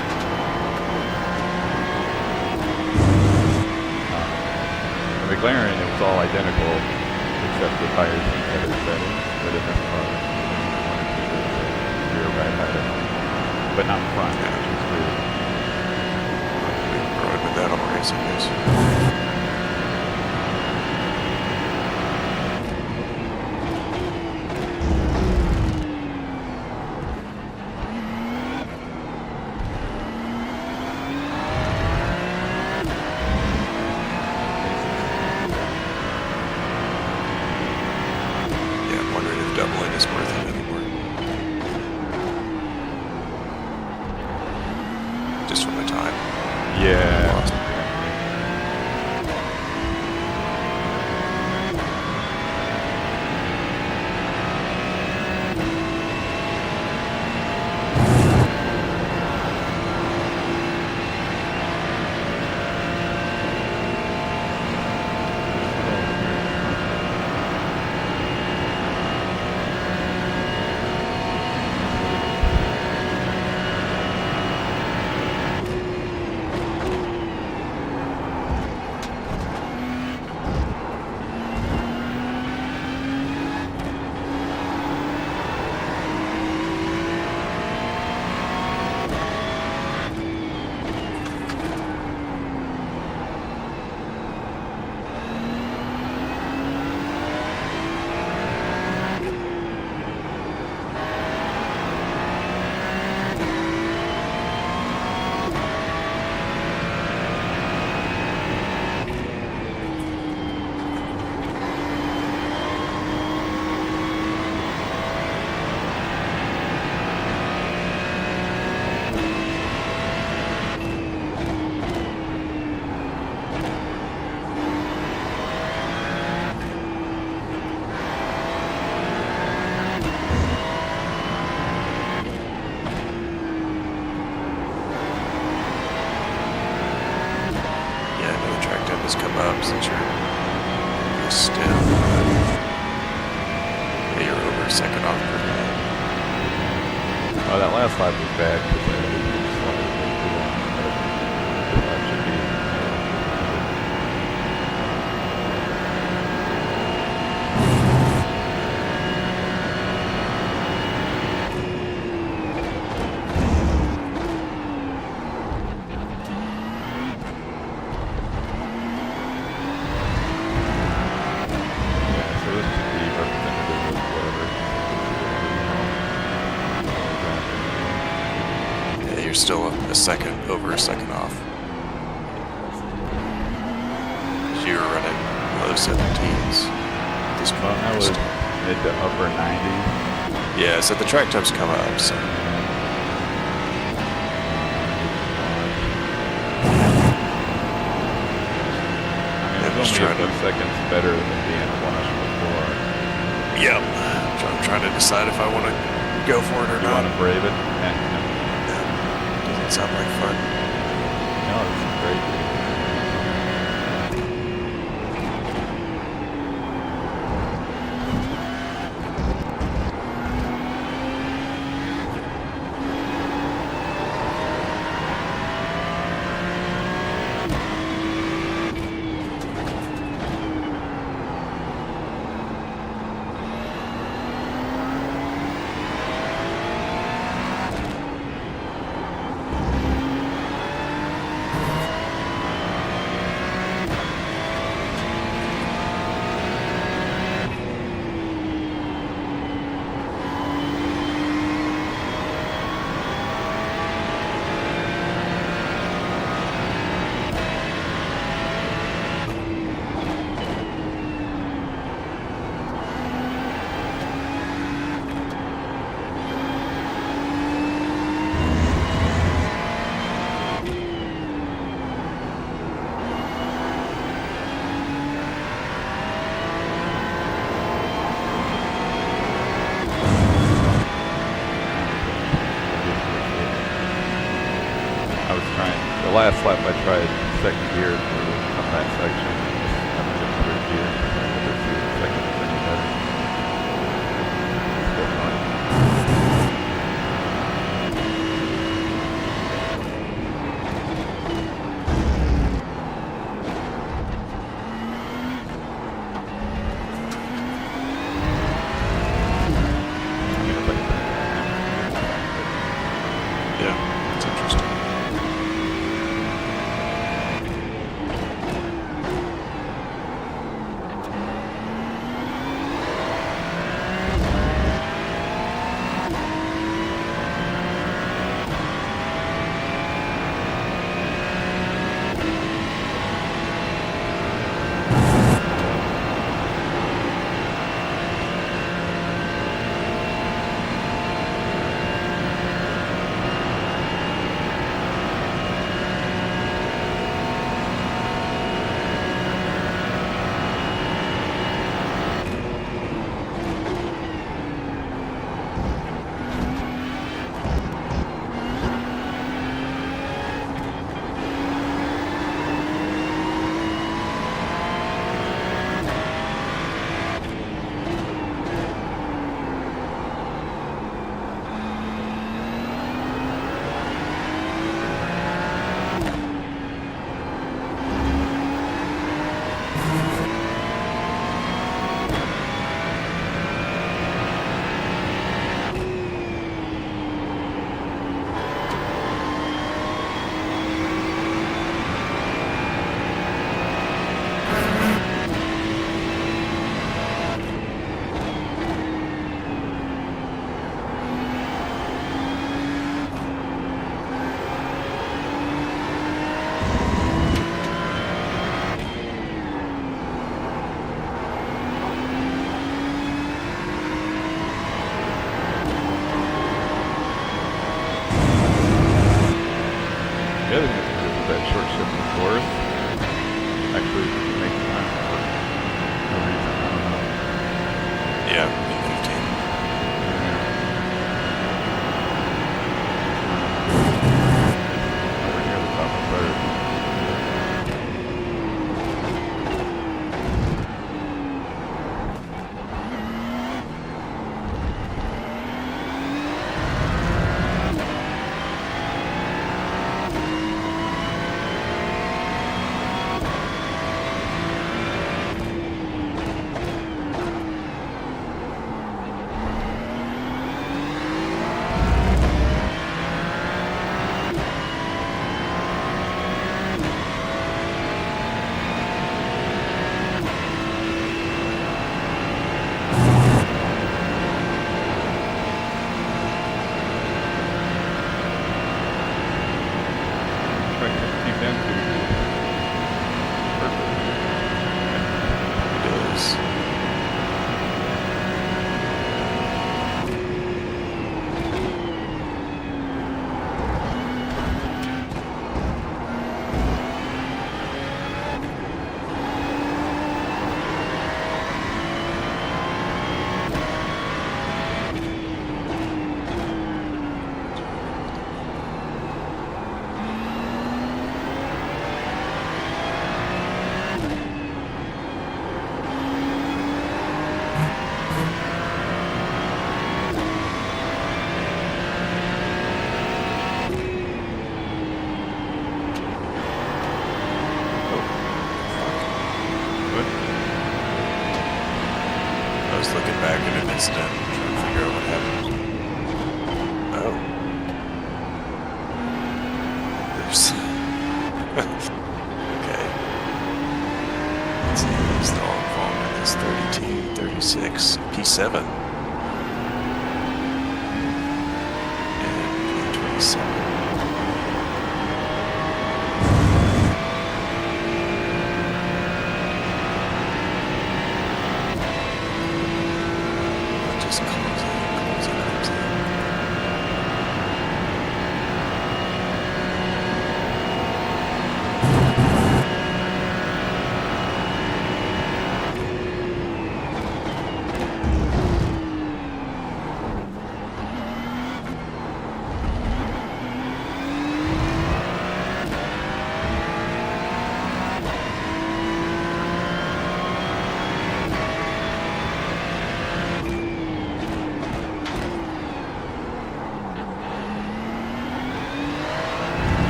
The McLaren, it was all identical except the tires and the other settings. But in this car, rear ride height, but not front, which is weird. We rode with that all racing days. Yeah, I'm wondering if doubling is worth it anymore. Just for my time. Yeah. Lost. those come up since you're still. Yeah, you're over a second off per lap. Oh, that last lap was bad because I didn't slow it way too long. But this lap should be. You're still over a second off. So you were running low 17s. This Well, that was mid to upper 90s. yeah, so the track times come up, so. I'm just trying to seconds better than being a wash before. Yep. So I'm trying to decide if I want to go for it or You not. want to brave it? Doesn't sound like fun. No, this is great. The last lap I tried second gear on that section. I was in third gear. I never see the second was any better. Still fine. Yeah, it's interesting. The other thing that's good is that short shift of course actually makes time for no reason. I don't know. Yeah, E15. Nowhere near the top of third. random incident. I'm trying to figure out what happened. Oh. There's... okay. Let's see who's all involved in this. 32, 36, P7. And P27. Just closing.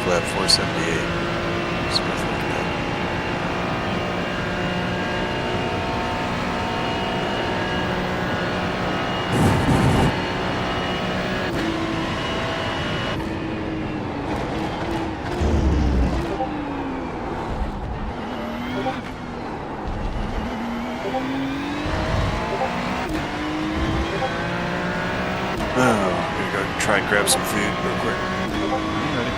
Lab 478. It's worth looking at. Oh, I'm gonna go try and grab some food real quick. I'm ready.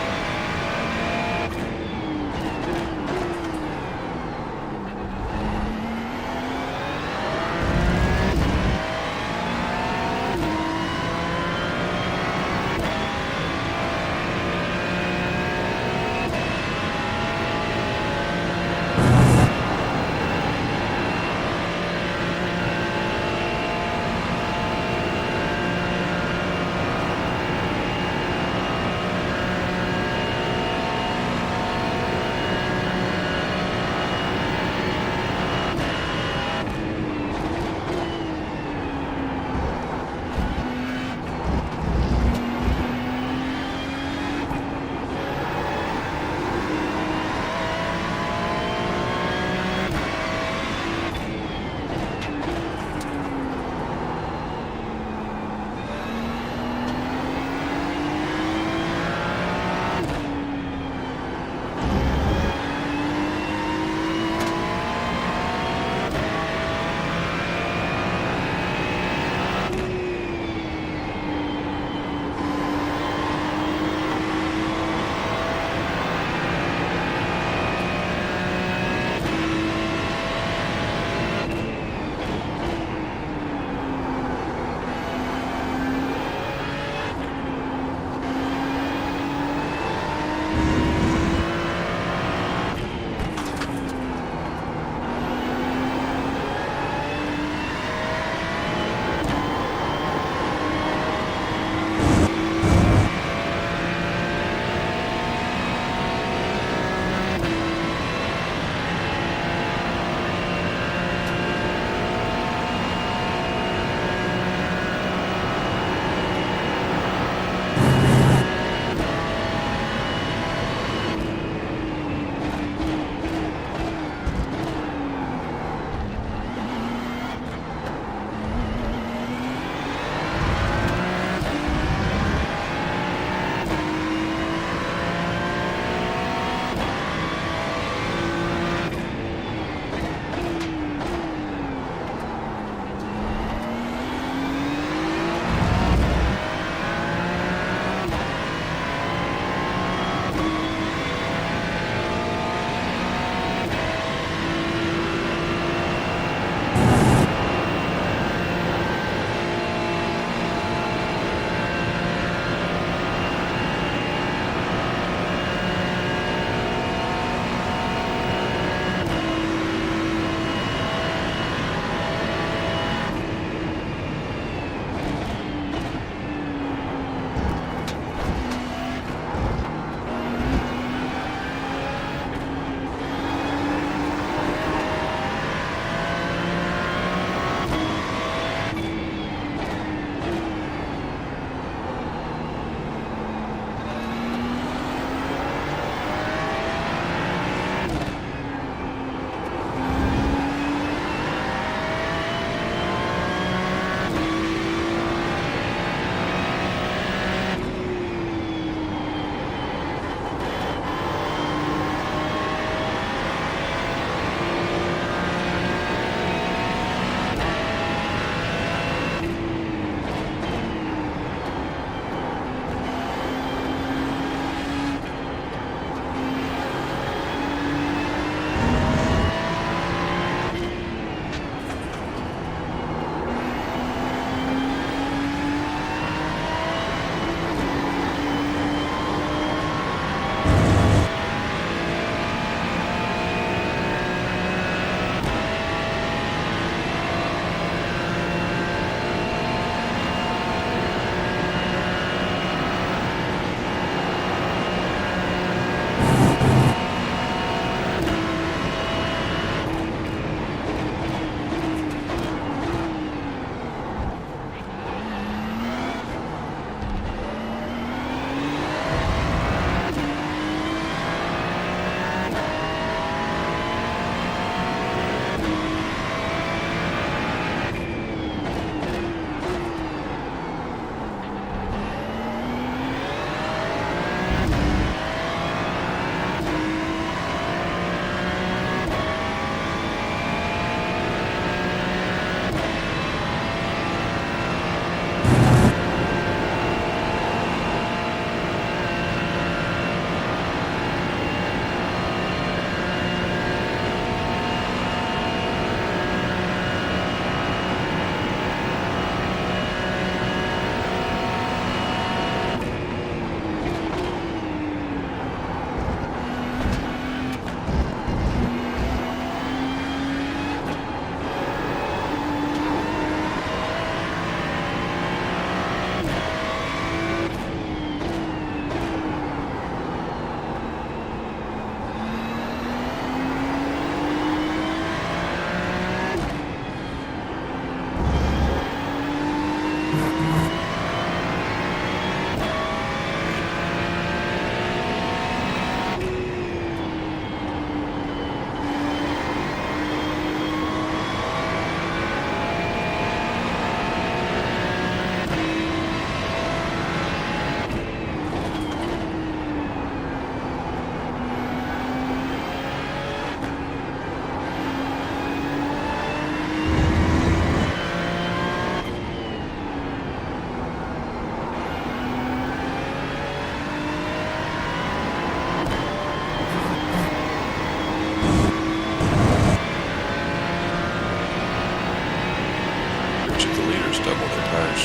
bunch of the leaders double their tires.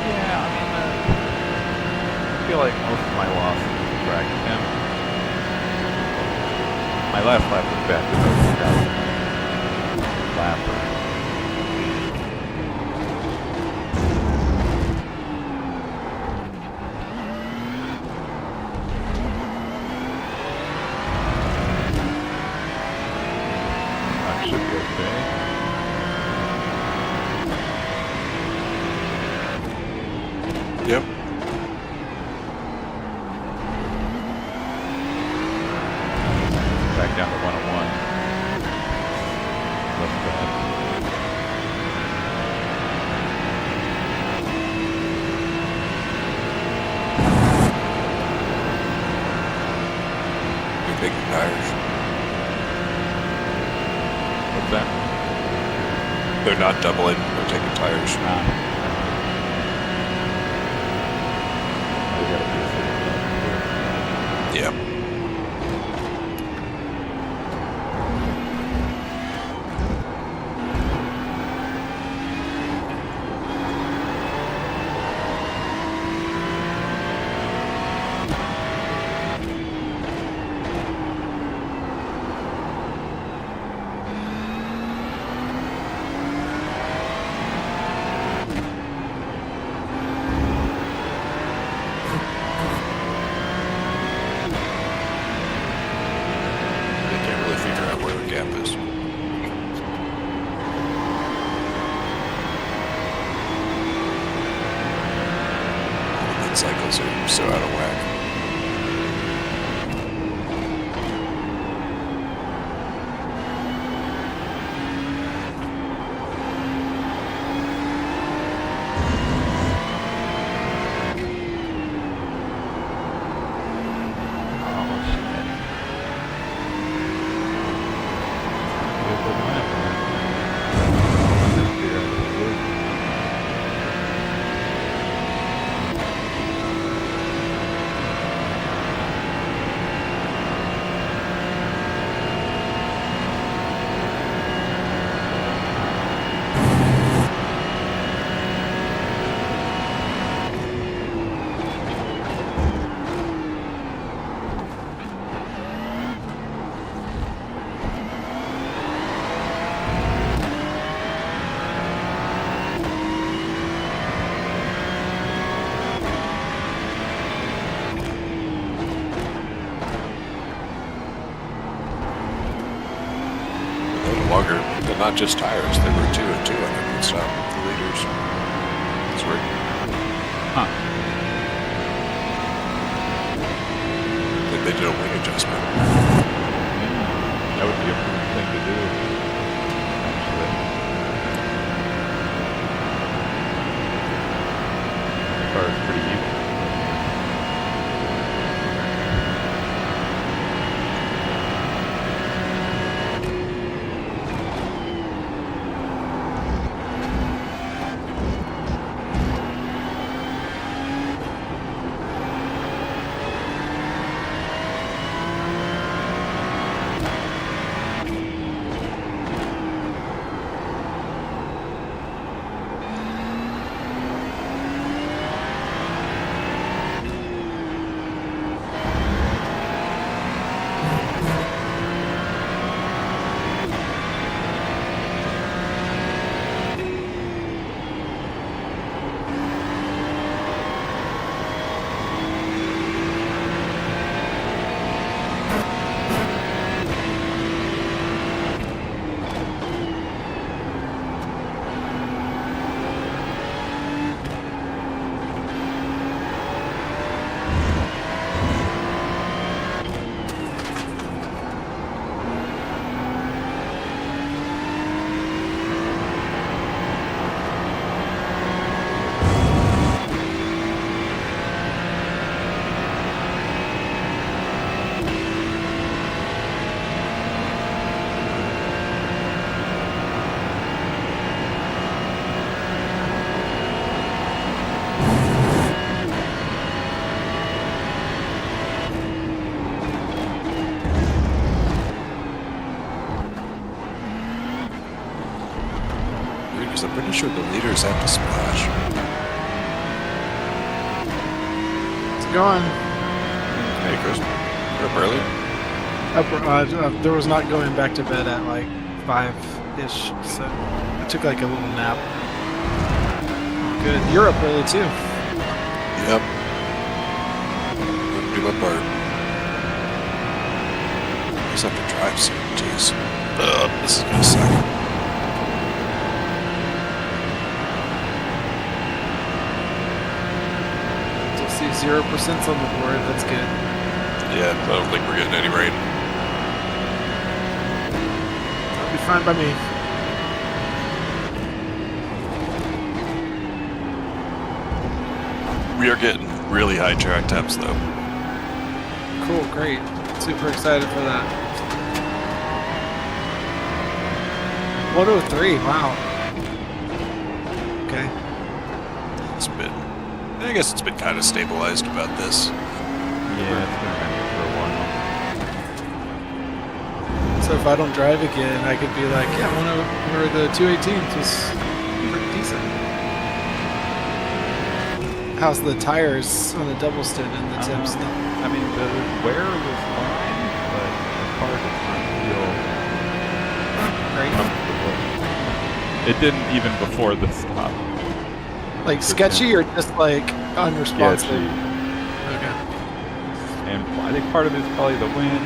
Yeah, I mean, I feel like most of my losses were track him. My last lap was bad because I forgot lap. That should be okay. Yep. Back down to 101. Less bad. You're taking tires. What's that? They're not doubling, they're taking tires. We gotta be safe. Yep. They can't really figure out where the gap is. The cycles are so out of whack. Oh, shit. Good lap, man. Let's figure out what it is. Longer, they're not just tires, they were 2 and 2 on the pit stop, the leaders. It's weird. Huh. I think they did a wing adjustment. That would be a prudent thing to do, actually. The car is pretty even. Because I'm pretty sure the leaders have to splash. It's going. Hey, Chris, you're up early. There was not going back to bed at like 5-ish, so I took like a little nap. Good. You're up early too. Yep. Gonna do my part. I just have to drive soon, jeez. This is gonna suck. So see 0% on the board. That's good. Yeah, I don't think we're getting any rain. That'll be fine by me. We are getting really high track temps though. Cool. Great. Super excited for that. 103. Wow. Okay. It's been, I guess it's been kind of stabilized about this. Yeah, it's been kind of for a while. So if I don't drive again, I could be like, yeah, one of the 218s was pretty decent. How's the tires on the double stint and the temps? I mean, the wear was fine, but the car did not feel Great. comfortable. It didn't even before the stop. Like sketchy or just like unresponsive? Sketchy. Okay. And I think part of it is probably the wind.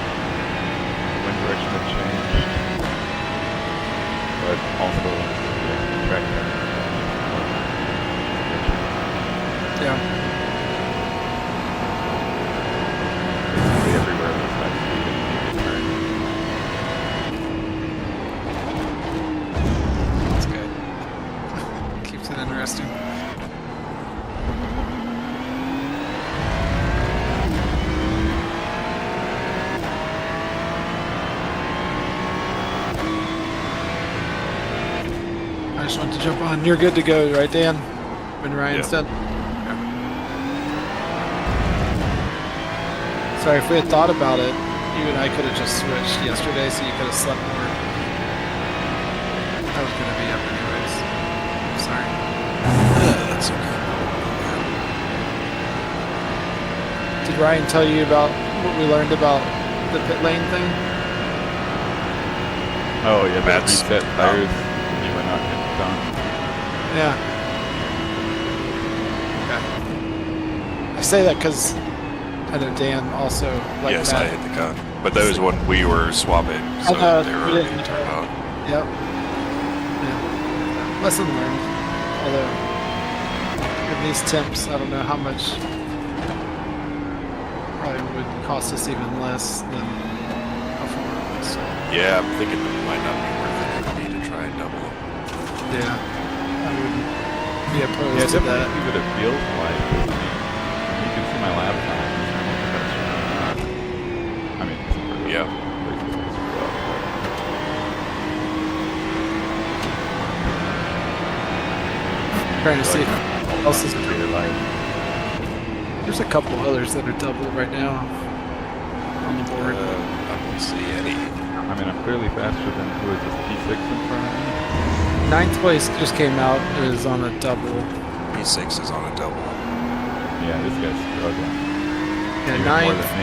Wind direction had changed. But also, yeah, track Yeah. basically everywhere was high speed and medium turn. That's good. Keeps it interesting. I just want to jump on. You're good to go, right, Dan? When Ryan's Yeah. done. Sorry, if we had thought about it, you and I could have just switched yesterday, so you could have slept more. I was gonna be up anyways. Sorry. That's okay. Did Ryan tell you about what we learned about the pit lane thing? Oh yeah, the Matt's- reset tires when you went out and done. Yeah. Okay. I say that because I know Dan also like Yes, Matt. I hit the gun. But that was when we were swapping, so know, they were we already didn't- turned on. Yep. Yeah. Lesson learned. Although in these temps, I don't know how much. Probably would cost us even less than before. So Yeah, I'm thinking it might not be worth it for me to try and double them. yeah, I wouldn't be opposed Yeah, to definitely that. see what it feels like. I mean, you can see my lap time. I mean, it's pretty Yeah. Trying to see if else is. clear light. There's a couple others that are double right now on the board. I don't see any. I mean, I'm clearly faster than who is this P6 in front of me? Ninth place just came out. It is on a double. P6 is on a double. Yeah, this guy's struggling. Yeah, Even more ninth, than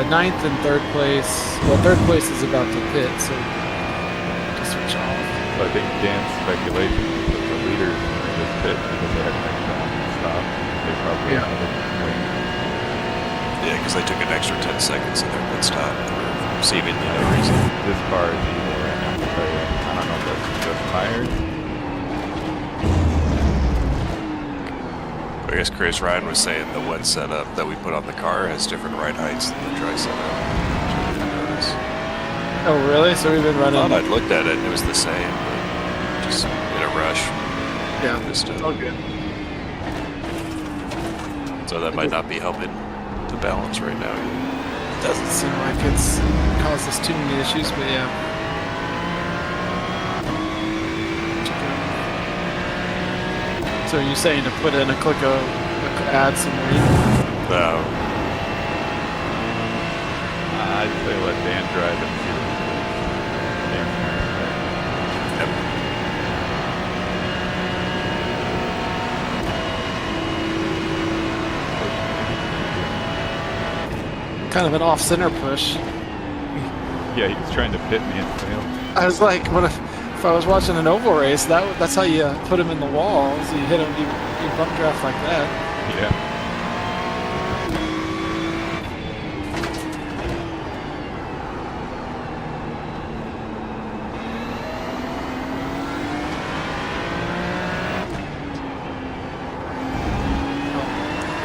me. ninth and third place. Well, third place is about to pit, so to switch off. So I think Dan's speculation is that the leaders in this pit, because they had an extra one to stop, they probably Yeah. had to wait. Yeah, because they took an extra 10 seconds in their pit stop for seemingly no reason. This car is evil right now. So I don't know if that's just tires. I guess Chris Ryan was saying the wet setup that we put on the car has different ride heights than the dry setup. Which I didn't notice. Oh, really? So we've been I running. thought I'd looked at it and it was the same, but just in a rush. Yeah, Missed it. all good. So that might not be helping to balance right now either. Doesn't seem like it's caused us too many issues, but yeah. So are you saying to put in a add some weight? No. I'd say let Dan drive it. Dan's Yep. Kind of an off-center push. Yeah, he's trying to pit me and fail. I was like, what if I was watching an oval race? That's how you put him in the walls. You hit him, you bump draft like that. Yeah.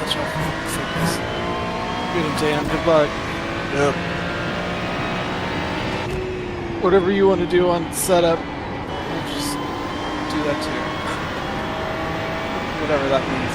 Watch out for focus. Good him, Dan. Good luck. Yep. Whatever you want to do on setup, we'll just do that too. Whatever that means.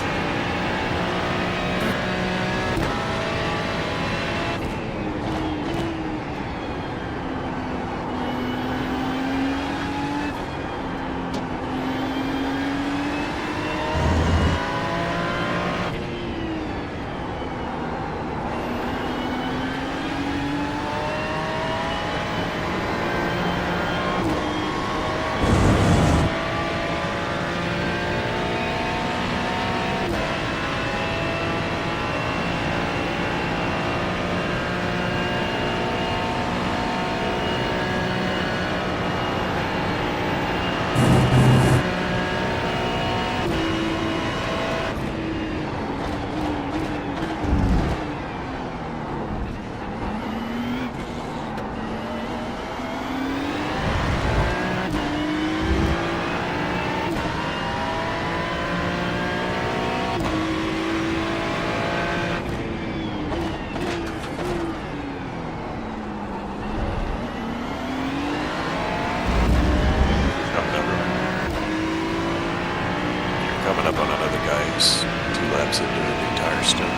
Coming up on another guy who's 2 laps into a new tire stone.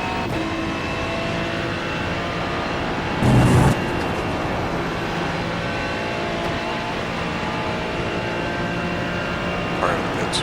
Alright, pits.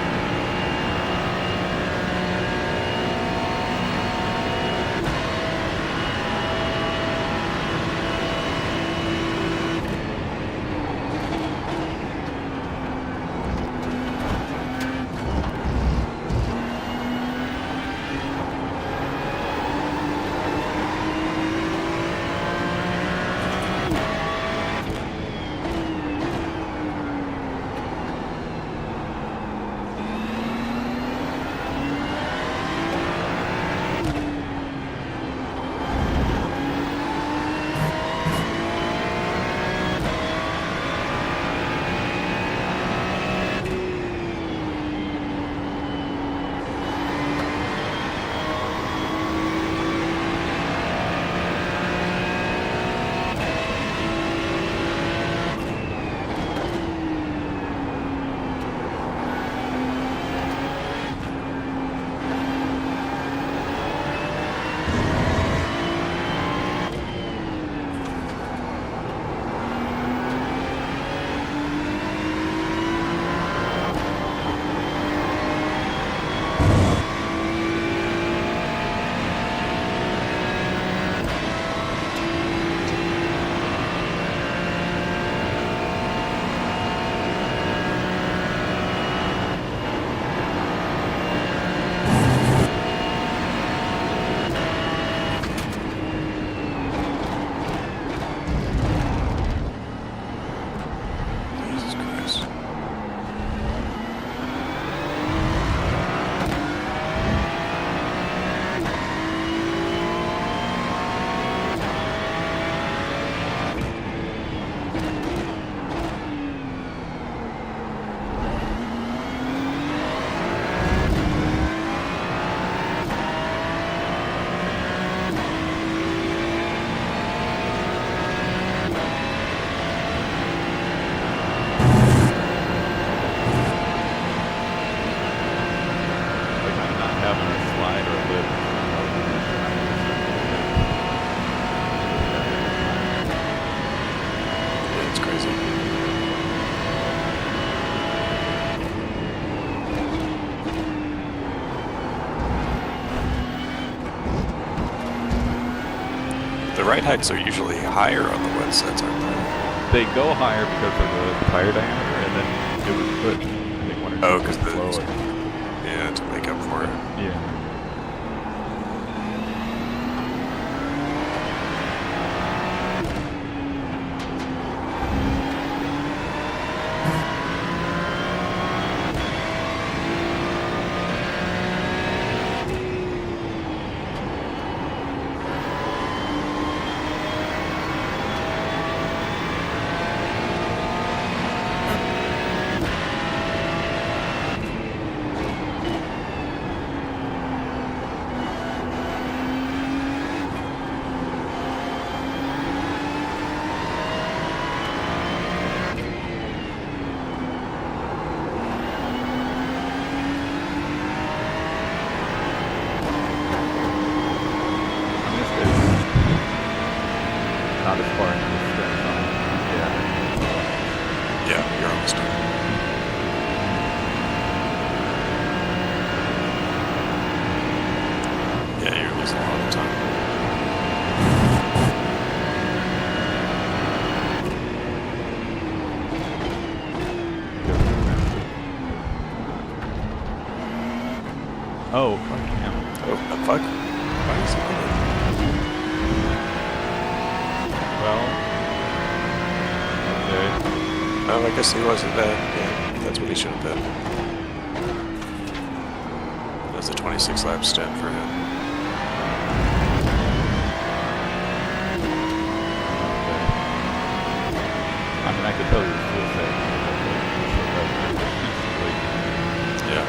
The right heights are usually higher on the wet sets, aren't they? They go higher because of the tire diameter, and then it was put, I think, one or two Oh, because feet lower. yeah, to make up for it. Yeah. Not as far into the stretch line. Yeah. Yeah, you're almost done. Yeah, you're losing a lot of time. Oh, fuck him. Oh, fuck. Why is he winning? Well, okay. Oh, I guess he wasn't bad. Yeah, that's what he should have been. That was a 26 lap stint for him. I mean, I could tell you still safe. Yeah.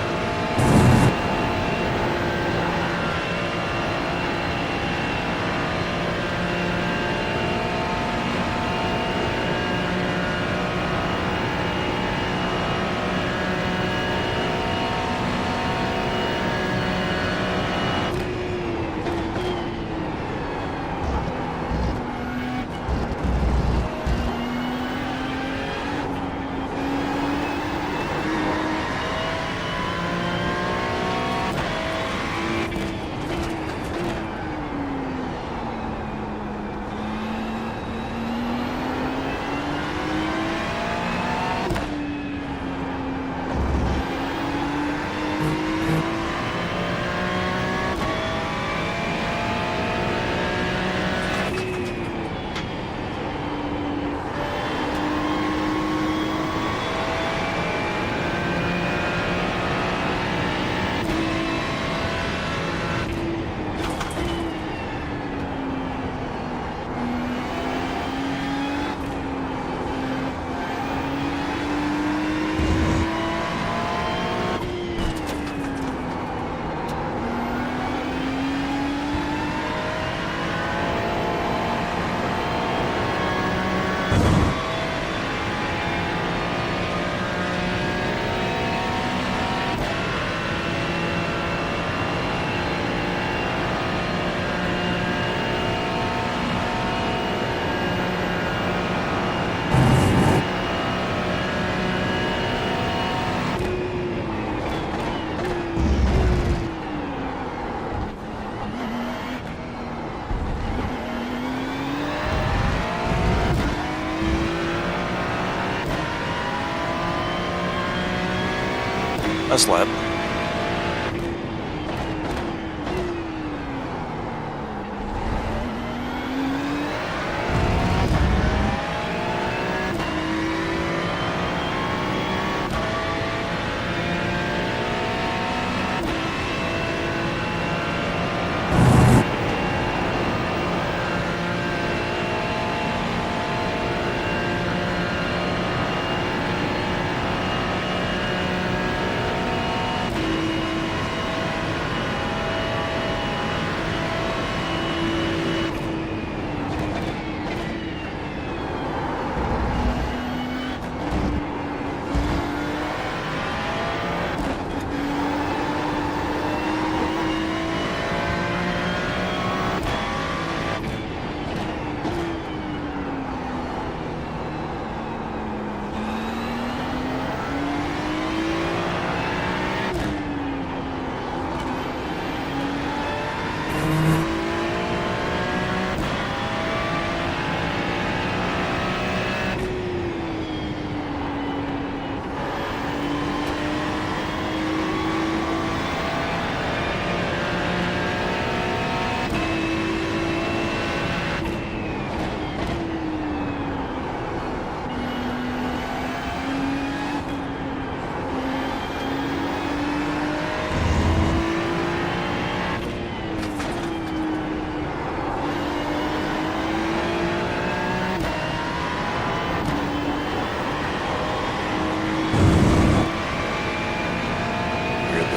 That's lap.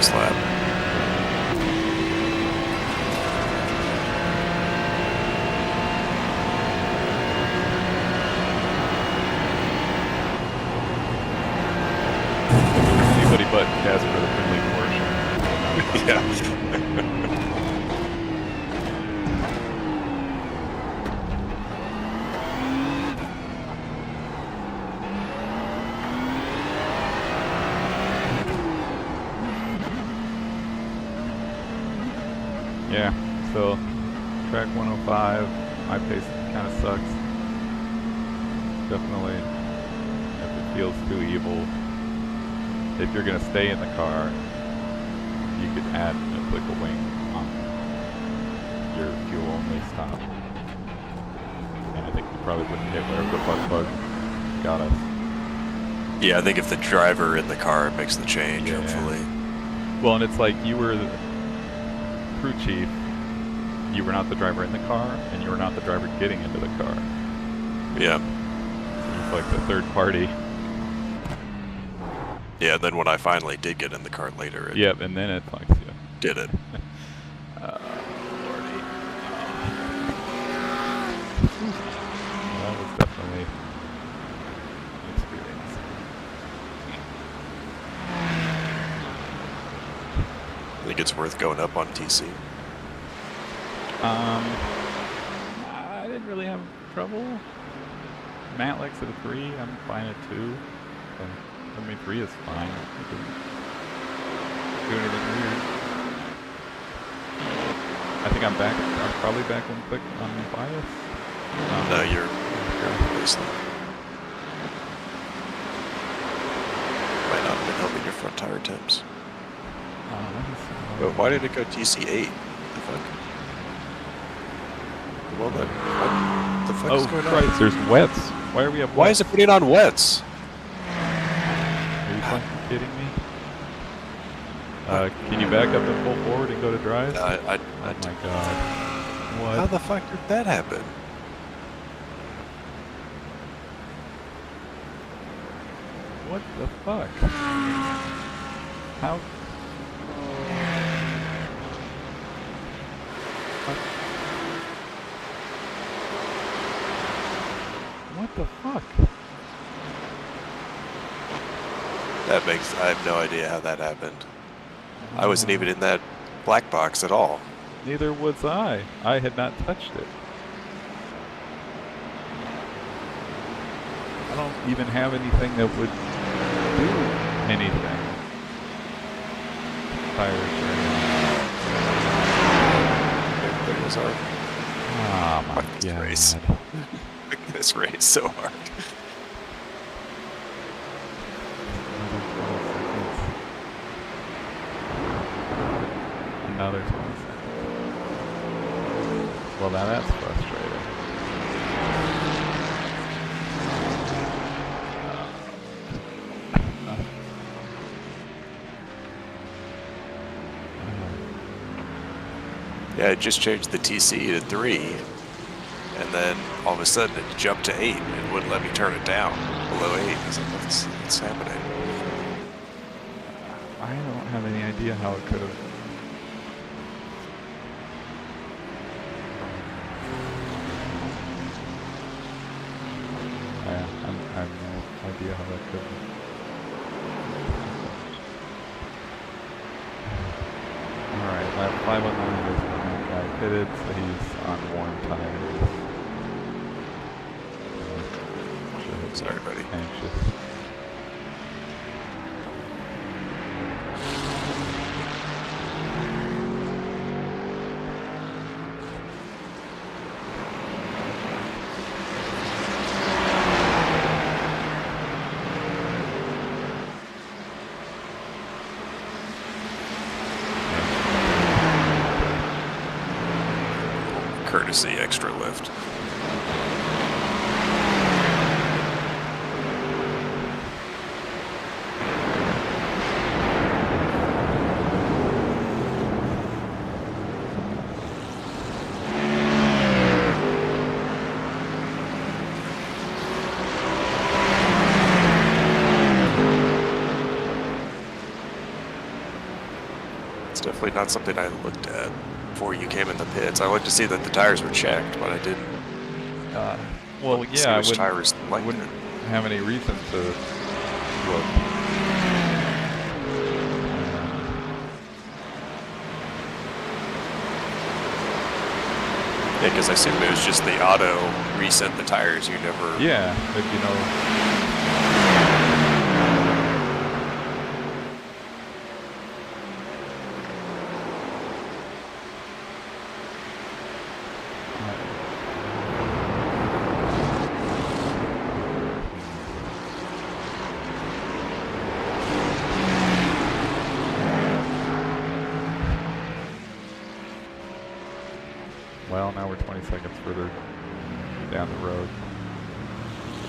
this lap. Anybody but Casper the friendly portion. Yeah. Yeah, so track 105, my pace kind of sucks. Definitely, if it feels too evil, if you're going to stay in the car, you could add a click a wing on your fuel only stop. And I think you probably wouldn't hit whatever the bug got us. Yeah, I think if the driver in the car makes the change, Yeah. hopefully. Well, and it's like you were the crew chief, you were not the driver in the car, and you were not the driver getting into the car. Yeah. It's like the third party. Yeah, and then when I finally did get in the car later, it Yep, and then it fucks you. did it. Lordy. That was definitely an experience. I think it's worth going up on TC. I didn't really have trouble. Matt likes it at 3. I'm fine at 2. So, I mean, 3 is fine. It didn't do anything weird. I think I'm back. I'm probably back one click on bias. No, you're baseline. Might not have been helping your front tire temps. Let me see. But why did it go TC8? The fuck? Well then, what the fuck is Oh, going Christ, on? there's wets. Why are we up Why wets? is it putting on wets? Are you fucking kidding me? Can you back up and pull forward and go to drive? I Oh my god. What? how the fuck did that happen? What the fuck? How? What the fuck? That makes, I have no idea how that happened. I wasn't even in that black box at all. Neither was I. I had not touched it. I don't even have anything that would do anything. Tires or anything. There goes our Oh my Fuck this god. race. this race so hard. Another 20 seconds. Well, now that's frustrating. Yeah, it just changed the TC to 3, and then all of a sudden it jumped to 8 and wouldn't let me turn it down below 8. I was like, what's happening? I don't have any idea how it could have. Yeah, I have no idea how that could have. Alright, lap 509 is when that guy pitted, so he's on warm tires. Sorry, buddy. Anxious. Courtesy extra lift. It's definitely not something I looked at before you came in the pits. I looked to see that the tires were checked, but I didn't. Well, look to see yeah, which I tires liked wouldn't it. have any reason to look. Yeah, because I assumed it was just the auto reset the tires. You never. Yeah, if you know. Well, now we're 20 seconds further down the road.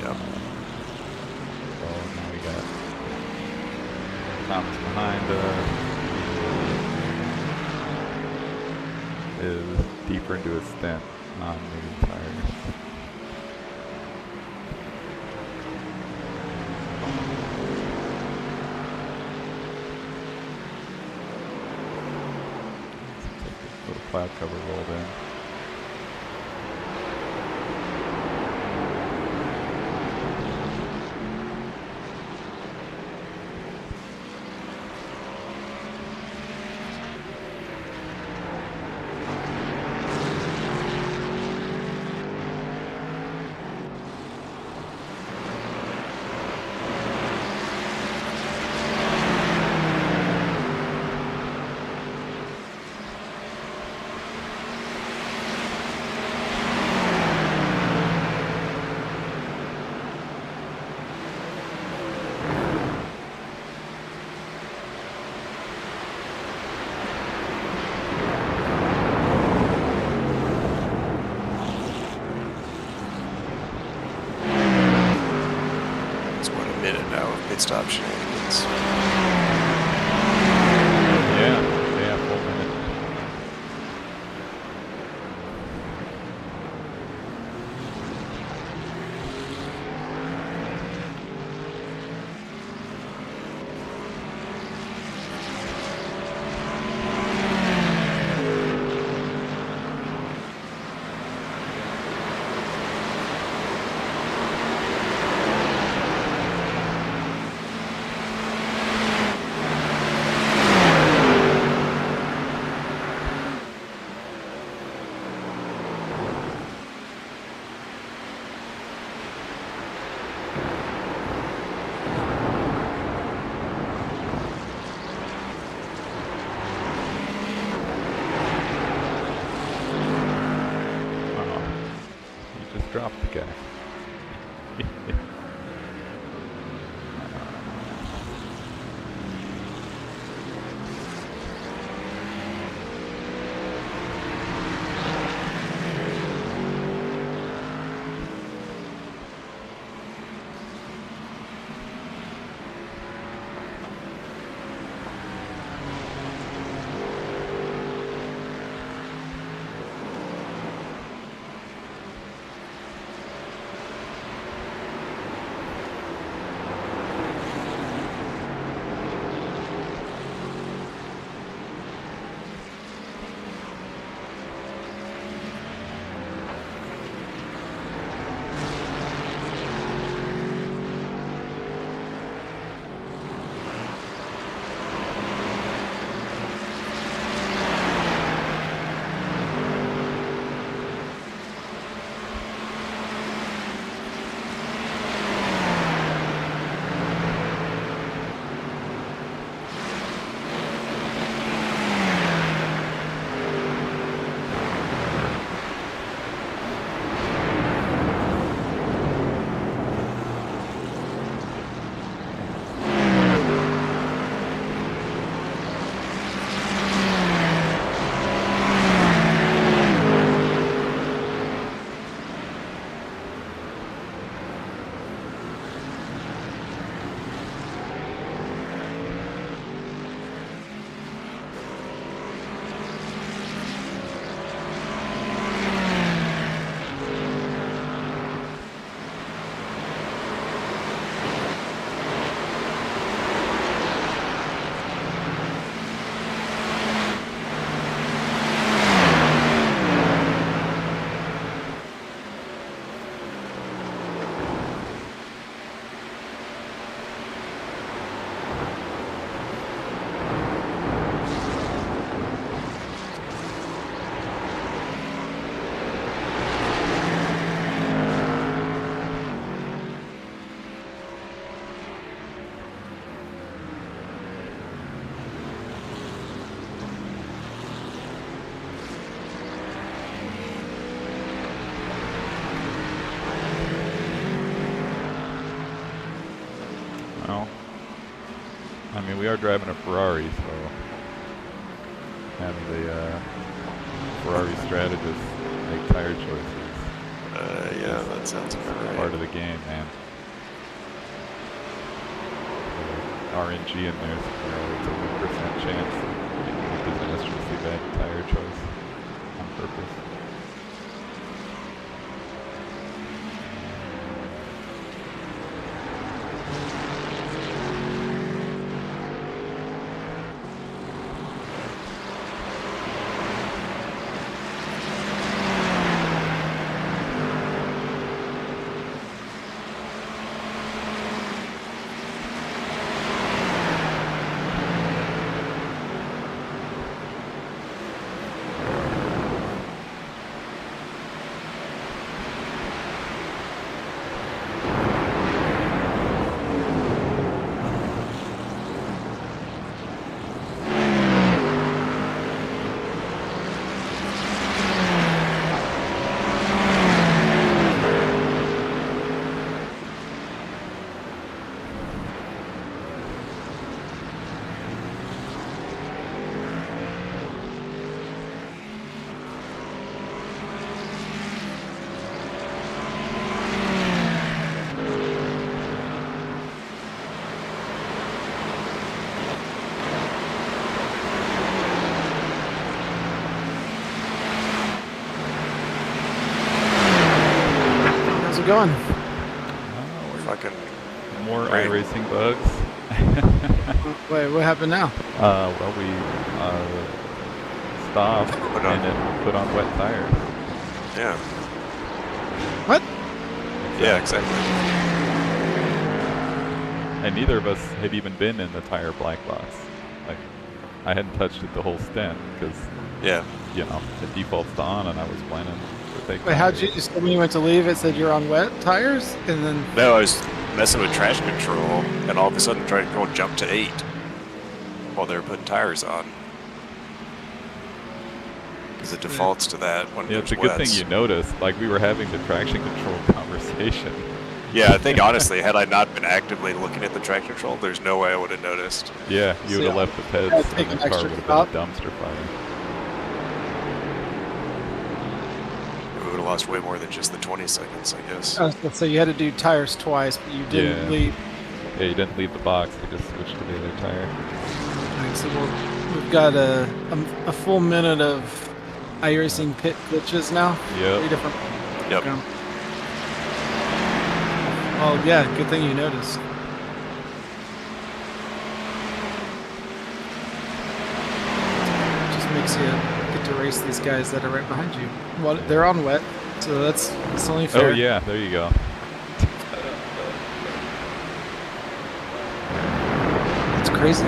Yep. So now we got Thomas behind us. Is deeper into his stint on new tires. Little cloud cover rolled in. Pit stop shenanigans. Yeah, full minute. Dropped the guy. mean, we are driving a Ferrari, so having the Ferrari strategist make tire choices. Yeah, that sounds about right. Part of the game, man. RNG in there, so it's a 1% chance that you make a disastrously bad tire choice on purpose. How's it going? Fucking More great. iRacing bugs. Wait, what happened now? Well, we stopped Put on- and then put on wet tires. Yeah. What? Yeah, exactly. And neither of us had even been in the tire black box. Like, I hadn't touched it the whole stint because, Yeah. you know, the default's to on, and I was planning to take. Wait, how'd you? tires. So when you went to leave, it said you're on wet tires, and then No, I was messing with traction control, and all of a sudden traction control jumped to 8 while they were putting tires on. Because it defaults to that when Yeah, it's a there's good wets. thing you noticed. Like, we were having the traction control conversation. Yeah, I think honestly, had I not been actively looking at the traction control, there's no way I would have noticed. Yeah, you would have So, left the yeah, peds, take and an the car extra would have stop. been a dumpster fire. We would have lost way more than just the 20 seconds, I guess. so you had to do tires twice, but you didn't Yeah. leave. Yeah, you didn't leave the box. You just switched to the other tire. Alright, so we've got a full minute of iRacing pit glitches now. Yep. 3 different. Yep. Okay. Oh yeah, good thing you noticed. Just makes you get to race these guys that are right behind you. Well, they're on wet, so that's only fair. Oh yeah, there you go. It's crazy.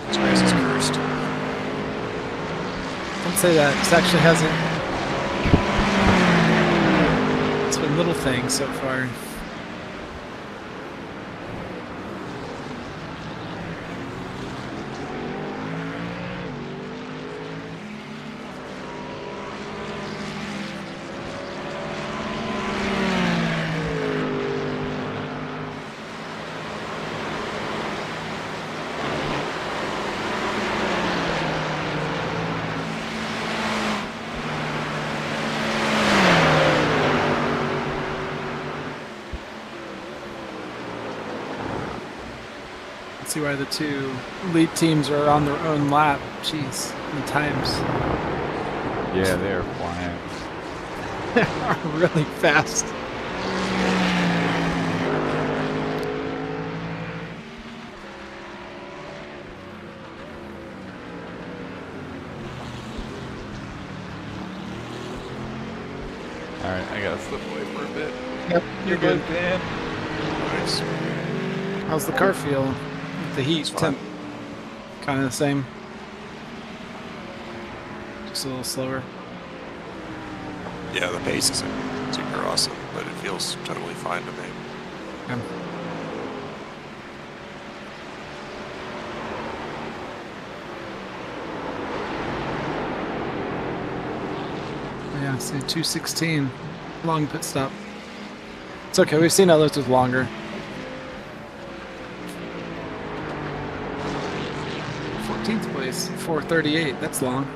This race is cursed. Don't say that. This actually hasn't. It's been little things so far. See why the 2 lead teams are on their own lap. Jeez, the times Yeah, they're flying. are really fast. All right, I gotta slip away for a bit. Yep, you're good. Dan. Nice. How's the car feel? With the heat It's fine. temp, kind of the same. Just a little slower. Yeah, the pace isn't super awesome, but it feels totally fine to me. Yeah. Yeah, so 2:16, long pit stop. It's okay. We've seen others with longer. 14th place, 4:38. That's long.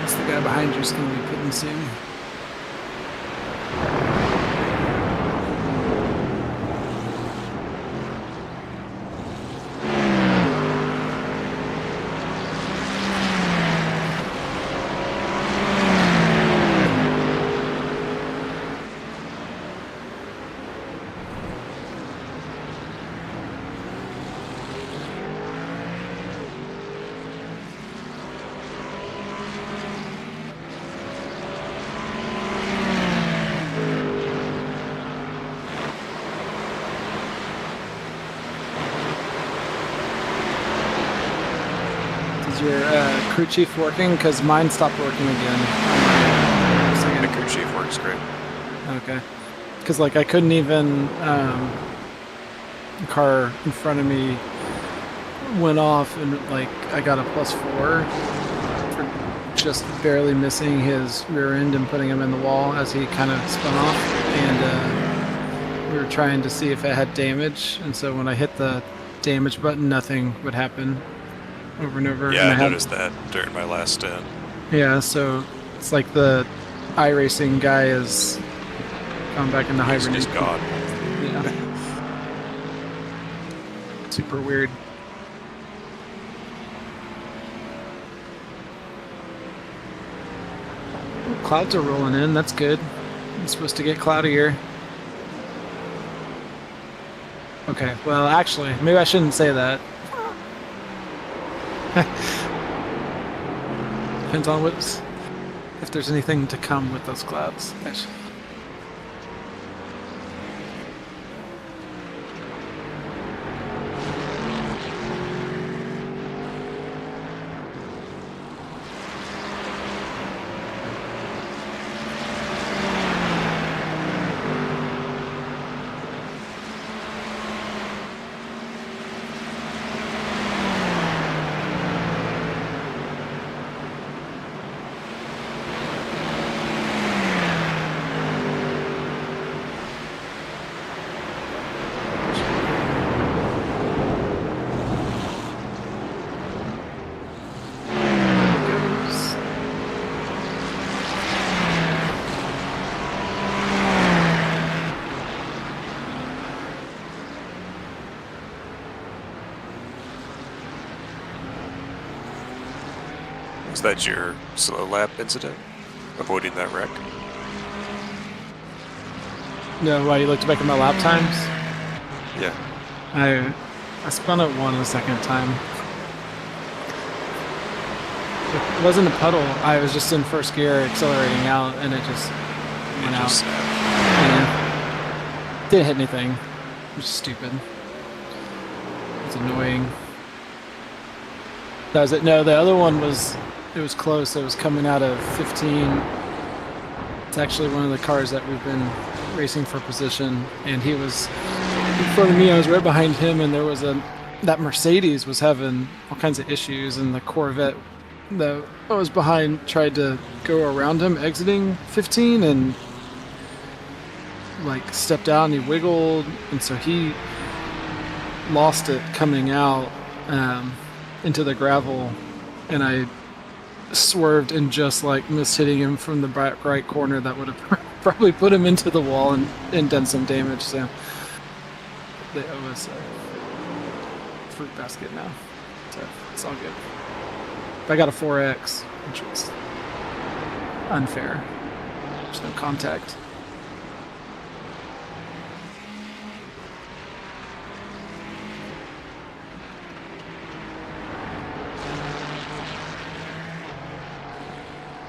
It's the guy behind you is going to be pitting soon. Is your crew chief working? Because mine stopped working again. The crew chief works great. Okay. Because like I couldn't even. The car in front of me went off, and like I got a +4 for just barely missing his rear end and putting him in the wall as he kind of spun off. And we were trying to see if it had damage, and so when I hit the damage button, nothing would happen. Over and over. Yeah, and I noticed that during my last stint. Yeah, so it's like the iRacing guy is gone back into He's hibernation. just gone. Yeah. Super weird. Clouds are rolling in. That's good. It's supposed to get cloudier. Okay, well, actually, maybe I shouldn't say that. Depends on if there's anything to come with those clouds. Was that your slow lap incident? Avoiding that wreck? No, why you looked back at my lap times? Yeah. I spun at 1 a second time. It wasn't a puddle. I was just in first gear accelerating out, and it just went out. Just, Yeah. Didn't hit anything. It was stupid. It's annoying. That was it. No, the other one was, it was close. It was coming out of 15. It's actually one of the cars that we've been racing for position, and he was in front of me. I was right behind him, and there was that Mercedes was having all kinds of issues, and the Corvette that I was behind tried to go around him exiting 15 and like stepped out, and he wiggled, and so he lost it coming out into the gravel, and I swerved and just like missed hitting him from the right corner. That would have probably put him into the wall and done some damage. So they owe us a fruit basket now, so it's all good. But I got a 4X, which was unfair. There's no contact.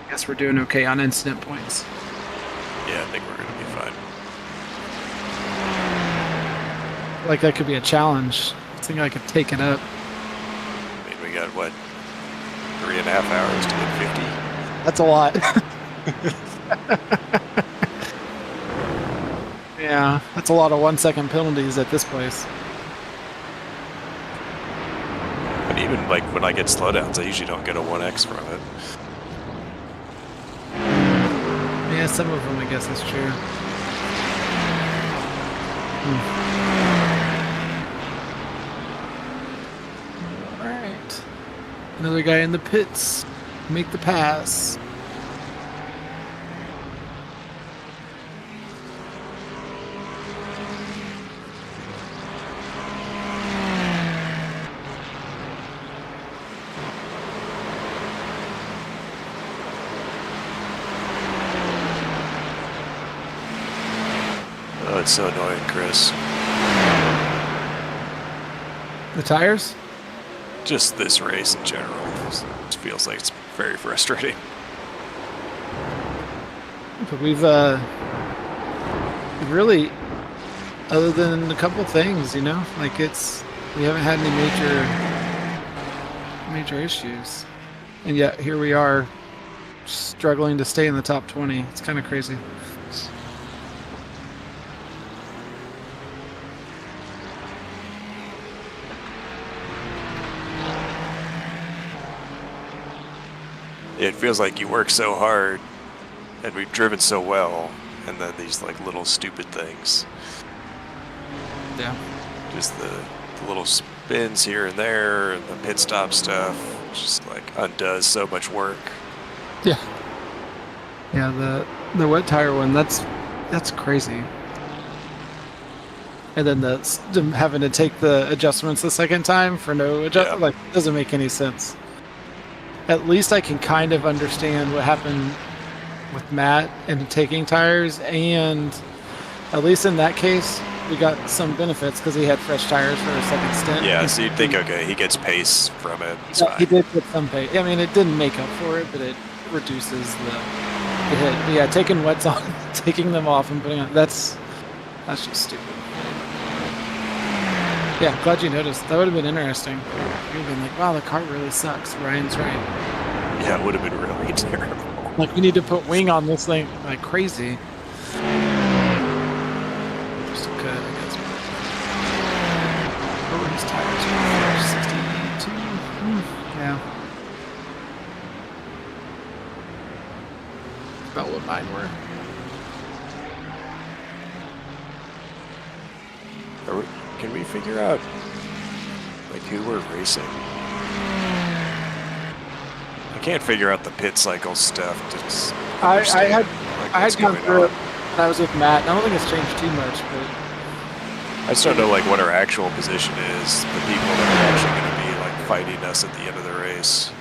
Guess we're doing okay on incident points. yeah, I think we're going to be fine. Like that could be a challenge. I think I could take it up. I mean, we got, what, 3.5 hours to get 50? That's a lot. Yeah, that's a lot of 1 second penalties at this place. And even like when I get slowdowns, I usually don't get a 1x from it. Yeah, some of them, I guess, is true. All right. Another guy in the pits. Make the pass. Oh, it's so annoying, Chris. The tires? Just this race in general. It feels like it's very frustrating. But we've really, other than a couple things, you know, like we haven't had any major issues, and yet here we are, struggling to stay in the top 20. It's kind of crazy. It feels like you work so hard, and we've driven so well, and then these like little stupid things. Yeah. Just the little spins here and there, and the pit stop stuff, just like undoes so much work. Yeah. Yeah, the wet tire one, that's crazy. And then them having to take the adjustments the second time for no adjustment, like, doesn't make any sense. At least I can kind of understand what happened with Matt and taking tires, and at least in that case, we got some benefits because he had fresh tires for a second stint. Yeah, so you'd think, okay, he gets pace from it. It's Yeah, he fine. did get some pace. I mean, it didn't make up for it, but it reduces the hit. But yeah, taking wets on, taking them off, and putting on, that's just stupid. Yeah, glad you noticed. That would have been interesting. You'd have been like, wow, the car really sucks. Ryan's right. Yeah, it would have been really terrible. Like, we need to put wing on this thing like crazy. Still could, I guess. What were his tires? 62? Yeah. About what mine were. Can we figure out like who we're racing? I can't figure out the pit cycle stuff. I had what's gone going through on. it when I was with Matt, and I don't think it's changed too much, but I just don't know like what our actual position is. The people that are actually going to be like fighting us at the end of the race.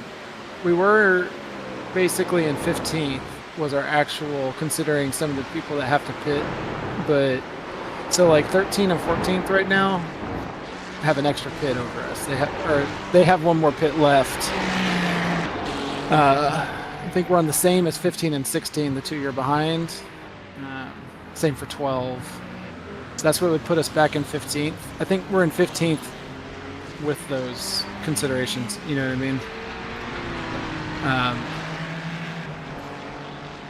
we were basically in 15th was our actual, considering some of the people that have to pit. But so like 13th and 14th right now have an extra pit over us. They have one more pit left. I think we're on the same as 15 and 16, the 2 year behind. Same for 12. So that's what would put us back in 15th. I think we're in 15th with those considerations. You know what I mean?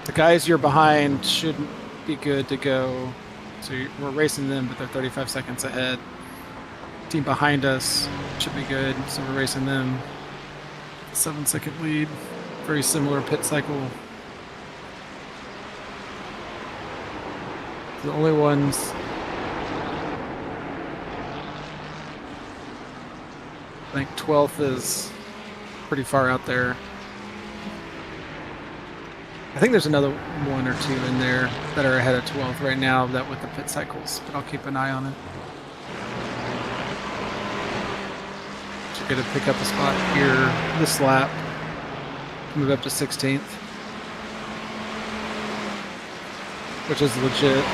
The guys you're behind should be good to go. So we're racing them, but they're 35 seconds ahead. Team behind us should be good, so we're racing them. 7-second lead. Very similar pit cycle. The only ones I think 12th is pretty far out there. I think there's another one or two in there that are ahead of 12th right now that with the pit cycles, but I'll keep an eye on it. Should get to pick up a spot here this lap. Move up to 16th, which is legit.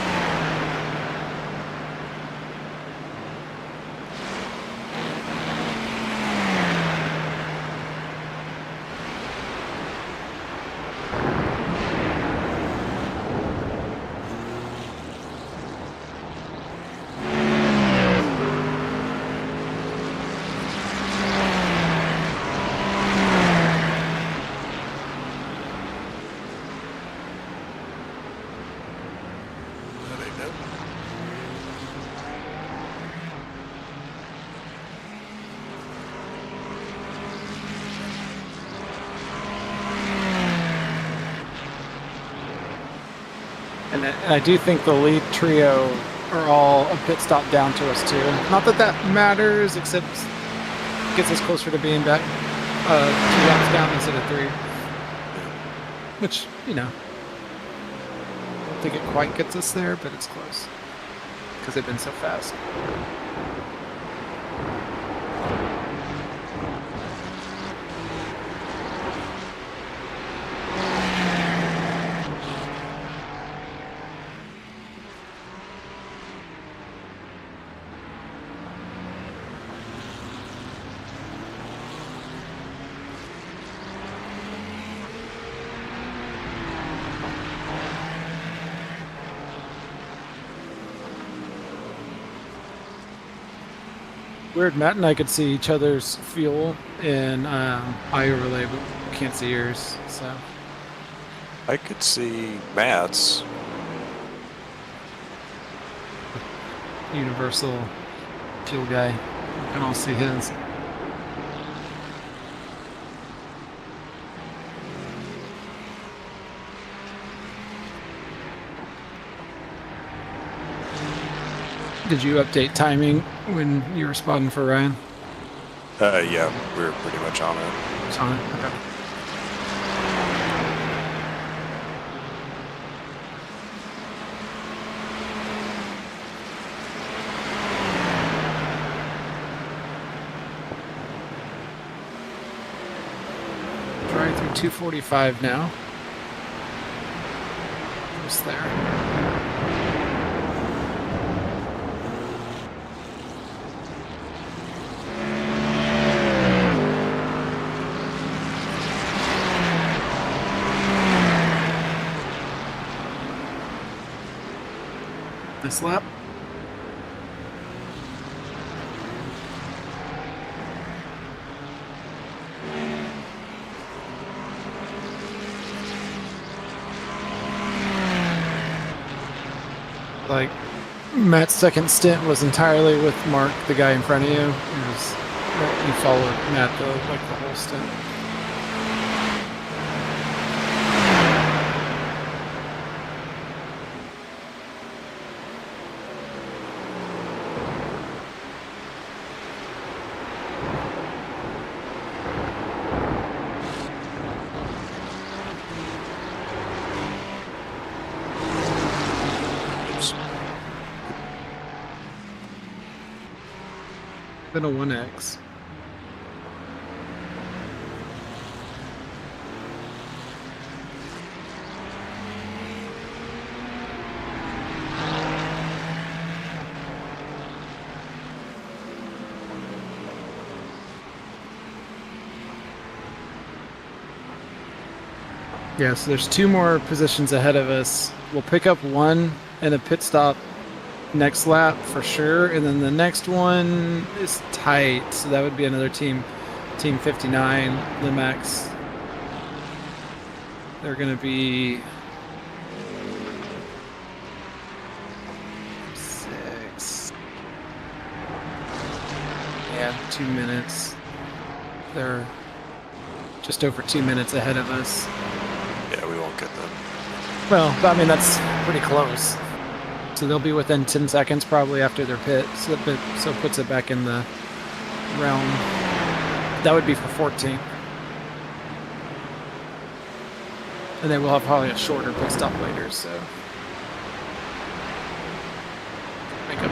And I do think the lead trio are all a pit stop down to us too. Not that that matters, except gets us closer to being back 2 laps down instead of 3. Which, you know, I don't think it quite gets us there, but it's close because they've been so fast. Weird, Matt and I could see each other's fuel in IO relay, but we can't see yours, so. I could see Matt's. Universal fuel guy. We can all see his. Did you update timing when you were spotting for Ryan? Yeah, we were pretty much on it. It's on it? Okay. Drive through 245 now. Just there. This lap. Like, Matt's second stint was entirely with Mark, the guy in front of you. He followed Matt the whole stint. Been a 1X. Yeah, so there's 2 more positions ahead of us. We'll pick up 1 in a pit stop next lap for sure, and then the next one is tight, so that would be another team 59, Limax. They're gonna be 6. Yeah, 2 minutes. They're just over 2 minutes ahead of us. Yeah, we won't get them. Well, I mean, that's pretty close. So they'll be within 10 seconds probably after their pit, so it puts it back in the realm. That would be for 14. And then we'll have probably a shorter pit stop later, so. Make up.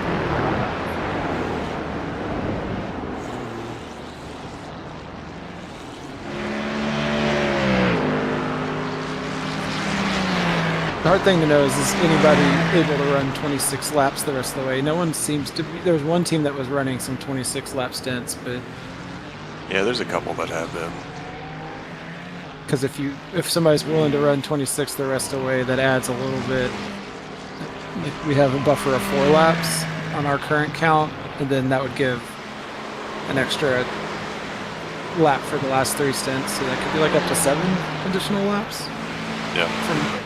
The hard thing to know is anybody able to run 26 laps the rest of the way? No one seems to be. There was one team that was running some 26 lap stints, but Yeah, there's a couple that have been. because if somebody's willing to run 26 the rest of the way, that adds a little bit. Like we have a buffer of 4 laps on our current count, and then that would give an extra lap for the last 3 stints, so that could be like up to 7 additional laps. Yeah.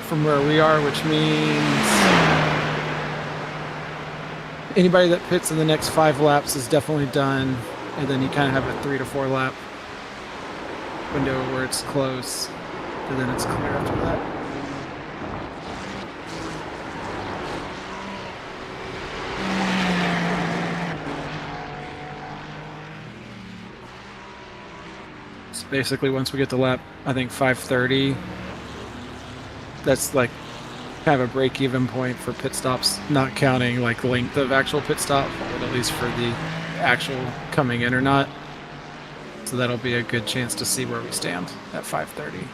From where we are, which means anybody that pits in the next 5 laps is definitely done, and then you kind of have a 3 to 4 lap window where it's close, and then it's clear after that. basically once we get to lap, I think 5:30. That's like kind of a break-even point for pit stops, not counting like length of actual pit stop, but at least for the actual coming in or not. So that'll be a good chance to see where we stand at 5:30.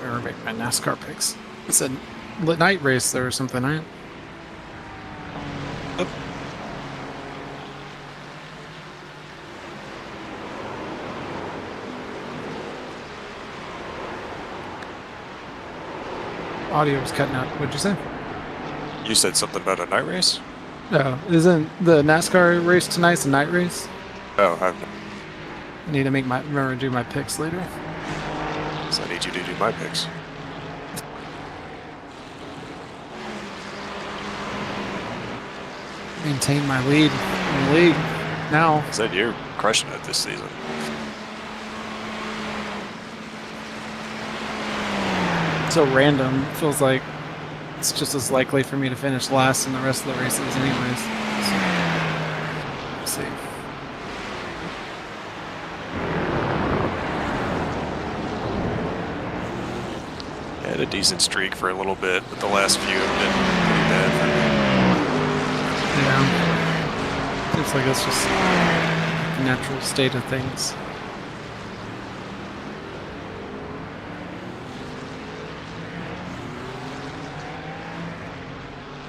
Or make my NASCAR picks. It's a night race there or something, right? Yep. Audio was cutting out. What'd you say? You said something about a night race? No, isn't the NASCAR race tonight's a night race? Oh, I need to remember to do my picks later. so I need you to do my picks. Maintain my lead in the league now. Said you're crushing it this season. So random. Feels like it's just as likely for me to finish last in the rest of the races anyways. So, let's see. Had a decent streak for a little bit, but the last few have been pretty bad for me. Yeah. Seems like it's just the natural state of things.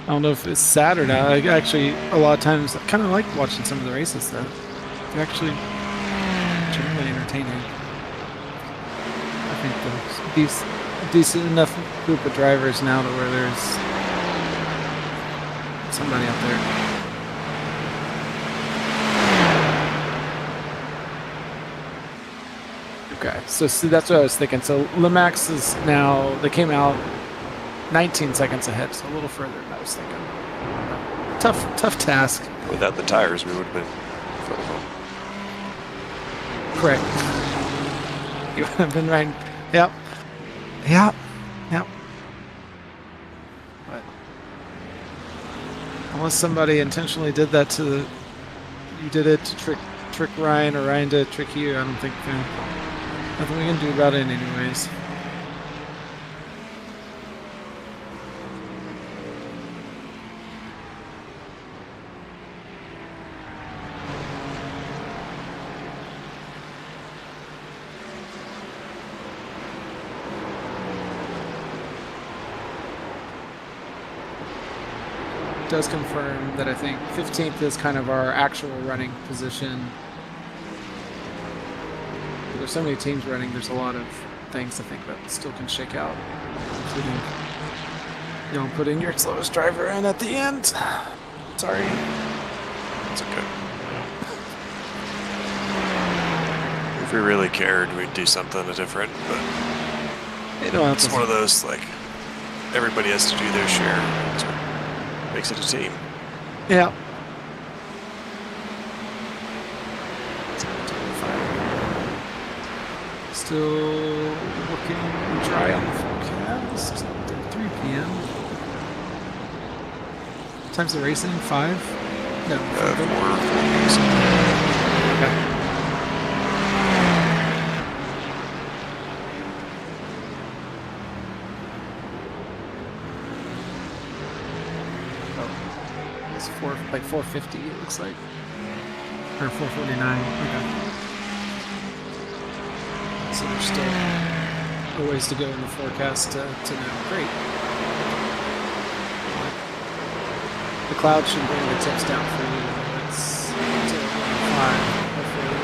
I don't know if it's sad or not. I actually, a lot of times, I kind of like watching some of the races though. They're actually generally entertaining. I think there's decent enough group of drivers now to where there's somebody out there. Okay, so see, that's what I was thinking. So Lemax is now, they came out 19 seconds ahead, so a little further than I was thinking. Tough task. Without the tires, we would have been further home. Correct. You would have been right. Yep. Yep. Yep. But unless somebody intentionally did that you did it to trick Ryan, or Ryan did trick you, I don't think nothing we can do about it anyways. does confirm that I think 15th is kind of our actual running position. There's so many teams running, there's a lot of things I think that still can shake out, including you don't put in your slowest driver in at the end. Sorry. It's okay. If we really cared, we'd do something different, but it's one of those, like, everybody has to do their share. That's what makes it a team. Yeah. Still looking dry on the forecast. 3 p.m. What time's the racing? 5? No. 4. Okay. Oh, it's 4:50. It looks like, or 4:49. Okay. So there's still a ways to go in the forecast to know. Great. The cloud should bring the tips down for you. It's until 5. Hopefully.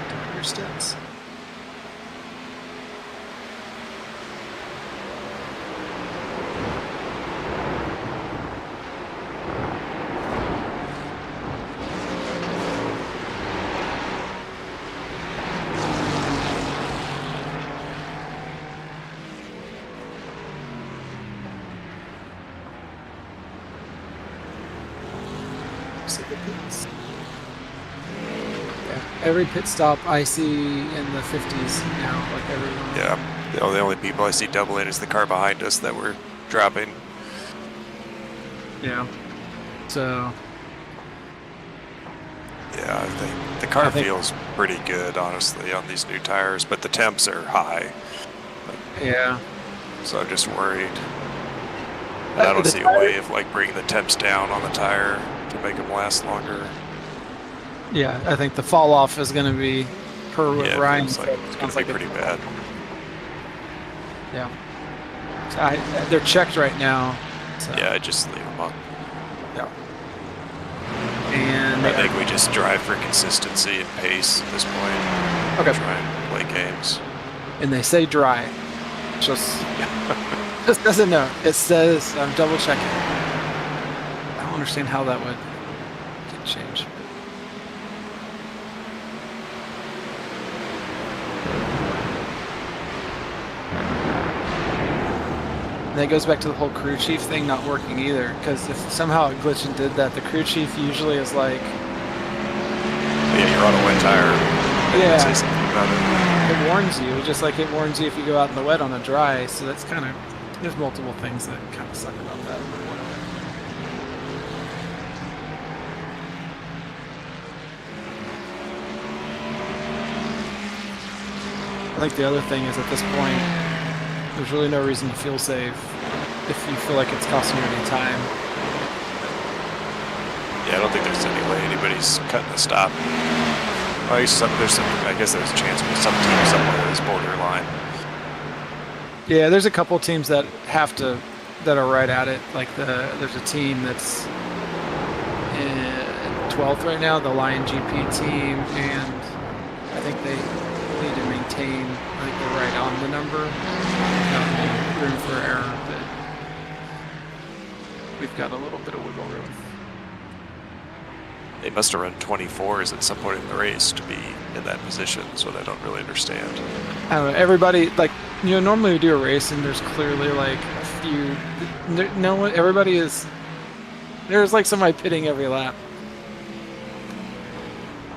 Do your steps. Yeah, every pit stop I see in the 50s now, like everyone. Yeah, the only people I see doubling is the car behind us that we're dropping. Yeah. So. Yeah, I think the car feels pretty good, honestly, on these new tires, but the temps are high. Yeah. So I'm just worried. And I don't see a way of like bringing the temps down on the tire to make them last longer. Yeah, I think the fall off is going to be per what Ryan it's said. going to be pretty bad. Yeah. So they're checked right now. So. Yeah, just leave them up. Yeah. And I think we just drive for consistency and pace at this point. Okay. Try and play games. And they say dry. Just doesn't know. It says, I'm double checking. I don't understand how that would get changed. And that goes back to the whole crew chief thing not working either. Because if somehow it glitched and did that, the crew chief usually is like, yeah, you're on a wet tire. Yeah. Say something about it. It warns you, just like it warns you if you go out in the wet on a dry. So that's kind of, there's multiple things that kind of suck about that. But whatever. I think the other thing is at this point, there's really no reason to feel safe if you feel like it's costing you any time. Yeah, I don't think there's any way anybody's cutting the stop. I guess there's a chance with some team somewhere that's borderline. Yeah, there's a couple teams that that are right at it. Like there's a team that's in 12th right now, the Lion GP team, and I think they need to maintain. I think they're right on the number. Not any room for error, but we've got a little bit of wiggle room. They must have run 24s at some point in the race to be in that position, is what I don't really understand. I don't know, everybody, like, normally we do a race and there's clearly like a few, no one, everybody is, there's like somebody pitting every lap.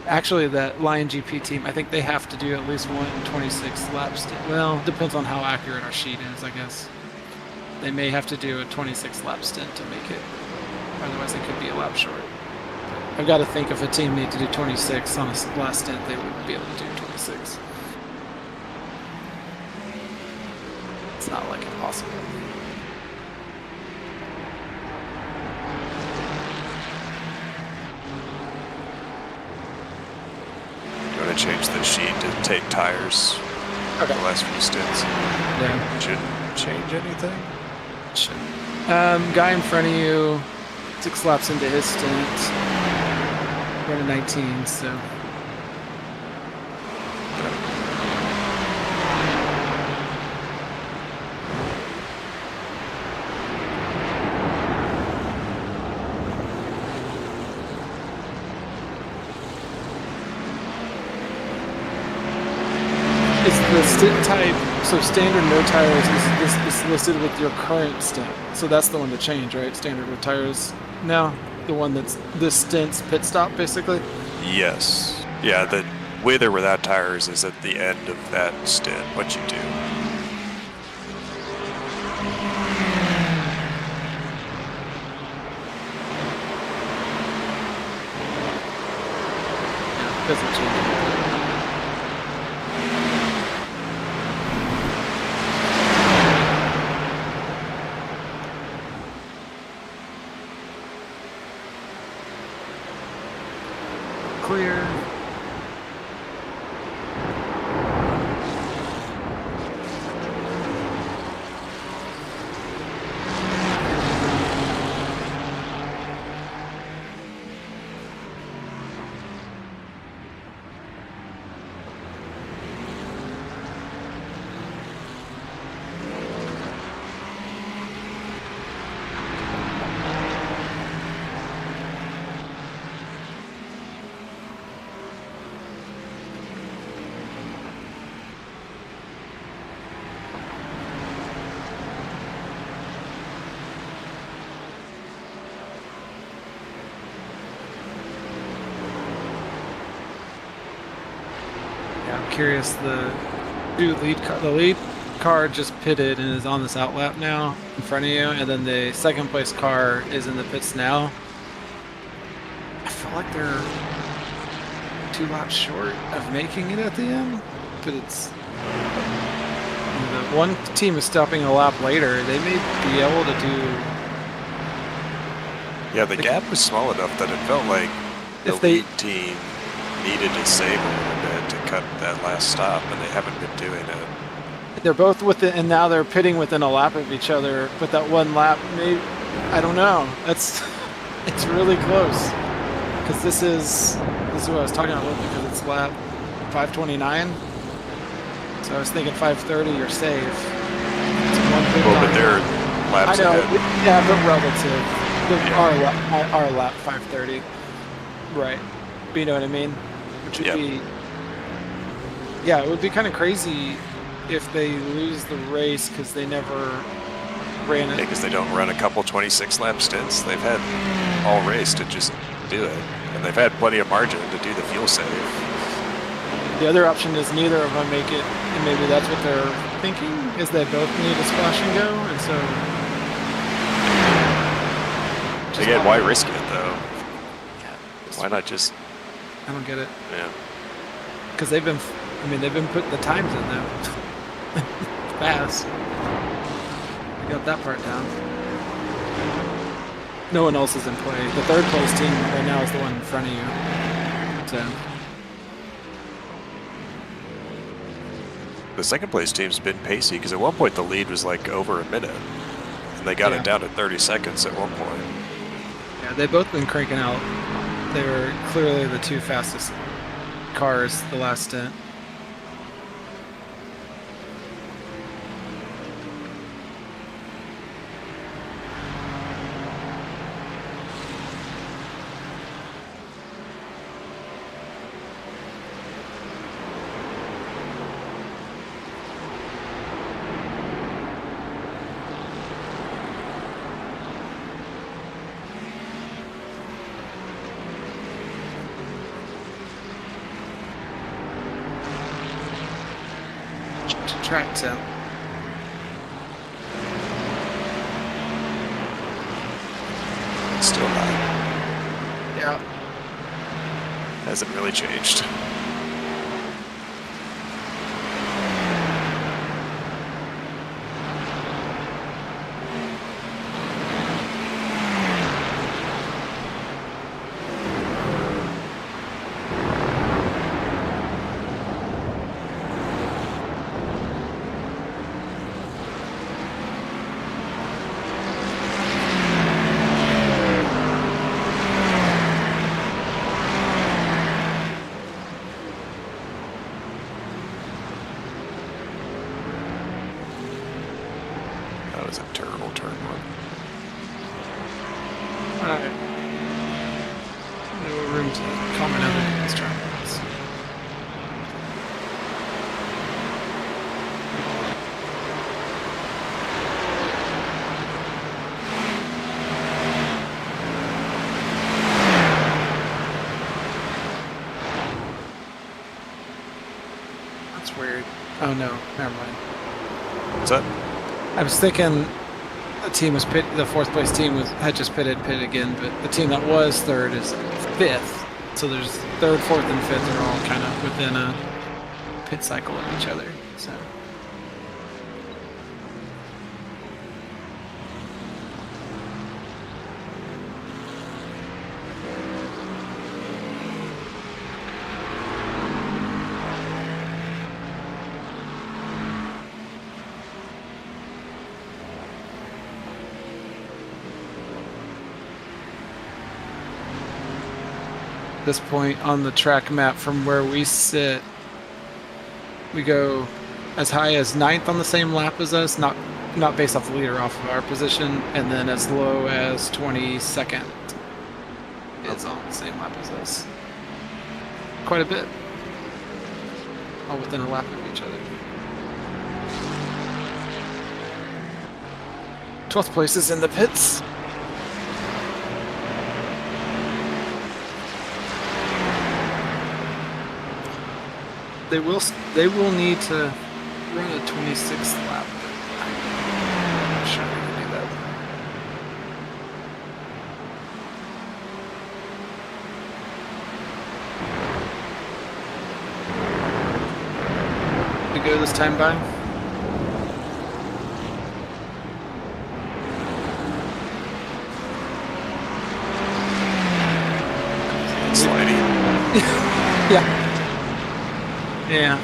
Actually, that Lion GP team, I think they have to do at least one 26 lap stint. Well, depends on how accurate our sheet is, I guess. They may have to do a 26 lap stint to make it, otherwise they could be a lap short. I've got to think if a team needed to do 26 on a last stint, they would be able to do 26. It's not like impossible. You want to change the sheet to take tires for the last few stints? Yeah. Shouldn't change anything? Shouldn't. Guy in front of you, 6 laps into his stint, running 19, so. Is the stint type, so standard no tires is listed with your current stint. So that's the one to change, right? Standard with tires now? The one that's this stint's pit stop, basically? Yes. Yeah, the with or without tires is at the end of that stint, what you do. Doesn't change anything. Clear. I'm curious. The lead car just pitted and is on this outlap now in front of you, and then the second place car is in the pits now. I feel like they're 2 laps short of making it at the end, but it's the one team is stopping a lap later. They may be able to do. Yeah, the gap was small enough that it felt like the If they- lead team needed to save a little bit to cut that last stop, and they haven't been doing it. They're both within, and now they're pitting within a lap of each other. But that one lap, maybe, I don't know. It's really close. Because this is what I was talking about, because it's lap 529. So I was thinking 530, you're safe. It's one big Well, time. but they're I laps know, ahead. yeah, but relative. Yeah. Our lap 530. Right. But you know what I mean? Which would Yep. be. Yeah, it would be kind of crazy if they lose the race because they never ran it. Because they don't run a couple 26 lap stints. They've had all race to just do it. And they've had plenty of margin to do the fuel save. The other option is neither of them make it, and maybe that's what they're thinking, is they both need a splash and go, and so. Again, why risk it though? Yeah, Why not just, I don't get it. yeah. Because they've been putting the times in though. Fast. I got that part down. No one else is in play. The third place team right now is the one in front of you. So. The second place team's been pacey because at one point the lead was like over a minute. And they got Yeah. it down to 30 seconds at one point. Yeah, they've both been cranking out. They were clearly the 2 fastest cars the last stint. Tractor. It's still not. Yeah. Hasn't really changed. Alright. No room to comment on the next turn. That's weird. Oh no, never mind. What's that? I was thinking the team was the fourth place team had just pitted again, but the team that was third is fifth. So there's third, fourth, and fifth are all kind of within a pit cycle of each other. So at this point on the track map from where we sit, we go as high as 9th on the same lap as us, not based off the leader, off of our position, and then as low as 22nd is on the same lap as us. Quite a bit. All within a lap of each other. 12th place is in the pits. They will need to run a 26th lap. I'm not sure they can do that. To go this time by? Sliding. Yeah. Yeah.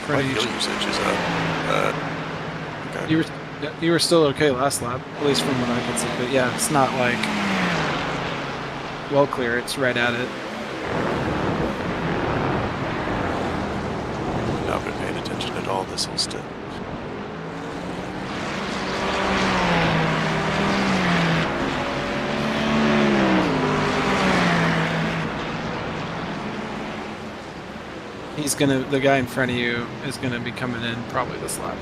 My fuel usage is up. Okay. You were still okay last lap, at least from what I could see. But yeah, it's not like well clear. It's right at it. Not been paying attention at all this whole stint. The guy in front of you is gonna be coming in probably this lap.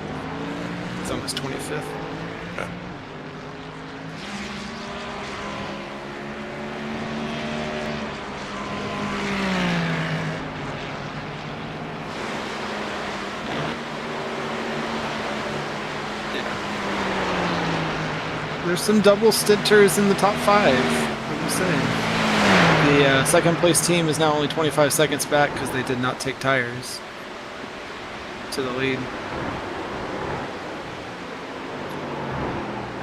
It's on his 25th. Okay. There's some double stinters in the top 5. What are you saying? The second place team is now only 25 seconds back because they did not take tires to the lead.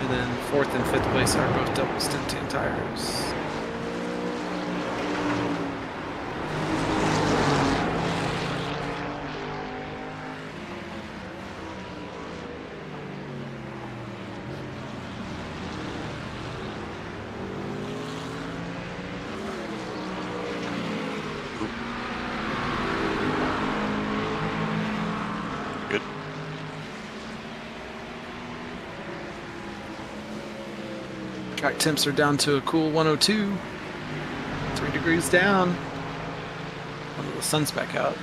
And then 4th and 5th place are both double Stintian tires. Good. Track temps are down to a cool 102. 3 degrees down. Oh, the sun's back out.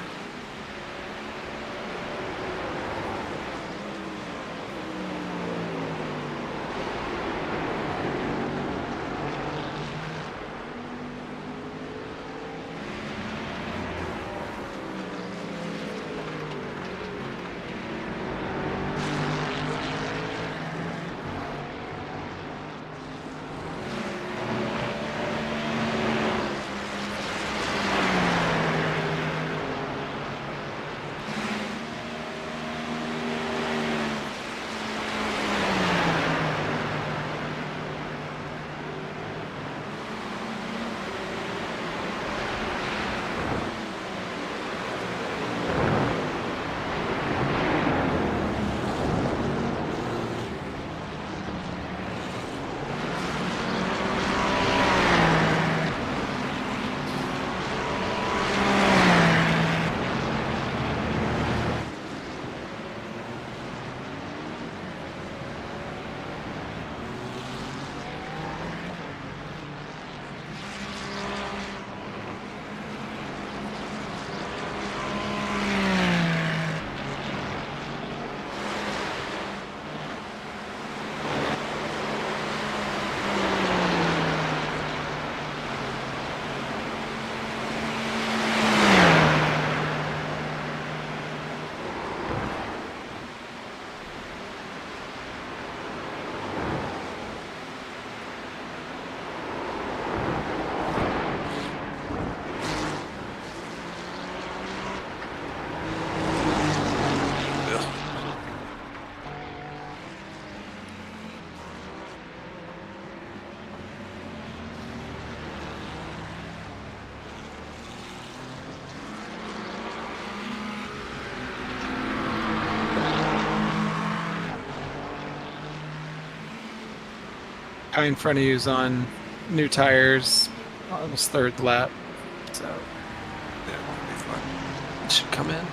Guy in front of you is on new tires, almost 3rd lap, so Yeah, that'll be fun. it should come in.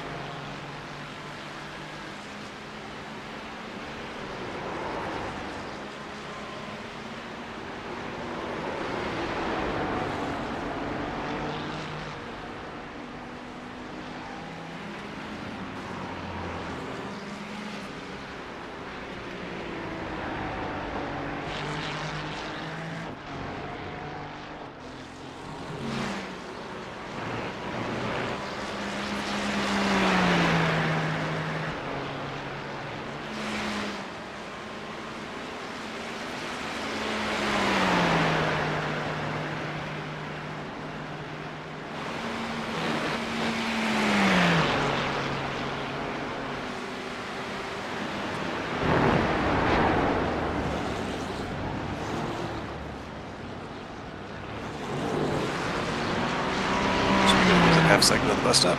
Half second on the bus stop.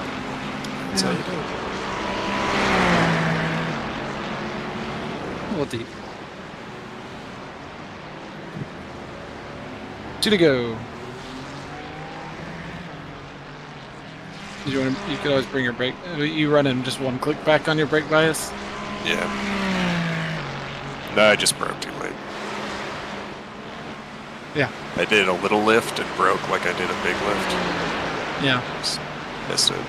That's how you do it. A little deep. 2 to go. Did you want to? You could always bring your brake. You run in just 1 click back on your brake bias. Yeah. No, I just broke too late. Yeah. I did a little lift and broke like I did a big lift. Yeah. Just missed it.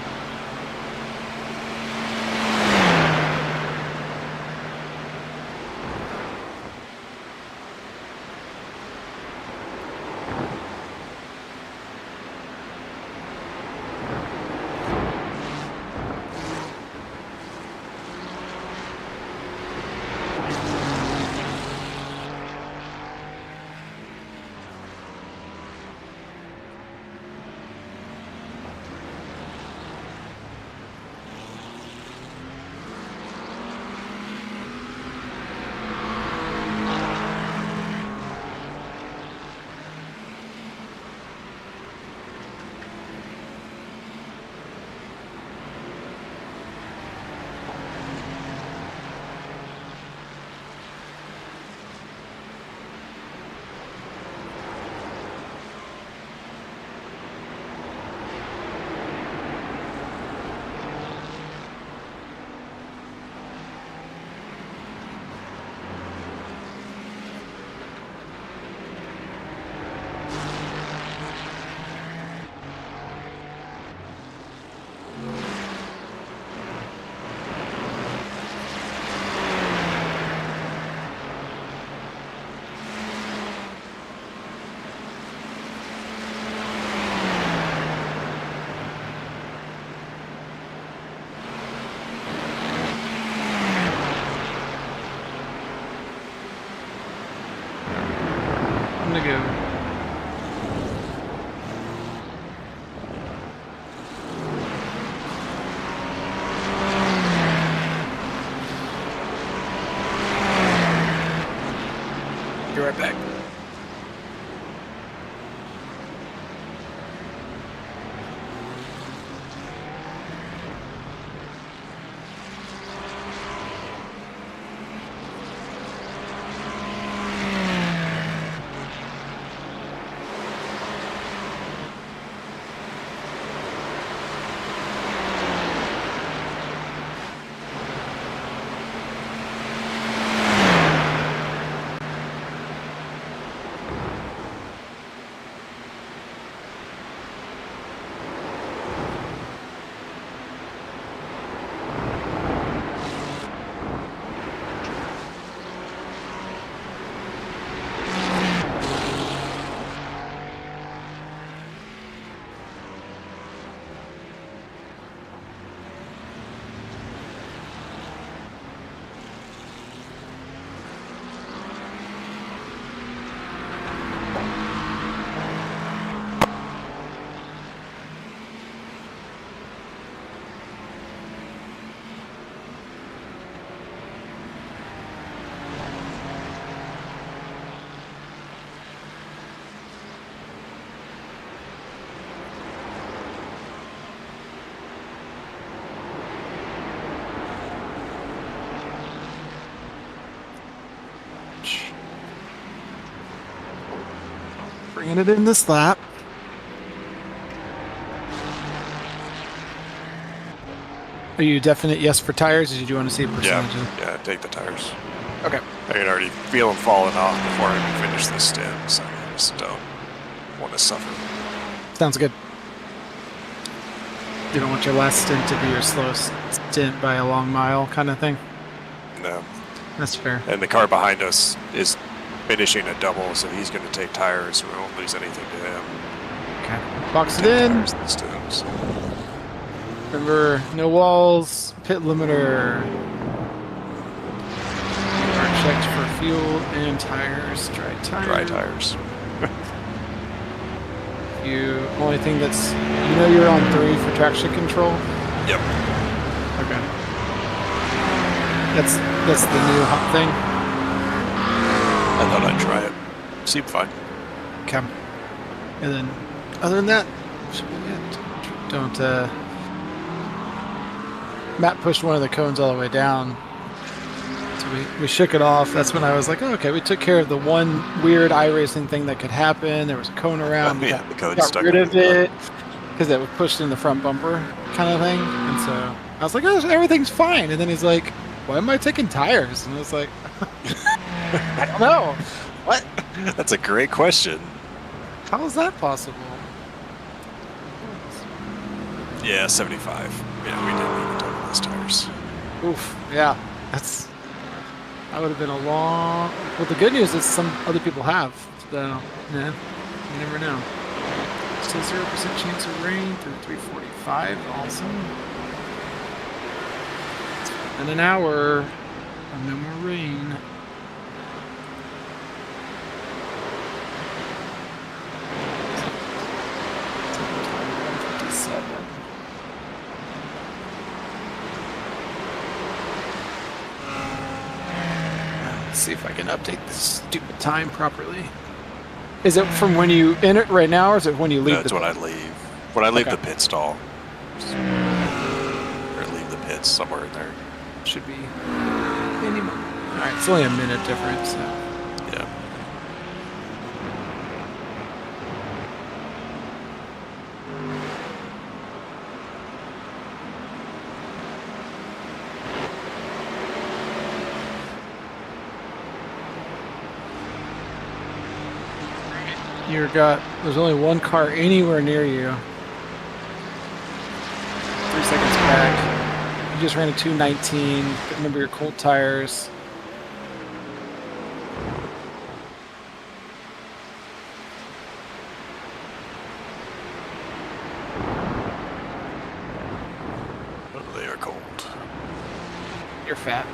right back. Bringing it in this lap. Are you definite yes for tires, or did you want to see a percentage? Yeah, take the tires. Okay. I can already feel them falling off before I even finish this stint, so I just don't want to suffer. Sounds good. You don't want your last stint to be your slowest stint by a long mile kind of thing? No. That's fair. And the car behind us is finishing a double, so he's going to take tires, so we won't lose anything to him. Okay. Box it in. Tires this time, so. Remember, no walls, pit limiter. You are checked for fuel and tires, dry tires. Dry tires. You only thing that's you're on 3 for traction control. Yep. Okay. That's the new hot thing. I thought I'd try it. Seemed fine. Okay. And then, other than that, should be it. Don't. Matt pushed one of the cones all the way down, so we shook it off. That's when I was like, oh, okay, we took care of the one weird iRacing thing that could happen. There was a cone around. Yeah, the cone got stuck rid in of the it because it was pushed in the front bumper kind of thing. And so I was like, oh, everything's fine. And then he's like, why am I taking tires? And I was like, I don't know. What? That's a great question. How is that possible? Yeah, 75. Yeah, we didn't even total those tires. Oof. Yeah. That would have been a long. Well, the good news is some other people have. So, yeah, you never know. Still 0% chance of rain through 345. Awesome. In an hour, no more rain. Let's see if I can update this stupid time properly. Is it from when you enter it right now, or is it when you leave? That's when I leave. When I leave Okay. the pit stall. Or leave the pits somewhere in there. Should be any moment. All right, it's only a minute difference. So. Yeah. There's only one car anywhere near you. 3 seconds back. You just ran a 219. Remember your cold tires. Oh, they are cold. You're fat.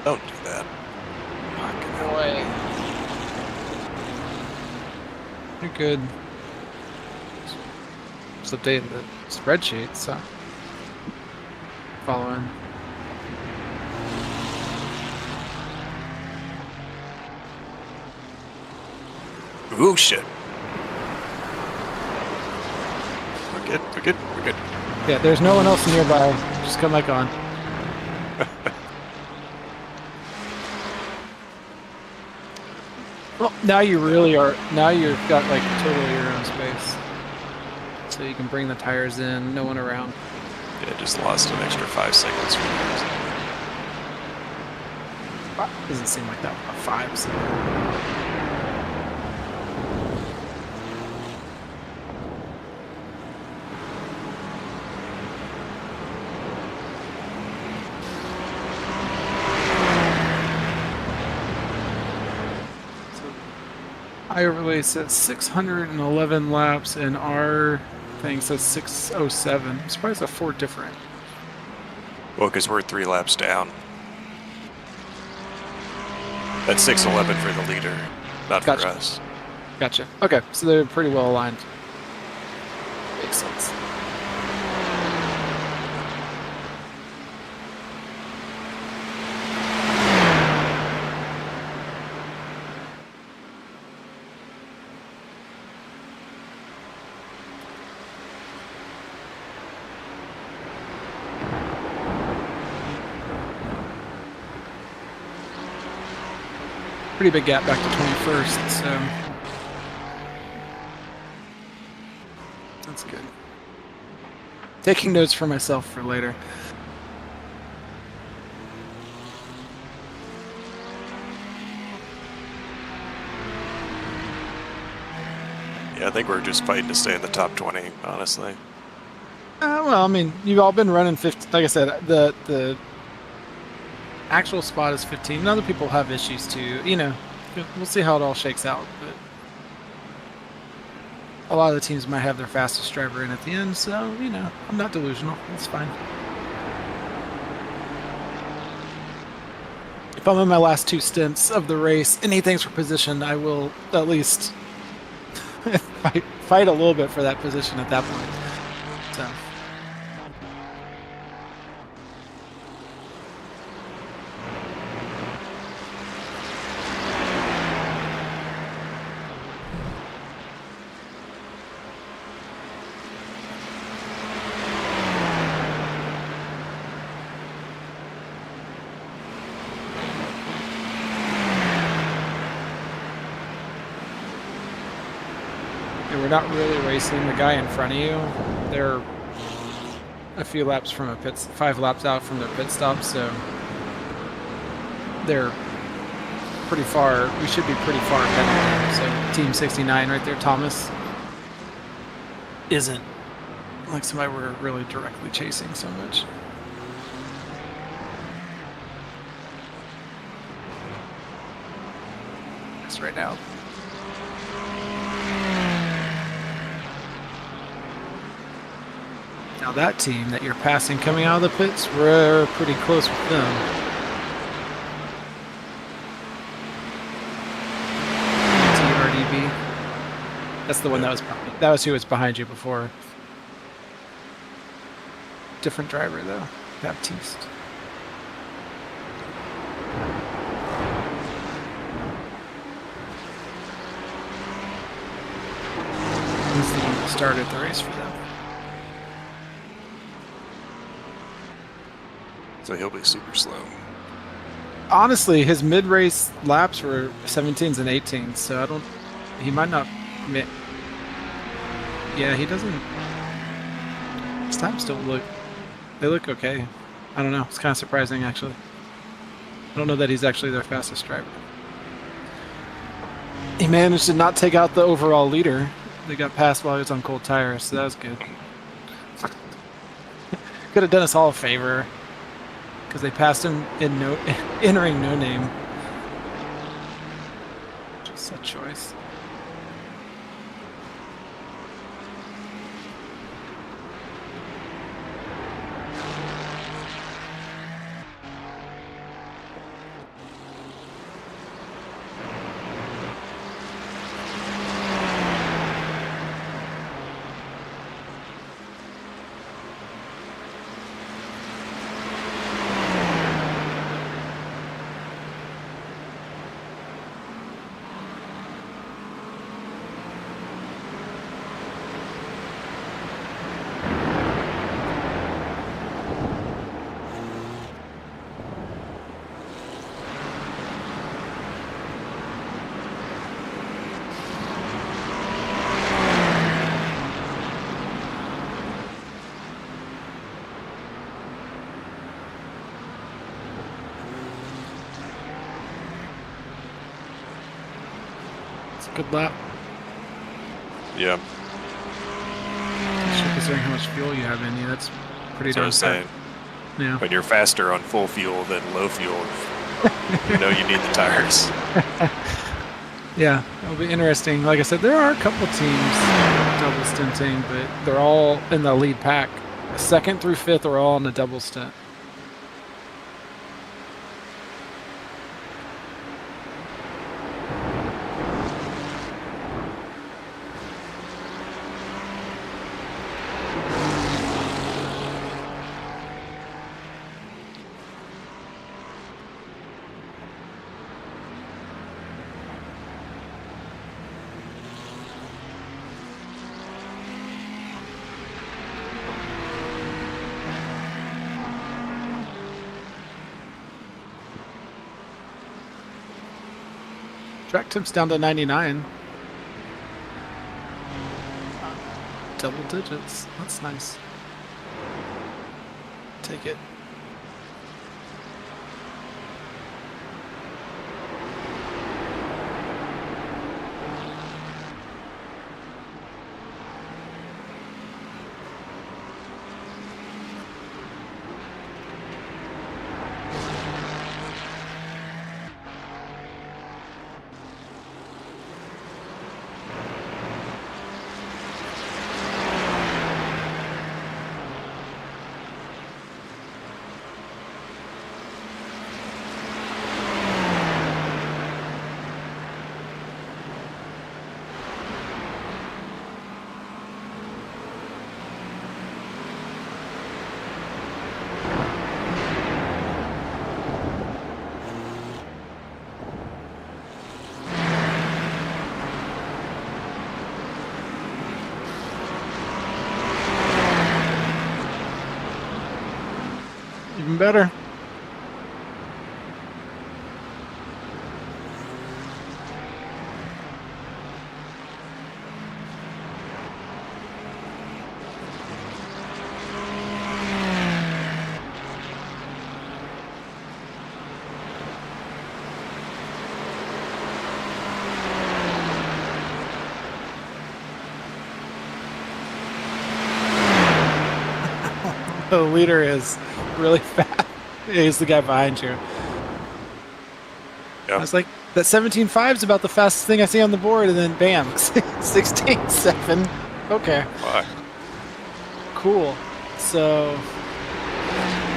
Don't do that. Fucking hell. Boy. You're good. Just updating the spreadsheet, so following. Ooh, shit. We're good, we're good, we're good. Yeah, there's no one else nearby. Just come back on. Well, now you really are. Now you've got like totally your own space, so you can bring the tires in. No one around. Yeah, just lost an extra 5 seconds from yours. Doesn't seem like that. A 5. So. iOverlay says 611 laps, and our thing says 607. I'm surprised that 4 different. Well, because we're 3 laps down. That's 6:11 for the leader, not Gotcha. for us. Gotcha. Okay, so they're pretty well aligned. Makes sense. Pretty big gap back to 21st, so that's good. Taking notes for myself for later. Yeah, I think we're just fighting to stay in the top 20, honestly. Well, I mean, you've all been running 15. Like I said, the actual spot is 15. And other people have issues too. You know, we'll see how it all shakes out. But a lot of the teams might have their fastest driver in at the end, so you know, I'm not delusional. It's fine. If I'm in my last 2 stints of the race, anything's for position, I will at least fight a little bit for that position at that point. So. We're not really racing the guy in front of you. They're a few laps from a 5 laps out from their pit stop, so they're pretty far. We should be pretty far ahead of them. So Team 69 right there, Thomas, isn't like somebody we're really directly chasing so much. That's right now. Now that team that you're passing coming out of the pits, we're pretty close with them. TRDB. That's the one that was who was behind you before. Different driver though, Baptiste. He's the one that started the race for them. So he'll be super slow. Honestly, his mid-race laps were 17s and 18s, so I don't. He might not. Yeah, he doesn't. His times don't look. They look okay. I don't know. It's kind of surprising, actually. I don't know that he's actually their fastest driver. He managed to not take out the overall leader. They got passed while he was on cold tires, so that was good. Could have done us all a favor. Because they passed him in entering no name. Just a choice. Good lap. Yeah, Especially considering how much fuel you have in you, that's pretty that's what I darn was fast. saying. Yeah. When you're faster on full fuel than low fuel, you know you need the tires. Yeah, it'll be interesting. Like I said, there are a couple teams double stinting, but they're all in the lead pack. 2nd through 5th are all on a double stint. Track tips down to 99. Double digits. That's nice. Take it. Even better. The leader is really fast. He's the guy behind you. Yeah. I was like, that 17.5 is about the fastest thing I see on the board, and then bam, 16.7. Okay, Why? cool. So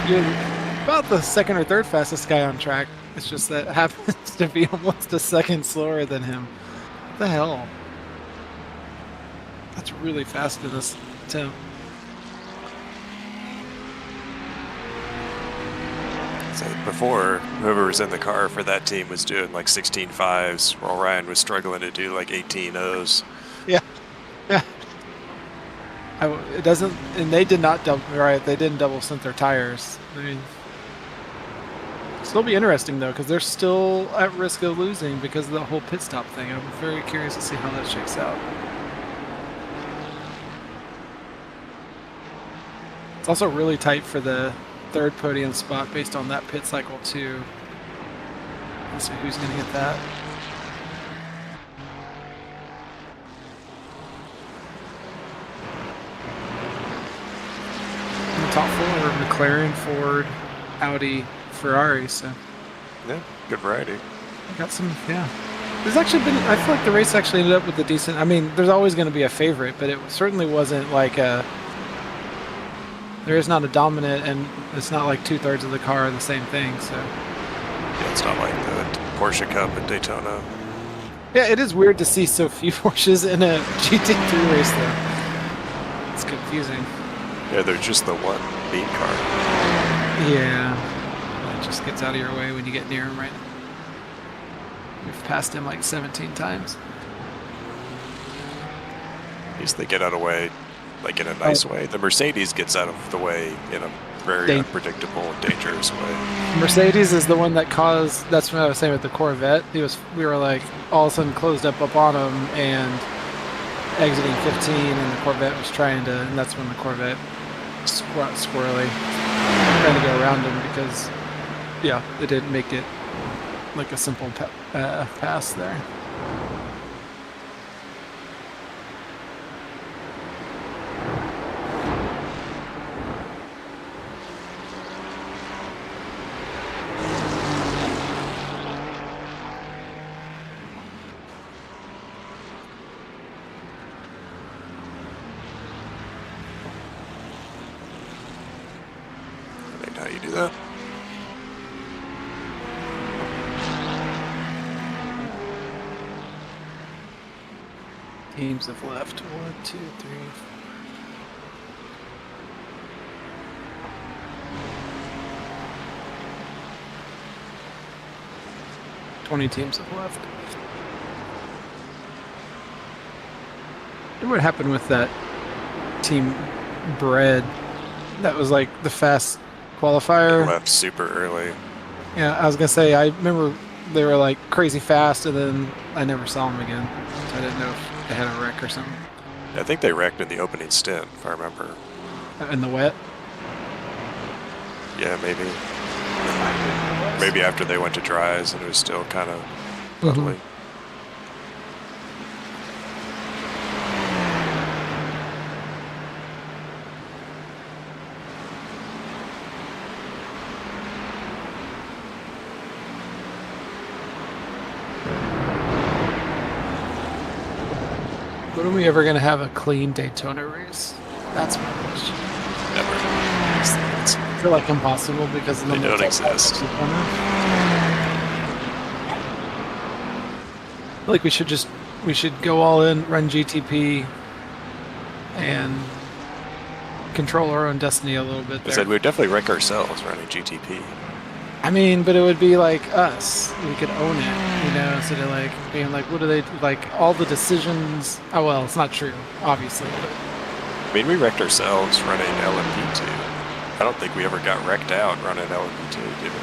you're about the 2nd or 3rd fastest guy on track. It's just that it happens to be almost a second slower than him. What the hell? That's really fast in this attempt. So before, whoever was in the car for that team was doing like 16.5s, while Ryan was struggling to do like 18.0s. Yeah, yeah. It doesn't, and they did not double. Right, they didn't double stint their tires. I mean, still be interesting though, because they're still at risk of losing because of the whole pit stop thing. I'm very curious to see how that shakes out. It's also really tight for the 3rd podium spot based on that pit cycle too. Let's see who's going to get that. In the top 4 are McLaren, Ford, Audi, Ferrari. So Yeah, good variety. I got some. Yeah, there's actually been. I feel like the race actually ended up with a decent. I mean, there's always going to be a favorite, but it certainly wasn't like a. There is not a dominant, and it's not like 2/3 of the car are the same thing. So Yeah, it's not like the Porsche Cup at Daytona. yeah, it is weird to see so few Porsches in a GT3 race though. It's confusing. Yeah, they're just the one beat car. Yeah, it just gets out of your way when you get near him, right? We've passed him like 17 times. At least they get out of the way, like in a nice way. The Mercedes gets out of the way in a very They- unpredictable and dangerous way. Mercedes is the one that caused. That's what I was saying with the Corvette. We were like all of a sudden closed up on him and exiting 15, and the Corvette was trying to. And that's when the Corvette squirrely trying to go around him because, yeah, it didn't make it like a simple pass there. you do that? Teams have left. 1, 2, 3, 4. 20 teams have left. What happened with that team Bread? That was like the fast qualifier. They left super early. Yeah, I was gonna say, I remember they were like crazy fast, and then I never saw them again. So I didn't know if they had a wreck or something. I think they wrecked in the opening stint, if I remember. In the wet? Yeah, maybe. Maybe after they went to dries and it was still kind of puddly. When are we ever gonna have a clean Daytona race? That's my question. Never. I feel like impossible because of the They don't multiple exist. Daytona. I feel like we should go all in, run GTP, and control our own destiny a little bit I there. said we'd definitely wreck ourselves running GTP. I mean, but it would be like us. We could own it, you know, instead of like being like, what do they like? All the decisions. Oh well, it's not true, obviously. But I mean, we wrecked ourselves running LMP2. I don't think we ever got wrecked out running LMP2, did we?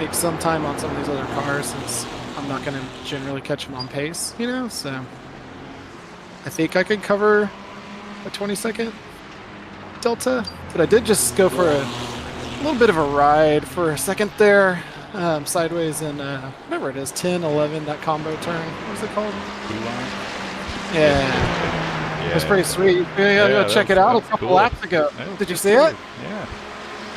make some time on some of these other cars since I'm not going to generally catch them on pace, you know? So I think I could cover a 20-second delta, but I did just go for a little bit of a ride for a second there, sideways in whatever it is, 10, 11, that combo turn. What was it called? Yeah. It was pretty sweet. Yeah, go check it out a couple laps ago. Did you see it? Yeah.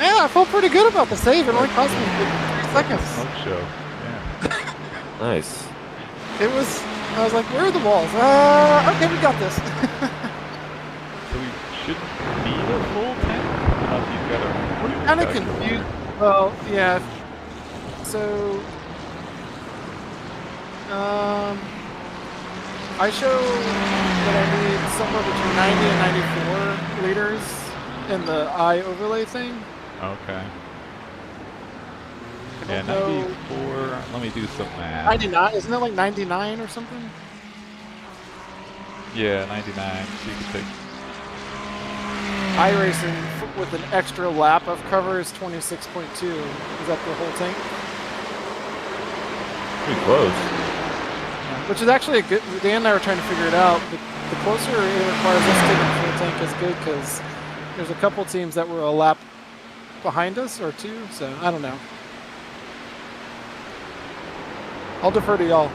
Yeah, I felt pretty good about the save. It only cost me 3 seconds. Smoke show. Yeah. Nice. It was. I was like, where are the walls? Okay, we got this. So we shouldn't need a full tank? You've got a I'm kind of confused. Well, yeah. So, I show that I need somewhere between 90 and 94 liters in the eye overlay thing. Okay. Yeah, 94. Let me do some math. 99, isn't it like 99 or something? Yeah, 99. So you can take. iRacing with an extra lap of cover is 26.2. Is that the whole tank? Pretty close. Which is actually a good. Dan and I were trying to figure it out. The closer it requires us to take a full tank is good because there's a couple teams that were a lap behind us or two. So I don't know. I'll defer to y'all.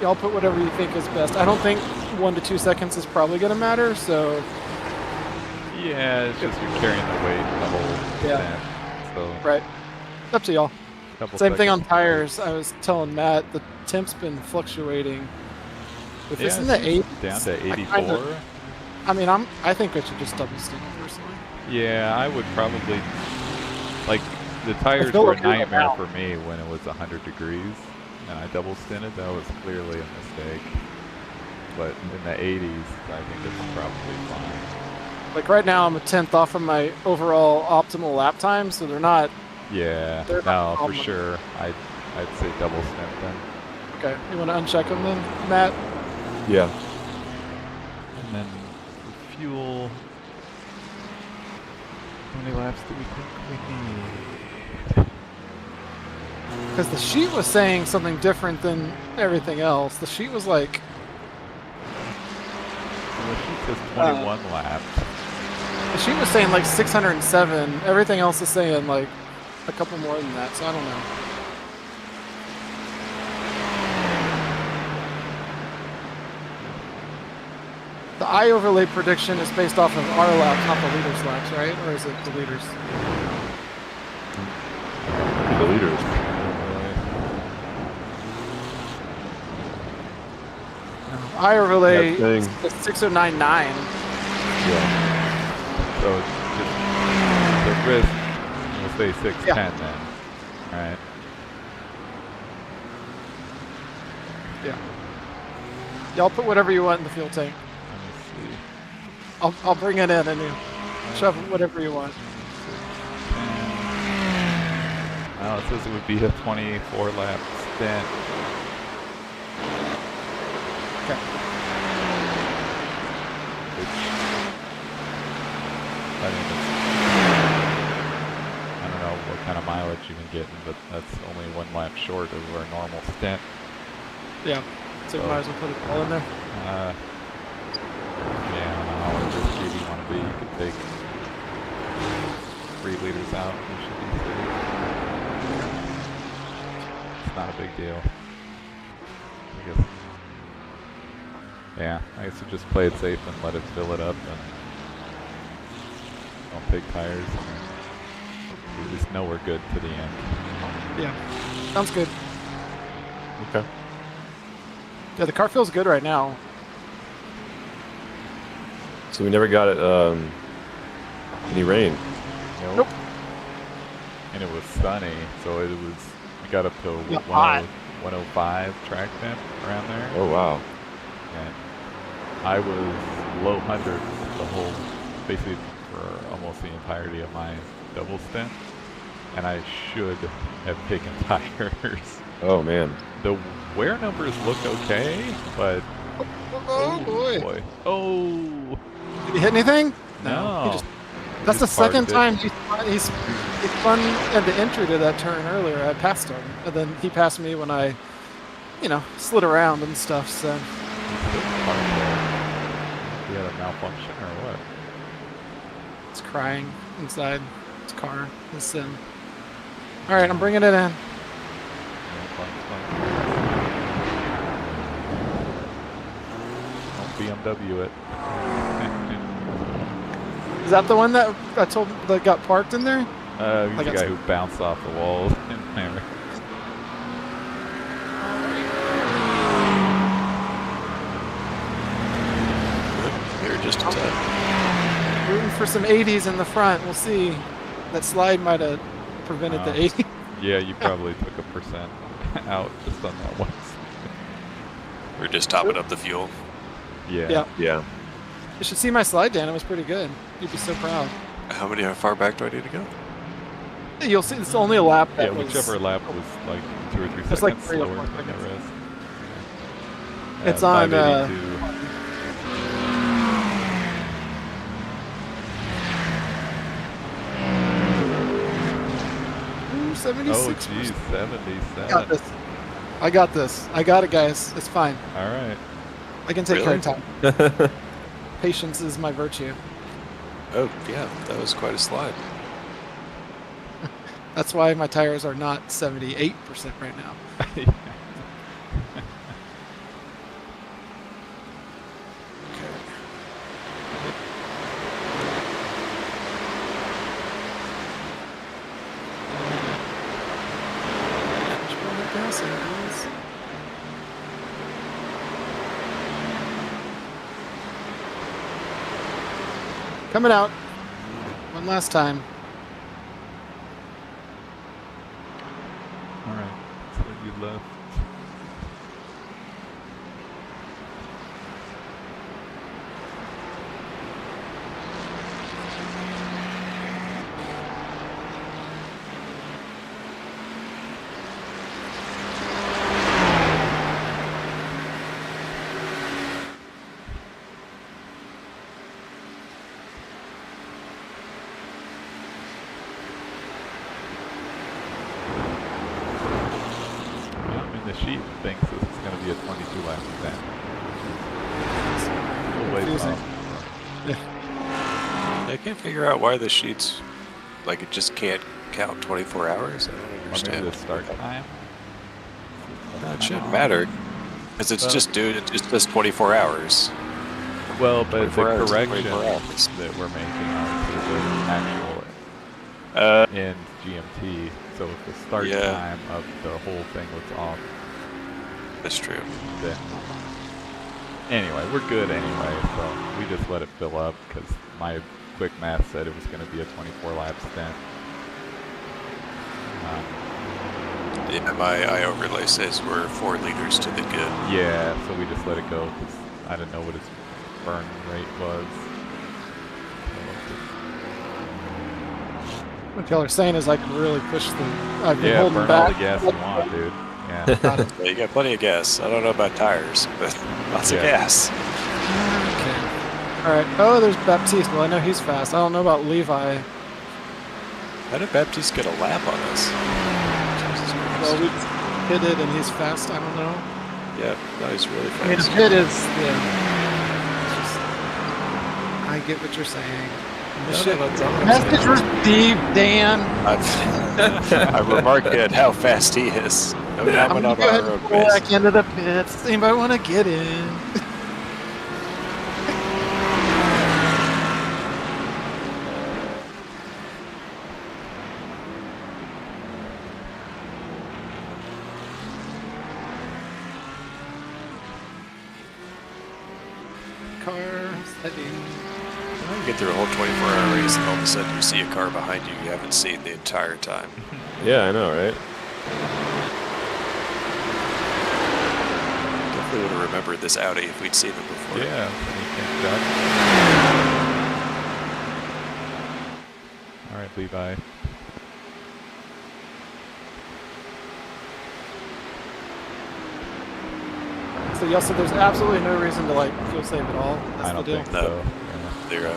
Y'all put whatever you think is best. I don't think 1 to 2 seconds is probably going to matter. So Yeah, it's just you're carrying the weight the whole stand. So right. It's up to y'all. Same thing on tires. I was telling Matt the temp's been fluctuating. If it's in the 80s, down to 84. I think I should just double stint personally. Yeah, I would probably like the tires were a nightmare for me when it was 100 degrees and I double stinted. That was clearly a mistake. But in the 80s, I think it's probably fine. Like right now, I'm a 10th off from my overall optimal lap time, so they're not. Yeah, no, for sure. I'd say double stint then. Okay, you want to uncheck them then, Matt? Yeah. And then for fuel, how many laps do we think we need? Because the sheet was saying something different than everything else. The sheet was like. Well, the sheet says 21 laps. The sheet was saying like 607. Everything else is saying like a couple more than that, so I don't know. The eye overlay prediction is based off of our laps, not the leaders' laps, right? Or is it the leaders? The leaders. No. Eye overlay is 6099. Yeah. So just the risk, we'll say 610 then. Alright. Yeah. Y'all put whatever you want in the fuel tank. Let me see. I'll bring it in and you shove whatever you want. Well, it says it would be a 24 lap stint. Okay. I don't know what kind of mileage you've been getting, but that's only 1 lap short of our normal stint. Yeah. So you might as well put it all in there. Yeah, I don't know how risky you want to be. You could take 3 liters out. You should be safe. It's not a big deal. I guess. Yeah, I guess you just play it safe and let it fill it up and don't take tires. And we just know we're good to the end. Yeah. Sounds good. Okay. Yeah, the car feels good right now. So we never got it. Any rain? Nope. And it was sunny, so it was. We got up to 105 track temp around there. Oh wow. And I was low hundreds the whole, basically for almost the entirety of my double stint, and I should have taken tires. Oh man. The wear numbers look okay, but Oh boy. Oh Did he hit anything? no! That's the Just parked second it. time he's He spun at the entry to that turn earlier. I passed him, and then he passed me when I, slid around and stuff. So He had a malfunction or what? it's crying inside his car. His sim. All right, I'm bringing it in. Don't BMW it. Is that the one that I told that got parked in there? He's the guy who bounced off the walls in there. They're just a tad. Rooting for some 80s in the front. We'll see. That slide might have prevented the 80. Yeah, you probably took a percent out just on that one. We're just topping up the fuel. Yeah. Yeah. You should see my slide, Dan. It was pretty good. You'd be so proud. How far back do I need to go? You'll see. It's only a lap. Yeah, whichever lap was like 2 or 3 seconds It's like 3 or 4 slower than the seconds. rest. It's on. 582. 76. Oh, geez, 77. I got this. I got it, guys. It's fine. All right. I can take care of time. Patience is my virtue. Oh, yeah, that was quite a slide. That's why my tires are not 78% right now. Coming out. One last time. All right. So you left. The sheet thinks this is going to be a 22 lap event. Confusing. I can't figure out why the sheets, like, it just can't count 24 hours. I don't understand. The start time. It shouldn't matter, because it's just, dude, it just says 24 hours. Well, but the 24 hours, correction 24 hours. that we're making are to the actual in GMT. So if the start time of the whole thing was off, that's true. then anyway, we're good anyway. So we just let it fill up because my quick math said it was going to be a 24 lap stint. Yeah, my IO relay says we're 4 liters to the good. Yeah, so we just let it go because I didn't know what its burn rate was. What y'all are saying is I can really push the. I've been holding burn back. all the gas you want, dude. Yeah. Yeah, you got plenty of gas. I don't know about tires, but lots of gas. Okay. All right. Oh, there's Baptiste. Well, I know he's fast. I don't know about Levi. How did Baptiste get a lap on us? Jesus Christ. Well, we just hit it and he's fast. I don't know. Yeah, no, he's really I mean, fast. his hit is. Yeah. It's just, I get what you're saying. Message received, Dan. I've remarked at how fast he is. No I'm diamond gonna on go our ahead road and pull base. back into the pits. Does anybody want to get in? Car heading. You get through a whole 24-hour race and all of a sudden you see a car behind you you haven't seen the entire time. Yeah, I know, right? Definitely would have remembered this Audi if we'd seen them before. Yeah. All right, Levi. So y'all said there's absolutely no reason to like fuel save at all. That's I don't the deal. think so. Yeah. They're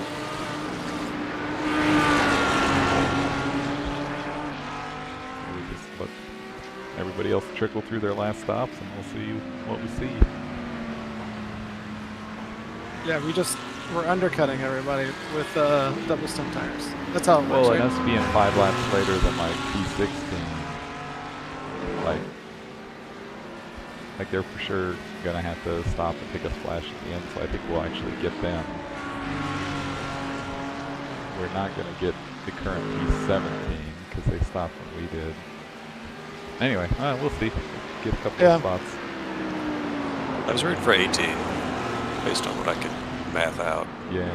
everybody else trickle through their last stops, and we'll see what we see. Yeah, we're undercutting everybody with double stump tires. That's how it works, Well, and right? us being 5 laps later than like P16, like they're for sure gonna have to stop and take a splash at the end. So I think we'll actually get them. We're not gonna get the current P17 because they stopped when we did. Anyway, we'll see. Get a couple of spots. I was rooting for 18, based on what I could math out. Yeah.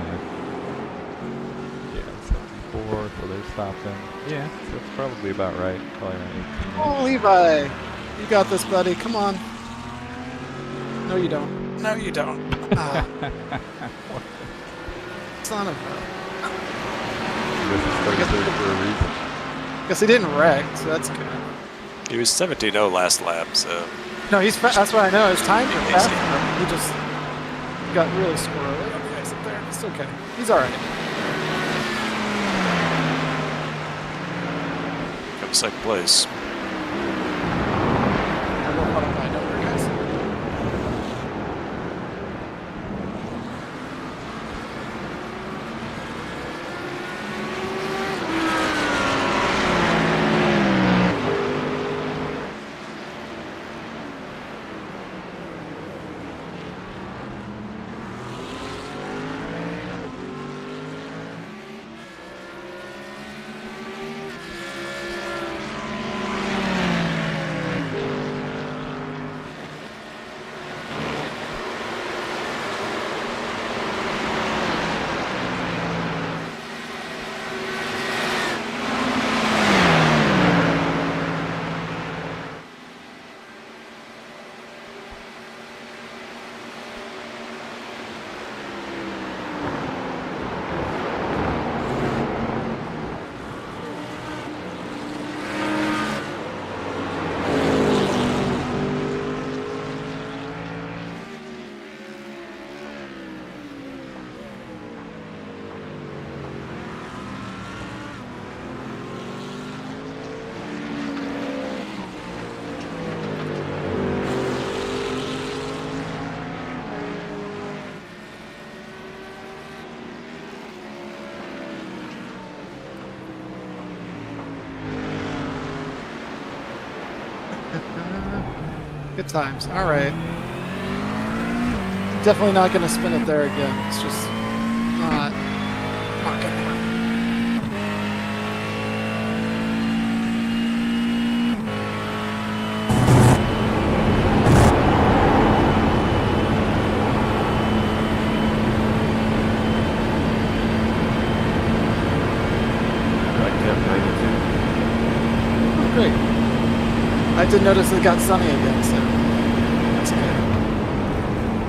Yeah, 74, so they're stopping. Yeah, so that's probably about right. Probably around 18. Oh, Levi, you got this, buddy. Come on. No, you don't. No, you don't. Ah. Son of a... This is 33rd for a reason. Guess he didn't wreck, so that's good. He was 17-0 last lap, so... No, that's what I know. His times are fast. He just got really squirrely on the exit there. It's okay. He's all right. Got second place. I will put on my number, guys. Good times. All right. Definitely not going to spin it there again. It's just not going to work. Great. I did notice it got sunny again, so that's good.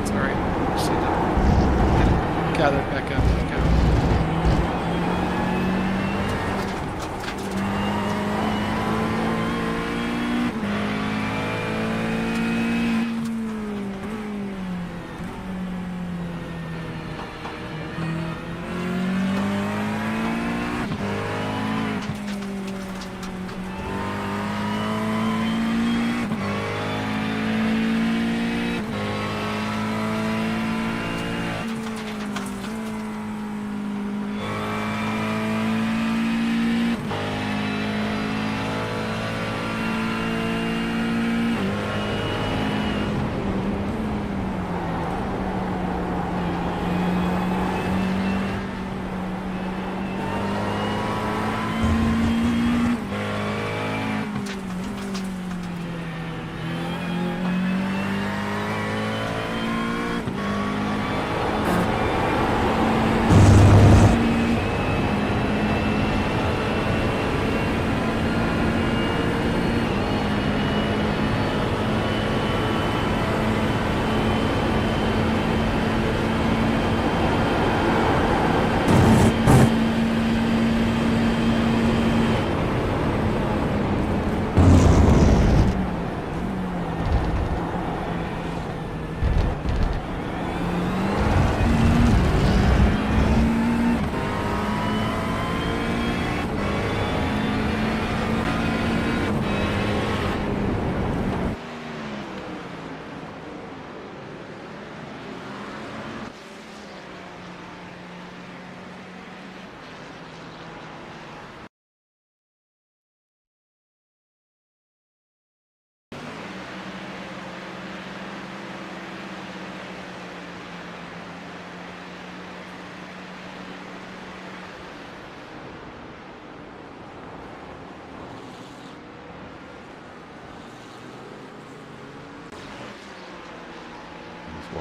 It's alright. Just need to gather it back up and go.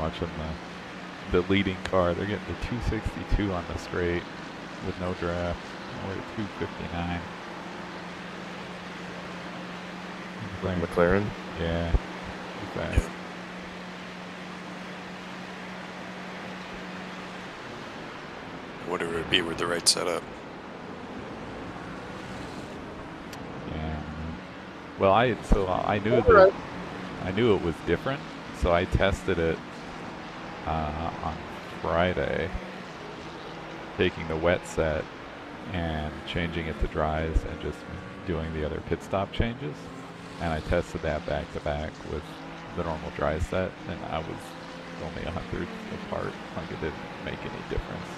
watching the leading car. They're getting to 262 on the straight with no draft. We're at 259. McLaren. Yeah. Too fast. Whatever it be with the right setup. Yeah. Well, I knew it was different, so I tested it on Friday, taking the wet set and changing it to dries and just doing the other pit stop changes. And I tested that back to back with the normal dry set, and I was only 100 apart. Like, it didn't make any difference.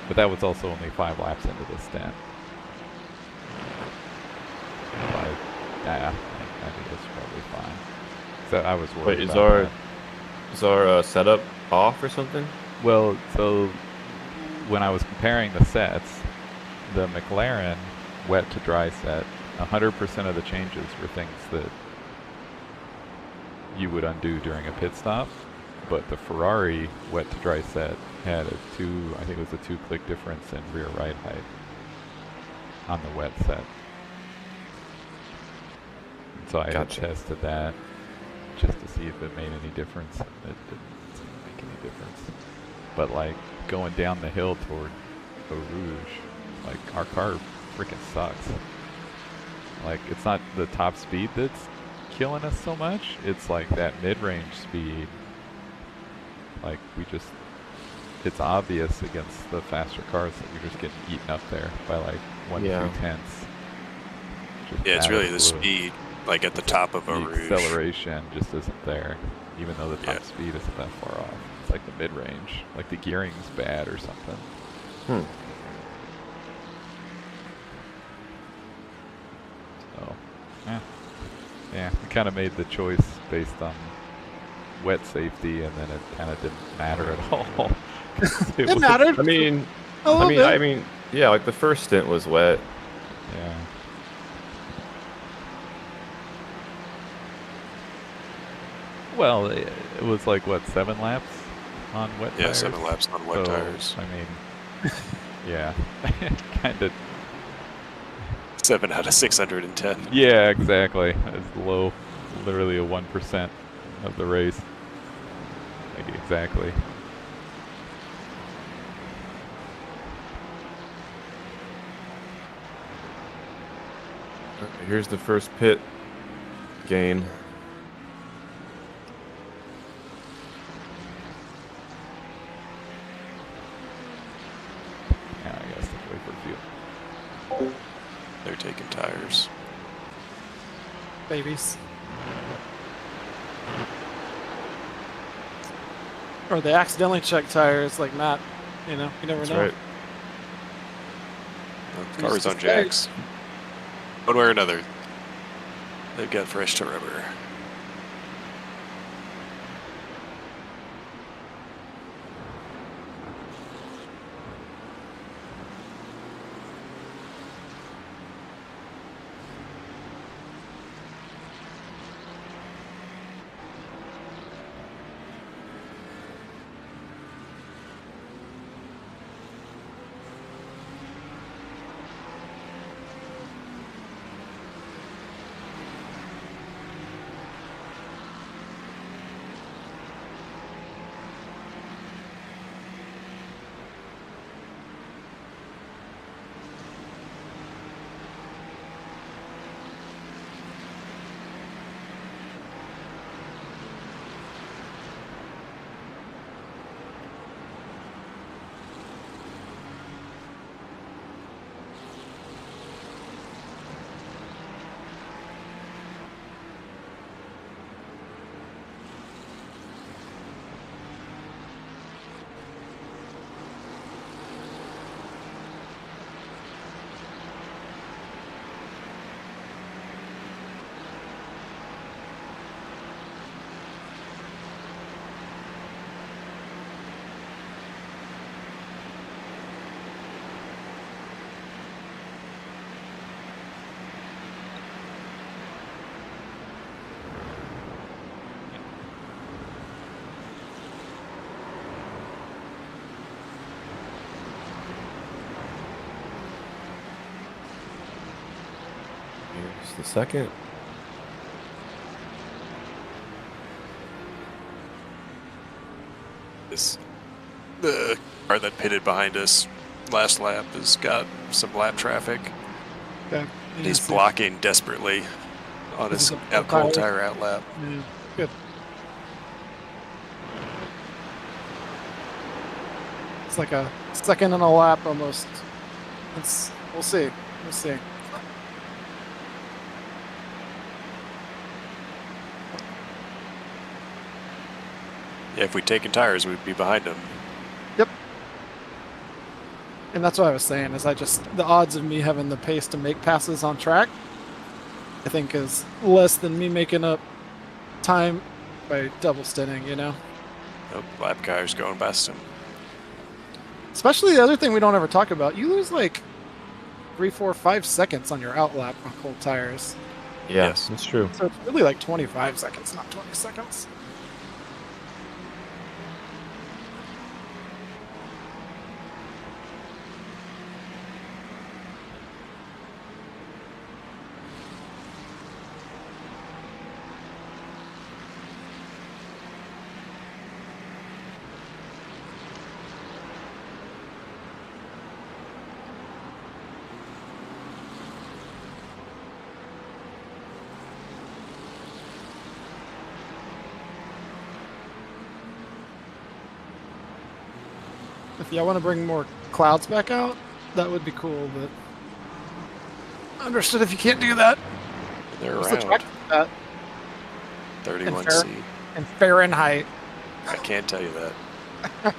But that was also only 5 laps into the stint. But yeah, I think it's probably fine. So I was worried. Wait, about is our setup off or something? Well, so when I was comparing the sets, the McLaren wet to dry set, 100% of the changes were things that you would undo during a pit stop, but the Ferrari wet to dry set had I think it was a 2-click difference in rear ride height on the wet set. And so I had tested that just to see if it made any difference. It didn't seem to make any difference. But like going down the hill toward Eau Rouge, like our car freaking sucks. Like, it's not the top speed that's killing us so much. It's like that mid-range speed. Like, it's obvious against the faster cars that you're just getting eaten up there by like 1-2 tenths. Yeah, it's really the speed, like at the top of Eau Rouge. The acceleration just isn't there, even though the top speed isn't that far off. It's like the mid-range, like the gearing's bad or something. So, yeah, we kind of made the choice based on wet safety, and then it kind of didn't matter at all. It mattered. I mean, yeah, like the first stint was wet. Yeah. Well, it was like, what, 7 laps on wet tires? Yeah, 7 laps on wet tires. I mean, yeah, kind of. 7 out of 610. Yeah, exactly. It's low, literally a 1% of the race. Like, exactly. Okay, here's the first pit gain. Yeah, I guess let's wait for fuel. They're taking tires. Babies. Or they accidentally check tires, like Matt. You know, you never That's know. right. The car's on jacks. One way or another, they've got fresh to rubber. the second. The car that pitted behind us last lap has got some lap traffic. Okay. And he's blocking desperately on his cold tire out lap. Yeah. Good. It's like a second and a lap almost. We'll see. We'll see. Yeah, if we'd taken tires, we'd be behind him. Yep. And that's what I was saying, is the odds of me having the pace to make passes on track, I think is less than me making up time by double stinting, you know? Nope, lap car's going past him. Especially the other thing we don't ever talk about, you lose like 3, 4, 5 seconds on your out lap on cold tires. Yeah, Yes. that's true. So it's really like 25 seconds, not 20 seconds. If y'all want to bring more clouds back out, that would be cool, but understood if you can't do that. They're What's the track around for that 31C. in Fahrenheit? I can't tell you that.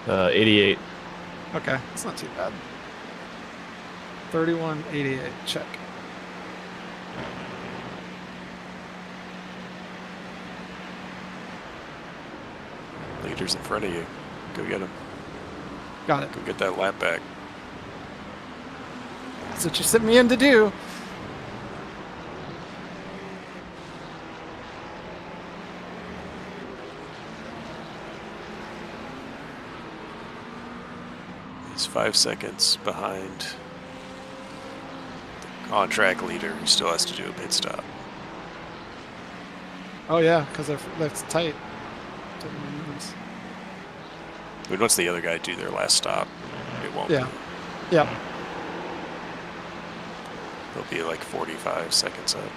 88. Okay, it's not too bad. 3188, check. Leader's in front of you. Go get him. Got it. Go get that lap back. That's what you sent me in to do. He's 5 seconds behind the on-track leader, who still has to do a pit stop. Oh yeah, because that's tight. But once the other guy do their last stop, it won't Yeah. be. Yep. They'll be like 45 seconds up.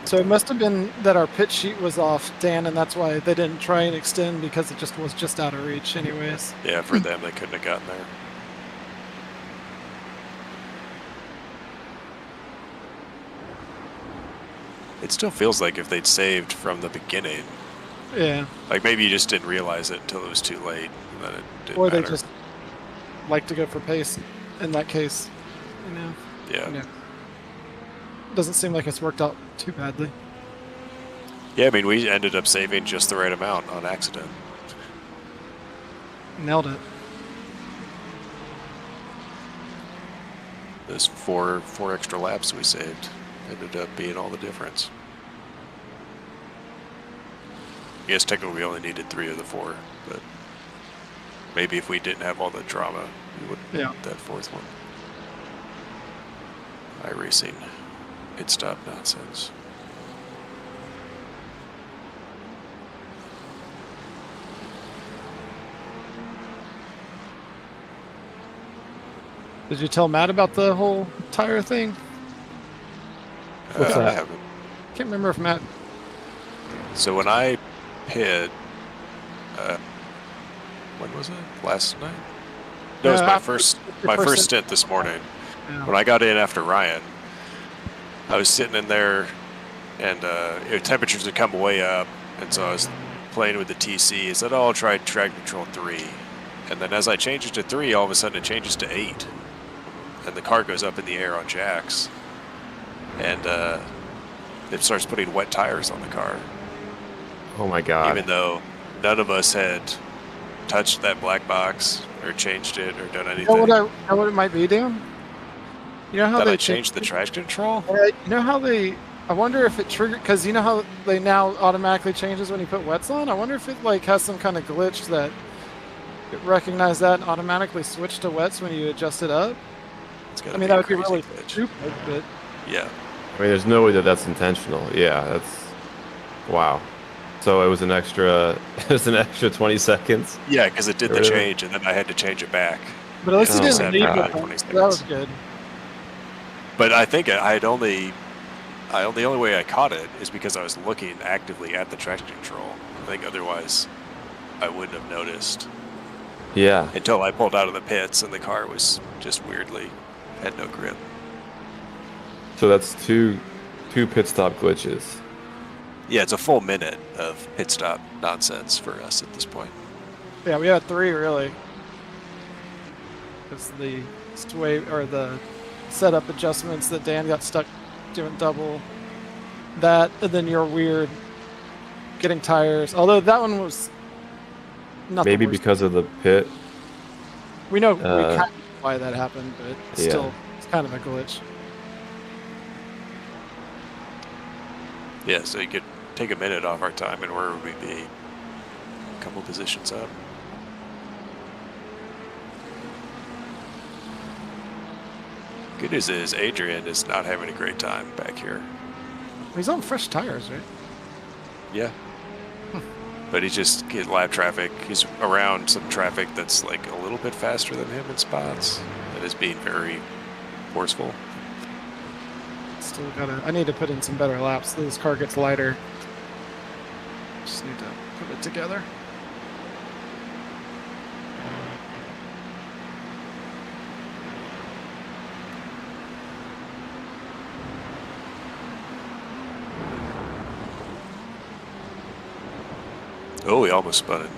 So it must have been that our pit sheet was off, Dan, and that's why they didn't try and extend, because it was just out of reach anyways. Yeah, for them, they couldn't have gotten there. It still feels like if they'd saved from the beginning, Yeah. like maybe you just didn't realize it until it was too late, and then it didn't Or they matter. just like to go for pace in that case. You know? Yeah. Yeah. Doesn't seem like it's worked out too badly. Yeah, I mean, we ended up saving just the right amount on accident. Nailed it. Those four extra laps we saved ended up being all the difference. I guess technically we only needed 3 of the 4, but maybe if we didn't have all the drama, we wouldn't Yeah. need that 4th one. iRacing, pit stop nonsense. Did you tell Matt about the whole tire thing? What's I that? haven't. Can't remember if Matt. So when I hit, when was it? Last night? No, it was Yeah, my after first your first stint this morning. Yeah. When I got in after Ryan, I was sitting in there, and temperatures had come way up, and so I was playing with the TC. I said, "Oh, I'll try track control 3," and then as I change it to 3, all of a sudden it changes to 8, and the car goes up in the air on jacks, and it starts putting wet tires on the car, Oh my god. even though none of us had touched that black box or changed it or done anything. You know what it might be, Dan? You know how That they I changed the traction control? You know how they? I wonder if it triggered, because you know how they now automatically changes when you put wets on. I wonder if it like has some kind of glitch that it recognized that and automatically switched to wets when you adjust it up. It's gotta I mean, be a that would be crazy really glitch. stupid, but Yeah. I mean, there's no way that that's intentional. Yeah, that's wow. So it was an extra. It was an extra 20 seconds. Yeah, because it did the Really? change, and then I had to change it back. But at least he It Oh just my didn't had leave for it. God. 20 That was seconds. good. But I think the only way I caught it is because I was looking actively at the traction control. I think otherwise I wouldn't have noticed Yeah. until I pulled out of the pits and the car was just weirdly had no grip. So that's two pit stop glitches. Yeah, it's a full minute of pit stop nonsense for us at this point. Yeah, we had 3 really. It's the sway or the setup adjustments that Dan got stuck doing double. That and then your weird getting tires. Although that one was not Maybe the worst. because of the pit. We know we kind of why that happened, but Yeah. still, it's kind of a glitch. Yeah, so you could take a minute off our time, and where would we be? A couple positions up. Good news is Adrian is not having a great time back here. He's on fresh tires, right? Yeah. But he's just getting lap traffic. He's around some traffic that's like a little bit faster than him in spots. That is being very forceful. Still gotta. I need to put in some better laps so this car gets lighter. Just need to put it together. Oh, he almost spun it.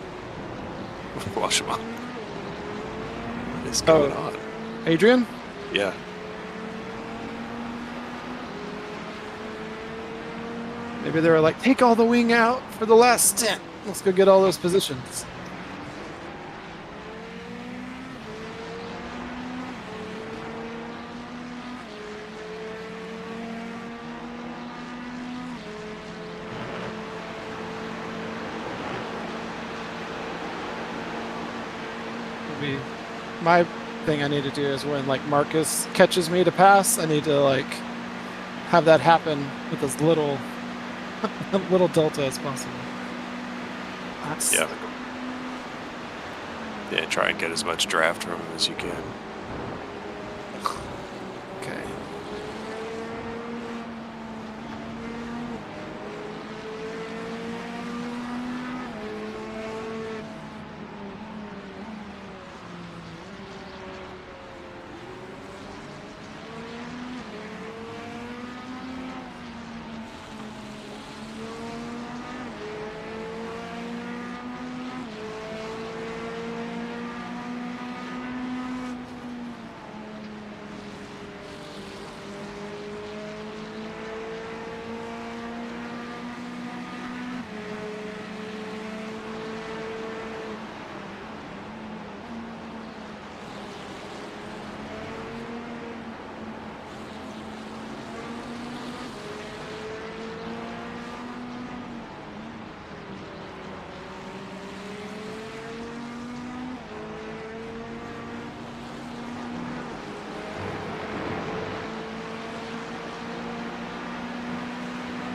Wash him on. What is going on? Adrian? Yeah. Maybe they were like, take all the wing out for the last stint. Let's go get all those positions. My thing I need to do is when like Marcus catches me to pass, I need to like have that happen with as little little delta as possible. That's Yeah. Yeah, try and get as much draft from him as you can. okay.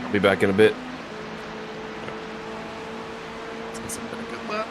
I'll be back in a bit. It's been a good lap.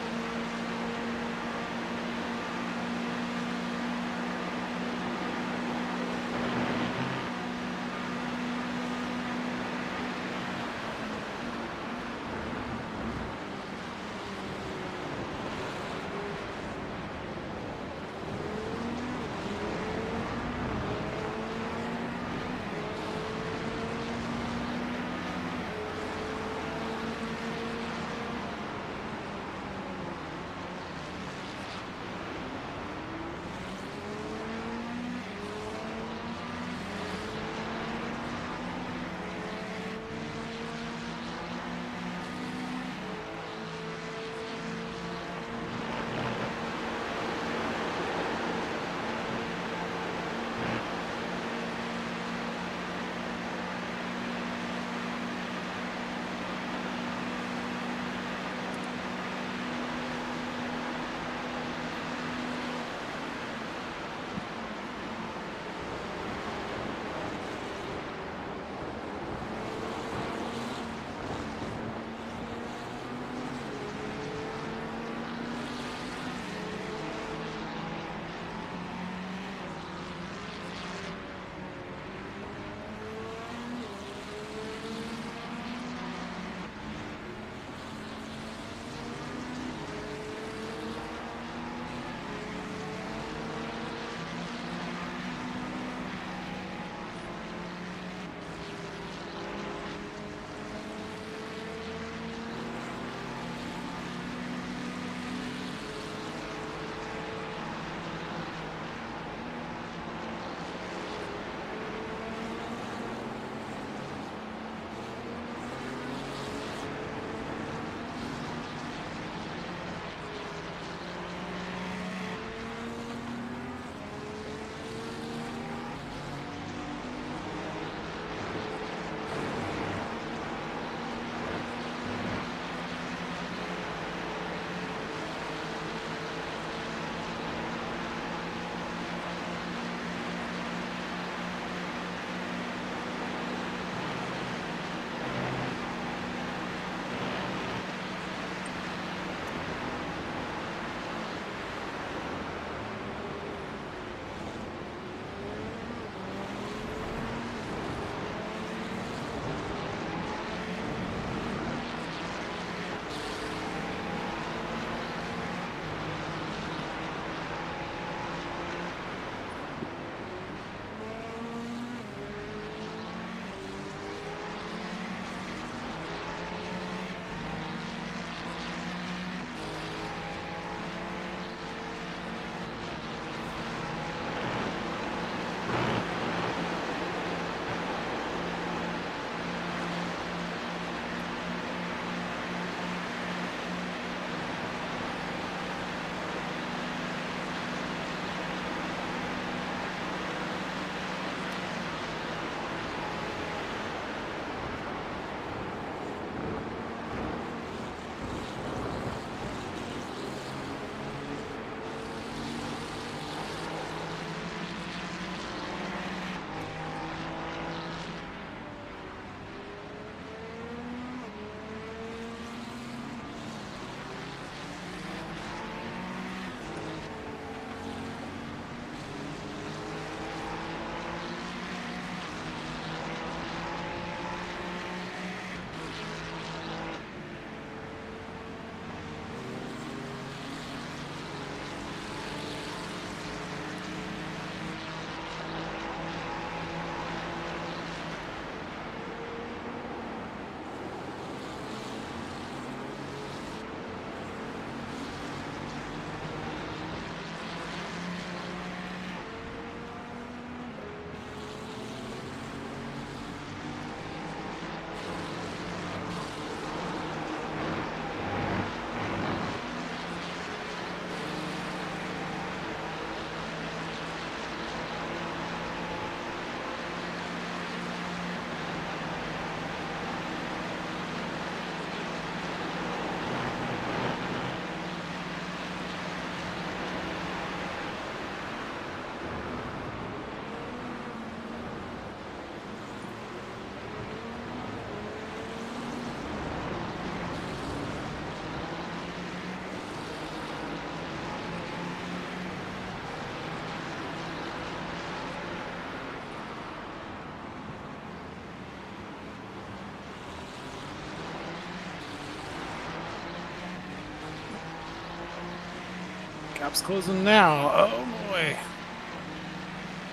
Gap's closing now. Oh boy.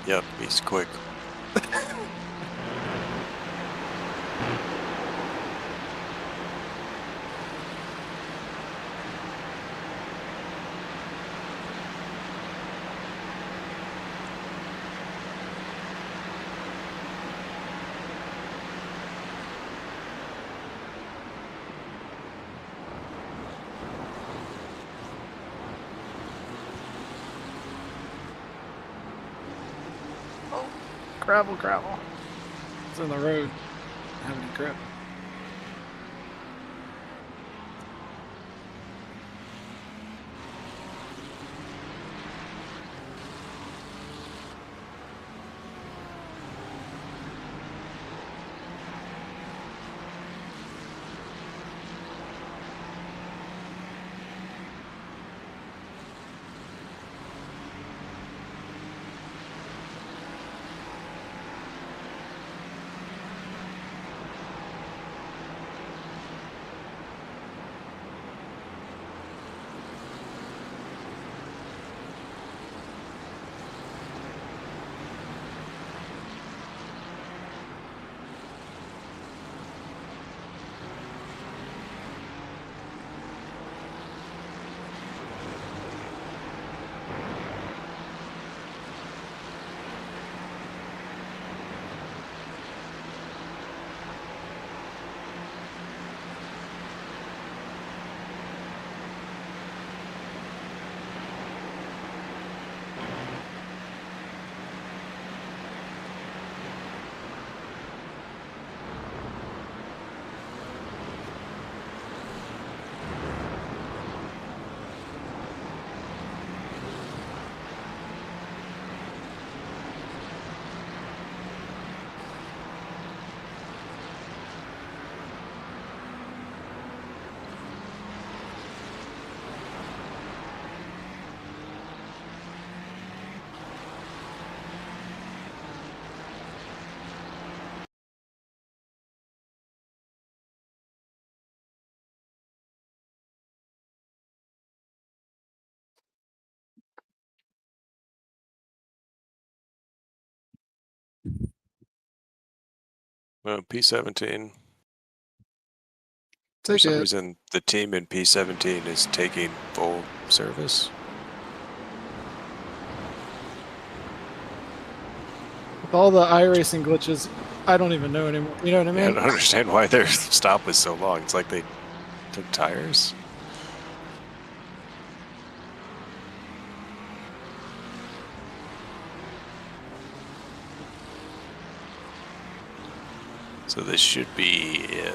Yep, he's quick. Gravel, gravel. It's in the road. Having a grip. P17. For Take some it. reason, the team in P17 is taking full service. With all the iRacing glitches, I don't even know anymore. You know what I I mean? don't understand why their stop was so long. It's like they took tires. So this should be it.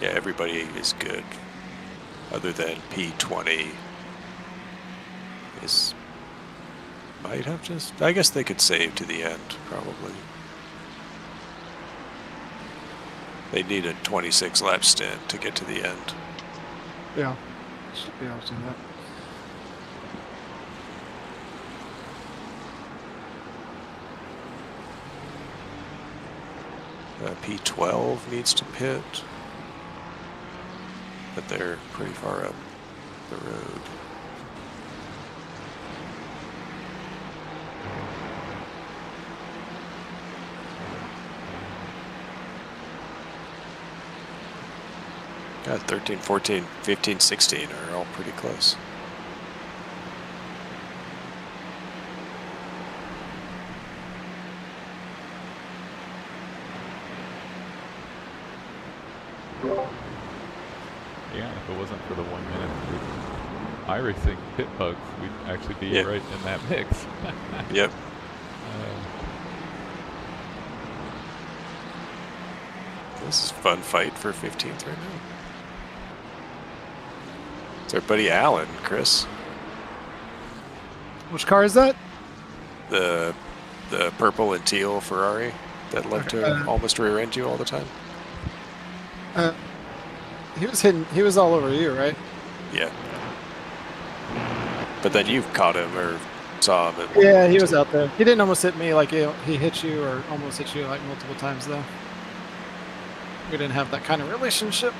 Yeah, everybody is good. Other than P20 is... might have just... I guess they could save to the end, probably. They need a 26 lap stint to get to the end. Yeah. Should be able to do that. P12 needs to pit, but they're pretty far up the road. God, 13, 14, 15, 16 are all pretty close. Yeah, if it wasn't for the 1 minute iRacing pit bugs, we'd actually be Yeah. right in that mix. Yep. This is a fun fight for 15th right now. It's our buddy Alan, Chris. Which car is that? The purple and teal Ferrari that loved to almost rear end you all the time. He was hitting. He was all over you, right? Yeah. But then you caught him or saw him. At Yeah, he was out there. He didn't almost hit me like he hit you or almost hit you like multiple times though. We didn't have that kind of relationship.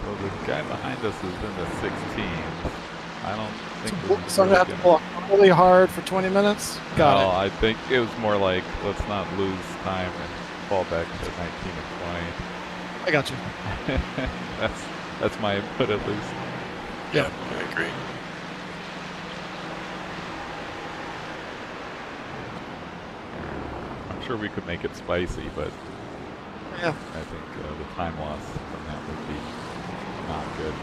So the guy behind us is in the 16th. I don't think we're So I'm really gonna have to pull really hard for 20 minutes. Got No, I think it was more like, let's not lose time and fall back to 19 and it. I got you. 20. That's my input at least. Yeah. I agree. I'm sure we could make it spicy, but Yeah. I think the time loss from that would be not good.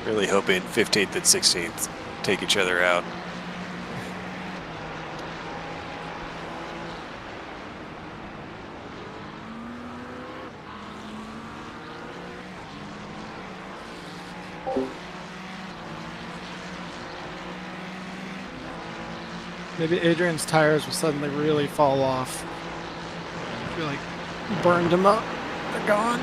Really hoping 15th and 16th take each other out. Maybe Adrian's tires will suddenly really fall off. I feel like burned him up. They're gone.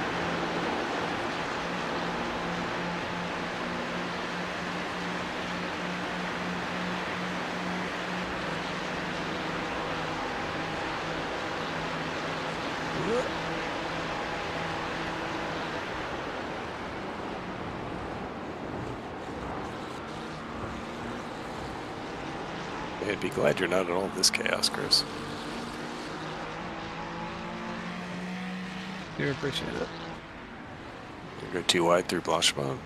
I'd be glad you're not in all this chaos, Chris. Do appreciate it. You go too wide through Blanchemont.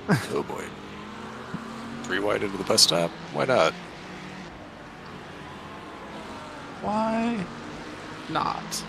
Oh boy. 3 wide into the bus stop? Why not? Why not?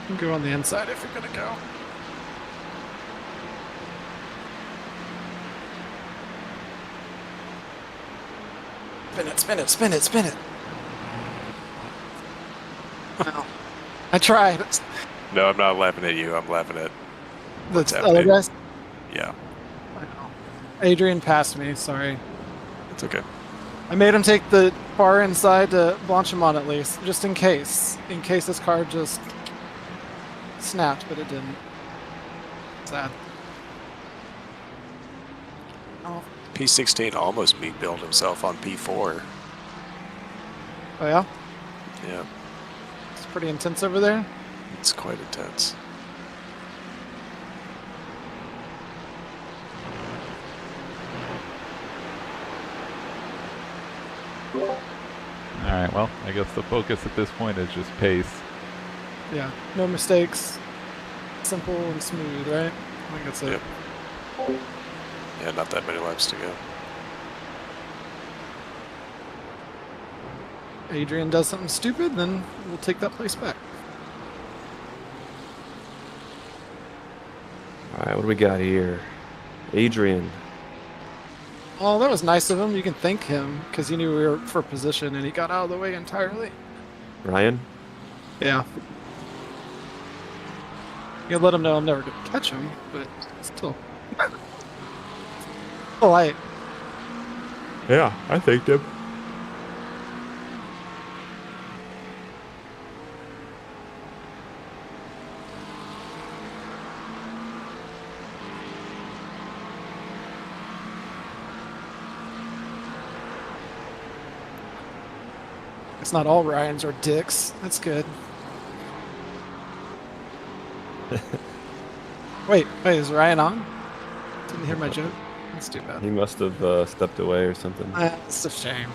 You can go on the inside if you're gonna go. Spin it, spin it, spin it, spin it. Wow. I tried. No, I'm not laughing at you. I'm laughing at what's The happening. other guys. Yeah, I know. Adrian passed me. Sorry. it's okay. I made him take the far inside to Blanchemont at least, just in case. In case his car just snapped, but it didn't. Sad. Oh, P16 almost meat-billed himself on P4. oh yeah? Yeah, It's pretty intense over there. it's quite intense. All right, well, I guess the focus at this point is just pace. Yeah, no mistakes. Simple and smooth, right? I think that's it. Yep. Yeah, not that many laps to go. Adrian does something stupid, then we'll take that place back. All right, what do we got here? Adrian. Oh, that was nice of him. You can thank him because he knew we were for position and he got out of the way entirely. Ryan. Yeah. You let him know I'm never going to catch him, but still. Polite. Yeah, I thanked him. It's not all Ryans are dicks. That's good. Wait, is Ryan on? Didn't hear my joke. That's too bad. He must have stepped away or something. That's a shame.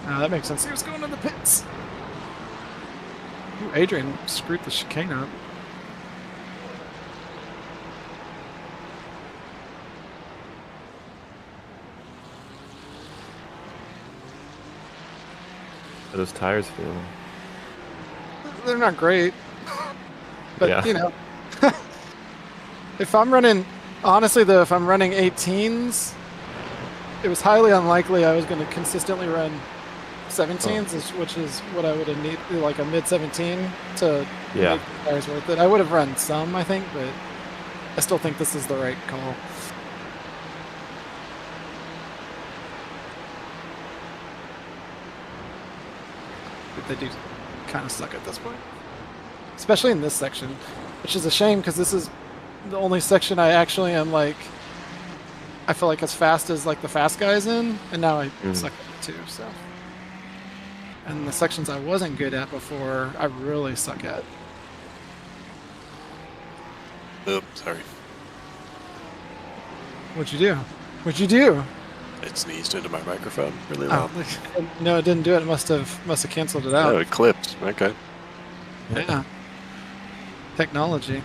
That makes sense. He was going to the pits. Ooh, Adrian screwed the chicane up. How those tires feel? They're not great, but Yeah. you know, if I'm running, honestly though, if I'm running 18s, it was highly unlikely I was going to consistently run 17s, which is what I would have needed, like a mid 17 to Yeah. make the tires worth it. I would have run some, I think, but I still think this is the right call. But they do kind of suck at this point, especially in this section, which is a shame because this is the only section I actually am like, I feel like as fast as like the fast guys in, and now I suck at it too. So, and the sections I wasn't good at before, I really suck at. Oops, sorry. What'd you do? What'd you do? It sneezed into my microphone really loud. Oh, no, it didn't do it. It must have canceled it out. Oh, it clipped. Okay. Yeah. Technology.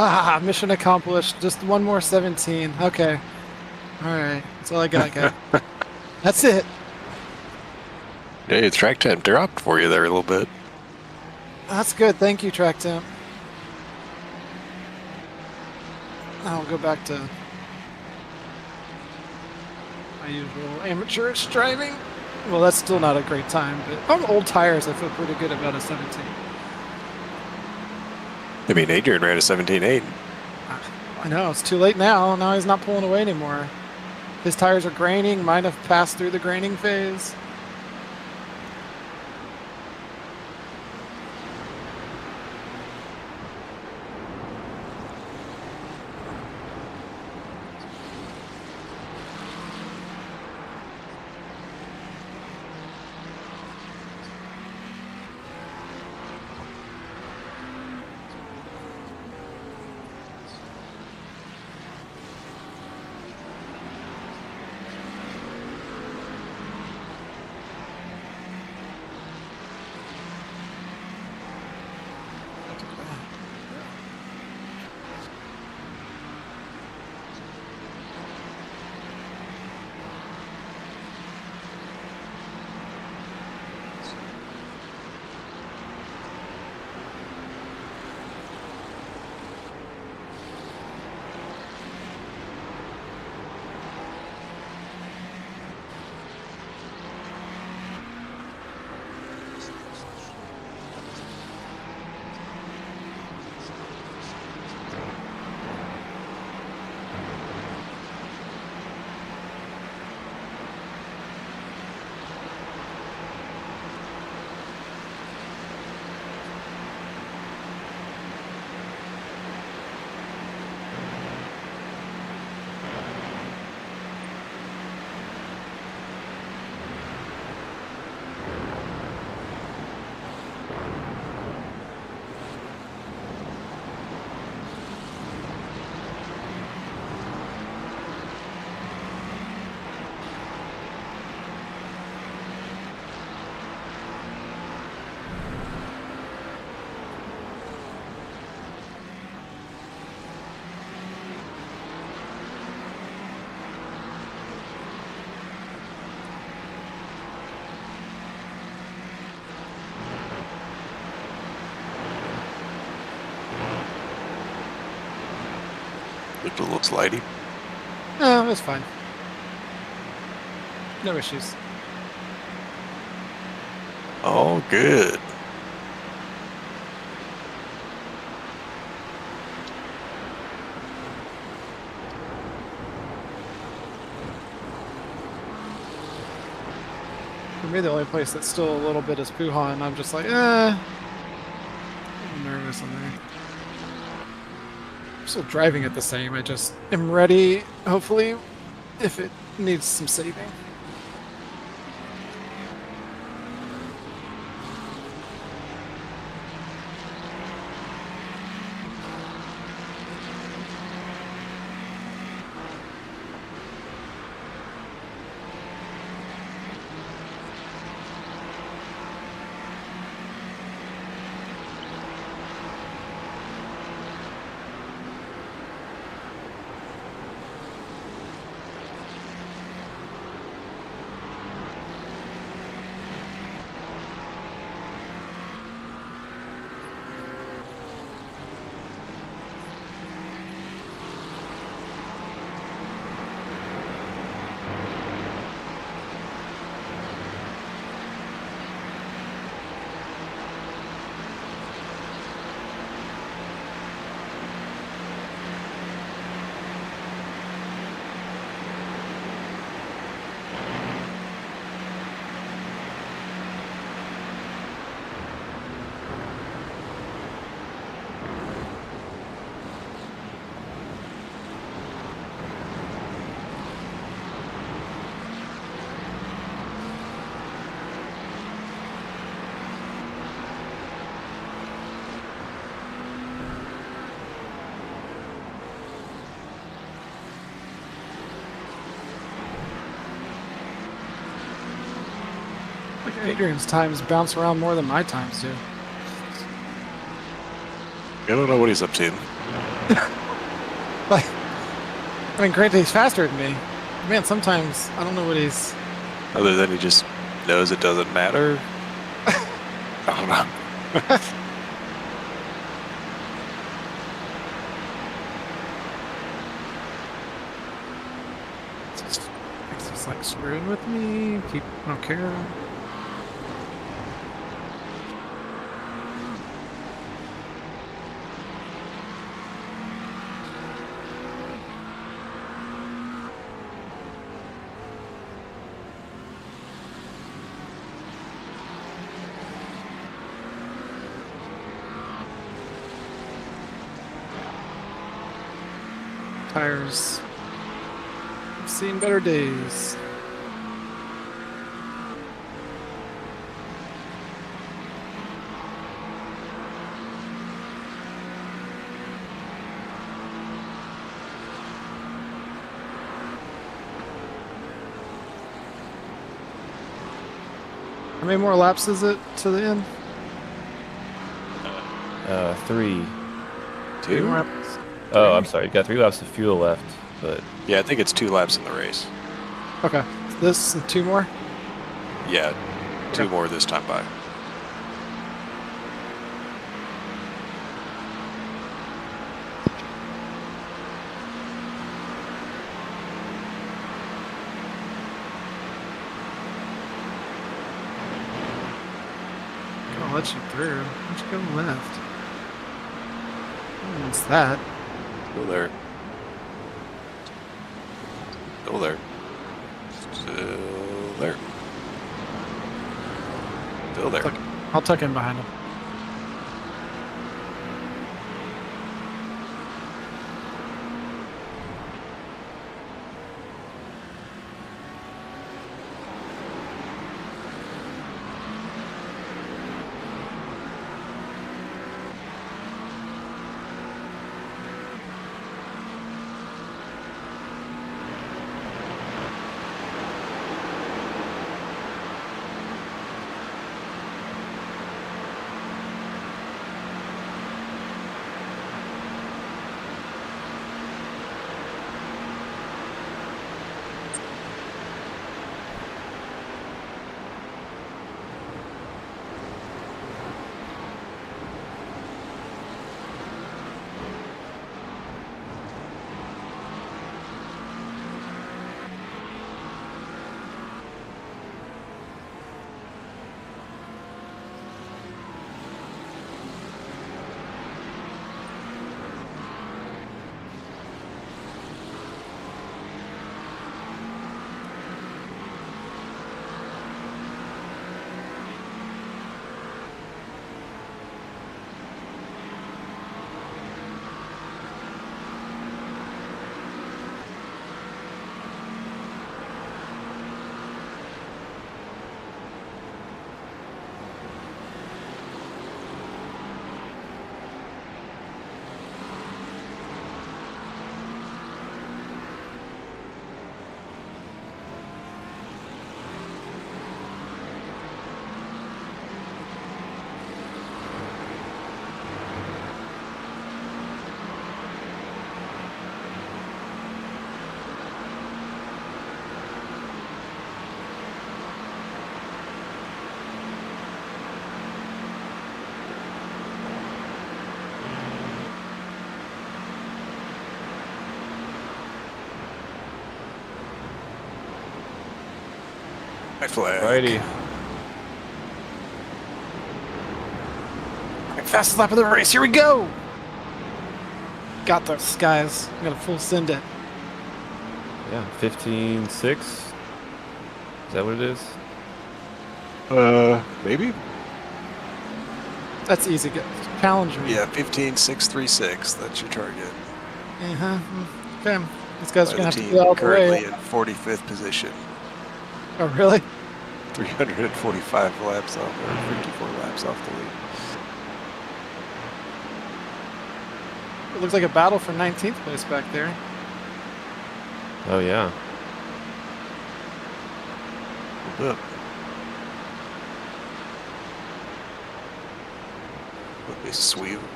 Ah, mission accomplished. Just one more 17. Okay. All right. That's all I got, guy. That's it. Hey, track time dropped for you there a little bit. That's good. Thank you, Track Temp. I'll go back to my usual amateurish driving. Well, that's still not a great time, but on old tires, I feel pretty good about a 17. I mean, Adrian ran a 17.8. I know, it's too late now. Now he's not pulling away anymore. His tires are graining. Mine have passed through the graining phase. Looked a little slidey. No, it's fine. No issues. Oh, good. For me, the only place that's still a little bit is Puhan. I'm just like, I'm nervous on there. I'm still driving it the same. I just am ready, hopefully, if it needs some saving. Adrian's times bounce around more than my times do. I don't know what he's up to. Like, I mean, granted, he's faster than me. Man, sometimes I don't know what he's. Other than he just knows it doesn't matter. I don't know. It's just like screwing with me. People don't care. Tires. I've seen better days. How many more laps is it to the end? 3. 3 more 2? laps. Oh, I'm sorry. You got 3 laps of fuel left, but Yeah, I think it's 2 laps in the race. Okay. This and 2 more? Yeah, 2 Okay. more this time by. I'll let you through. Why don't you go left? What's that? Still there. Still there. Still there. Still there. I'll tuck in behind him. White flag. righty. Alright, fastest lap of the race. Here we go. Got this, guys. I'm gonna full send it. Yeah, 15.6. Is that what it is? Maybe? That's easy. Challenge me. Yeah, 15.636. That's your target. Uh-huh. Okay. These guys By are the gonna have to team get out of the currently way. in 45th position. Oh, really? 345 laps off, or 54 laps off the lead. It looks like a battle for 19th place back there. Oh, yeah. Hold up.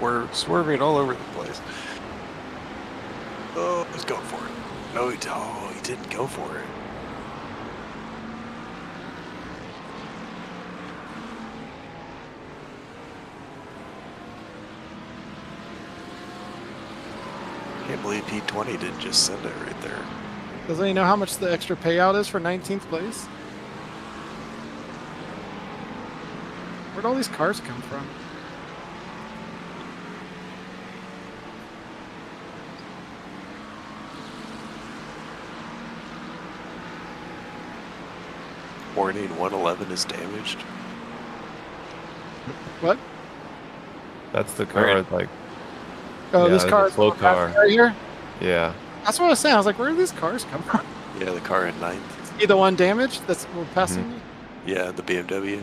We're swerving all over the place. Oh, he's going for it. No, he didn't go for it. Can't believe P20 didn't just send it right there. Doesn't he know how much the extra payout is for 19th place? Where'd all these cars come from? Warning, 111 is damaged. What? That's the car, Right. like, Oh, Yeah, this there's a car is slow going past car. me right here. yeah. That's what I was saying. I was like, where do these cars come from? Yeah, the car in 9th. Either one damaged that's we're passing me. Yeah, the BMW.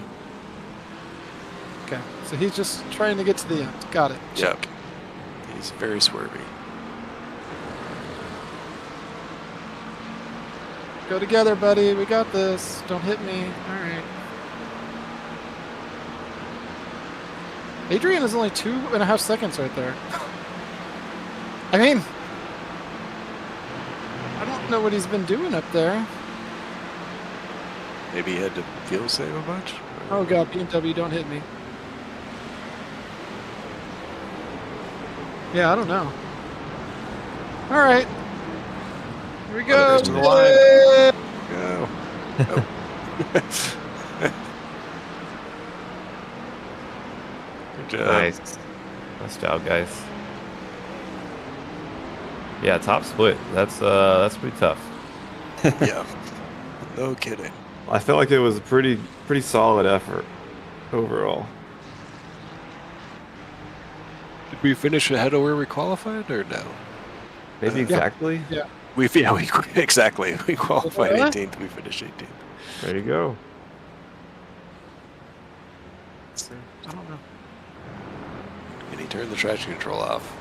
Okay, so he's just trying to get to the end. Got it. Yep. He's very swervy. Go together, buddy. We got this. Don't hit me. All right. Adrian is only 2.5 seconds right there. I mean, I don't know what he's been doing up there. Maybe he had to fuel save a bunch? Oh god, BMW, don't hit me. Yeah, I don't know. All right. Here we go. goes to the line. Yeah. Go. Good job. Nice. Nice job, guys. Yeah, top split. That's pretty tough. Yeah. No kidding. I felt like it was a pretty solid effort overall. Did we finish ahead of where we qualified or no? Maybe Yeah. exactly. Yeah. We exactly. We qualified Yeah. 18th. We finished 18th. There you go. So, I don't know. And he turned the traction control off.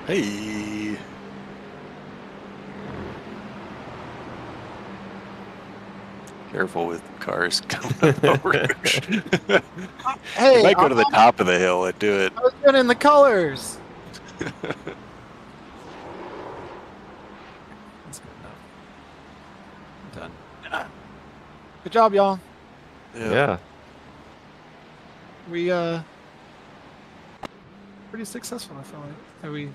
Hey. Careful with cars coming up the road. Hey, You might go to the top of the hill and do it. I was doing in the colors. That's good enough. I'm done. Good job, y'all. Yeah. We pretty successful, I feel like. And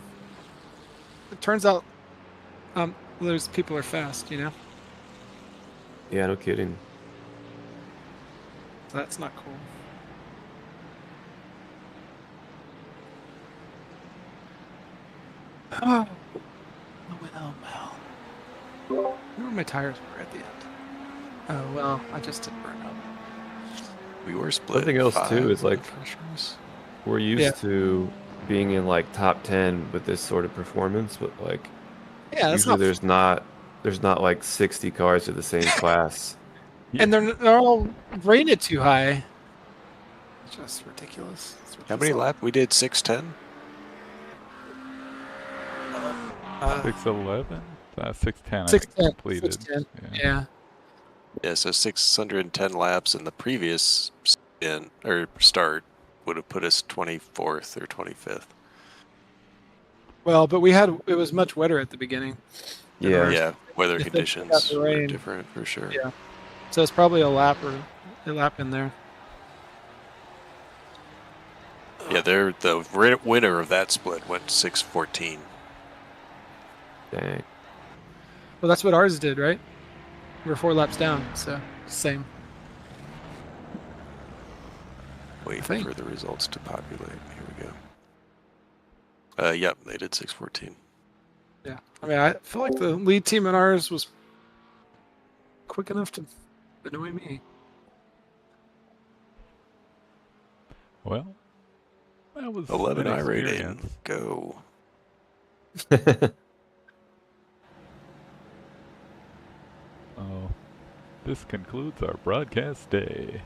it turns out those people are fast, you know? Yeah, no kidding. That's not cool. Oh, well. Where my tires were at the end. Oh, well, I just didn't burn up. We were split. Something else, too, is, like, first race. We're used Yeah. to being in like top 10 with this sort of performance, but like Yeah, that's usually not. there's not like 60 cars of the same class. And they're all rated too high. It's just ridiculous. How many laps? We did 610? 611? 610. I think 610. completed. 610. Yeah. Yeah. Yeah, so 610 laps in the previous start would have put us 24th or 25th. Well, but it was much wetter at the beginning. Yeah. Yeah, weather If they conditions got the were rain. different for sure. Yeah. So it's probably a lap in there. Yeah, the winner of that split went 614. Dang. Well, that's what ours did, right? We're 4 laps down, so same. Waiting think. for the results to populate. Here we go. Yep, they did 614. Yeah. I mean, I feel like the lead team in ours was quick enough to annoy me. Well, that was 11 an iRacing. experience. Go. Oh, this concludes our broadcast day.